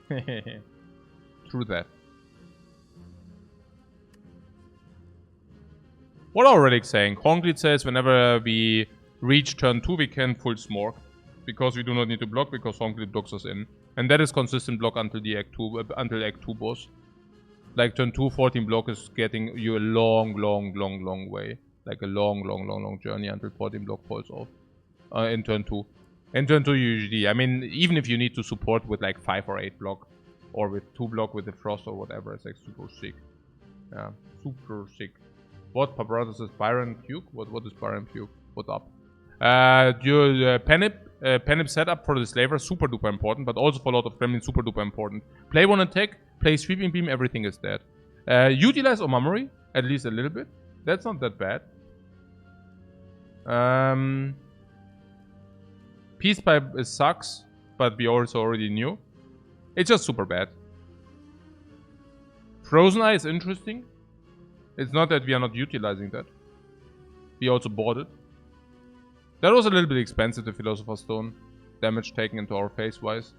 True that. What are relics saying? Concrete says whenever we reach turn 2, we can full smork. Because we do not need to block, because Concrete blocks us in. And that is consistent block until the Act 2 boss. Like turn 2, 14 block is getting you a long way. Like a long journey until 14 block falls off. In turn 2. In turn 2 usually, I mean, even if you need to support with like 5 or 8 block. Or with 2 block with the frost or whatever, it's like super sick. Yeah, super sick. What? Paparazzo says Byron Puke? What is Byron Puke? What up? Your Penip setup for the slaver, super duper important, but also for a lot of gremlins, super duper important. Play one attack, play sweeping beam, everything is dead. Utilize Omamori, at least a little bit. That's not that bad. Peace Pipe sucks, but we also already knew. It's just super bad. Frozen Eye is interesting. It's not that we are not utilizing that. We also bought it. That was a little bit expensive, the Philosopher's Stone. Damage taken into our face wise.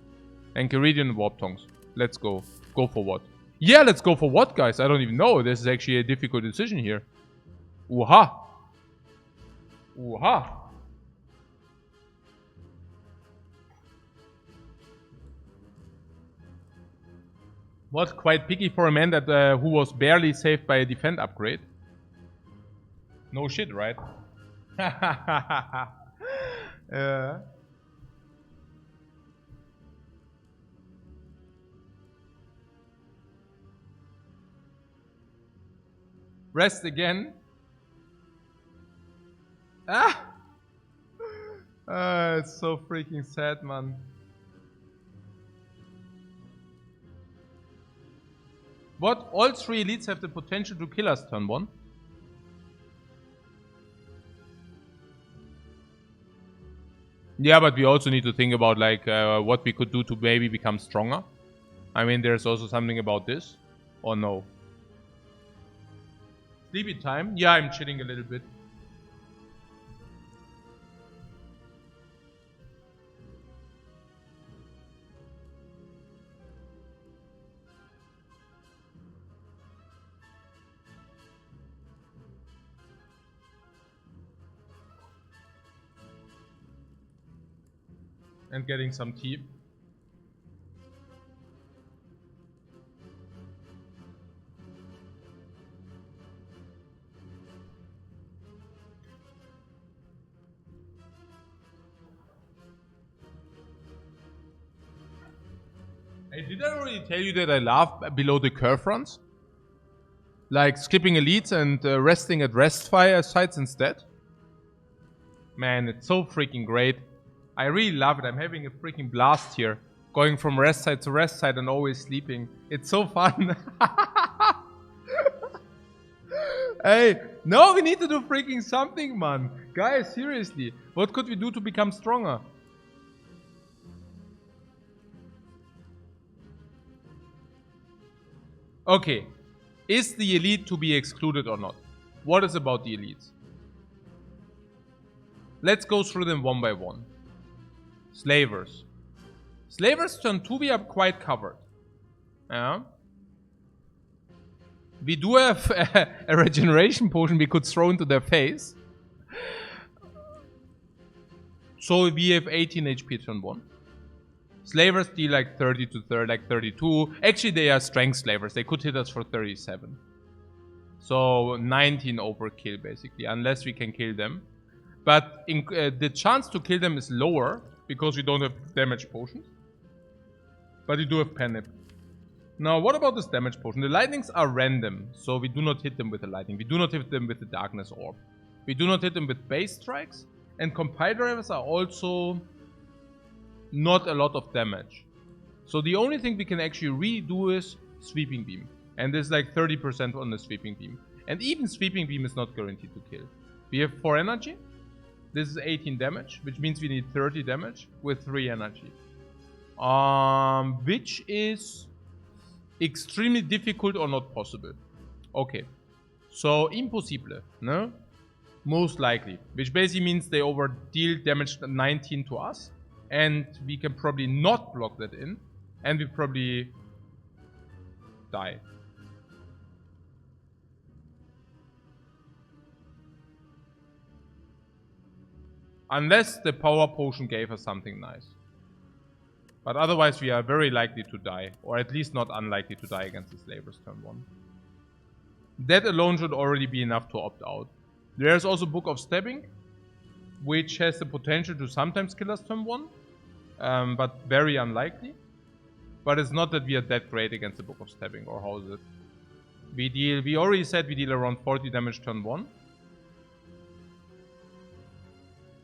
And Caridian Warp Tongues. Let's go. Go for what? Yeah, let's go for what, guys? I don't even know. This is actually a difficult decision here. Ooha. Ooha. Was quite picky for a man that who was barely saved by a defend upgrade. No shit, right? Rest again. It's so freaking sad, man. What? All 3 elites have the potential to kill us turn 1? Yeah, but we also need to think about like what we could do to maybe become stronger. I mean, there's also something about this. Or no? Sleepy time? Yeah, I'm chilling a little bit. And getting some tea. Hey, did I already tell you that I love below the curve runs? Like skipping elites and resting at rest fire sites instead? Man, it's so freaking great. I really love it. I'm having a freaking blast here. Going from rest site to rest site and always sleeping. It's so fun. Hey, no, we need to do freaking something, man. Guys, seriously. What could we do to become stronger? Okay. Is the elite to be excluded or not? What is about the elites? Let's go through them one by one. Slavers. Slavers turn 2 we are quite covered. Yeah. We do have a regeneration potion we could throw into their face. So we have 18 HP turn 1. Slavers deal like 30 to 30, like 32. Actually, they are strength slavers. They could hit us for 37. So 19 overkill basically, unless we can kill them. But the chance to kill them is lower because we don't have damage potions. But we do have panic. Now, what about this damage potion? The lightnings are random, so we do not hit them with the lightning. We do not hit them with the darkness orb. We do not hit them with base strikes. And compile drivers are also not a lot of damage. So the only thing we can actually redo is sweeping beam. And there's like 30% on the sweeping beam. And even sweeping beam is not guaranteed to kill. We have 4 energy. This is 18 damage, which means we need 30 damage with 3 energy. Which is extremely difficult or not possible. Okay. So, impossible, no? Most likely. Which basically means they deal damage 19 to us. And we can probably not block that in. And we probably die. Unless the power potion gave us something nice. But otherwise we are very likely to die. Or at least not unlikely to die against the slavers turn 1. That alone should already be enough to opt out. There's also Book of Stabbing, which has the potential to sometimes kill us turn 1. But very unlikely. But it's not that we are that great against the Book of Stabbing, or how is it? We already said we deal around 40 damage turn 1.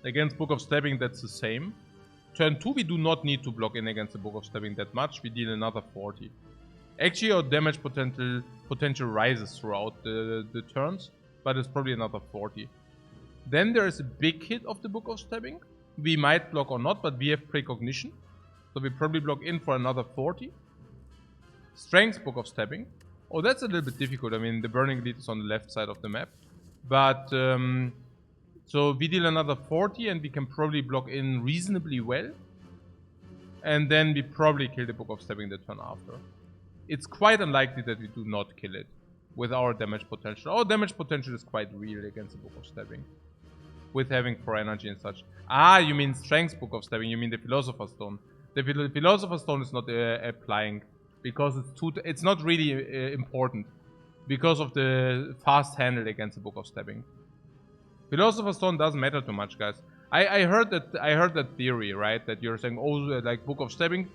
Against Book of Stabbing, that's the same. Turn 2, we do not need to block in against the Book of Stabbing that much. We deal another 40. Actually, our damage potential rises throughout the turns, but it's probably another 40. Then there is a big hit of the Book of Stabbing. We might block or not, but we have precognition. So we probably block in for another 40. Strength, Book of Stabbing. Oh, that's a little bit difficult. I mean, the Burning Lead is on the left side of the map. But, so we deal another 40 and we can probably block in reasonably well. And then we probably kill the Book of Stabbing the turn after. It's quite unlikely that we do not kill it with our damage potential. Our damage potential is quite real against the Book of Stabbing. With having 4 energy and such. Ah, you mean Strength Book of Stabbing. You mean the Philosopher's Stone. The Philosopher's Stone is not applying because it's not really important because of the fast handle against the Book of Stabbing. Philosopher's Stone doesn't matter too much, guys. I heard that theory, right? That you're saying, oh, like Book of Stabbing.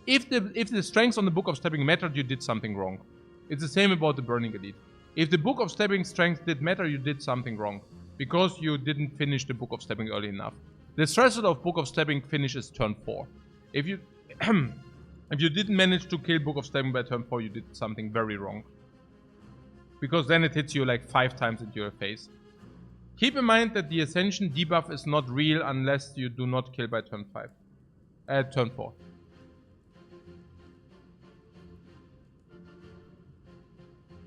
If the strengths on the Book of Stabbing mattered, you did something wrong. It's the same about the Burning Elite. If the Book of Stabbing strength did matter, you did something wrong because you didn't finish the Book of Stabbing early enough. The threshold of Book of Stabbing finishes turn 4. If you if you didn't manage to kill Book of Stabbing by turn 4, you did something very wrong. Because then it hits you like 5 times into your face. Keep in mind that the Ascension debuff is not real unless you do not kill by turn 5. Turn 4.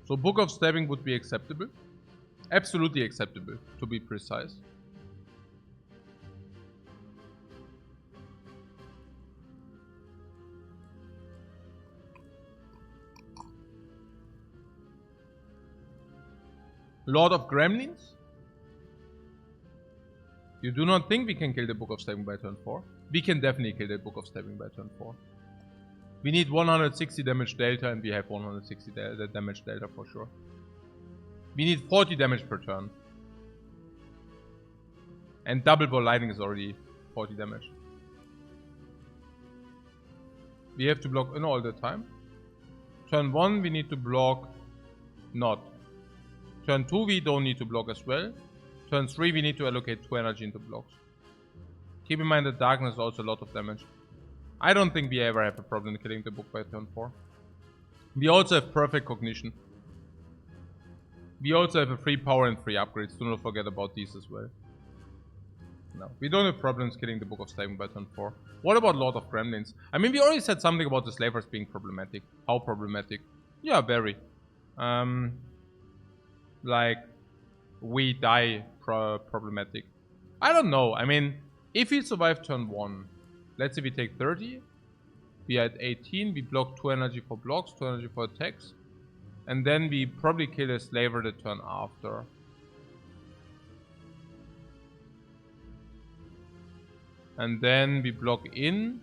So Book of Stabbing would be acceptable. Absolutely acceptable, to be precise. Lord of Gremlins? You do not think we can kill the Book of Stabbing by turn 4? We can definitely kill the Book of Stabbing by turn 4. We need 160 damage delta and we have 160 damage delta for sure. We need 40 damage per turn. And double ball lightning is already 40 damage. We have to block in all the time. Turn 1 we need to block not. Turn 2 we don't need to block as well. Turn 3 we need to allocate 2 energy into blocks. Keep in mind that darkness is also a lot of damage. I don't think we ever have a problem killing the book by turn 4. We also have perfect cognition. We also have a free power and free upgrades. Do not forget about these as well. No, we don't have problems killing the Book of Stabbing by turn 4. What about Lord of Gremlins? I mean, we already said something about the slavers being problematic. How problematic? Yeah, very. Like, we die problematic. I don't know. I mean, if we survive turn 1, let's say we take 30. We are at 18. We block 2 energy for blocks, 2 energy for attacks. And then we probably kill a slaver the turn after. And then we block in.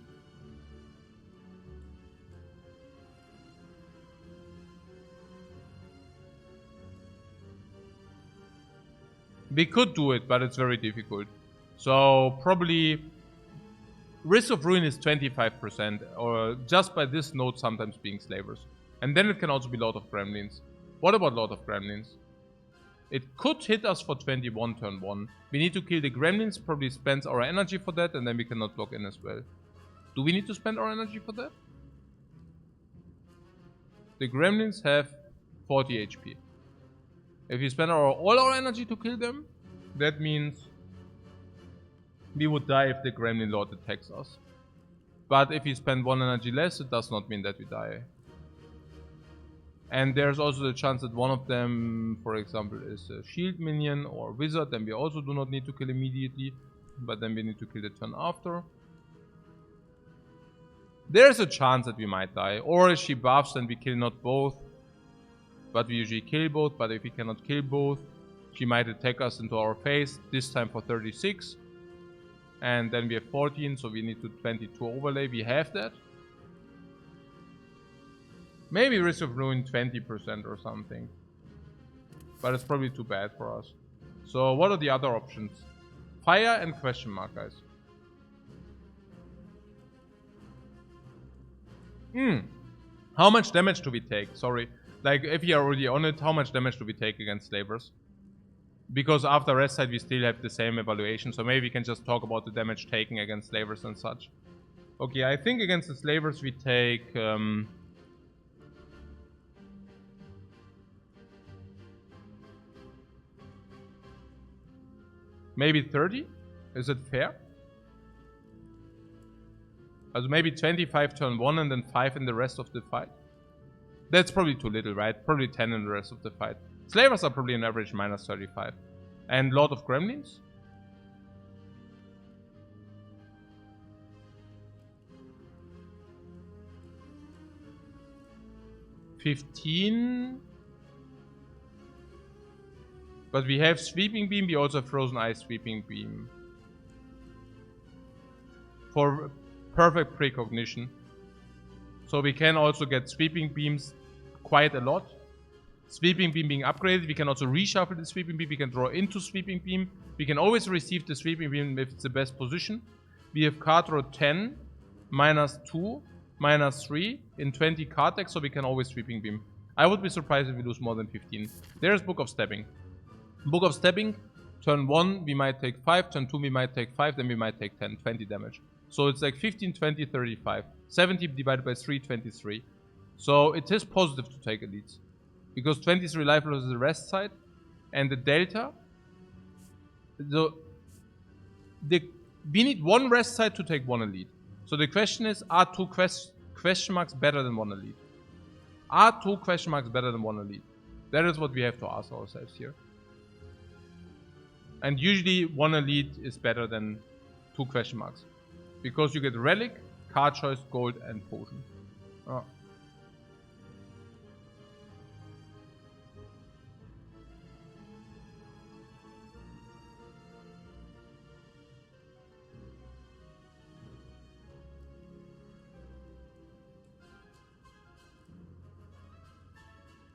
We could do it, but it's very difficult. So probably risk of ruin is 25%, or just by this node sometimes being slavers. And then it can also be Lord of Gremlins. What about Lord of Gremlins? It could hit us for 21 turn 1. We need to kill the Gremlins, probably spends our energy for that, and then we cannot block in as well. Do we need to spend our energy for that? The Gremlins have 40 HP. If we spend all our energy to kill them, that means we would die if the Gremlin Lord attacks us. But if we spend 1 energy less, it does not mean that we die. And there's also the chance that one of them, for example, is a shield minion or wizard, then we also do not need to kill immediately, but then we need to kill the turn after. There's a chance that we might die, or if she buffs and we kill not both, but we usually kill both. But if we cannot kill both, she might attack us into our face, this time for 36. And then we have 14, so we need to 22 overlay, we have that. Maybe risk of ruin 20% or something. But it's probably too bad for us. So what are the other options? Fire and question mark, guys. How much damage do we take? Sorry. Like, if you are already on it, how much damage do we take against slavers? Because after rest side we still have the same evaluation. So maybe we can just talk about the damage taken against slavers and such. Okay, I think against the slavers we take... maybe 30? Is it fair? Also maybe 25 turn 1 and then 5 in the rest of the fight. That's probably too little, right? Probably 10 in the rest of the fight. Slavers are probably an average minus 35. And Lord of Gremlins? $15. But we have Sweeping Beam, we also have Frozen Ice Sweeping Beam. For perfect precognition. So we can also get Sweeping Beams quite a lot. Sweeping Beam being upgraded, we can also reshuffle the Sweeping Beam, we can draw into Sweeping Beam. We can always receive the Sweeping Beam if it's the best position. We have card draw 10, -2, -3 in 20 card decks, so we can always Sweeping Beam. I would be surprised if we lose more than 15. There's Book of Stepping. Book of Stepping, turn 1 we might take 5, turn 2 we might take 5, then we might take 10, 20 damage. So it's like 15, 20, 35. 70 divided by 3, 23. So it is positive to take elites. Because 23 life loss is the rest side. And the delta. We need one rest side to take one elite. So the question is, are 2 question marks better than 1 elite? Are 2 question marks better than 1 elite? That is what we have to ask ourselves here. And usually 1 elite is better than 2 question marks. Because you get relic, card choice, gold, and potion. Oh.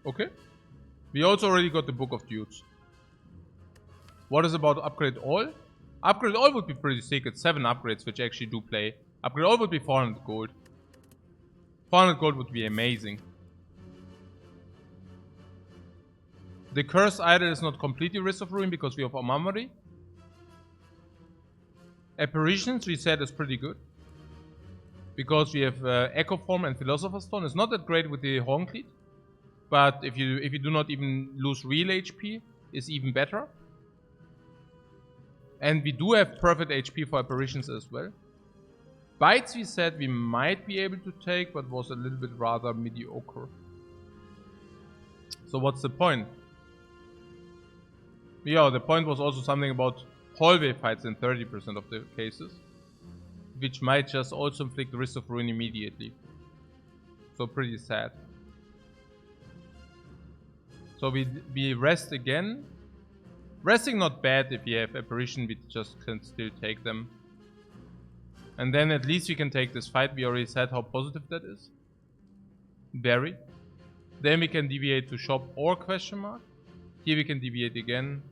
Okay. We also already got the Book of Dudes. What is about Upgrade All? Upgrade All would be pretty sick. It's 7 upgrades which actually do play. Upgrade All would be 400 gold. 400 gold would be amazing. The Curse Idol is not completely Risk of Ruin because we have Amamari. Apparitions we said is pretty good. Because we have Echo Form and Philosopher's Stone. It's not that great with the Horncleat. But if you do not even lose real HP, it's even better. And we do have perfect HP for apparitions as well. Bites we said we might be able to take, but was a little bit rather mediocre. So what's the point? Yeah, the point was also something about hallway fights in 30% of the cases. Which might just also inflict the Risk of Ruin immediately. So pretty sad. So we rest again. Resting not bad if you have apparition, we just can still take them. And then at least we can take this fight. We already said how positive that is. Very. Then we can deviate to shop or question mark. Here we can deviate again.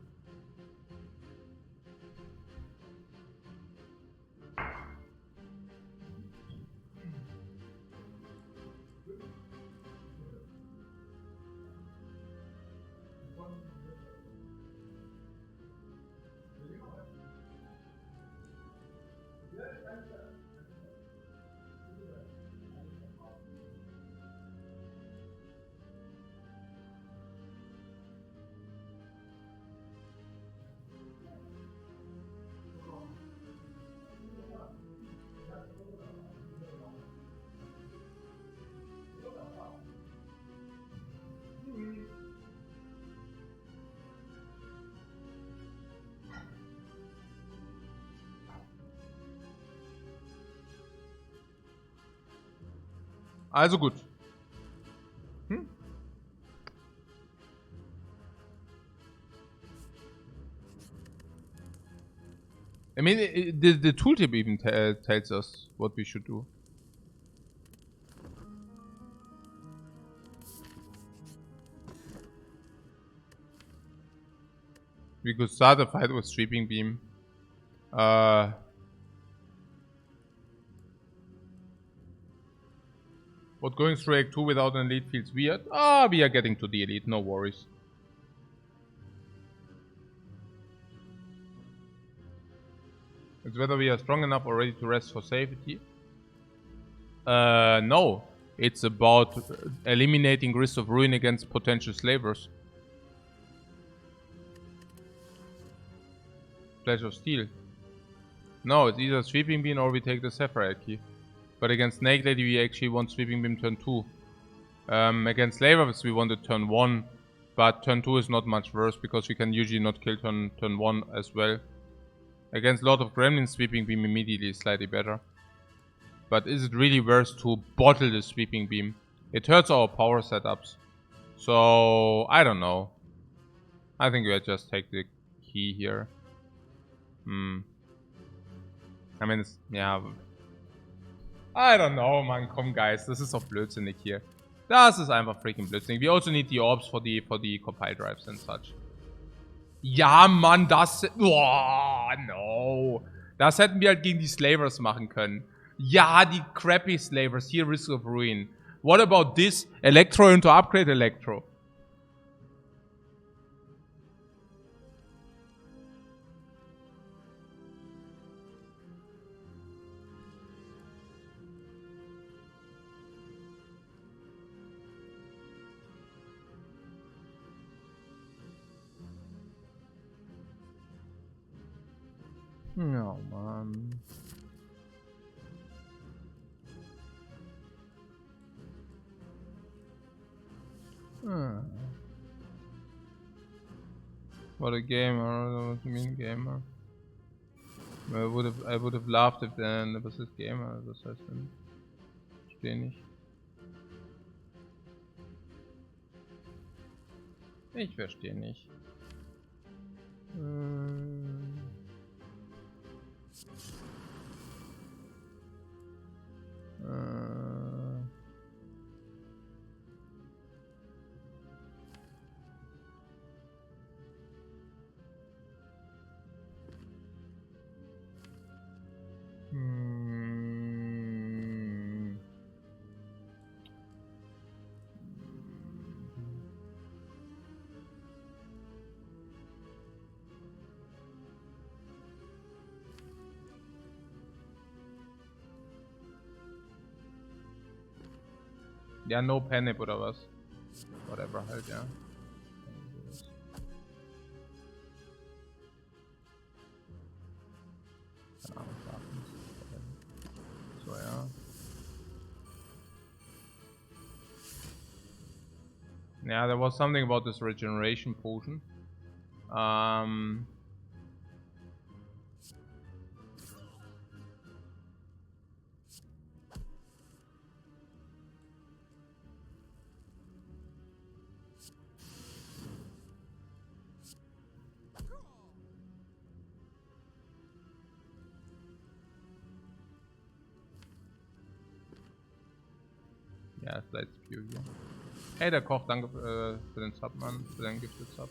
Also gut. I mean, the tooltip even tells us what we should do. We could start a fight with Sweeping Beam. But going through Act 2 without an elite feels weird. We are getting to the elite, no worries. It's whether we are strong enough already to rest for safety. No. It's about eliminating Risk of Ruin against potential slavers. Flash of Steel. No, it's either Sweeping Beam or we take the Sapphire Key. But against Snake Lady we actually want Sweeping Beam turn 2. Against Slavers we wanted turn 1. But turn 2 is not much worse because we can usually not kill turn 1 as well. Against Lord of Gremlins, Sweeping Beam immediately is slightly better. But is it really worth to bottle the Sweeping Beam? It hurts our power setups. So, I don't know. I think we'll just take the key here. I mean, it's, yeah. I don't know, man. Komm, guys. Das ist doch blödsinnig hier. Das ist einfach freaking blödsinnig. We also need the orbs for the compile drives and such. Ja, Mann, das... Oh, no. Das hätten wir halt gegen die Slavers machen können. Ja, die crappy Slavers. Hier, Risk of Ruin. What about this? Electro into upgrade Electro. No, Mann. What a gamer, what do you mean gamer? I would have laughed if then was this gamer, was heißt denn? Verstehe nicht. Ich verstehe nicht. Ja, no panic oder was? Whatever halt, ja. Keine Ahnung, so, ja. Yeah, there was something about this regeneration potion. Ja, Slides Pew hier. Hey, der Koch, danke für den Sub, Mann. Für den Gifted Sub.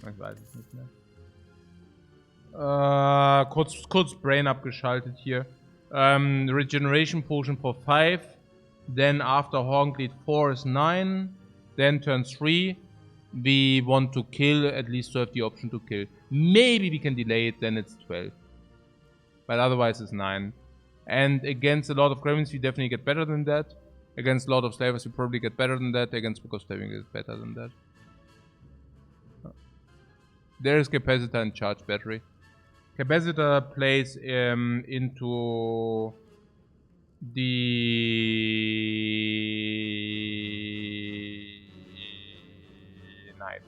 Ich weiß es nicht mehr. Kurz Brain abgeschaltet hier. Regeneration Potion for 5. Then after Horngleed 4 is 9. Then turn 3. We want to kill, at least to have the option to kill. Maybe we can delay it, then it's 12. But otherwise it's 9. And against a lot of Gremlins we definitely get better than that. Against a lot of Slavers we probably get better than that. Against Book of Slaving we get better than that. There is Capacitor and Charge Battery. Capacitor plays into the Knight.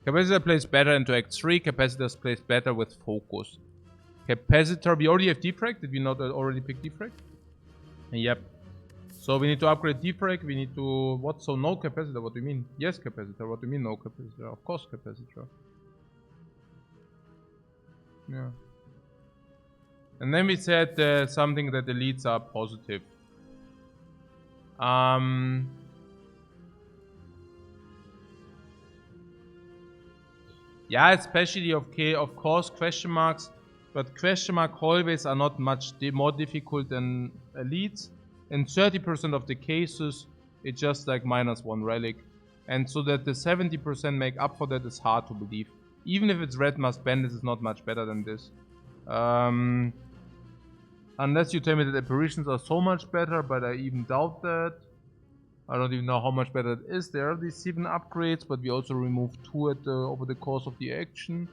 Capacitor plays better into Act 3. Capacitor plays better with Focus. Capacitor, we already have Defect. Did we not already pick Defect? Yep. So we need to upgrade Defect. We need to... What? So no Capacitor, what do you mean? Yes, Capacitor. What do you mean no Capacitor? Of course Capacitor. Yeah. And then we said something that elites are positive. Yeah, especially of course question marks. But question mark hallways are not much more difficult than elites. In 30% of the cases, it's just like -1 relic. And so that the 70% make up for that is hard to believe. Even if it's red must bend, this is not much better than this. Unless you tell me that apparitions are so much better, but I even doubt that. I don't even know how much better it is. There are these 7 upgrades, but we also removed 2 over the course of the action.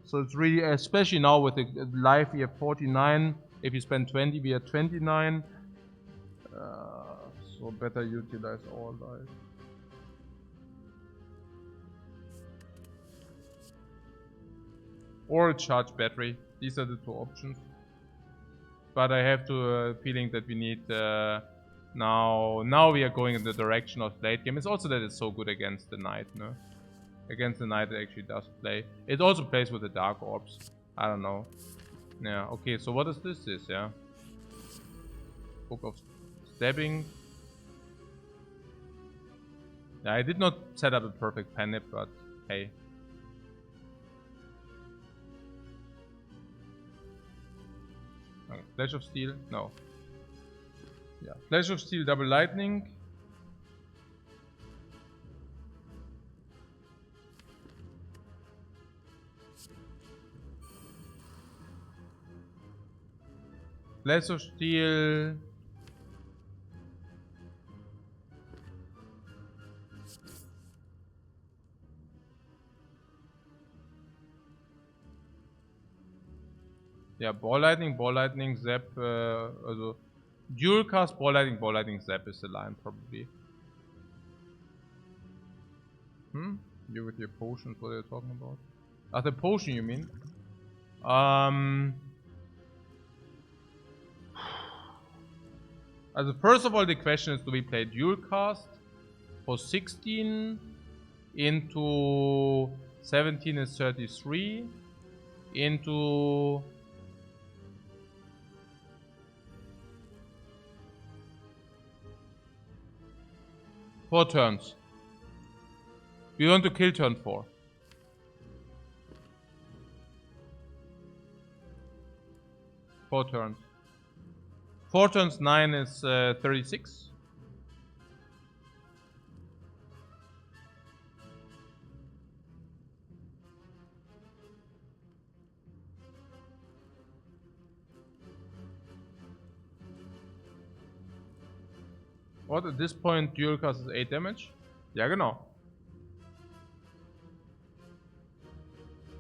So it's really, especially now with the life, we have 49. If you spend 20, we are 29. So better utilize all life. Or a charge battery. These are the 2 options. But I have the feeling that we need now we are going in the direction of late game. It's also that it's so good against the Knight, no? Against the Knight it actually does play. It also plays with the Dark Orbs. I don't know. Yeah, okay, so what is this? Yeah. Book of Stabbing. Yeah, I did not set up a perfect pen nip, but hey. Flash of Steel? No. Yeah, Flash of Steel, Double Lightning. Flash of Steel. Yeah, Ball Lightning, Zap, also Dual Cast, Ball Lightning, Zap is the line probably. You with your potions, what are you talking about? Ah, the potion you mean? Also first of all, the question is, do we play Dual Cast for 16 into 17 is 33 into 4 turns. We want to kill turn 4. Four turns. 4 turns 9 is 36. What, at this point Dual Cast is 8 damage? Ja, genau.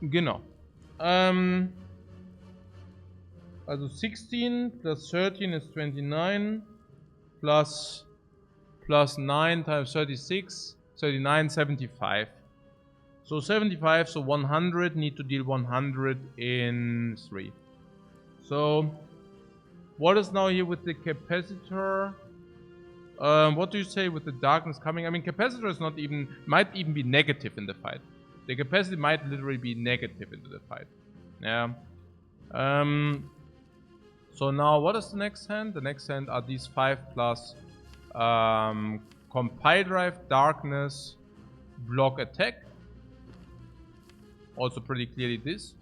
Genau. Also 16 plus 13 is 29 plus 9 times 36, 39, 75. So 75, so 100, need to deal 100 in 3. So what is now here with the capacitor? What do you say with the darkness coming? I mean, capacitor is not even, might even be negative in the fight. The capacity might literally be negative into the fight. Yeah. So now what is the next hand? The next hand are these 5 plus Compile Drive, Darkness, Block Attack. Also pretty clearly this.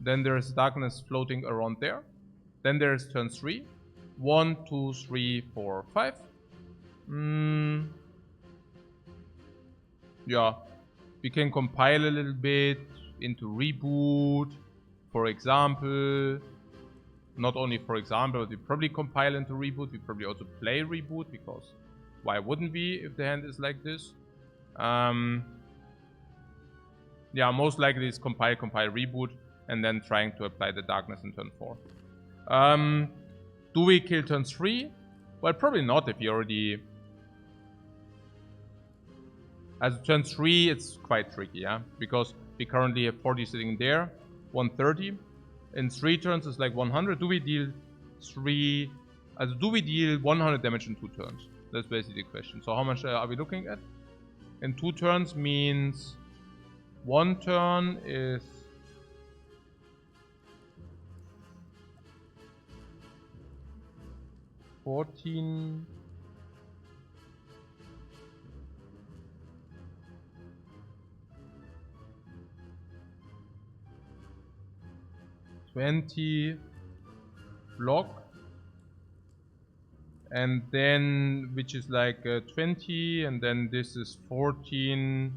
Then there is Darkness floating around there. Then there is turn 3. 1, 2, 3, 4, 5. Yeah. We can compile a little bit into Reboot, for example. Not only for example, but we probably compile into Reboot. We probably also play Reboot, because why wouldn't we if the hand is like this? Yeah, most likely it's compile, Reboot, and then trying to apply the Darkness in turn 4. Do we kill turn 3? Well, probably not if you already... As turn 3, it's quite tricky, yeah? Because we currently have 40 sitting there, 130. In 3 turns it's like 100. Do we deal 3... do we deal 100 damage in 2 turns? That's basically the question. So how much are we looking at? In 2 turns means 1 turn is... 14... 20 block, and then which is like 20, and then this is 14,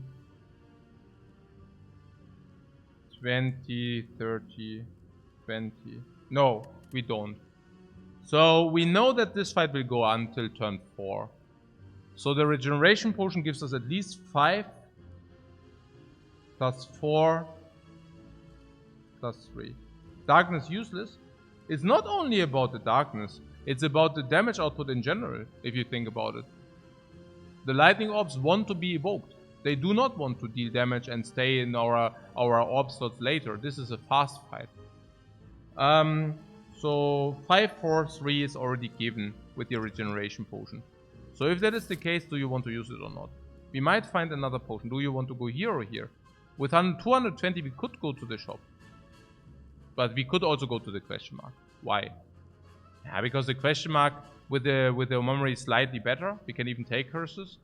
20, 30, 20. No, we don't. So we know that this fight will go until turn 4. So the regeneration potion gives us at least 5 plus 4 plus 3. Darkness useless. It's not only about the darkness, it's about the damage output in general, if you think about it. The lightning orbs want to be evoked. They do not want to deal damage and stay in our orb slots later. This is a fast fight. So 5, 4, 3 is already given with the regeneration potion. So if that is the case, do you want to use it or not? We might find another potion. Do you want to go here or here? With 220 we could go to the shop. But we could also go to the question mark. Why? Yeah, because the question mark with the memory is slightly better. We can even take curses.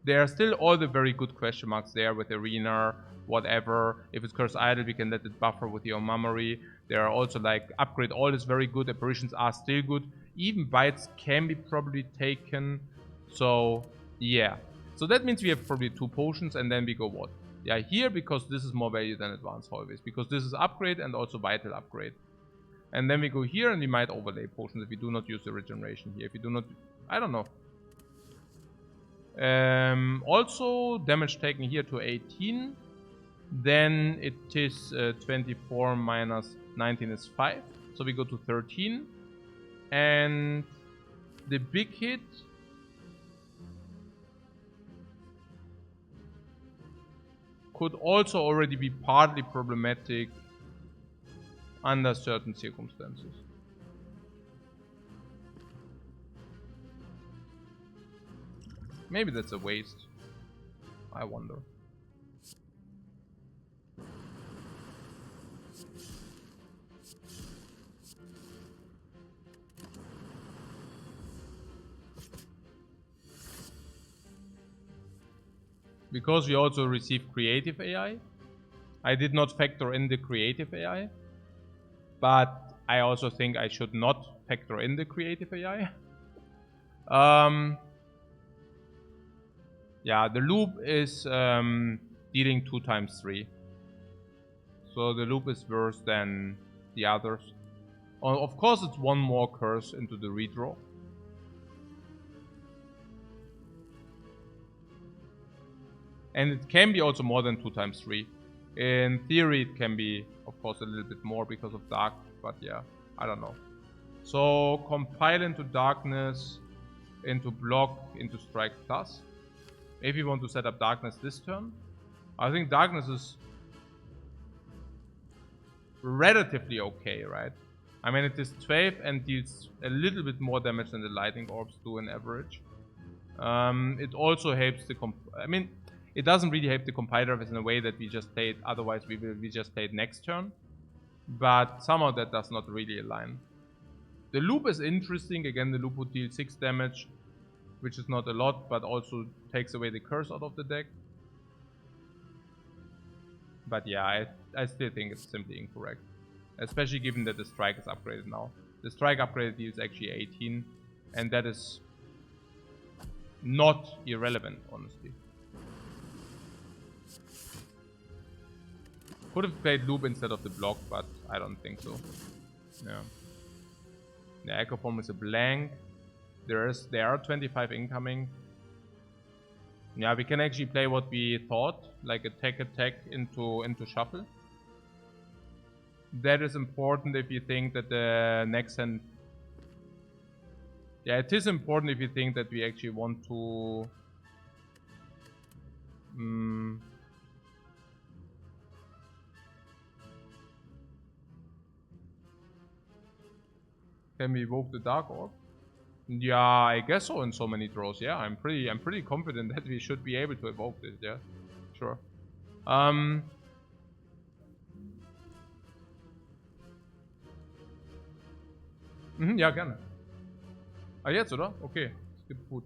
There are still all the very good question marks there with arena, whatever. If it's curse idle, we can let it buffer with your memory. There are also like upgrade all is very good. Apparitions are still good. Even bites can be probably taken. So yeah. So that means we have probably 2 potions, and then we go what? Yeah, here, because this is more value than advanced always. Because this is upgrade and also vital upgrade. And then we go here and we might overlay potions if we do not use the regeneration here. If we do not, I don't know. Also damage taken here to 18. Then it is 24 minus 19 is 5. So we go to 13. And the big hit could also already be partly problematic under certain circumstances. Maybe that's a waste. I wonder. Because we also receive creative AI. I did not factor in the creative AI. But I also think I should not factor in the creative AI. Yeah, the loop is dealing 2 times 3. So the loop is worse than the others. Of course, it's 1 more curse into the redraw. And it can be also more than 2 times 3. In theory, it can be, of course, a little bit more because of dark. But yeah, I don't know. So compile into darkness, into block, into strike plus. If you want to set up darkness this turn, I think darkness is relatively okay, right? I mean, it is 12 and deals a little bit more damage than the lightning orbs do in average. It also helps the I mean, it doesn't really help the compiler in a way that we just play it. Otherwise, we just play it next turn. But somehow that does not really align. The loop is interesting. Again, the loop would deal 6 damage, which is not a lot, but also takes away the curse out of the deck. But yeah, I still think it's simply incorrect. Especially given that the strike is upgraded now. The strike upgrade deals actually 18, and that is not irrelevant, honestly. Could have played loop instead of the block, but I don't think so. Yeah. The Echo Form is a blank. There are 25 incoming. Yeah, we can actually play what we thought, like attack into shuffle. That is important if you think that the next hand. Yeah, it is important if you think that we actually want to. Can we evoke the Dark Orb? Yeah, I guess so in so many draws. Yeah, I'm pretty confident that we should be able to evoke this. Yeah, sure. Ja, gerne. Ah, jetzt, oder? Okay, es gibt gut.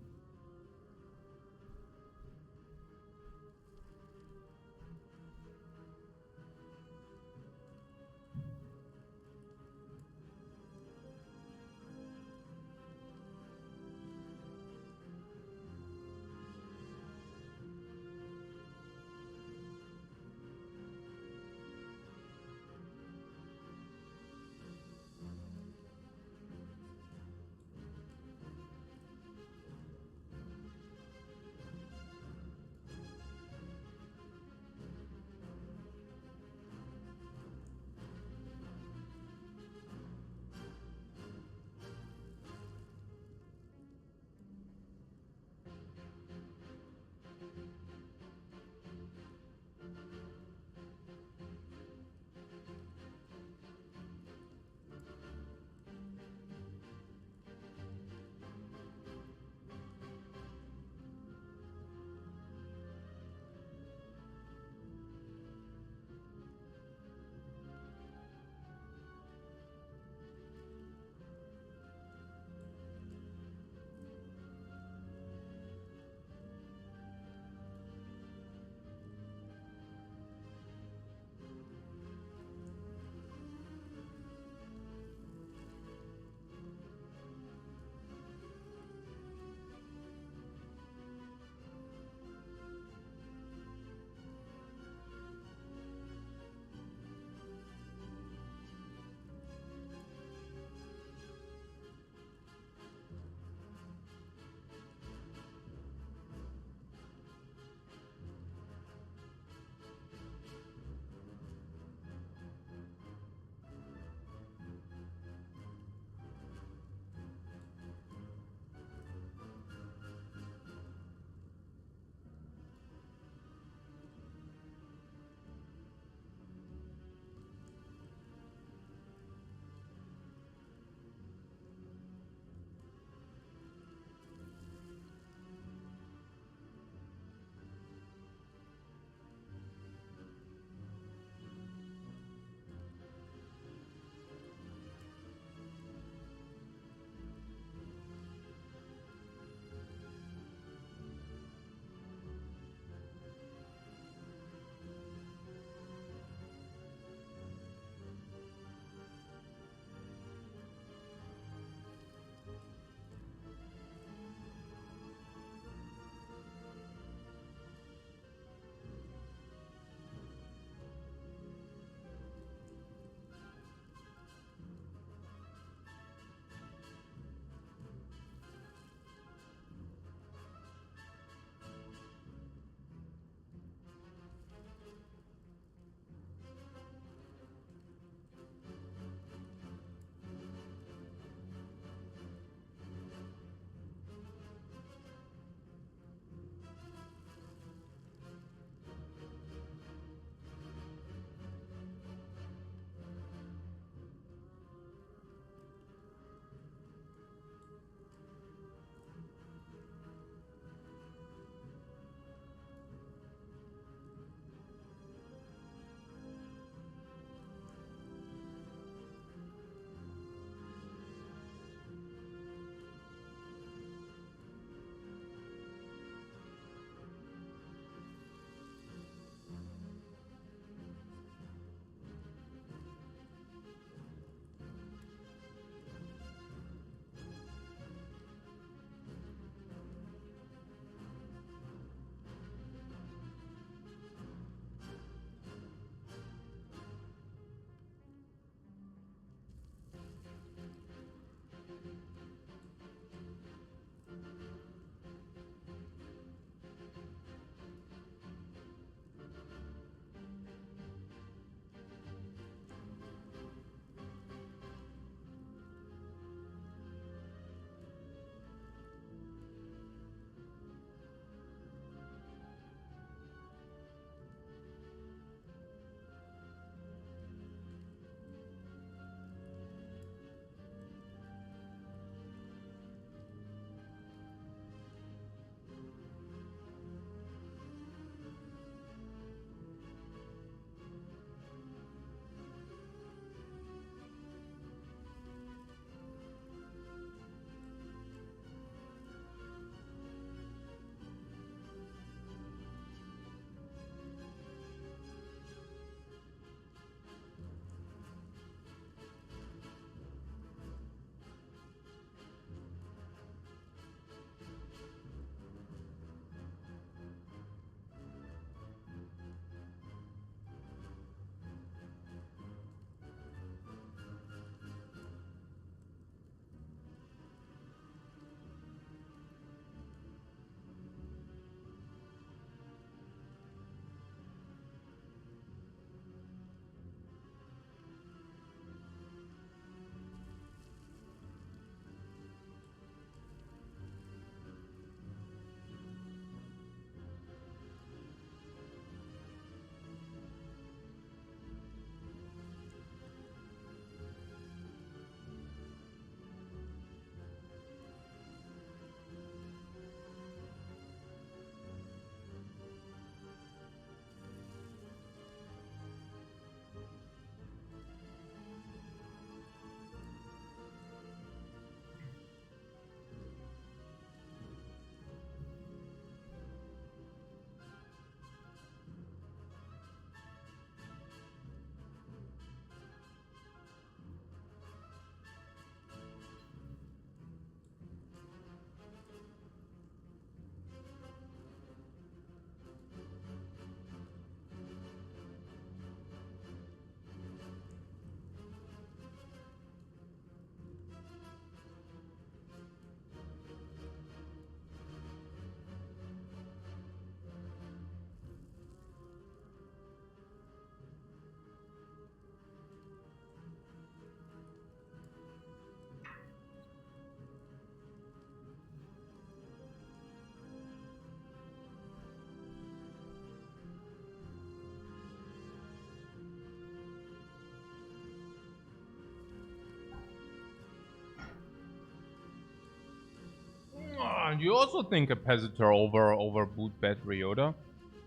And you also think capacitor over boot battery, oder?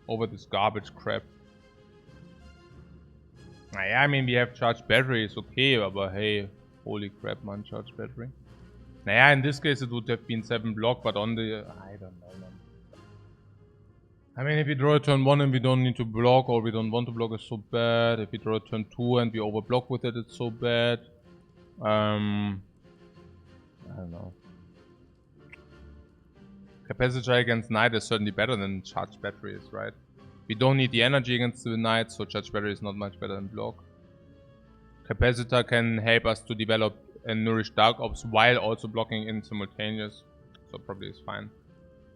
Over this garbage crap. Naja, I mean, we have charged battery, it's okay, but hey, holy crap, man, charged battery. Naja, in this case it would have been 7 block, but on the... I don't know, man. I mean, if we draw a turn 1 and we don't need to block, or we don't want to block, it's so bad. If we draw a turn 2 and we overblock with it, it's so bad. I don't know. Capacitor against Knight is certainly better than charged batteries, right? We don't need the energy against the Knight, so charged battery is not much better than block. Capacitor can help us to develop and nourish Dark Ops while also blocking in simultaneous, so probably it's fine.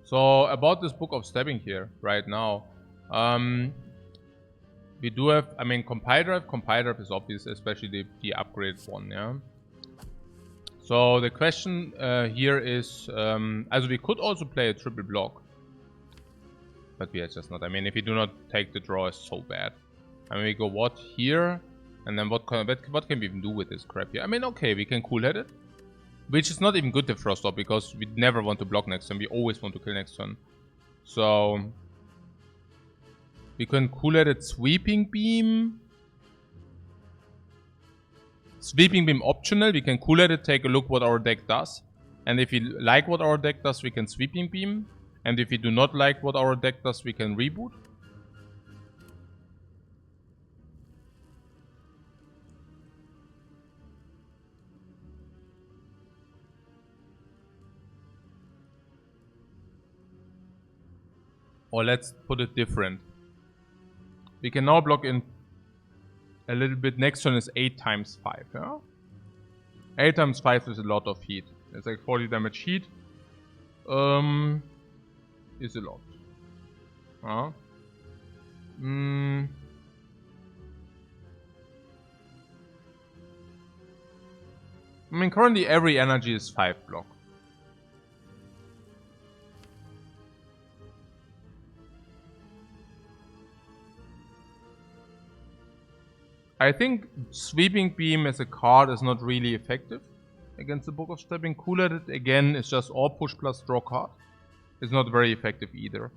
So about this Book of Stabbing here, right now, we do have, I mean, Compile Drive is obvious, especially the upgraded one, yeah. So the question here is, also we could also play a triple block, but we are just not. I mean, if we do not take the draw, it's so bad. I mean, we go what here, and then what can we even do with this crap here? I mean, okay, we can cool head it, which is not even good to Frost Orb because we never want to block next turn. We always want to kill next turn. So we can cool head it Sweeping Beam. Sweeping Beam optional, we can cool head it, take a look what our deck does. And if we like what our deck does, we can Sweeping Beam. And if we do not like what our deck does, we can reboot. Or let's put it different. We can now block in a little bit. Next turn is 8 times 5, yeah? 8 times 5 is a lot of heat. It's like 40 damage heat. Is a lot. I mean, currently every energy is 5 block. I think Sweeping Beam as a card is not really effective against the Book of Stabbing. Cool at it again is just all push plus draw card. It's not very effective either.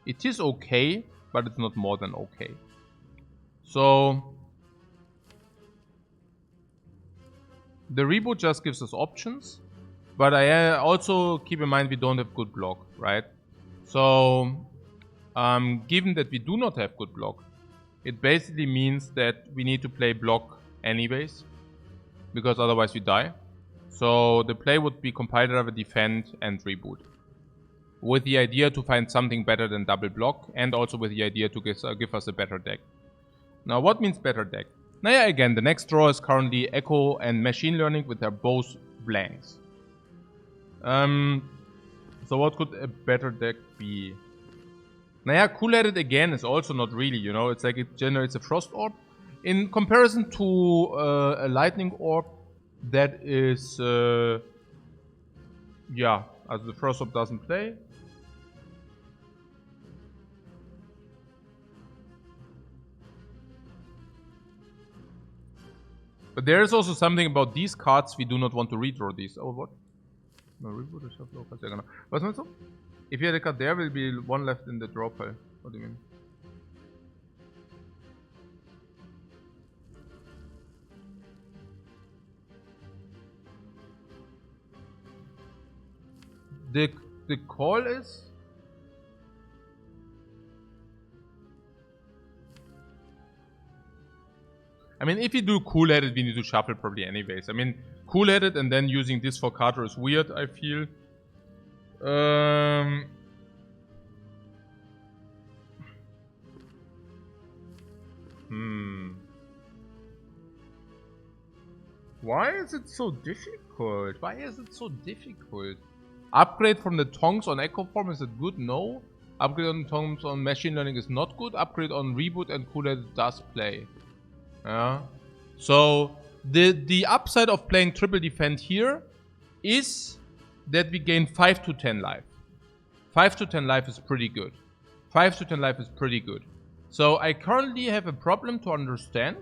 It is okay, but it's not more than okay. So the reboot just gives us options, but I also keep in mind we don't have good block, right? So given that we do not have good block, it basically means that we need to play block anyways, because otherwise we die. So the play would be Compile Drive, Defend, and Reboot. With the idea to find something better than double block, and also with the idea to give us a better deck. Now what means better deck? Now yeah, again, the next draw is currently Echo and Machine Learning, with their both blanks. So what could a better deck be? Naya, Cool at it again is also not really, you know, it's like it generates a Frost Orb. In comparison to a Lightning Orb, that is, yeah, as the Frost Orb doesn't play. But there is also something about these cards we do not want to redraw these. Oh, what? No, reboot is was not so? If you had a card, there will be one left in the draw pile. What do you mean? The call is... I mean, if you do Cool at it, we need to shuffle probably anyways. I mean, Cool at it and then using this for Carter is weird, I feel. Why is it so difficult? Why is it so difficult? Upgrade from the Tongs on Echo Form, is it good? No. Upgrade on Tongs on Machine Learning is not good. Upgrade on Reboot and Cool at it does play. Yeah. So the upside of playing triple defend here is that we gain 5 to 10 life. 5 to 10 life is pretty good. 5 to 10 life is pretty good. So I currently have a problem to understand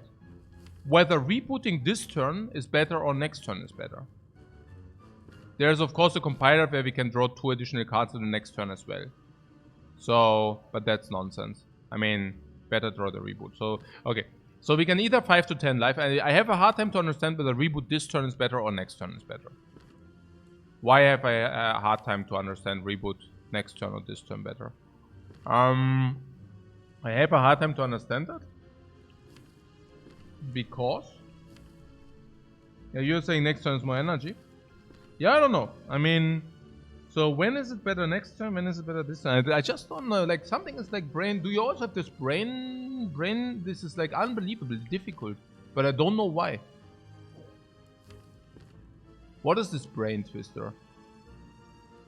whether rebooting this turn is better or next turn is better. There's of course a compiler where we can draw 2 additional cards in the next turn as well. So, but that's nonsense. I mean, better draw the reboot. So, okay. So we can either 5 to 10 life. I have a hard time to understand whether reboot this turn is better or next turn is better. Why have I a hard time to understand reboot next turn or this turn better? I have a hard time to understand that. Because... Yeah, you're saying next turn is more energy. Yeah, I don't know. I mean... So when is it better next turn? When is it better this turn? I just don't know. Like, something is like brain... Do you also have this brain? This is like unbelievably difficult. But I don't know why. What is this brain twister?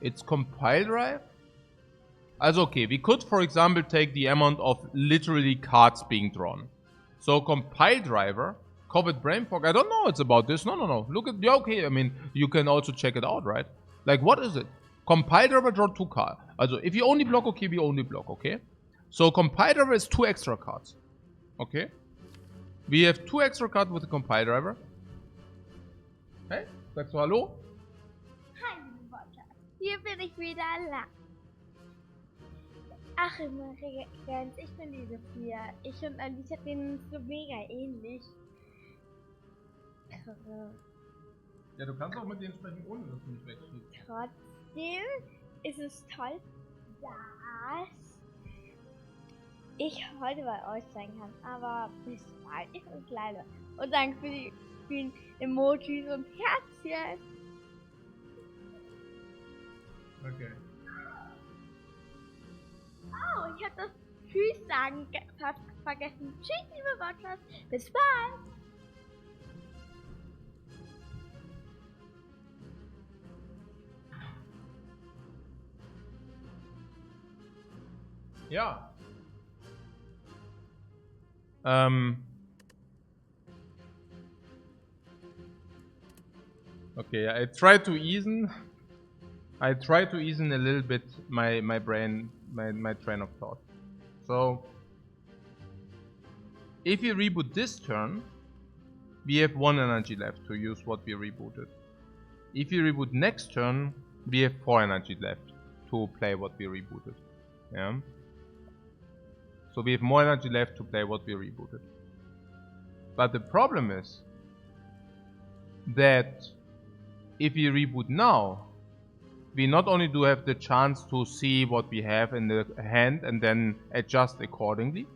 It's compile drive? As okay, we could for example take the amount of literally cards being drawn. So compile driver, Covet brain fog, I don't know it's about this. No. Look at, yeah, okay, I mean, you can also check it out, right? Like, what is it? Compile driver draw 2 cards. Also, if you only block, okay, we only block, okay? So compile driver is 2 extra cards. Okay? We have 2 extra cards with the compile driver. Hey, sagst du hallo? Hi, Mutter. Hier bin ich wieder allein. Ach, immer ganz, ich bin die Sophia. Ich und Alicia sehen uns so mega ähnlich. Ja, du kannst auch mit denen sprechen, ohne dass du mich wegschießt. Trotzdem ist es toll, dass ich heute bei euch sein kann. Aber bis bald, ich bin kleiner. Und danke für die vielen Emojis und Herzchen. Okay. Oh, ich habe das Tschüss sagen fast vergessen. Tschüss, liebe Watchers. Bis bald. Ja. Okay, I try to easen a little bit my brain, my train of thought. So, if you reboot this turn, we have 1 energy left to use what we rebooted. If you reboot next turn, we have 4 energy left to play what we rebooted. Yeah. So we have more energy left to play what we rebooted. But the problem is that if we reboot now, we not only do have the chance to see what we have in the hand and then adjust accordingly,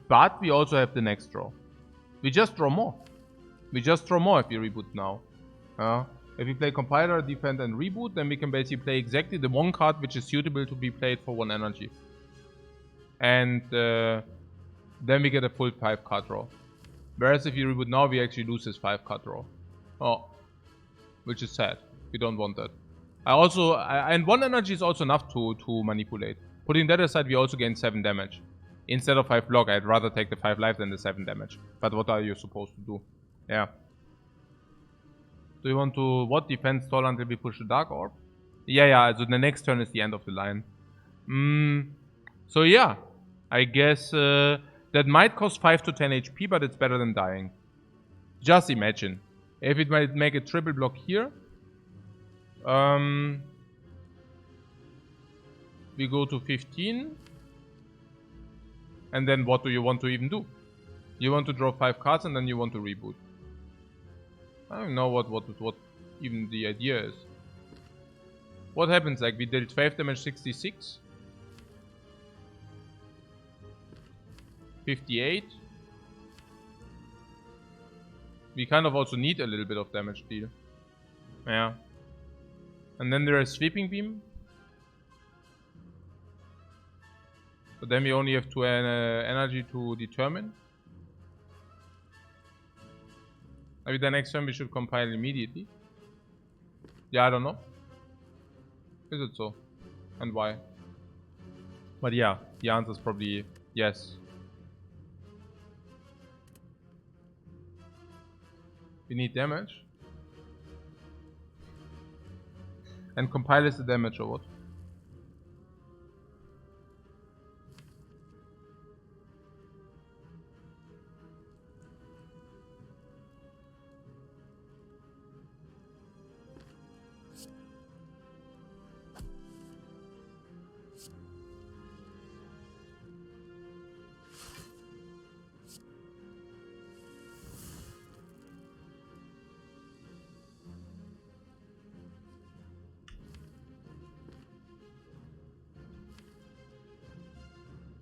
but we also have the next draw. We just draw more. We just draw more if we reboot now. If we play compiler, defend and reboot, then we can basically play exactly the 1 card which is suitable to be played for 1 energy. And then we get a full 5 card draw. Whereas if you reboot now, we actually lose this 5 card draw. Oh, which is sad. We don't want that. And 1 energy is also enough to manipulate. Putting that aside, we also gain 7 damage. Instead of 5 block, I'd rather take the 5 life than the 7 damage. But what are you supposed to do? Yeah. Do you want to, what, defense stall until we push the Dark Orb? Yeah, so the next turn is the end of the line. So yeah, I guess that might cost 5 to 10 HP, but it's better than dying. Just imagine. If it might make a triple block here. We go to 15. And then what do you want to even do? You want to draw 5 cards and then you want to reboot. I don't know what even the idea is. What happens? Like we dealt 12 damage, 66. 58. We kind of also need a little bit of damage deal. Yeah. And then there is Sweeping Beam. But then we only have 2 energy to determine. Maybe the next turn we should compile immediately. Yeah, I don't know. Is it so? And why? But yeah, the answer is probably yes. We need damage. And compile is the damage or what?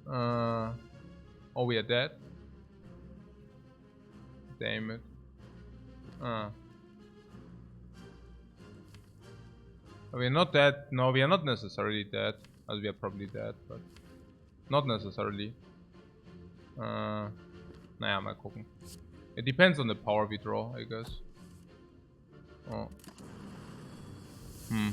Oh, we are dead. Damn it. We are not dead. No, we are not necessarily dead. As we are probably dead, but not necessarily. Naja, mal gucken. It depends on the power we draw, I guess. Oh. Hmm.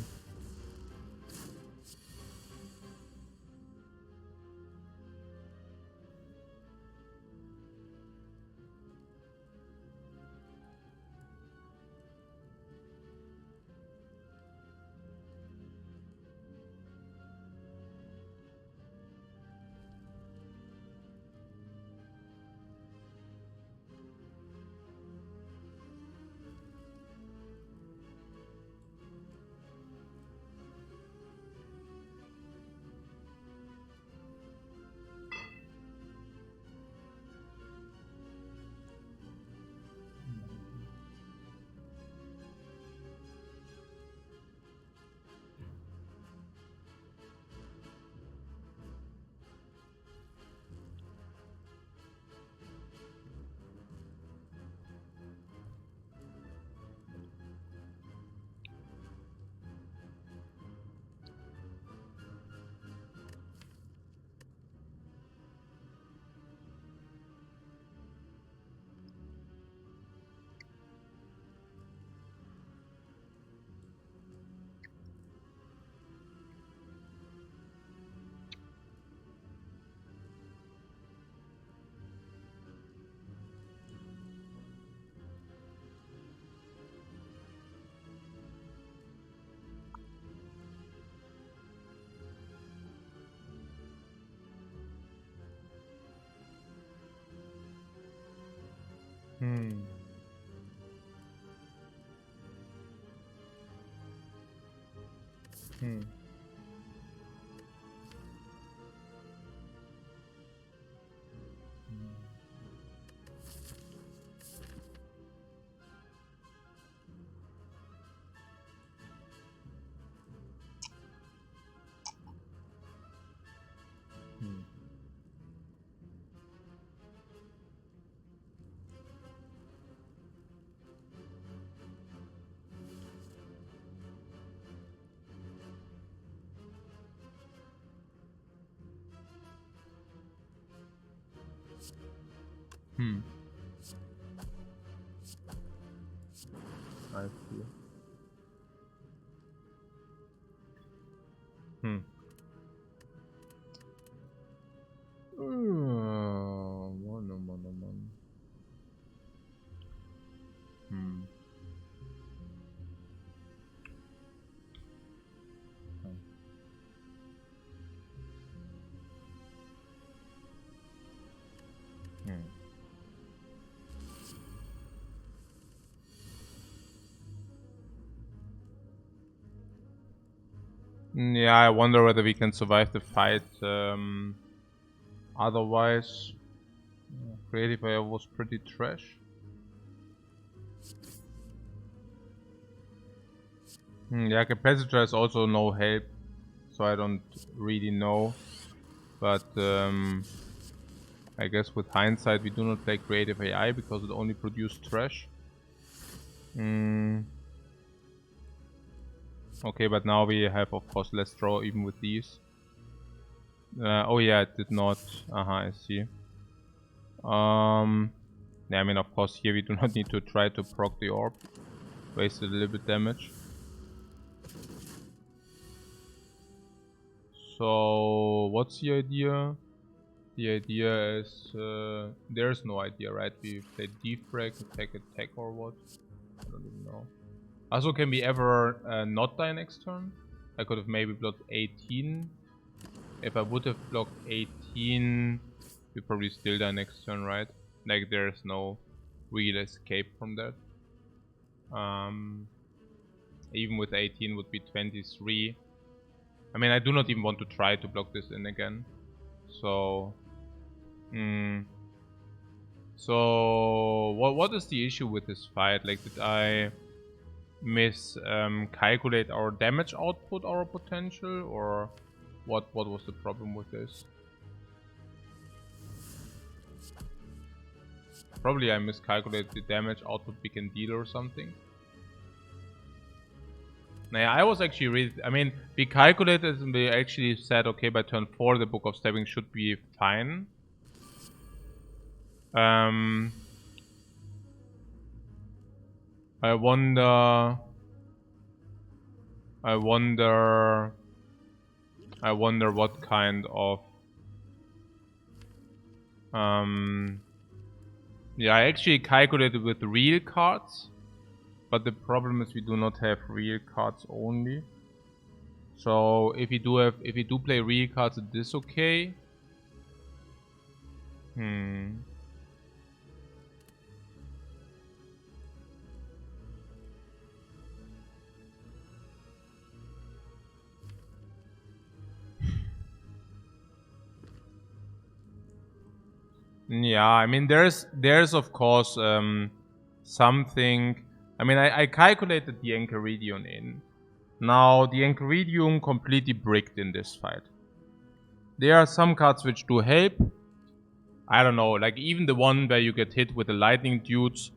I see. One. Yeah, I wonder whether we can survive the fight. Otherwise, creative AI was pretty trash. Yeah, capacitor is also no help, so I don't really know. But I guess with hindsight, we do not play creative AI because it only produced trash. Okay, but now we have, of course, less draw even with these. Oh yeah, it did not. I see. Yeah, I mean, of course, here we do not need to try to proc the orb. Wasted a little bit damage. So, what's the idea? The idea is, there's no idea, right? We play Defect, attack, or what? I don't even know. Also, can we ever not die next turn? I could have maybe blocked 18. If I would have blocked 18, we probably still die next turn, right? Like, there's no real escape from that. Even with 18 would be 23. I mean, I do not even want to try to block this in again. So... So, what is the issue with this fight? Like, did I calculate our damage output, our potential, or what was the problem with this? Probably I miscalculated the damage output we can deal or something. Nah, I was actually really... I mean, we calculated and we actually said, okay, by turn 4 the Book of Stabbing should be fine. I wonder what kind of... yeah, I actually calculated with real cards. But the problem is we do not have real cards only. So if we do play real cards, it is okay. Yeah, I mean there's of course something. I mean I calculated the Enchiridion in. Now the Enchiridion completely bricked in this fight. There are some cards which do help. I don't know, like even the one where you get hit with the lightning dudes.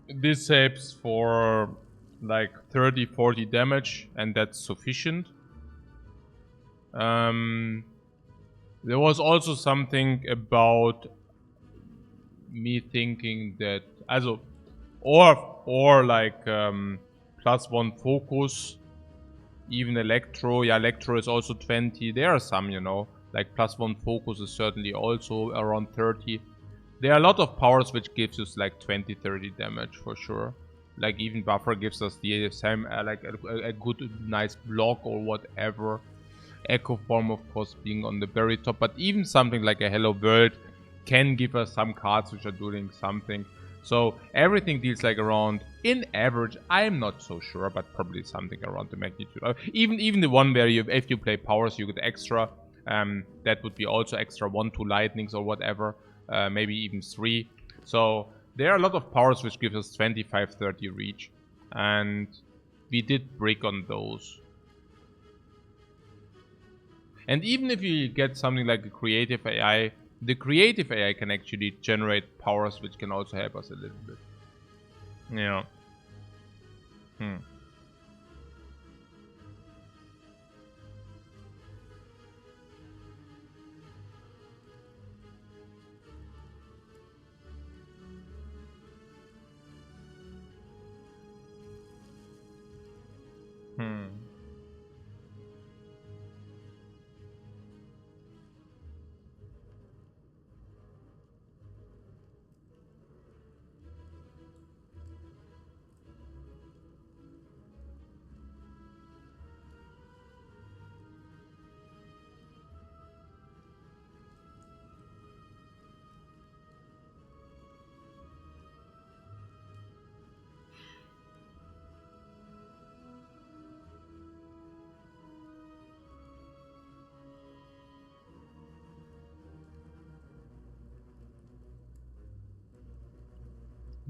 This helps for like 30-40 damage and that's sufficient. There was also something about me thinking that also or like +1 focus, even electro. Yeah, electro is also 20. There are some, you know, like +1 focus is certainly also around 30. There are a lot of powers which gives us like 20-30 damage for sure. Like even buffer gives us the same like a good nice block or whatever. Echo form of course being on the very top, but even something like a Hello World can give us some cards which are doing something. So everything deals like around, in average, I'm not so sure, but probably something around the magnitude. Even the one where you, if you play powers, you get extra. That would be also extra 1-2 lightnings or whatever, maybe even 3. So there are a lot of powers which gives us 25-30 reach, and we did break on those. And even if you get something like a creative AI, the creative AI can actually generate powers which can also help us a little bit. Yeah.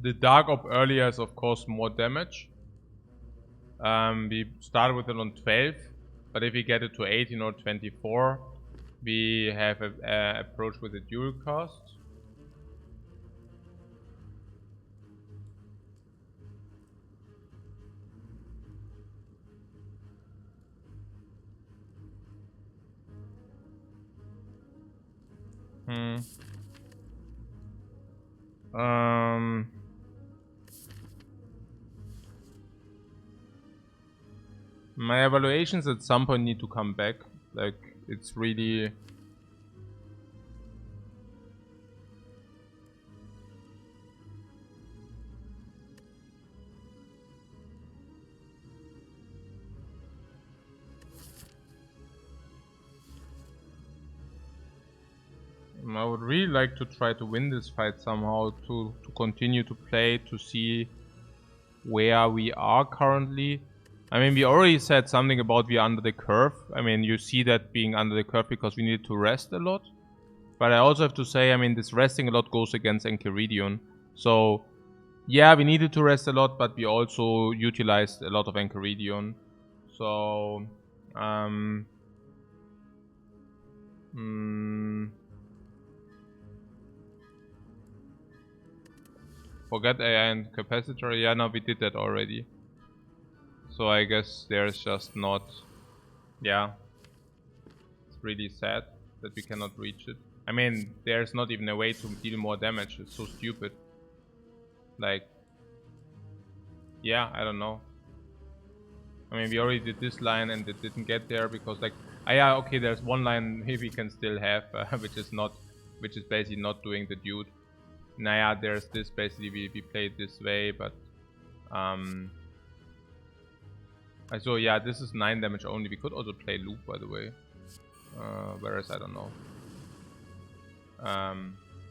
The Dark Orb earlier is of course more damage. We started with it on 12, but if we get it to 18 or 24, we have a approach with a dual cast. My evaluations at some point need to come back. Like, it's really... I would really like to try to win this fight somehow, to continue to play, to see where we are currently. I mean, we already said something about we are under the curve. I mean, you see that being under the curve because we need to rest a lot. But I also have to say, I mean, this resting a lot goes against Enchiridion. So, yeah, we needed to rest a lot, but we also utilized a lot of Enchiridion. So, Forget AI and capacitor. Yeah, no, we did that already. So I guess there's just not... Yeah. It's really sad that we cannot reach it. I mean, there's not even a way to deal more damage. It's so stupid. Like... Yeah, I don't know. I mean, we already did this line and it didn't get there because like... yeah, okay, there's one line we can still have, which is basically not doing the dude. Nah, there's this, basically we played this way, but... So yeah, this is 9 damage only. We could also play loop, by the way. Whereas, I don't know.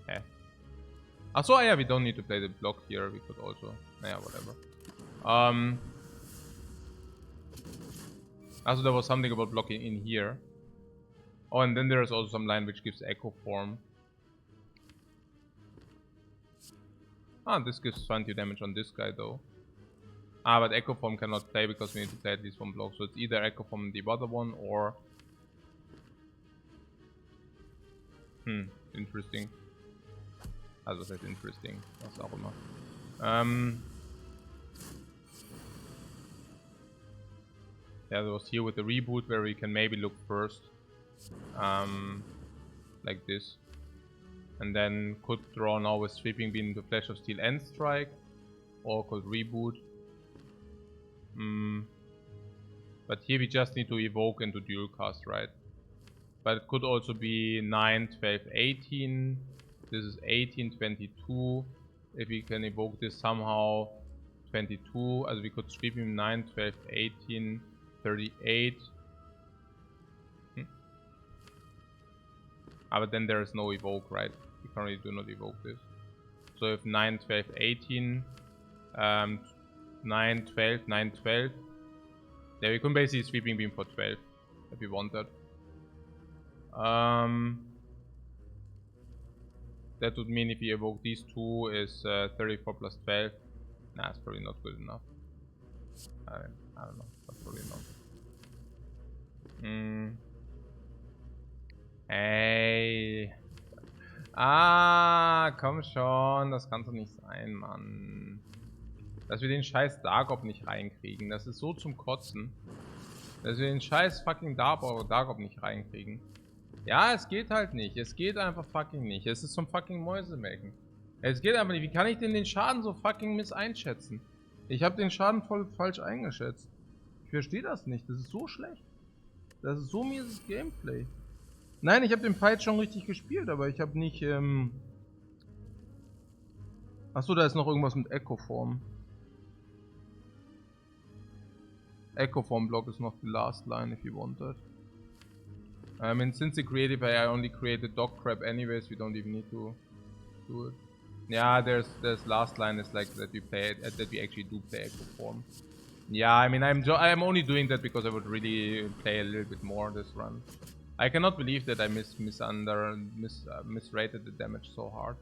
Yeah. Also, yeah, we don't need to play the block here. We could also... Yeah, whatever. Also, there was something about blocking in here. Oh, and then there's also some line which gives echo form. Ah, this gives 20 damage on this guy, though. Ah, but echo form cannot play because we need to play at least one block. So it's either echo form the other one or... Interesting. Also, das heißt interesting. Was auch immer. Yeah, there was here with the reboot where we can maybe look first. Like this. And then could draw now with Sweeping Beam the Flash of Steel and Strike. Or could reboot. But here we just need to evoke into dual cast, right? But it could also be 9, 12, 18. This is 18, 22. If we can evoke this somehow, 22. As we could sweep him 9, 12, 18, 38. But then there is no evoke, right? We currently do not evoke this. So if 9, 12, 18, 9, 12, 9, 12. Yeah, we can basically Sweeping Beam for 12 if we want that. That would mean if we evoke these two is 34 plus 12. Nah, it's probably not good enough. I don't know, but probably not. Ey. Ah, komm schon, das kann doch nicht sein, Mann. Dass wir den scheiß Dargob nicht reinkriegen, das ist so zum Kotzen. Dass wir den scheiß fucking Dargob nicht reinkriegen. Ja, es geht halt nicht. Es geht einfach fucking nicht. Es ist zum fucking Mäusemelken. Es geht einfach nicht. Wie kann ich denn den Schaden so fucking miss einschätzen? Ich habe den Schaden voll falsch eingeschätzt. Ich verstehe das nicht. Das ist so schlecht. Das ist so mieses Gameplay. Nein, ich habe den Fight schon richtig gespielt, aber ich habe nicht, Achso, da ist noch irgendwas mit Echo-Form. Echo-Form block is not the last line if you want that. I mean, since the creative I only created dog crap anyways, we don't even need to do it. Yeah, there's last line is like that we play that we actually do play Echo Form. Yeah, I mean I'm only doing that because I would really play a little bit more this run. I cannot believe that I misrated the damage so hard.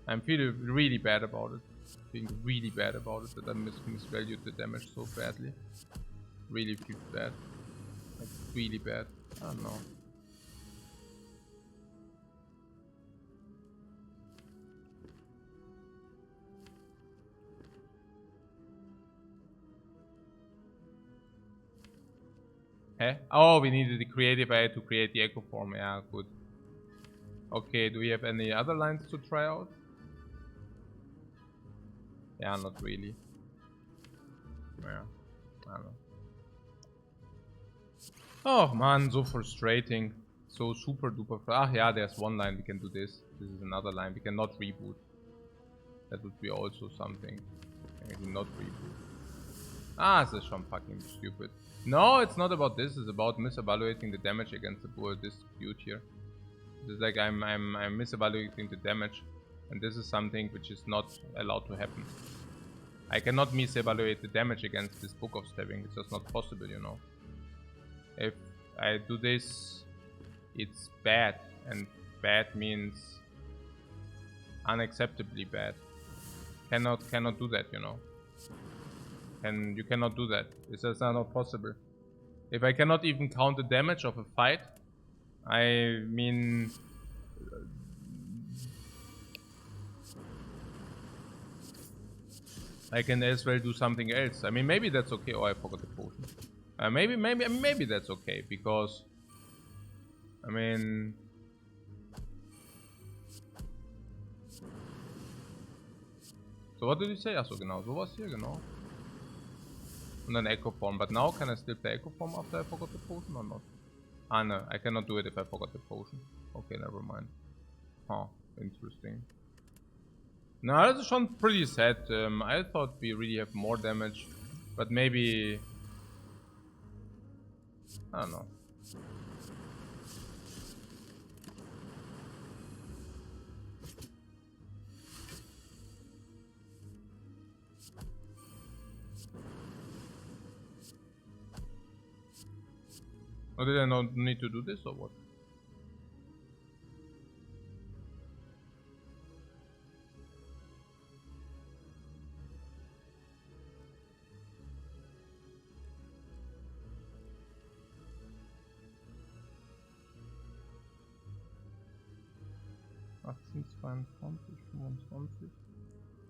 I'm feeling really bad about it. Feeling really bad about it that I misvalued the damage so badly. Really feel bad. Like really bad. I don't know. Hey? Oh, we needed the creative AI to create the Echo Form. Yeah, good. Okay, do we have any other lines to try out? Yeah, not really. Yeah, I don't know. Oh man, so frustrating. So super duper. Ah, yeah, there's one line we can do this. This is another line. We cannot reboot. That would be also something. Maybe not reboot. Ah, this is some fucking stupid. No, it's not about this. It's about misevaluating the damage against this dude here. This is like I'm misevaluating the damage, and this is something which is not allowed to happen. I cannot misevaluate the damage against this Book of Stabbing. It's just not possible, you know. If I do this, it's bad, and bad means unacceptably bad. Cannot do that, you know. And you cannot do that. It's just not possible. If I cannot even count the damage of a fight, I mean, I can as well do something else. I mean, maybe that's okay. Oh, I forgot the potion. Maybe that's okay, because I mean, so what did you say? Achso, genau, sowas hier, genau. Und dann Echo Form. But now can I still play Echo Form after I forgot the potion or not? Ah, no, I cannot do it if I forgot the potion. Okay, never mind. Huh, interesting. No, this is schon pretty sad. I thought we really have more damage, but maybe, I don't know. Or did I not need to do this or what?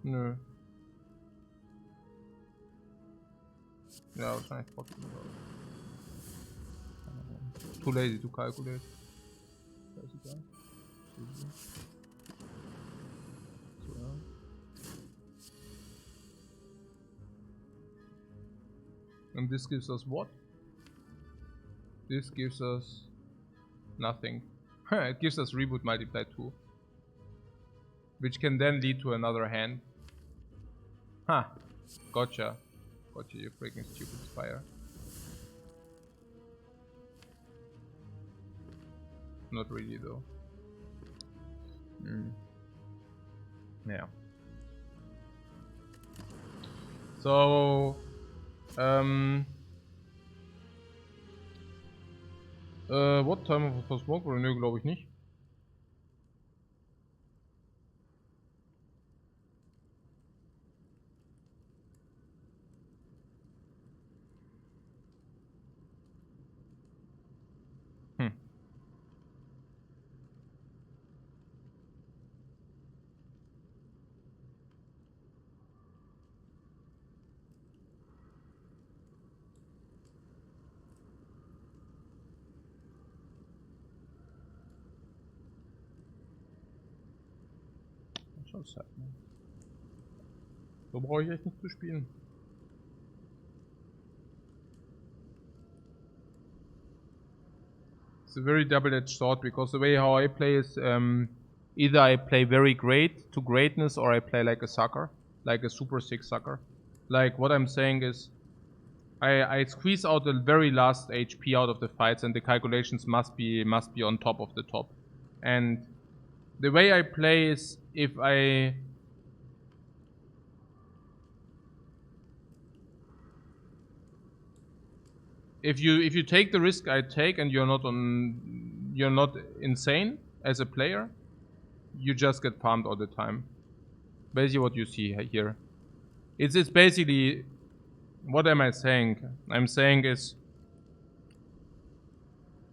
Nö. Ja, wahrscheinlich trotzdem. Too lazy to calculate. Scheißegal. So, ja. And this gives us what? This gives us nothing. It gives us reboot multiply 2. Which can then lead to another hand. Huh. Gotcha. Gotcha, you freaking stupid Spire. Not really though. Yeah. So what time for smoke? Nö, glaube ich nicht. Schon sad, ne? So brauche ich echt nicht zu spielen. It's a very double-edged sword, because the way how I play is either I play very great to greatness, or I play like a sucker, like a super sick sucker. Like what I'm saying is, I squeeze out the very last HP out of the fights, and the calculations must be on top of the top. And the way I play is, if you take the risk I take, and you're not insane as a player, you just get farmed all the time. Basically what you see here. It's basically, what am I saying? I'm saying is,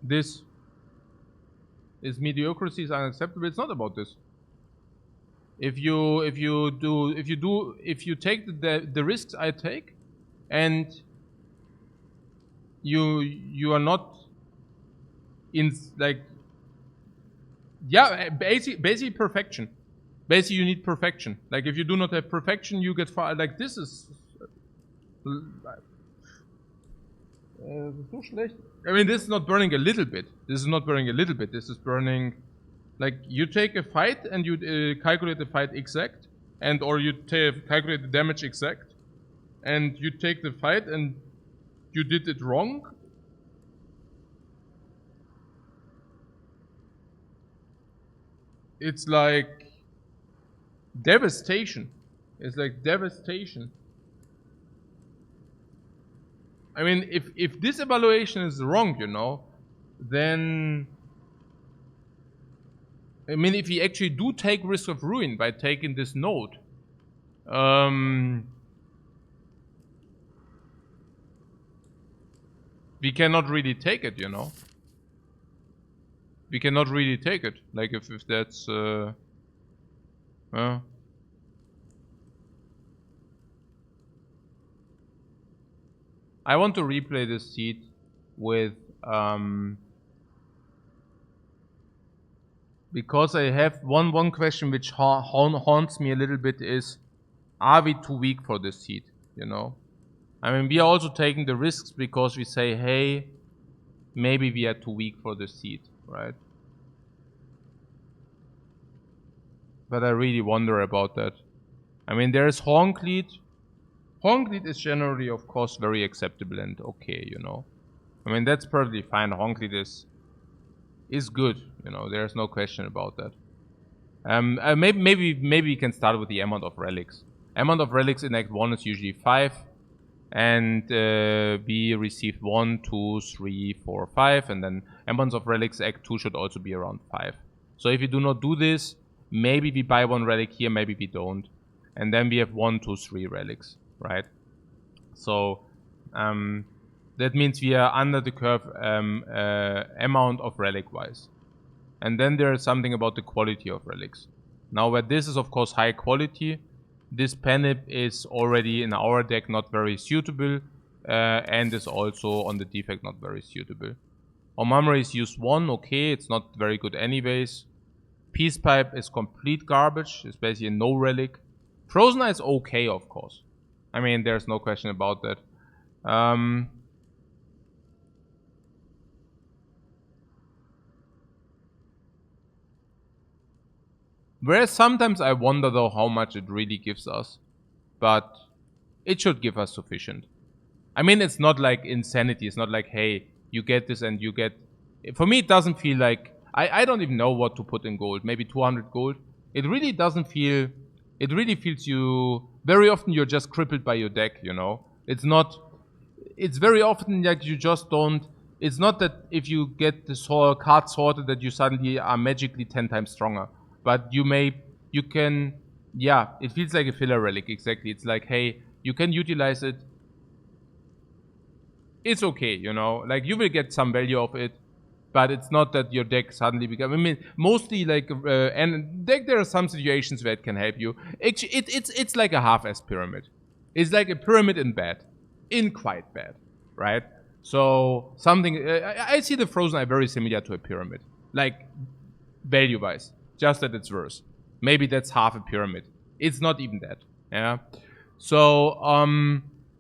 this is mediocrity is unacceptable. It's not about this. If you take the risks I take, and you are not in, like, yeah, basically perfection. Basically you need perfection. Like if you do not have perfection, you get far. Like this is so schlecht. I mean, this is not burning a little bit. This is not burning a little bit. This is burning. Like you take a fight and you calculate the fight exact, and or you calculate the damage exact, and you take the fight and you did it wrong. It's like devastation. It's like devastation. I mean, if this evaluation is wrong, you know, then, I mean, if we actually do take risk of ruin by taking this node, we cannot really take it, you know. We cannot really take it. Like if that's I want to replay this seed with because I have one question which haunts me a little bit is, are we too weak for this seed? You know, I mean, we are also taking the risks because we say, hey, maybe we are too weak for this seed, right? But I really wonder about that. I mean, there's Horncleat. Horncleat is generally, of course, very acceptable and okay, you know. I mean, that's perfectly fine. Horncleat is good, you know. There's no question about that. Maybe we can start with the amount of relics. Amount of relics in Act 1 is usually 5. And we receive 1, 2, 3, 4, 5. And then amounts of relics Act 2 should also be around 5. So if we do not do this, maybe we buy 1 relic here, maybe we don't. And then we have 1, 2, 3 relics, right? So that means we are under the curve amount of relic wise. And then there is something about the quality of relics. Now where this is of course high quality, this penip is already in our deck not very suitable and is also on the defect not very suitable. Omamre is use 1, okay, it's not very good anyways. Peace Pipe is complete garbage, it's basically no relic. Frozen Eye is okay, of course. I mean, there's no question about that. Whereas sometimes I wonder though how much it really gives us. But it should give us sufficient. I mean, it's not like insanity. It's not like, hey, you get this and you get... For me, it doesn't feel like... I don't even know what to put in gold. Maybe 200 gold. It really doesn't feel... It really feels you... Very often you're just crippled by your deck, you know? It's not... It's very often like you just don't... It's not that if you get this whole card sorted that you suddenly are magically 10 times stronger. But you can... Yeah, it feels like a filler relic, exactly. It's like, hey, you can utilize it. It's okay, you know? Like, you will get some value of it. But it's not that your deck suddenly becomes... I mean, mostly like... and there are some situations where it can help you. Actually, it's like a half-ass pyramid. It's like a pyramid in bad. In quite bad, right? So, something... I see the Frozen Eye very similar to a pyramid. Like, value-wise. Just that it's worse. Maybe that's half a pyramid. It's not even that. Yeah. So,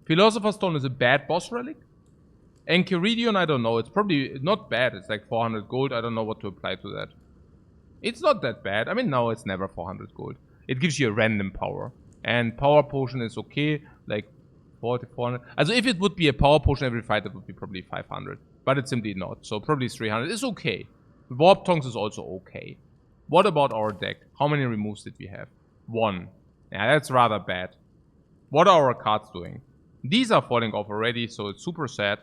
Philosopher's Stone is a bad boss relic. Enchiridion, I don't know. It's probably not bad. It's like 400 gold. I don't know what to apply to that. It's not that bad. I mean, no, it's never 400 gold. It gives you a random power. And Power Potion is okay. Like 40, 400. Also, if it would be a Power Potion every fight, it would be probably 500. But it's simply not. So, probably 300. It's okay. Warp Tongs is also okay. What about our deck? How many removes did we have? 1. Yeah, that's rather bad. What are our cards doing? These are falling off already, so it's super sad.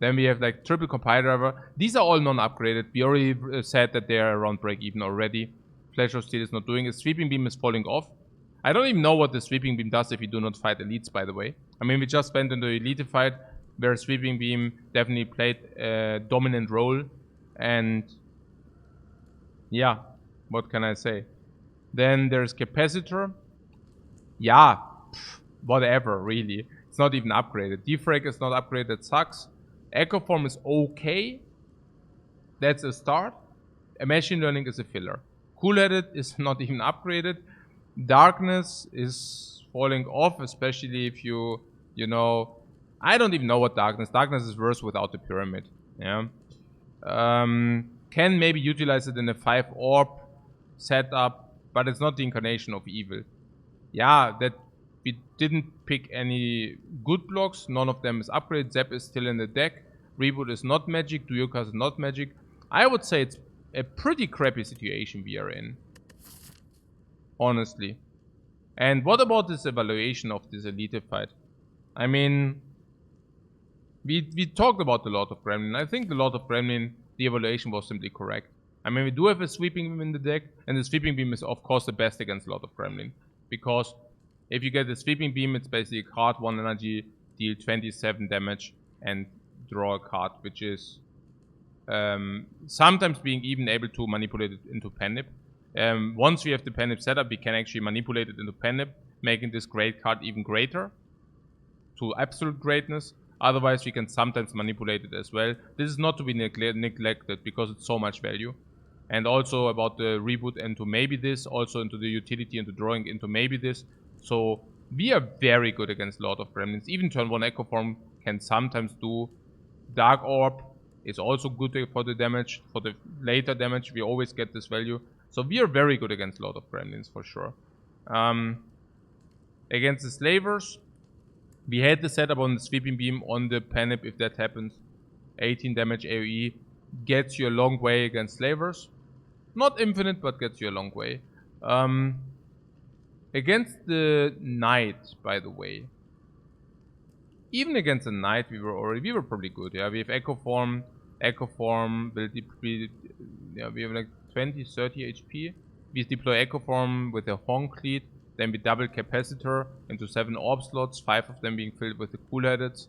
Then we have like triple Compile Driver. These are all non-upgraded. We already said that they are around break even already. Flash of Steel is not doing it. Sweeping Beam is falling off. I don't even know what the Sweeping Beam does if you do not fight elites, by the way. I mean, we just went into elite fight where Sweeping Beam definitely played a dominant role. And yeah. What can I say? Then there's Capacitor. Yeah, whatever, really. It's not even upgraded. Defrag is not upgraded, that sucks. Echo Form is okay. That's a start. Machine Learning is a filler. Cool-Headed is not even upgraded. Darkness is falling off, especially if you know... I don't even know what Darkness... Darkness is worse without the Pyramid. Yeah. Can maybe utilize it in a 5-orb setup, but it's not the incarnation of evil. Yeah, that we didn't pick any good blocks. None of them is upgraded. Zep is still in the deck. Reboot is not magic. Duyoka is not magic. I would say it's a pretty crappy situation we are in. Honestly. And what about this evaluation of this elite fight? I mean, we talked about the Lord of Gremlin. I think the Lord of Gremlin, the evaluation was simply correct. I mean, we do have a Sweeping Beam in the deck, and the Sweeping Beam is, of course, the best against Lord of Gremlin. Because if you get the Sweeping Beam, it's basically a card, 1 energy, deal 27 damage, and draw a card, which is sometimes being even able to manipulate it into Penip. Once we have the Penip setup, we can actually manipulate it into Penip, making this great card even greater, to absolute greatness. Otherwise, we can sometimes manipulate it as well. This is not to be neglected because it's so much value. And also about the reboot into maybe this, also into the utility, into drawing into maybe this. So we are very good against Lord of Gremlins. Even turn 1 Echo Form can sometimes do. Dark Orb is also good for the damage, for the later damage. We always get this value. So we are very good against Lord of Gremlins for sure. Against the Slavers, we had the setup on the Sweeping Beam on the Panip if that happens. 18 damage AoE gets you a long way against Slavers. Not infinite, but gets you a long way. Against the Knight, by the way. Even against the Knight, we were probably good. Yeah, we have Echo Form. Echo Form will deploy. Yeah, we have like 20, 30 HP. We deploy Echo Form with a Honk Lead. Then we double Capacitor into 7 Orb slots, 5 of them being filled with the Cool-Headed.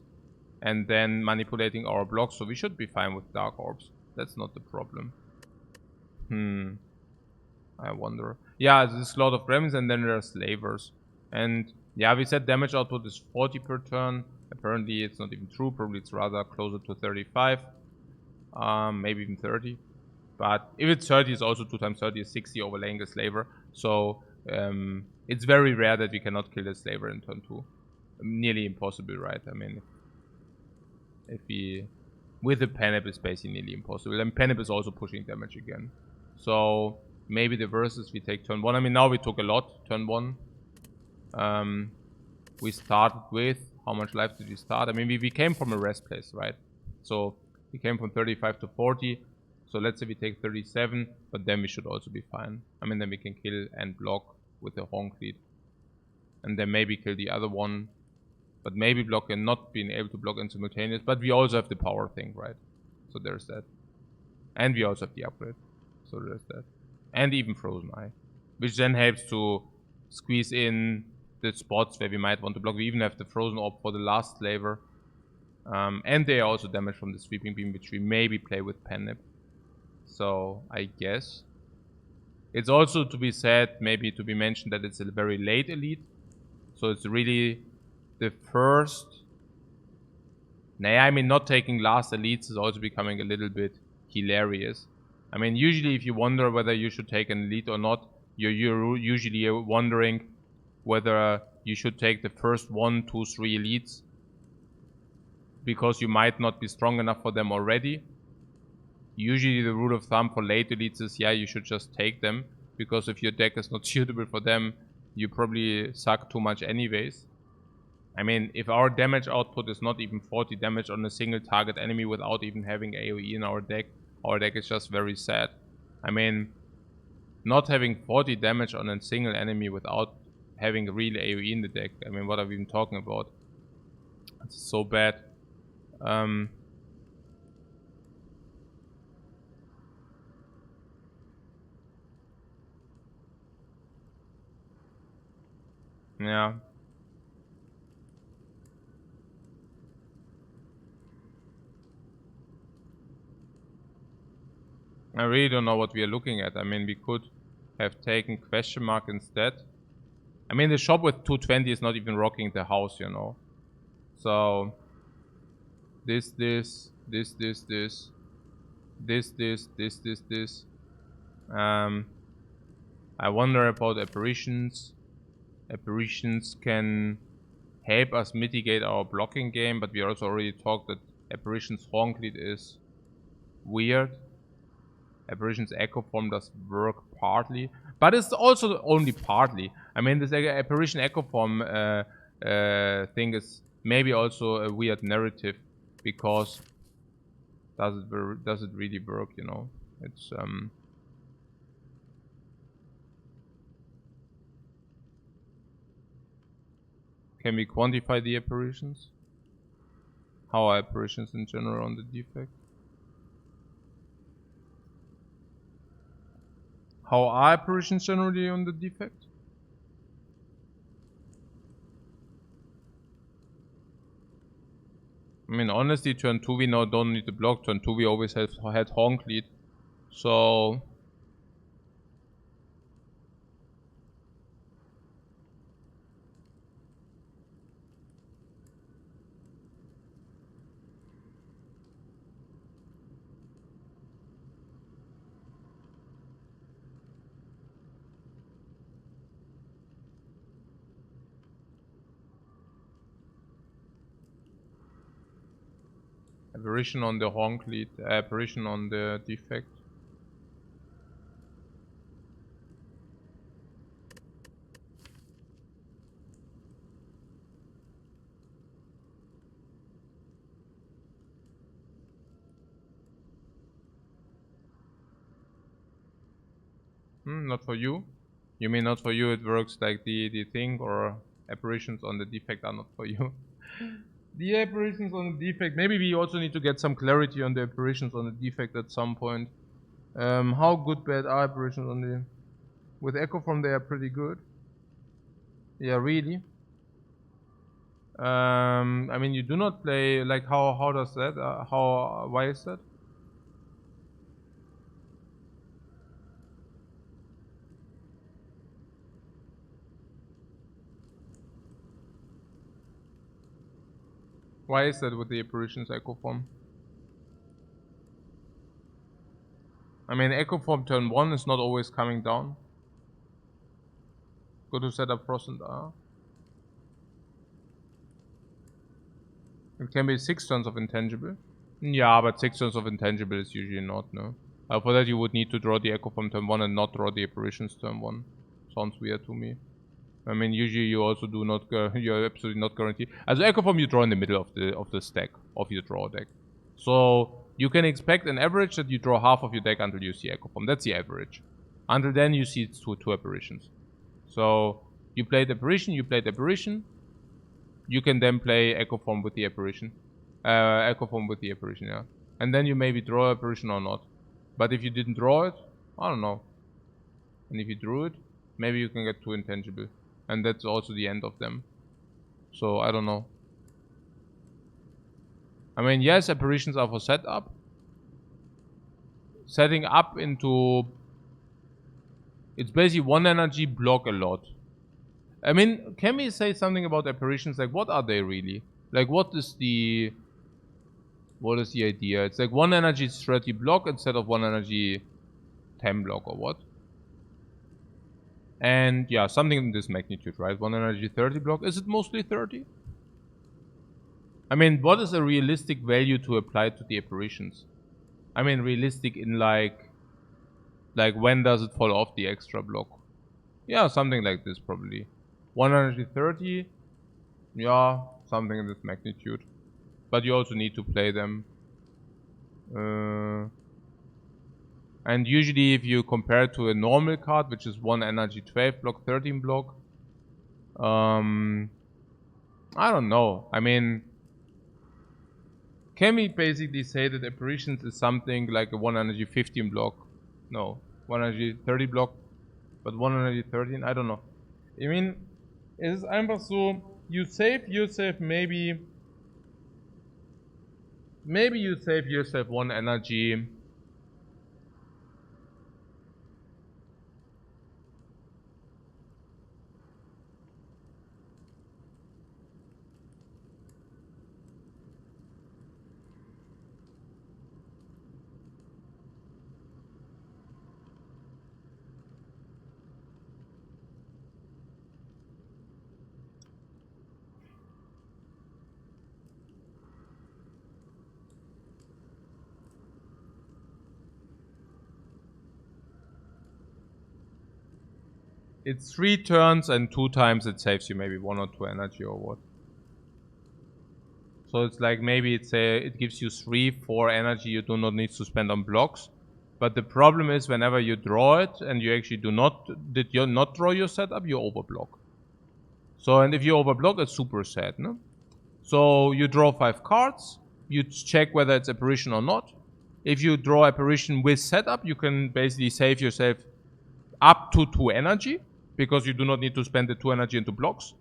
And then manipulating our blocks, so we should be fine with Dark Orbs. That's not the problem. I wonder. Yeah, there's a lot of Gremlins and then there are Slavers. And yeah, we said damage output is 40 per turn. Apparently it's not even true. Probably it's rather closer to 35. Maybe even 30. But if it's 30, it's also 2 times 30 is 60 overlaying a Slaver. So it's very rare that we cannot kill a Slaver in turn 2. Nearly impossible, right? I mean, if we... With the Panip it's basically nearly impossible. And Panip is also pushing damage again. So maybe the versus we take turn 1. I mean, now we took a lot turn 1. We started with... How much life did we start? I mean, we came from a rest place, right? So we came from 35 to 40. So let's say we take 37. But then we should also be fine. I mean, then we can kill and block with the Honk Lead. And then maybe kill the other one. But maybe block and not being able to block in simultaneous. But we also have the power thing, right? So there's that. And we also have the upgrade. So there's that. And even Frozen Eye. Which then helps to squeeze in the spots where we might want to block. We even have the Frozen Orb for the last Slaver. And they are also damaged from the Sweeping Beam, which we maybe play with Panip. So, I guess. It's also to be said, maybe to be mentioned, that it's a very late elite. So it's really the first... Nah, I mean, not taking last elites is also becoming a little bit hilarious. I mean, usually if you wonder whether you should take an elite or not, you're usually wondering whether you should take the first 1, 2, 3 elites because you might not be strong enough for them already. Usually the rule of thumb for late elites is, yeah, you should just take them, because if your deck is not suitable for them, you probably suck too much anyways. I mean, if our damage output is not even 40 damage on a single target enemy without even having AoE in our deck is just very sad. I mean, not having 40 damage on a single enemy without having real AoE in the deck, I mean, what are we even talking about? It's so bad. Yeah. I really don't know what we are looking at. I mean, we could have taken question mark instead. I mean, the shop with 220 is not even rocking the house, you know. So this. I wonder about apparitions. Apparitions can help us mitigate our blocking game, but we also already talked that apparitions Honk Lead is weird. Apparitions Echo Form does work partly, but it's also only partly. I mean, this apparition Echo Form thing is maybe also a weird narrative, because does it really work? You know, it's Can we quantify the apparitions? How are apparitions in general on the defect? How are apparitions generally on the defect? I mean, honestly, turn 2 we now don't need to block. Turn 2 we always had Honk Lead. So... Apparition on the Honk lead, apparition on the Defect. Not for you? You mean not for you, it works like the thing, or apparitions on the Defect are not for you? The apparitions on the Defect, maybe we also need to get some clarity on the apparitions on the Defect at some point. How good, bad are apparitions on the... With Echo Form they are pretty good. Yeah, really? I mean, you do not play, like, how does that, why is that? Why is that with the apparitions Echo Form? I mean, Echo Form turn 1 is not always coming down. Go to setup Frost and R. It can be 6 turns of intangible. Yeah, but 6 turns of intangible is usually not, no. For that you would need to draw the Echo Form turn 1 and not draw the apparitions turn 1. Sounds weird to me. I mean, usually you also do not, you're absolutely not guaranteed. As Echo Form you draw in the middle of the stack of your draw deck. So you can expect an average that you draw half of your deck until you see Echo Form. That's the average. Until then you see two apparitions. So you played apparition, you played apparition. You can then play Echo Form with the apparition. Echo Form with the apparition, yeah. And then you maybe draw apparition or not. But if you didn't draw it, I don't know. And if you drew it, maybe you can get 2 intangible. And that's also the end of them. So I don't know. I mean, yes, apparitions are for setup. Setting up into... It's basically 1 energy, block a lot. I mean, can we say something about apparitions? Like, what are they really? Like, what is the idea? It's like 1 energy 30 block instead of 1 energy 10 block or what? And yeah, something in this magnitude, right? 1 energy 30 block. Is it mostly 30? I mean, what is a realistic value to apply to the apparitions? I mean, realistic in like when does it fall off the extra block? Yeah, something like this probably. 1 energy 30. Yeah, something in this magnitude. But you also need to play them. And usually if you compare it to a normal card, which is 1 energy 12 block, 13 block. I don't know. I mean, can we basically say that apparitions is something like a 1 energy 15 block? No, 1 energy 30 block, but 1 energy 13, I don't know. I mean, es ist einfach so, you save yourself maybe you save yourself 1 energy. It's 3 turns and 2 times it saves you maybe 1 or 2 energy or what. So it's like maybe it gives you 3-4 energy you do not need to spend on blocks. But the problem is whenever you draw it and you actually did you not draw your setup, you overblock. So, and if you overblock, it's super sad, no? So you draw 5 cards, you check whether it's apparition or not. If you draw apparition with setup, you can basically save yourself up to 2 energy, because you do not need to spend the 2 energy into blocks.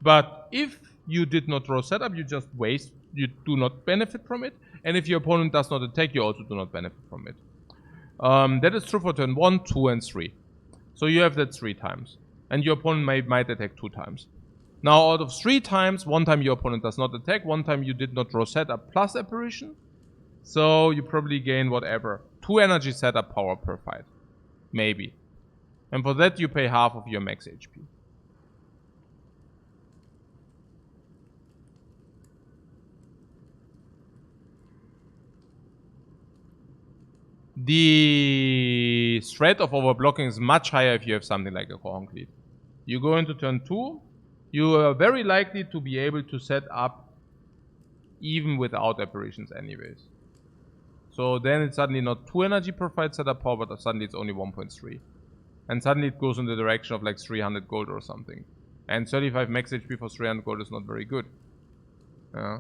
But if you did not draw setup, you just waste, you do not benefit from it. And if your opponent does not attack, you also do not benefit from it. That is true for turn 1, 2, and 3. So you have that 3 times. And your opponent might attack 2 times. Now out of 3 times, 1 time your opponent does not attack, 1 time you did not draw setup plus apparition. So you probably gain whatever, 2 energy setup power per fight. Maybe. And for that you pay half of your max HP. the threat of overblocking is much higher if you have something like a concrete. You go into turn 2, you are very likely to be able to set up even without apparitions anyways. So then it's suddenly not 2 energy per fight setup power, but suddenly it's only 1.3. And suddenly it goes in the direction of like 300 gold or something. And 35 max HP for 300 gold is not very good. Yeah.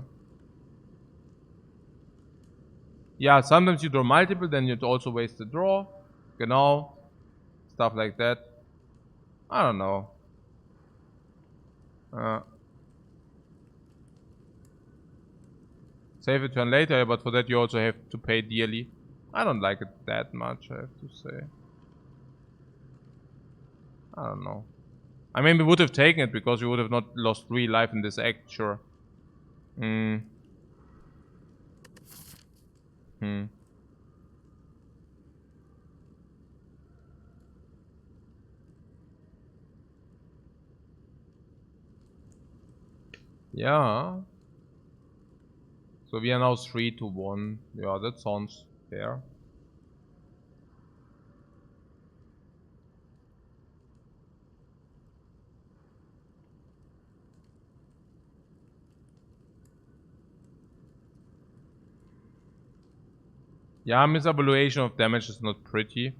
Yeah, sometimes you draw multiple, then you'd also waste the draw. Genau. Stuff like that. I don't know. Save a turn later, but for that you also have to pay dearly. I don't like it that much, I have to say. I don't know. I mean, we would have taken it because we would have not lost 3 life in this act, sure. Yeah. So we are now 3-1. Yeah, that sounds fair. Yeah, misevaluation of damage is not pretty.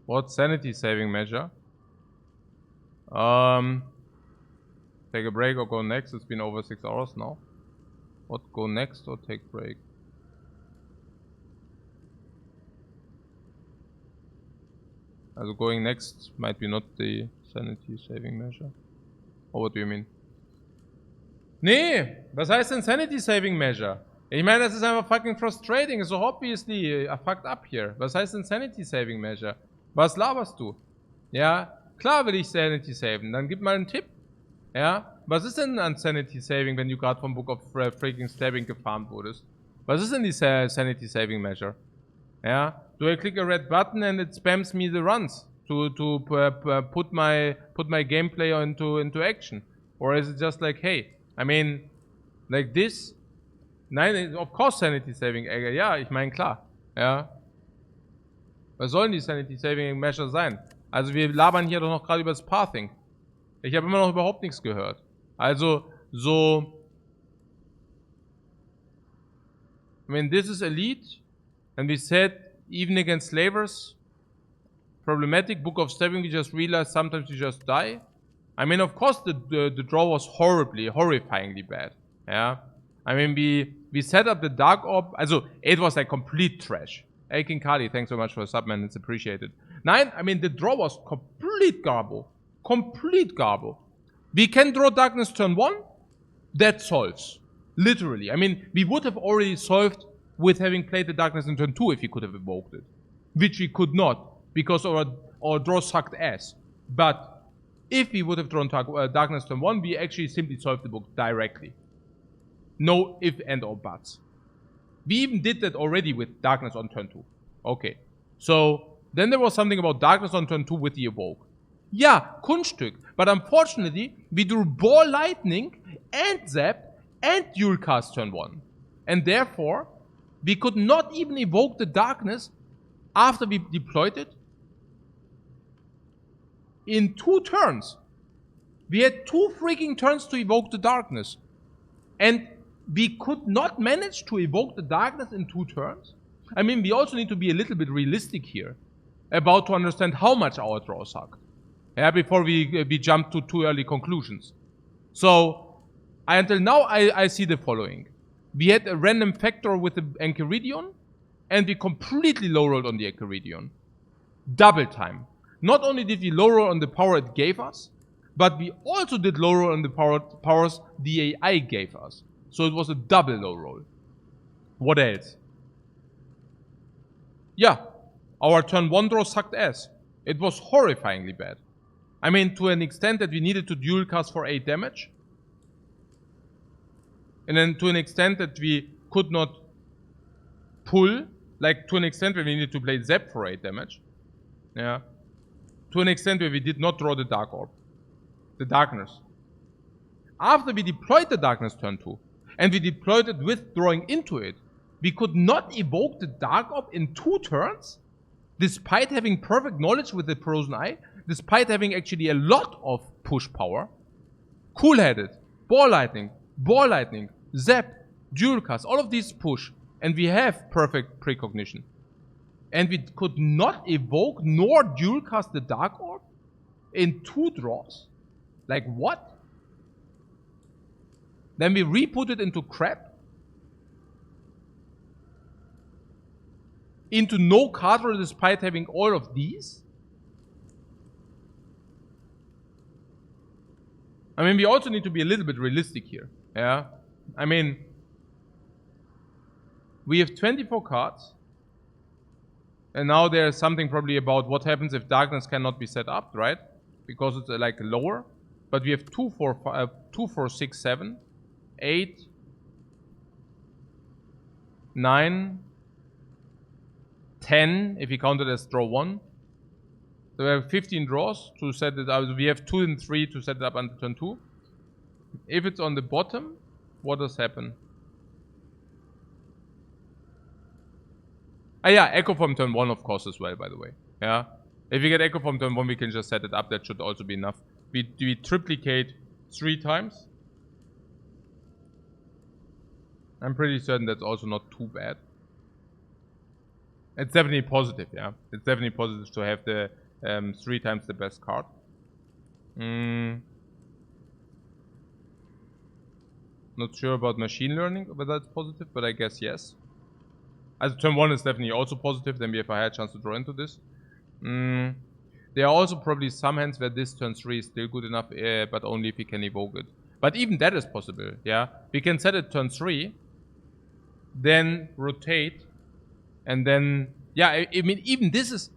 What sanity saving measure? Take a break or go next. It's been over 6 hours now. What, go next or take break? Also going next might be not the sanity saving measure. Or what do you mean? Nee, was heißt denn sanity saving measure? Ich meine, das ist einfach fucking frustrating. Ist doch obviously fucked up here. Was heißt denn sanity saving measure? Was laberst du? Ja, klar will ich sanity saven. Dann gib mal einen Tipp. Ja, was ist denn an sanity saving, wenn du gerade vom Book of freaking Stabbing gefarmt wurdest? Was ist denn die sanity saving measure? Ja, do I click a red button and it spams me the runs to put my gameplay into action? Or is it just like, hey, I mean, like this? Nein, of course sanity saving. Ja, ich meine, klar. Ja. Was sollen die sanity saving measure sein? Also wir labern hier doch noch gerade über das Pathing. Ich habe immer noch überhaupt nichts gehört. Also, so... I mean, this is elite. And we said, even against slavers, problematic. Book of Stabbing, we just realized sometimes you just die. I mean, of course, the draw was horrifyingly bad. Yeah. I mean, we set up the Dark Orb. Also, it was like complete trash. Hey, King Kali, thanks so much for the sub, man. It's appreciated. Nine, I mean, the draw was complete garble. Complete garble. We can draw Darkness turn 1. That solves. Literally. I mean, we would have already solved with having played the Darkness in turn 2 if we could have evoked it. Which we could not, because our draw sucked ass. But if we would have drawn Darkness turn 1, we actually simply solved the book directly. No if and or buts. We even did that already with Darkness on turn 2. Okay. So, then there was something about Darkness on turn 2 with the evoke. Yeah, Kunststück. But unfortunately, we drew Ball Lightning and Zap and Dual Cast turn 1. And therefore, we could not even evoke the Darkness after we deployed it in 2 turns. We had 2 freaking turns to evoke the Darkness. And we could not manage to evoke the Darkness in 2 turns. I mean, we also need to be a little bit realistic here about to understand how much our draw sucked. Yeah, before we jump to too early conclusions. So, until now, I see the following. We had a random factor with the Enchiridion, and we completely low-rolled on the Enchiridion. Double time. Not only did we low-roll on the power it gave us, but we also did low-roll on the powers the AI gave us. So it was a double low-roll. What else? Yeah, our turn 1 draw sucked ass. It was horrifyingly bad. I mean, to an extent that we needed to dual cast for 8 damage. And then to an extent that we could not pull, like to an extent where we needed to play Zap for 8 damage. Yeah. To an extent where we did not draw the Dark Orb. The Darkness. After we deployed the Darkness turn 2, and we deployed it with drawing into it, we could not evoke the Dark Orb in 2 turns, despite having perfect knowledge with the Frozen Eye, despite having actually a lot of push power. Cool-Headed, Ball Lightning, Zap, Dual Cast, all of these push, and we have perfect precognition. And we could not evoke nor Dual Cast the Dark Orb in 2 draws? Like what? Then we re-put it into crap. Into no card roll despite having all of these? I mean, we also need to be a little bit realistic here. Yeah? I mean, we have 24 cards. And now there's something probably about what happens if darkness cannot be set up, right? Because it's like lower. But we have 2, 4, 6, 7, 8, 9, 10, if you count it as draw 1. So we have 15 draws to set it up. We have 2 and 3 to set it up until turn 2. If it's on the bottom, what does happen? Ah yeah, Echo from turn 1 of course as well, by the way. Yeah. If you get Echo from turn 1, we can just set it up. That should also be enough. We triplicate 3 times. I'm pretty certain that's also not too bad. It's definitely positive, yeah. It's definitely positive to have the 3 times the best card. Not sure about machine learning, whether it's positive, but I guess yes. As turn 1 is definitely also positive, then we have a higher chance to draw into this. There are also probably some hands where this turn 3 is still good enough, but only if we can evoke it. But even that is possible, yeah. We can set it turn 3, then rotate, and then, yeah, I mean, even this is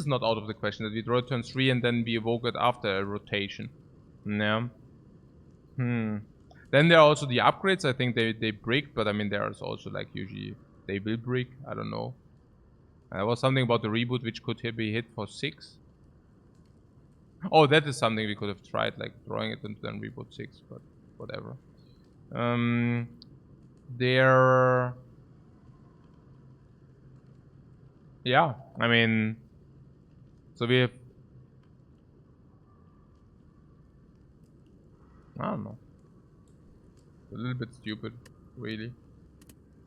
not out of the question, that we draw turn 3 and then we evoke it after a rotation. Yeah. Then there are also the upgrades. I think they break, but I mean, there's also like usually they will break. I don't know. There was something about the reboot which could be hit for 6. Oh, that is something we could have tried, like drawing it and then reboot 6, but whatever. There. Yeah, I mean, so we have. I don't know. A little bit stupid, really.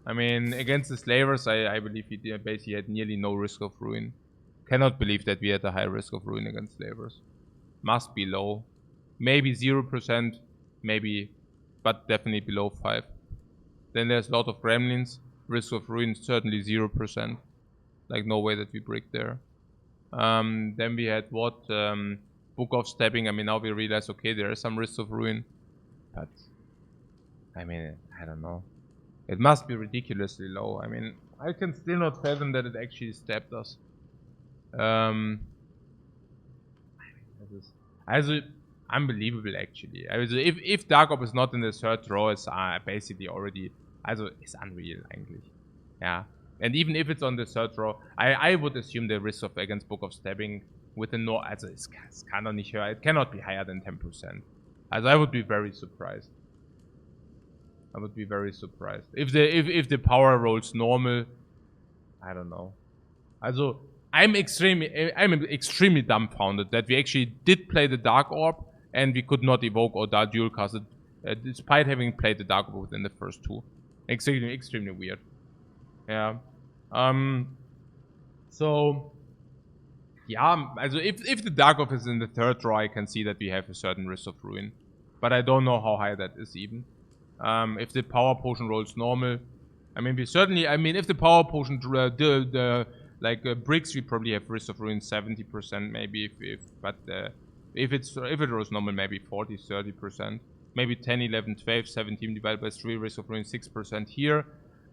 I mean, against the slavers, I believe he basically had nearly no risk of ruin. Cannot believe that we had a high risk of ruin against slavers. Must be low. Maybe 0%, maybe, but definitely below 5. Then there's a lot of gremlins. Risk of ruin certainly 0%. Like no way that we break there. Then we had what? Book of Stabbing. I mean, now we realize, okay, there is some risk of ruin. But, I mean, I don't know. It must be ridiculously low. I mean, I can still not fathom that it actually stabbed us. Also, unbelievable actually. Also, if Dark Orb is not in the 3rd row, it's basically already, also, it's unreal eigentlich. Yeah. And even if it's on the 3rd row, I would assume the risk of against Book of Stabbing with the no, also, it's kind of nicht höher. It cannot be higher than 10%. Also, I would be very surprised. I would be very surprised. If the power rolls normal, I don't know. Also, I'm extremely dumbfounded that we actually did play the Dark Orb and we could not evoke or dual cast it, despite having played the Dark Orb within the first 2. Extremely weird. Yeah. So, yeah, also if the Dark Orb is in the 3rd row, I can see that we have a certain risk of ruin. But I don't know how high that is even. If the power potion rolls normal, I mean, we certainly, I mean, if the power potion bricks, we probably have risk of ruin 70% maybe, if it rolls normal, maybe 40, 30%, maybe 10, 11, 12, 17 divided by 3, risk of ruin 6% here.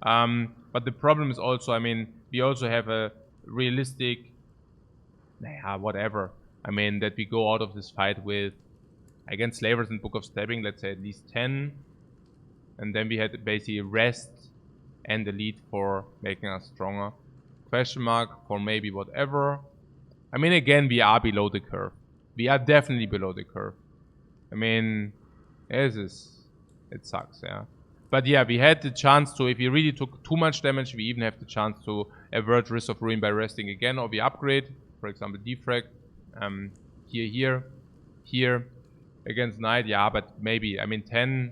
But the problem is also, I mean, we also have a realistic, whatever. I mean, that we go out of this fight with, against slavers and Book of Stabbing, let's say at least 10. And then we had basically rest and elite for making us stronger. Question mark for maybe whatever. I mean, again, we are below the curve. We are definitely below the curve. I mean, it sucks, yeah. But yeah, we had the chance to, if we really took too much damage, we even have the chance to avert Risk of Ruin by resting again, or we upgrade, for example, Defect, here, against Knight, yeah, but maybe, I mean, 10,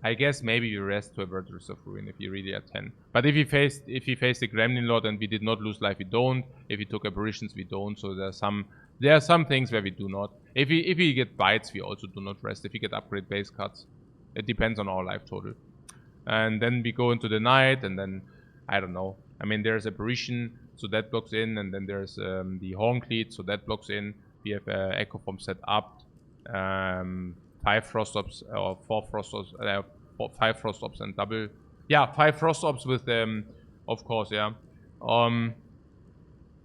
I guess maybe we rest to avert Risk of Ruin if you really are 10. But if he faced the Gremlin Lord and we did not lose life, we don't. If he took Apparitions, we don't. So there are some things where we do not. If we get bites, we also do not rest. If we get upgrade base cuts, it depends on our life total. And then we go into the Night, and then, I don't know. I mean, there's Apparition, so that blocks in, and then there's the Horncleat, so that blocks in. We have Echo Form set up. 5 Frost Ops, or 4 Frost Ops, 5 Frost Ops and double. Yeah, 5 Frost Ops with them, of course, yeah.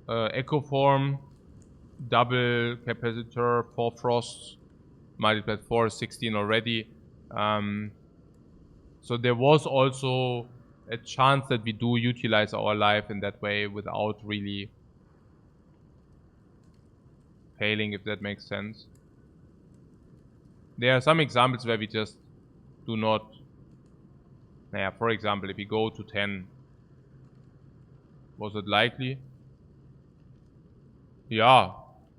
Echo Form, double Capacitor, 4 Frosts, multiplied 4 is 16 already. So there was also a chance that we do utilize our life in that way without really failing, if that makes sense. There are some examples where we just do not. For example, if we go to 10, was it likely? Yeah,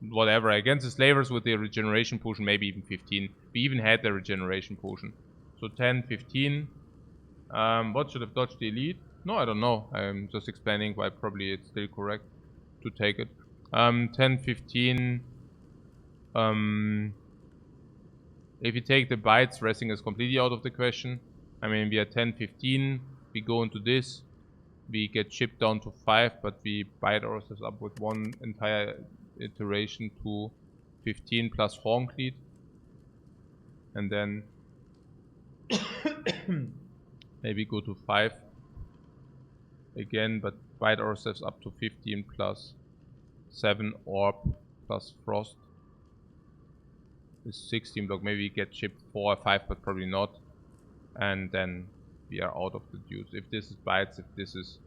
whatever. Against the Slavers with the regeneration potion, maybe even 15. We even had the regeneration potion. So 10, 15. What should have dodged the elite? No, I don't know. I'm just explaining why probably it's still correct to take it. 10, 15. If you take the bites, resting is completely out of the question. I mean, we are 10, 15. We go into this. We get chipped down to 5, but we bite ourselves up with one entire iteration to 15 plus Horncleat. And then maybe go to 5 again, but bite ourselves up to 15 plus 7 Orb plus Frost is 16 block. Maybe we get chipped 4 or 5, but probably not. And then we are out of the deuce. If this is bites, if this is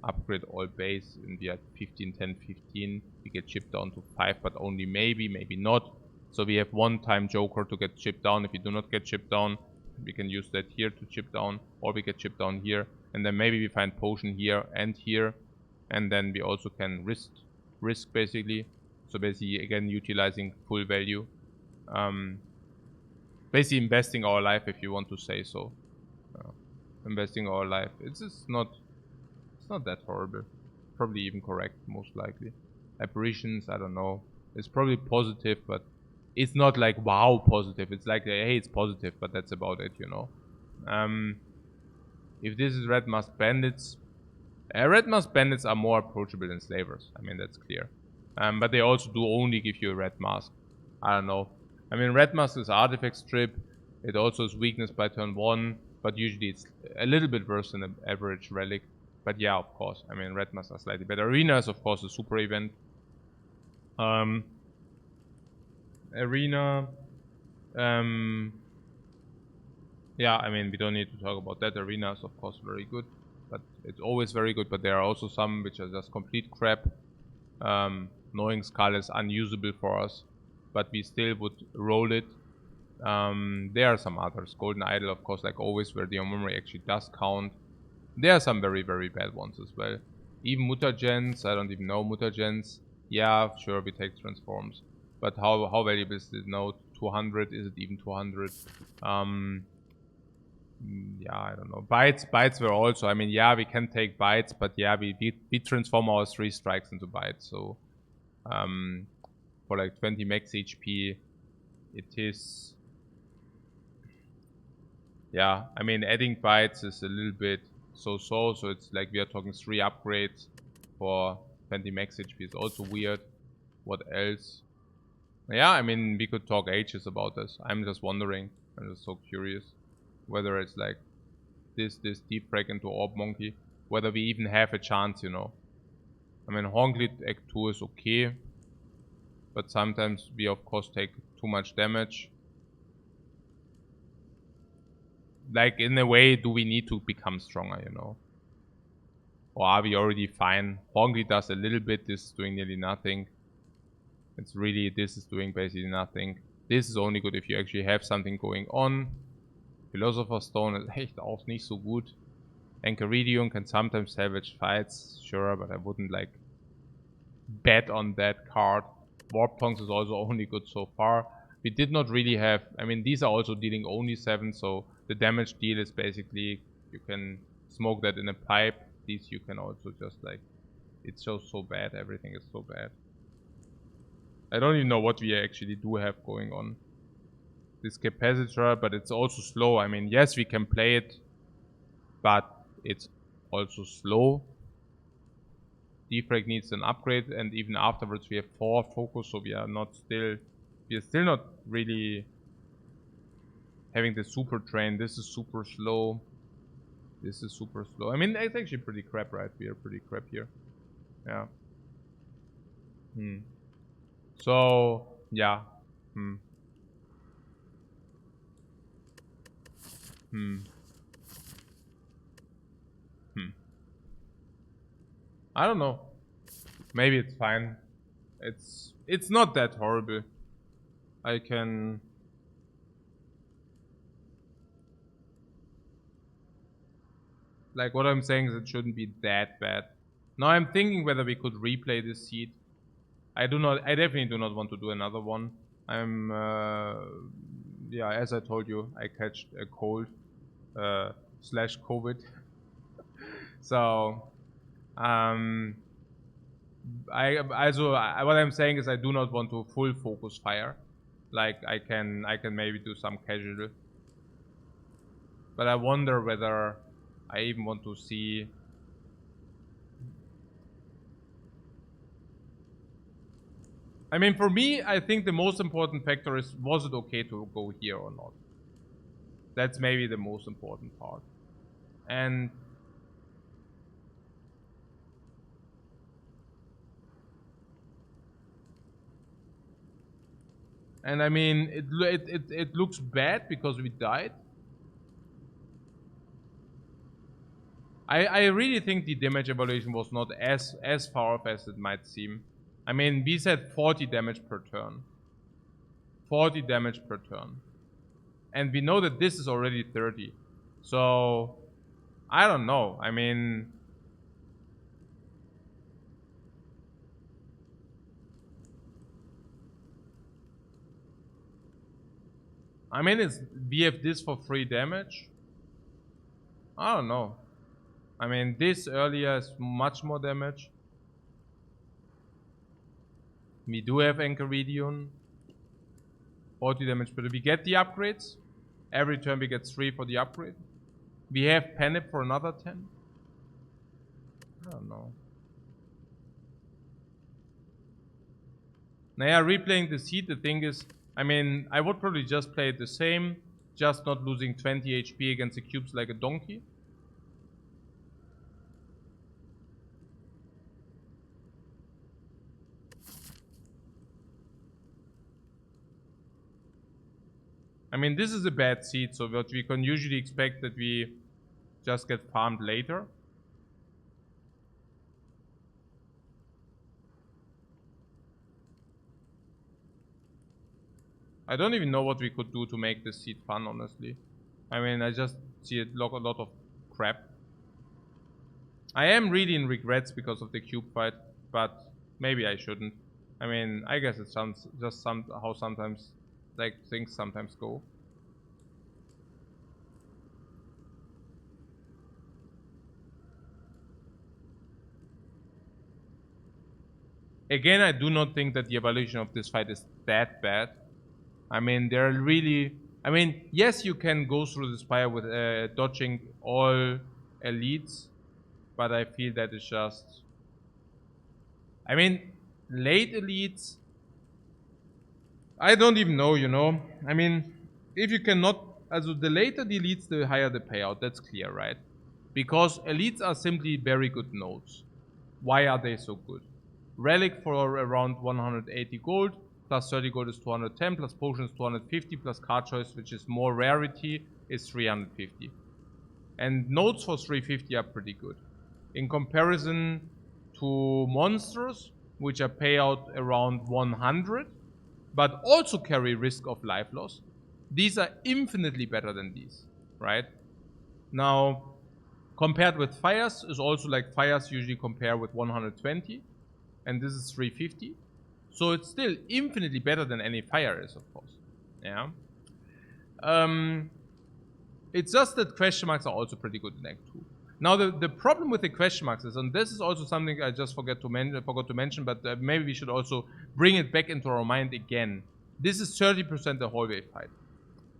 upgrade all base, and we are 15, 10, 15, we get chipped down to 5, but only maybe not. So we have one time Joker to get chipped down. If we do not get chipped down, we can use that here to chip down, or we get chipped down here, and then maybe we find potion here, and then we also can risk basically. So basically again utilizing full value. Basically investing our life, if you want to say so. Investing our life. It's not that horrible. Probably even correct, most likely. Apparitions, I don't know. It's probably positive, but it's not like wow positive. It's like, hey, it's positive, but that's about it, you know. If this is Red Mask Bandits, Red Mask Bandits are more approachable than Slavers. I mean, that's clear. But they also do only give you a Red Mask. I don't know. I mean, Red Mask is Artifact Strip. It also is weakness by turn 1, but usually it's a little bit worse than an average Relic. But yeah, of course. I mean, Red Masks are slightly better. Arena is, of course, a super event. Arena. Yeah, I mean, we don't need to talk about that. Arena is, of course, very good. But it's always very good. But there are also some which are just complete crap. Knowing Skull is unusable for us, but we still would roll it. There are some others. Golden Idol, of course, like always, where the memory actually does count. There are some very, very bad ones as well. Even mutagens, I don't even know mutagens. Yeah, sure, we take transforms. But how valuable is the node? 200? Is it even 200? Yeah, I don't know. Bites were also, I mean, yeah, we can take bites, but yeah, we transform our 3 strikes into bites. So, for like 20 max HP, it is... Yeah, I mean, adding bites is a little bit so it's like we are talking 3 upgrades for 20 max HP is also weird. What else? Yeah, I mean, we could talk ages about this. I'm just wondering. I'm just so curious whether it's like this deep frag into Orb Monkey, whether we even have a chance, you know. I mean, Horncleat Act 2 is okay, but sometimes we of course take too much damage. Like, in a way, do we need to become stronger, you know? Or are we already fine? Horncleat does a little bit, this is doing nearly nothing. It's really, this is doing basically nothing. This is only good if you actually have something going on. Philosopher's Stone ist echt auch nicht so gut. Enchiridion can sometimes salvage fights, sure, but I wouldn't like bet on that card. Warp Tongues is also only good so far. We did not really have, I mean, these are also dealing only 7, so the damage deal is basically, you can smoke that in a pipe. These you can also just like, it's just so bad, everything is so bad. I don't even know what we actually do have going on. This capacitor, but it's also slow. I mean, yes, we can play it, but it's also slow. Defect needs an upgrade, and even afterwards we have 4 focus, so we are still not really having the super train. This is super slow. This is super slow. I mean, it's actually pretty crap, right? We are pretty crap here. Yeah. So, yeah. I don't know. Maybe it's fine. It's not that horrible. I can... Like, what I'm saying is it shouldn't be that bad. Now I'm thinking whether we could replay this seed. I definitely do not want to do another one. I'm, yeah, as I told you, I catched a cold, slash COVID. So, what I'm saying is I do not want to full focus fire. Like, I can maybe do some casual. But I wonder whether I even want to see... I mean, for me, I think the most important factor is, was it okay to go here or not? That's maybe the most important part. And... I mean, it looks bad because we died. I really think the damage evaluation was not as far off as it might seem. I mean, we said 40 damage per turn. 40 damage per turn. And we know that this is already 30. So, I don't know. I mean... we have this for free damage. I don't know. I mean, this earlier is much more damage. We do have Enchiridion. 40 damage, but we get the upgrades. Every turn we get 3 for the upgrade. We have Panip for another 10. I don't know. Now, yeah, replaying the seed, the thing is, I mean, I would probably just play it the same, just not losing 20 HP against the cubes like a donkey. I mean, this is a bad seed, so what we can usually expect that we just get farmed later. I don't even know what we could do to make this seed fun, honestly. I mean, I just see a lot of crap. I am really in regrets because of the cube fight, but maybe I shouldn't. I mean, I guess it's just how sometimes, like, things sometimes go. Again, I do not think that the evaluation of this fight is that bad. I mean, they're really... I mean, yes, you can go through the Spire with dodging all elites, but I feel that is just... I mean, late elites... I don't even know, you know? I mean, if you cannot... Also, the later the elites, the higher the payout. That's clear, right? Because elites are simply very good nodes. Why are they so good? Relic for around 180 gold, plus 30 gold is 210, plus potion is 250, plus card choice, which is more rarity, is 350. And nodes for 350 are pretty good. In comparison to monsters, which are payout around 100, but also carry risk of life loss, these are infinitely better than these. right? Now, compared with fires is also like fires usually compare with 120, and this is 350. So it's still infinitely better than any fire is, of course. Yeah. It's just that question marks are also pretty good in Act 2. Now the problem with the question marks is, and this is also something I just forgot to mention, but maybe we should also bring it back into our mind again. This is 30% a hallway fight.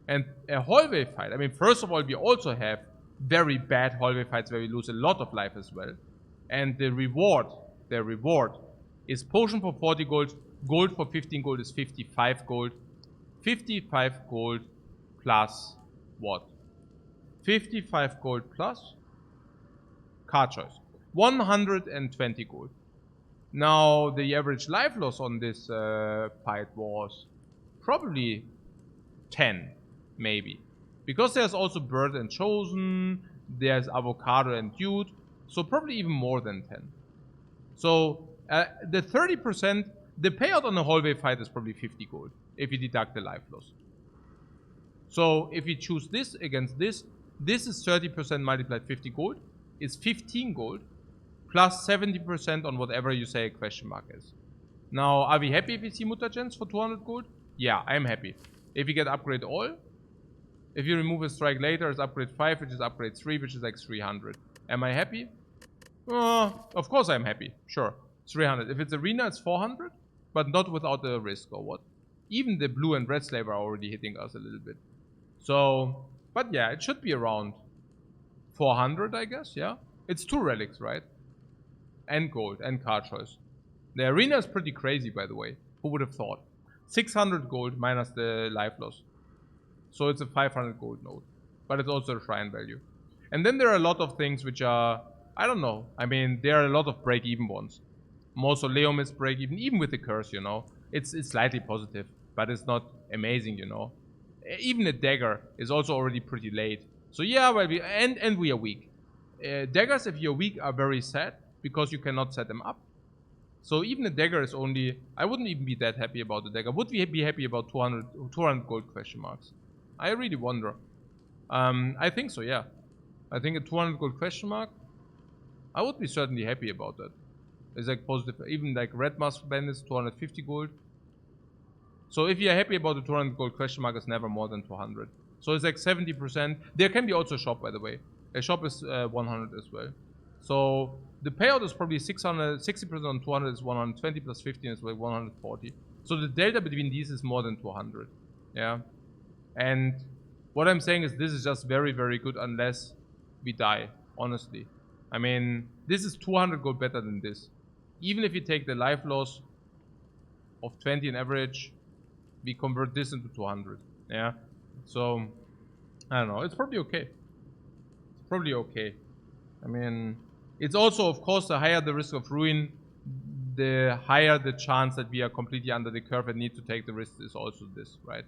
And a hallway fight, I mean, first of all, we also have very bad hallway fights where we lose a lot of life as well. And the reward is potion for 40 gold, gold for 15 gold is 55 gold. 55 gold plus what? 55 gold plus card choice. 120 gold. Now, the average life loss on this fight was probably 10, maybe. Because there's also Bird and Chosen, there's Avocado and Dude, so probably even more than 10. So, the 30%, the payout on a hallway fight is probably 50 gold, if you deduct the life loss. So, if you choose this against this, this is 30% multiplied 50 gold, is 15 gold, plus 70% on whatever you say a question mark is. Now, are we happy if we see mutagens for 200 gold? Yeah, I'm happy. If you get upgrade all, if you remove a strike later, it's upgrade 5, which is upgrade 3, which is like 300. Am I happy? Of course I'm happy. Sure. 300. If it's arena, it's 400, but not without the risk or what. Even the blue and red slave are already hitting us a little bit. So, but yeah, it should be around 400, I guess, yeah? It's 2 relics, right? And gold, and card choice. The arena is pretty crazy, by the way. Who would have thought? 600 gold minus the life loss. So it's a 500 gold node. But it's also a shrine value. And then there are a lot of things which are, I don't know. I mean, there are a lot of break-even ones. Mausoleum is break-even, even with the curse, you know. It's slightly positive, but it's not amazing, you know. Even a dagger is also already pretty late. So yeah, well, and we are weak. Daggers, if you're weak, are very sad because you cannot set them up. So even a dagger is only, I wouldn't even be that happy about the dagger. Would we be happy about 200 gold question marks? I really wonder. I think so, yeah. I think a 200 gold question mark, I would be certainly happy about that. It's like positive, even like red mask bandits, 250 gold. So if you're happy about the 200 gold question mark, it's never more than 200. So it's like 70%. There can be also a shop, by the way. A shop is 100 as well. So the payout is probably 600, 60% on 200 is 120 plus 15 is like 140. So the delta between these is more than 200. Yeah. And what I'm saying is this is just very, very good unless we die, honestly. I mean, this is 200 gold better than this. Even if you take the life loss of 20 in average, we convert this into 200. Yeah. So, I don't know. It's probably okay. It's probably okay. I mean, it's also, of course, the higher the risk of ruin, the higher the chance that we are completely under the curve and need to take the risk is also this, right?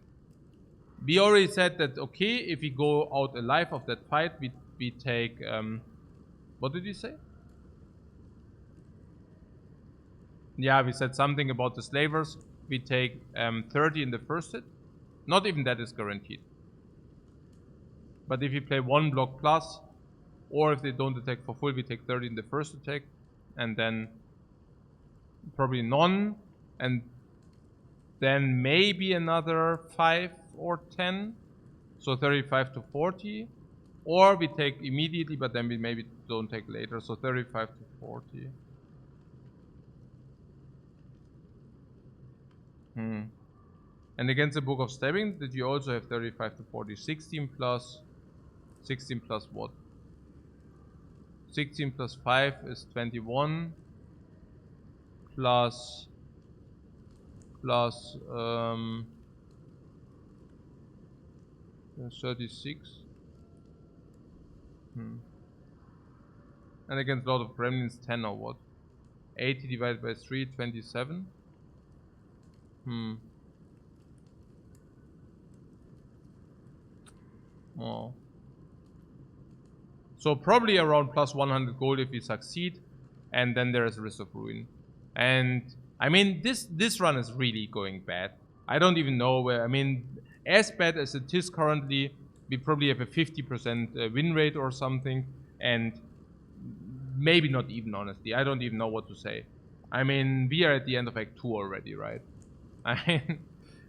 We already said that, okay, if we go out alive of that fight, we take, what did you say? Yeah, we said something about the slavers. We take 30 in the first hit. Not even that is guaranteed. But if you play 1 block plus, or if they don't attack for full, we take 30 in the first attack. And then probably none. And then maybe another 5 or 10. So 35 to 40. Or we take immediately, but then we maybe don't take later. So 35 to 40. And against the Book of Stabbing, did you also have 35 to 40? 16 plus what? 16 plus 5 is 21. Plus 36. And against Lord of Gremlins, 10 or what? 80 divided by 3, 27. Oh. So probably around plus 100 gold if we succeed, and then there is a risk of ruin. And I mean, this run is really going bad. I don't even know where. I mean, as bad as it is currently, we probably have a 50% win rate or something, and maybe not even, honestly. I don't even know what to say. I mean, we are at the end of Act 2 already, right? I mean,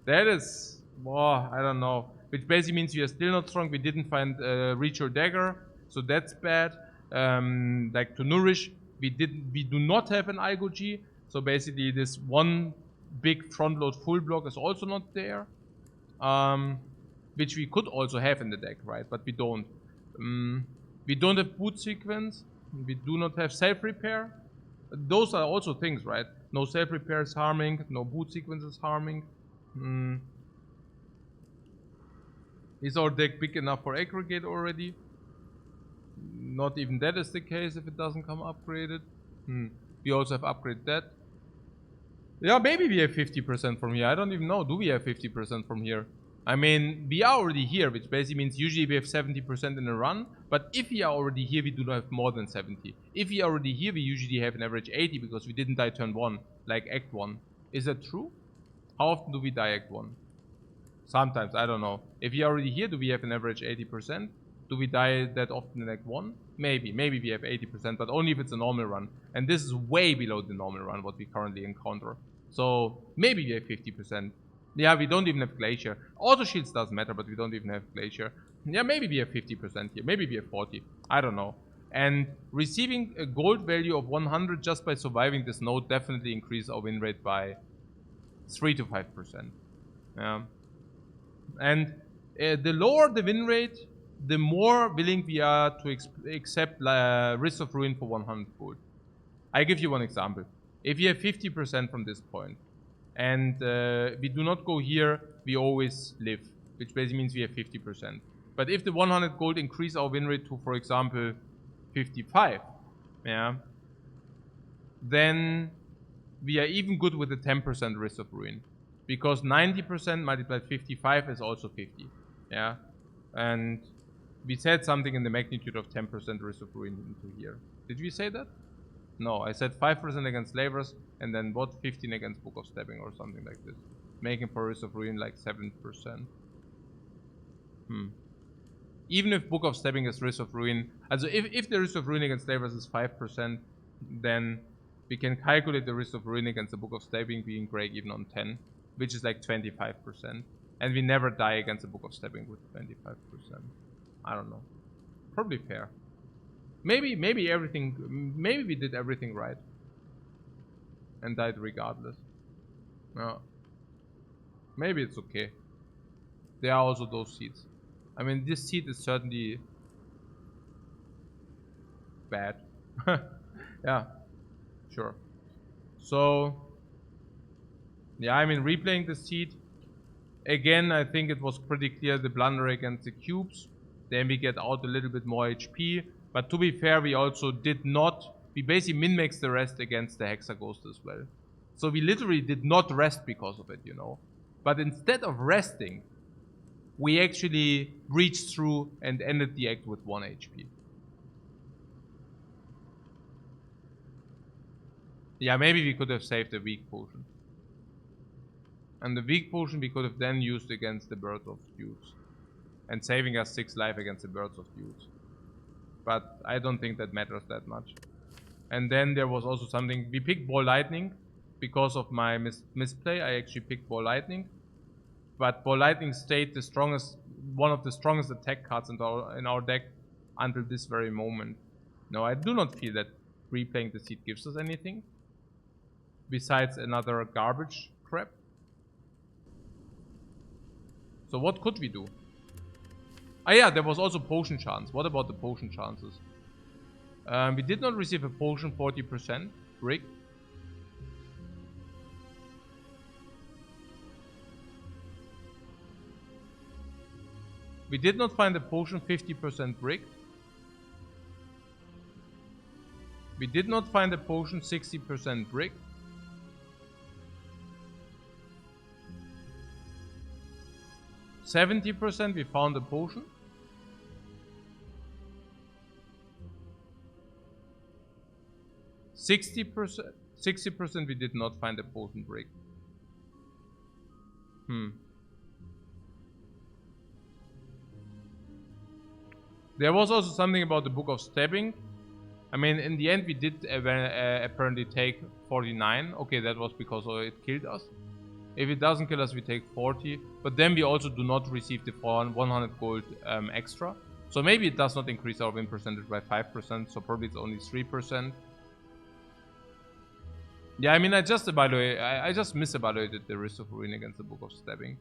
that is, well, I don't know. Which basically means we are still not strong. We didn't find Reach or Dagger, so that's bad. Like to Nourish, we do not have an Algo-G, so basically this one big front load full block is also not there. Which we could also have in the deck, right? But we don't. We don't have boot sequence. We do not have self-repair. Those are also things, right? No self-repair is harming. No boot sequence is harming. Is our deck big enough for aggregate already? Not even that is the case if it doesn't come upgraded. We also have upgraded that. Yeah, maybe we have 50% from here. I don't even know. Do we have 50% from here? I mean, we are already here, which basically means usually we have 70% in a run. But if we are already here, we do not have more than 70. If we are already here, we usually have an average 80 because we didn't die turn 1, like Act 1. Is that true? How often do we die Act 1? Sometimes, I don't know. If we are already here, do we have an average 80%? Do we die that often in Act 1? Maybe we have 80%, but only if it's a normal run. And this is way below the normal run, what we currently encounter. So, maybe we have 50%. Yeah, we don't even have Glacier. Auto Shields doesn't matter, but we don't even have Glacier. Yeah, maybe we have 50% here. Maybe we have 40. I don't know. And receiving a gold value of 100 just by surviving this node definitely increases our win rate by 3 to 5%. Yeah. And the lower the win rate, the more willing we are to accept Risk of Ruin for 100 gold. I give you one example. If you have 50% from this point, and we do not go here, we always live, which basically means we have 50%. But if the 100 gold increase our win rate to, for example, 55, yeah, then we are even good with the 10% Risk of Ruin. Because 90% multiplied 55 is also 50, yeah? And we said something in the magnitude of 10% Risk of Ruin into here. Did we say that? No, I said 5% against Slavers, and then what? 15 against Book of Stabbing or something like this. Making for Risk of Ruin like 7%. Even if Book of Stabbing is Risk of Ruin, also if the Risk of Ruin against Slavers is 5%, then we can calculate the Risk of Ruin against the Book of Stabbing being break even on 10, which is like 25%. And we never die against the Book of Stabbing with 25%. I don't know. Probably fair. Maybe we did everything right. And died regardless. No. Maybe it's okay. There are also those seeds. I mean, this seed is certainly bad. Yeah, sure. So, yeah, I mean, replaying the seed. Again, I think it was pretty clear the blunder against the cubes. Then we get out a little bit more HP. But to be fair, we also did not... We basically min-maxed the rest against the Hexaghost as well. So we literally did not rest because of it, you know. But instead of resting, we actually breached through and ended the act with 1 HP. Yeah, maybe we could have saved the weak potion. And the weak potion we could have then used against the Birds of Dudes. And saving us 6 life against the Birds of Dudes. But I don't think that matters that much. And then there was also something... We picked Ball Lightning. Because of my misplay, I actually picked Ball Lightning. But Ball Lightning stayed the strongest... One of the strongest attack cards in our deck until this very moment. No, I do not feel that replaying the seed gives us anything. Besides another garbage crap. So what could we do? Ah yeah, there was also potion chance. What about the potion chances? We did not receive a potion 40%. Rigged. We did not find a potion 50% rigged. We did not find a potion 60% rigged. %, we found a potion. $60% we did not find a potion break. There was also something about the Book of Stabbing. I mean, in the end, we did apparently take 49. Okay, that was because it killed us. If it doesn't kill us, we take 40. But then we also do not receive the 100 gold extra. So maybe it does not increase our win percentage by 5%. So probably it's only 3%. Yeah, I mean, I just misevaluated the risk of ruin against the Book of Stabbing.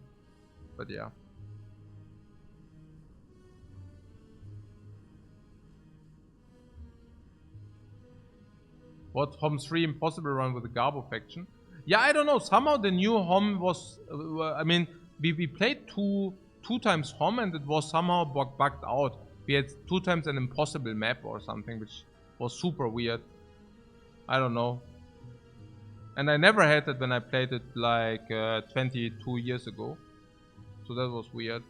But yeah. What HOM 3 impossible run with the Garbo faction? Yeah, I don't know. Somehow the new HOM was... I mean, we played two times HOM and it was somehow bugged out. We had 2 times an impossible map or something, which was super weird. I don't know. And I never had that when I played it like 22 years ago. So that was weird.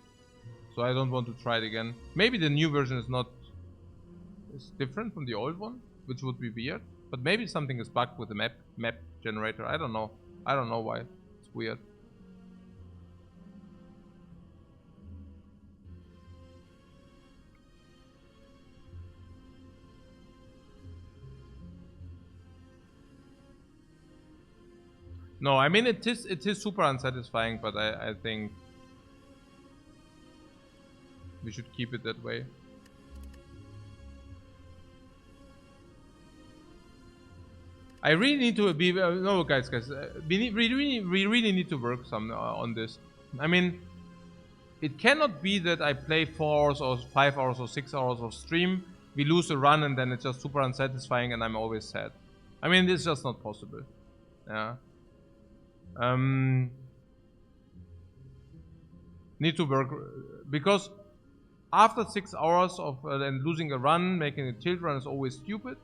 So I don't want to try it again. Maybe the new version is different from the old one, which would be weird. But maybe something is bugged with the map generator. I don't know. I don't know why. It's weird. No, I mean it is super unsatisfying, but I think we should keep it that way. I really need to be no guys. We really need to work some on this. I mean, it cannot be that I play 4 hours or 5 hours or 6 hours of stream, we lose a run, and then it's just super unsatisfying, and I'm always sad. I mean, this is just not possible. Yeah. Need to work because after 6 hours of then losing a run, making a tilt run is always stupid.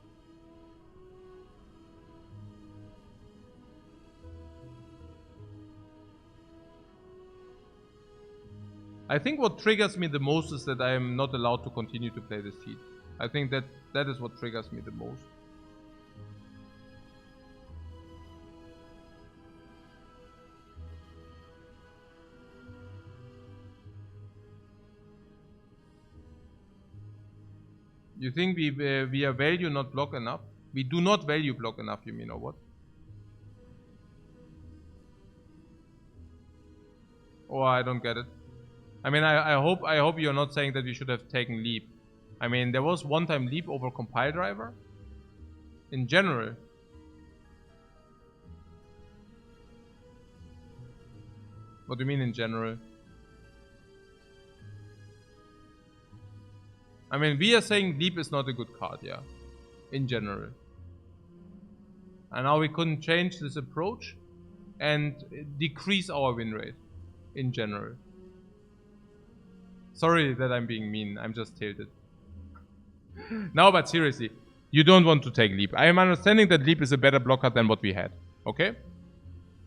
I think what triggers me the most is that I am not allowed to continue to play this seed. I think that is what triggers me the most. You think we are value not block enough? We do not value block enough, you mean, or what? Oh, I don't get it. I mean, I hope you're not saying that we should have taken leap. I mean, there was one time leap over compile driver. In general. What do you mean in general? I mean, we are saying leap is not a good card, yeah. In general. And now we couldn't change this approach and decrease our win rate. In general. Sorry that I'm being mean, I'm just tilted. No, but seriously, you don't want to take leap. I am understanding that leap is a better blocker than what we had, okay?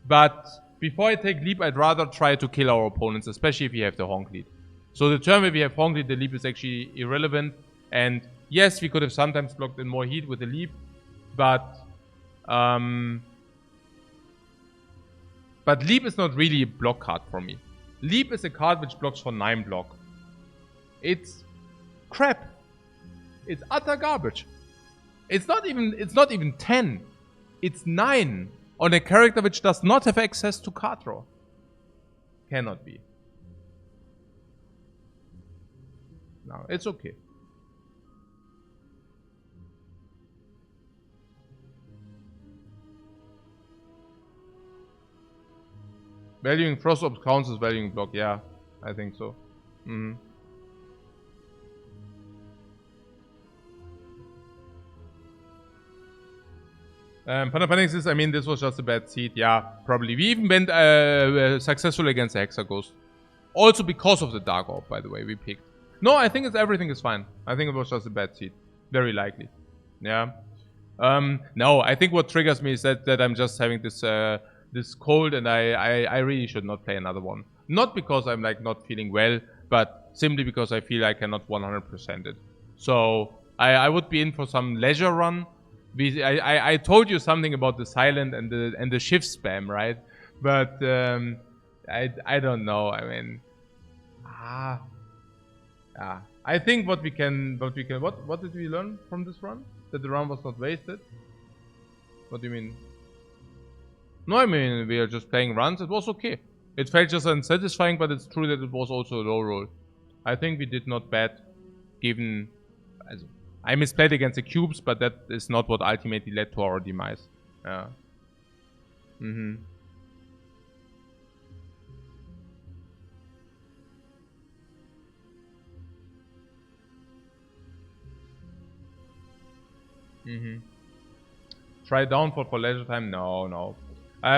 But before I take leap, I'd rather try to kill our opponents, especially if we have the honk lead. So the turn where we have honk lead, the leap is actually irrelevant. And yes, we could have sometimes blocked in more heat with the leap, but leap is not really a block card for me. Leap is a card which blocks for 9 block. It's crap. It's utter garbage. It's not even 10. It's 9 on a character which does not have access to card draw. Cannot be. No, it's okay. Valuing Frost Ops counts as valuing block, yeah, I think so. Panapanix says, I mean, this was just a bad seed. Yeah, probably. We even went successful against the Hexaghost. Also because of the Dark Orb, by the way, we picked. No, I think everything is fine. I think it was just a bad seed. Very likely. Yeah. No, I think what triggers me is that I'm just having this this cold, and I really should not play another one. Not because I'm like not feeling well, but simply because I feel I cannot 100% it. So I would be in for some leisure run. I told you something about the silent and the shift spam, right? But I don't know. I mean, Yeah. I think what did we learn from this run? That the run was not wasted? What do you mean? No, I mean, we are just playing runs. It was okay. It felt just unsatisfying, but it's true that it was also a low roll. I think we did not bad, given... I misplayed against the cubes, but that is not what ultimately led to our demise. Yeah. Try downfall for leisure time? No.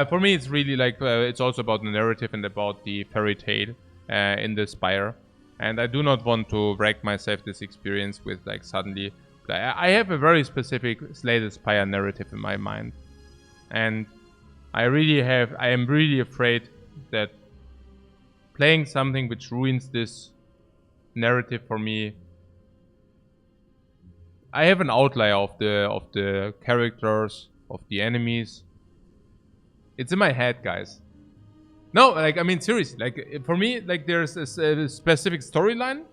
For me, it's really like, it's also about the narrative and about the fairy tale in the Spire. And I do not want to wreck myself this experience with like suddenly... I have a very specific Slay the Spire narrative in my mind. And I am really afraid that playing something which ruins this narrative for me... I have an outlier of the characters, of the enemies. It's in my head, guys. No, like, I mean, seriously, like, for me, like, there's a specific storyline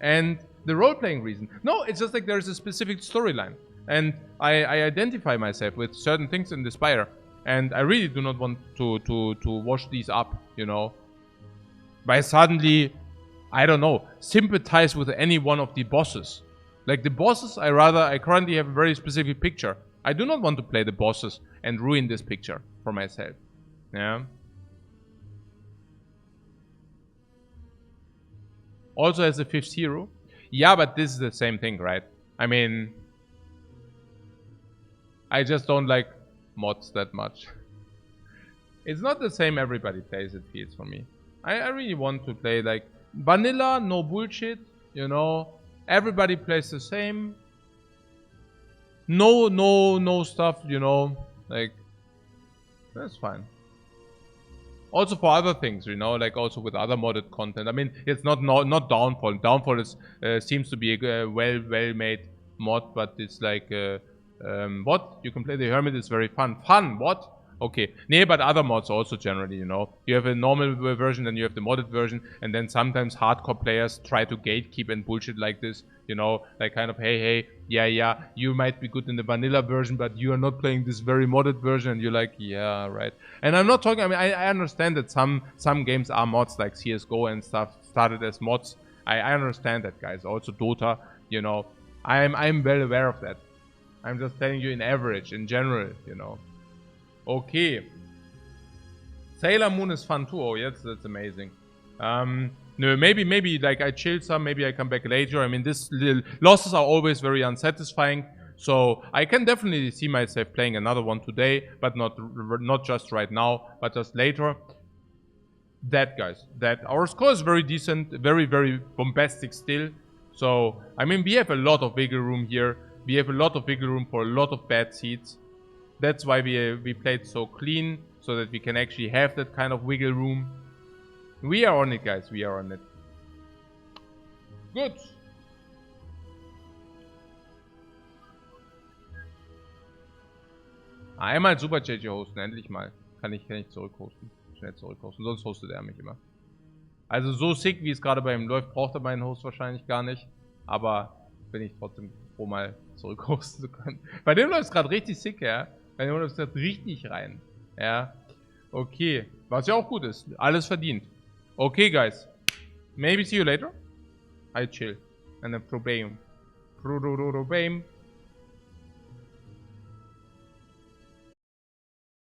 and the role-playing reason. No, it's just like there's a specific storyline. And I identify myself with certain things in the Spire. And I really do not want to wash these up, you know. By suddenly, I don't know, sympathize with any one of the bosses. Like the bosses, I currently have a very specific picture. I do not want to play the bosses and ruin this picture for myself. Yeah. Also as a 5th hero. Yeah, but this is the same thing, right? I mean, I just don't like mods that much. It's not the same everybody plays, it feels for me. I really want to play like vanilla, no bullshit, you know. Everybody plays the same. No stuff, you know. Like, that's fine. Also for other things, you know, like also with other modded content. I mean, it's not Downfall. Downfall is seems to be a well-made mod, but it's like what? You can play the Hermit. It's very fun. Fun? What? Okay. Nee, but other mods also generally, you know. You have a normal version, then you have the modded version, and then sometimes hardcore players try to gatekeep and bullshit like this, you know, like kind of, hey, yeah, you might be good in the vanilla version, but you are not playing this very modded version, and you're like, yeah, right. And I'm not talking, I mean, I understand that some games are mods, like CSGO and stuff, started as mods. I understand that, guys. Also Dota, you know, I'm well aware of that. I'm just telling you in average, in general, you know. Okay. Sailor Moon is fun too. Oh, yes, that's amazing. No, maybe like I chill some, maybe I come back later. I mean, this little losses are always very unsatisfying. So I can definitely see myself playing another one today, but not just right now, but just later. That, guys, that our score is very decent, very bombastic still. So I mean, we have a lot of wiggle room here. We have a lot of wiggle room for a lot of bad seeds. That's why we played so clean, so that we can actually have that kind of wiggle room. We are on it, guys. We are on it. Gut. Einmal Superchat hier hosten, endlich mal. Kann ich zurückhosten. Schnell zurückhosten, sonst hostet er mich immer. Also so sick, wie es gerade bei ihm läuft, braucht er meinen Host wahrscheinlich gar nicht. Aber bin ich trotzdem froh, mal zurückhosten zu können. Bei dem läuft es gerade richtig sick, ja. Bei dem läuft es gerade richtig rein. Ja. Okay. Was ja auch gut ist. Alles verdient. Okay, guys. Maybe see you later. I chill. And then Probame.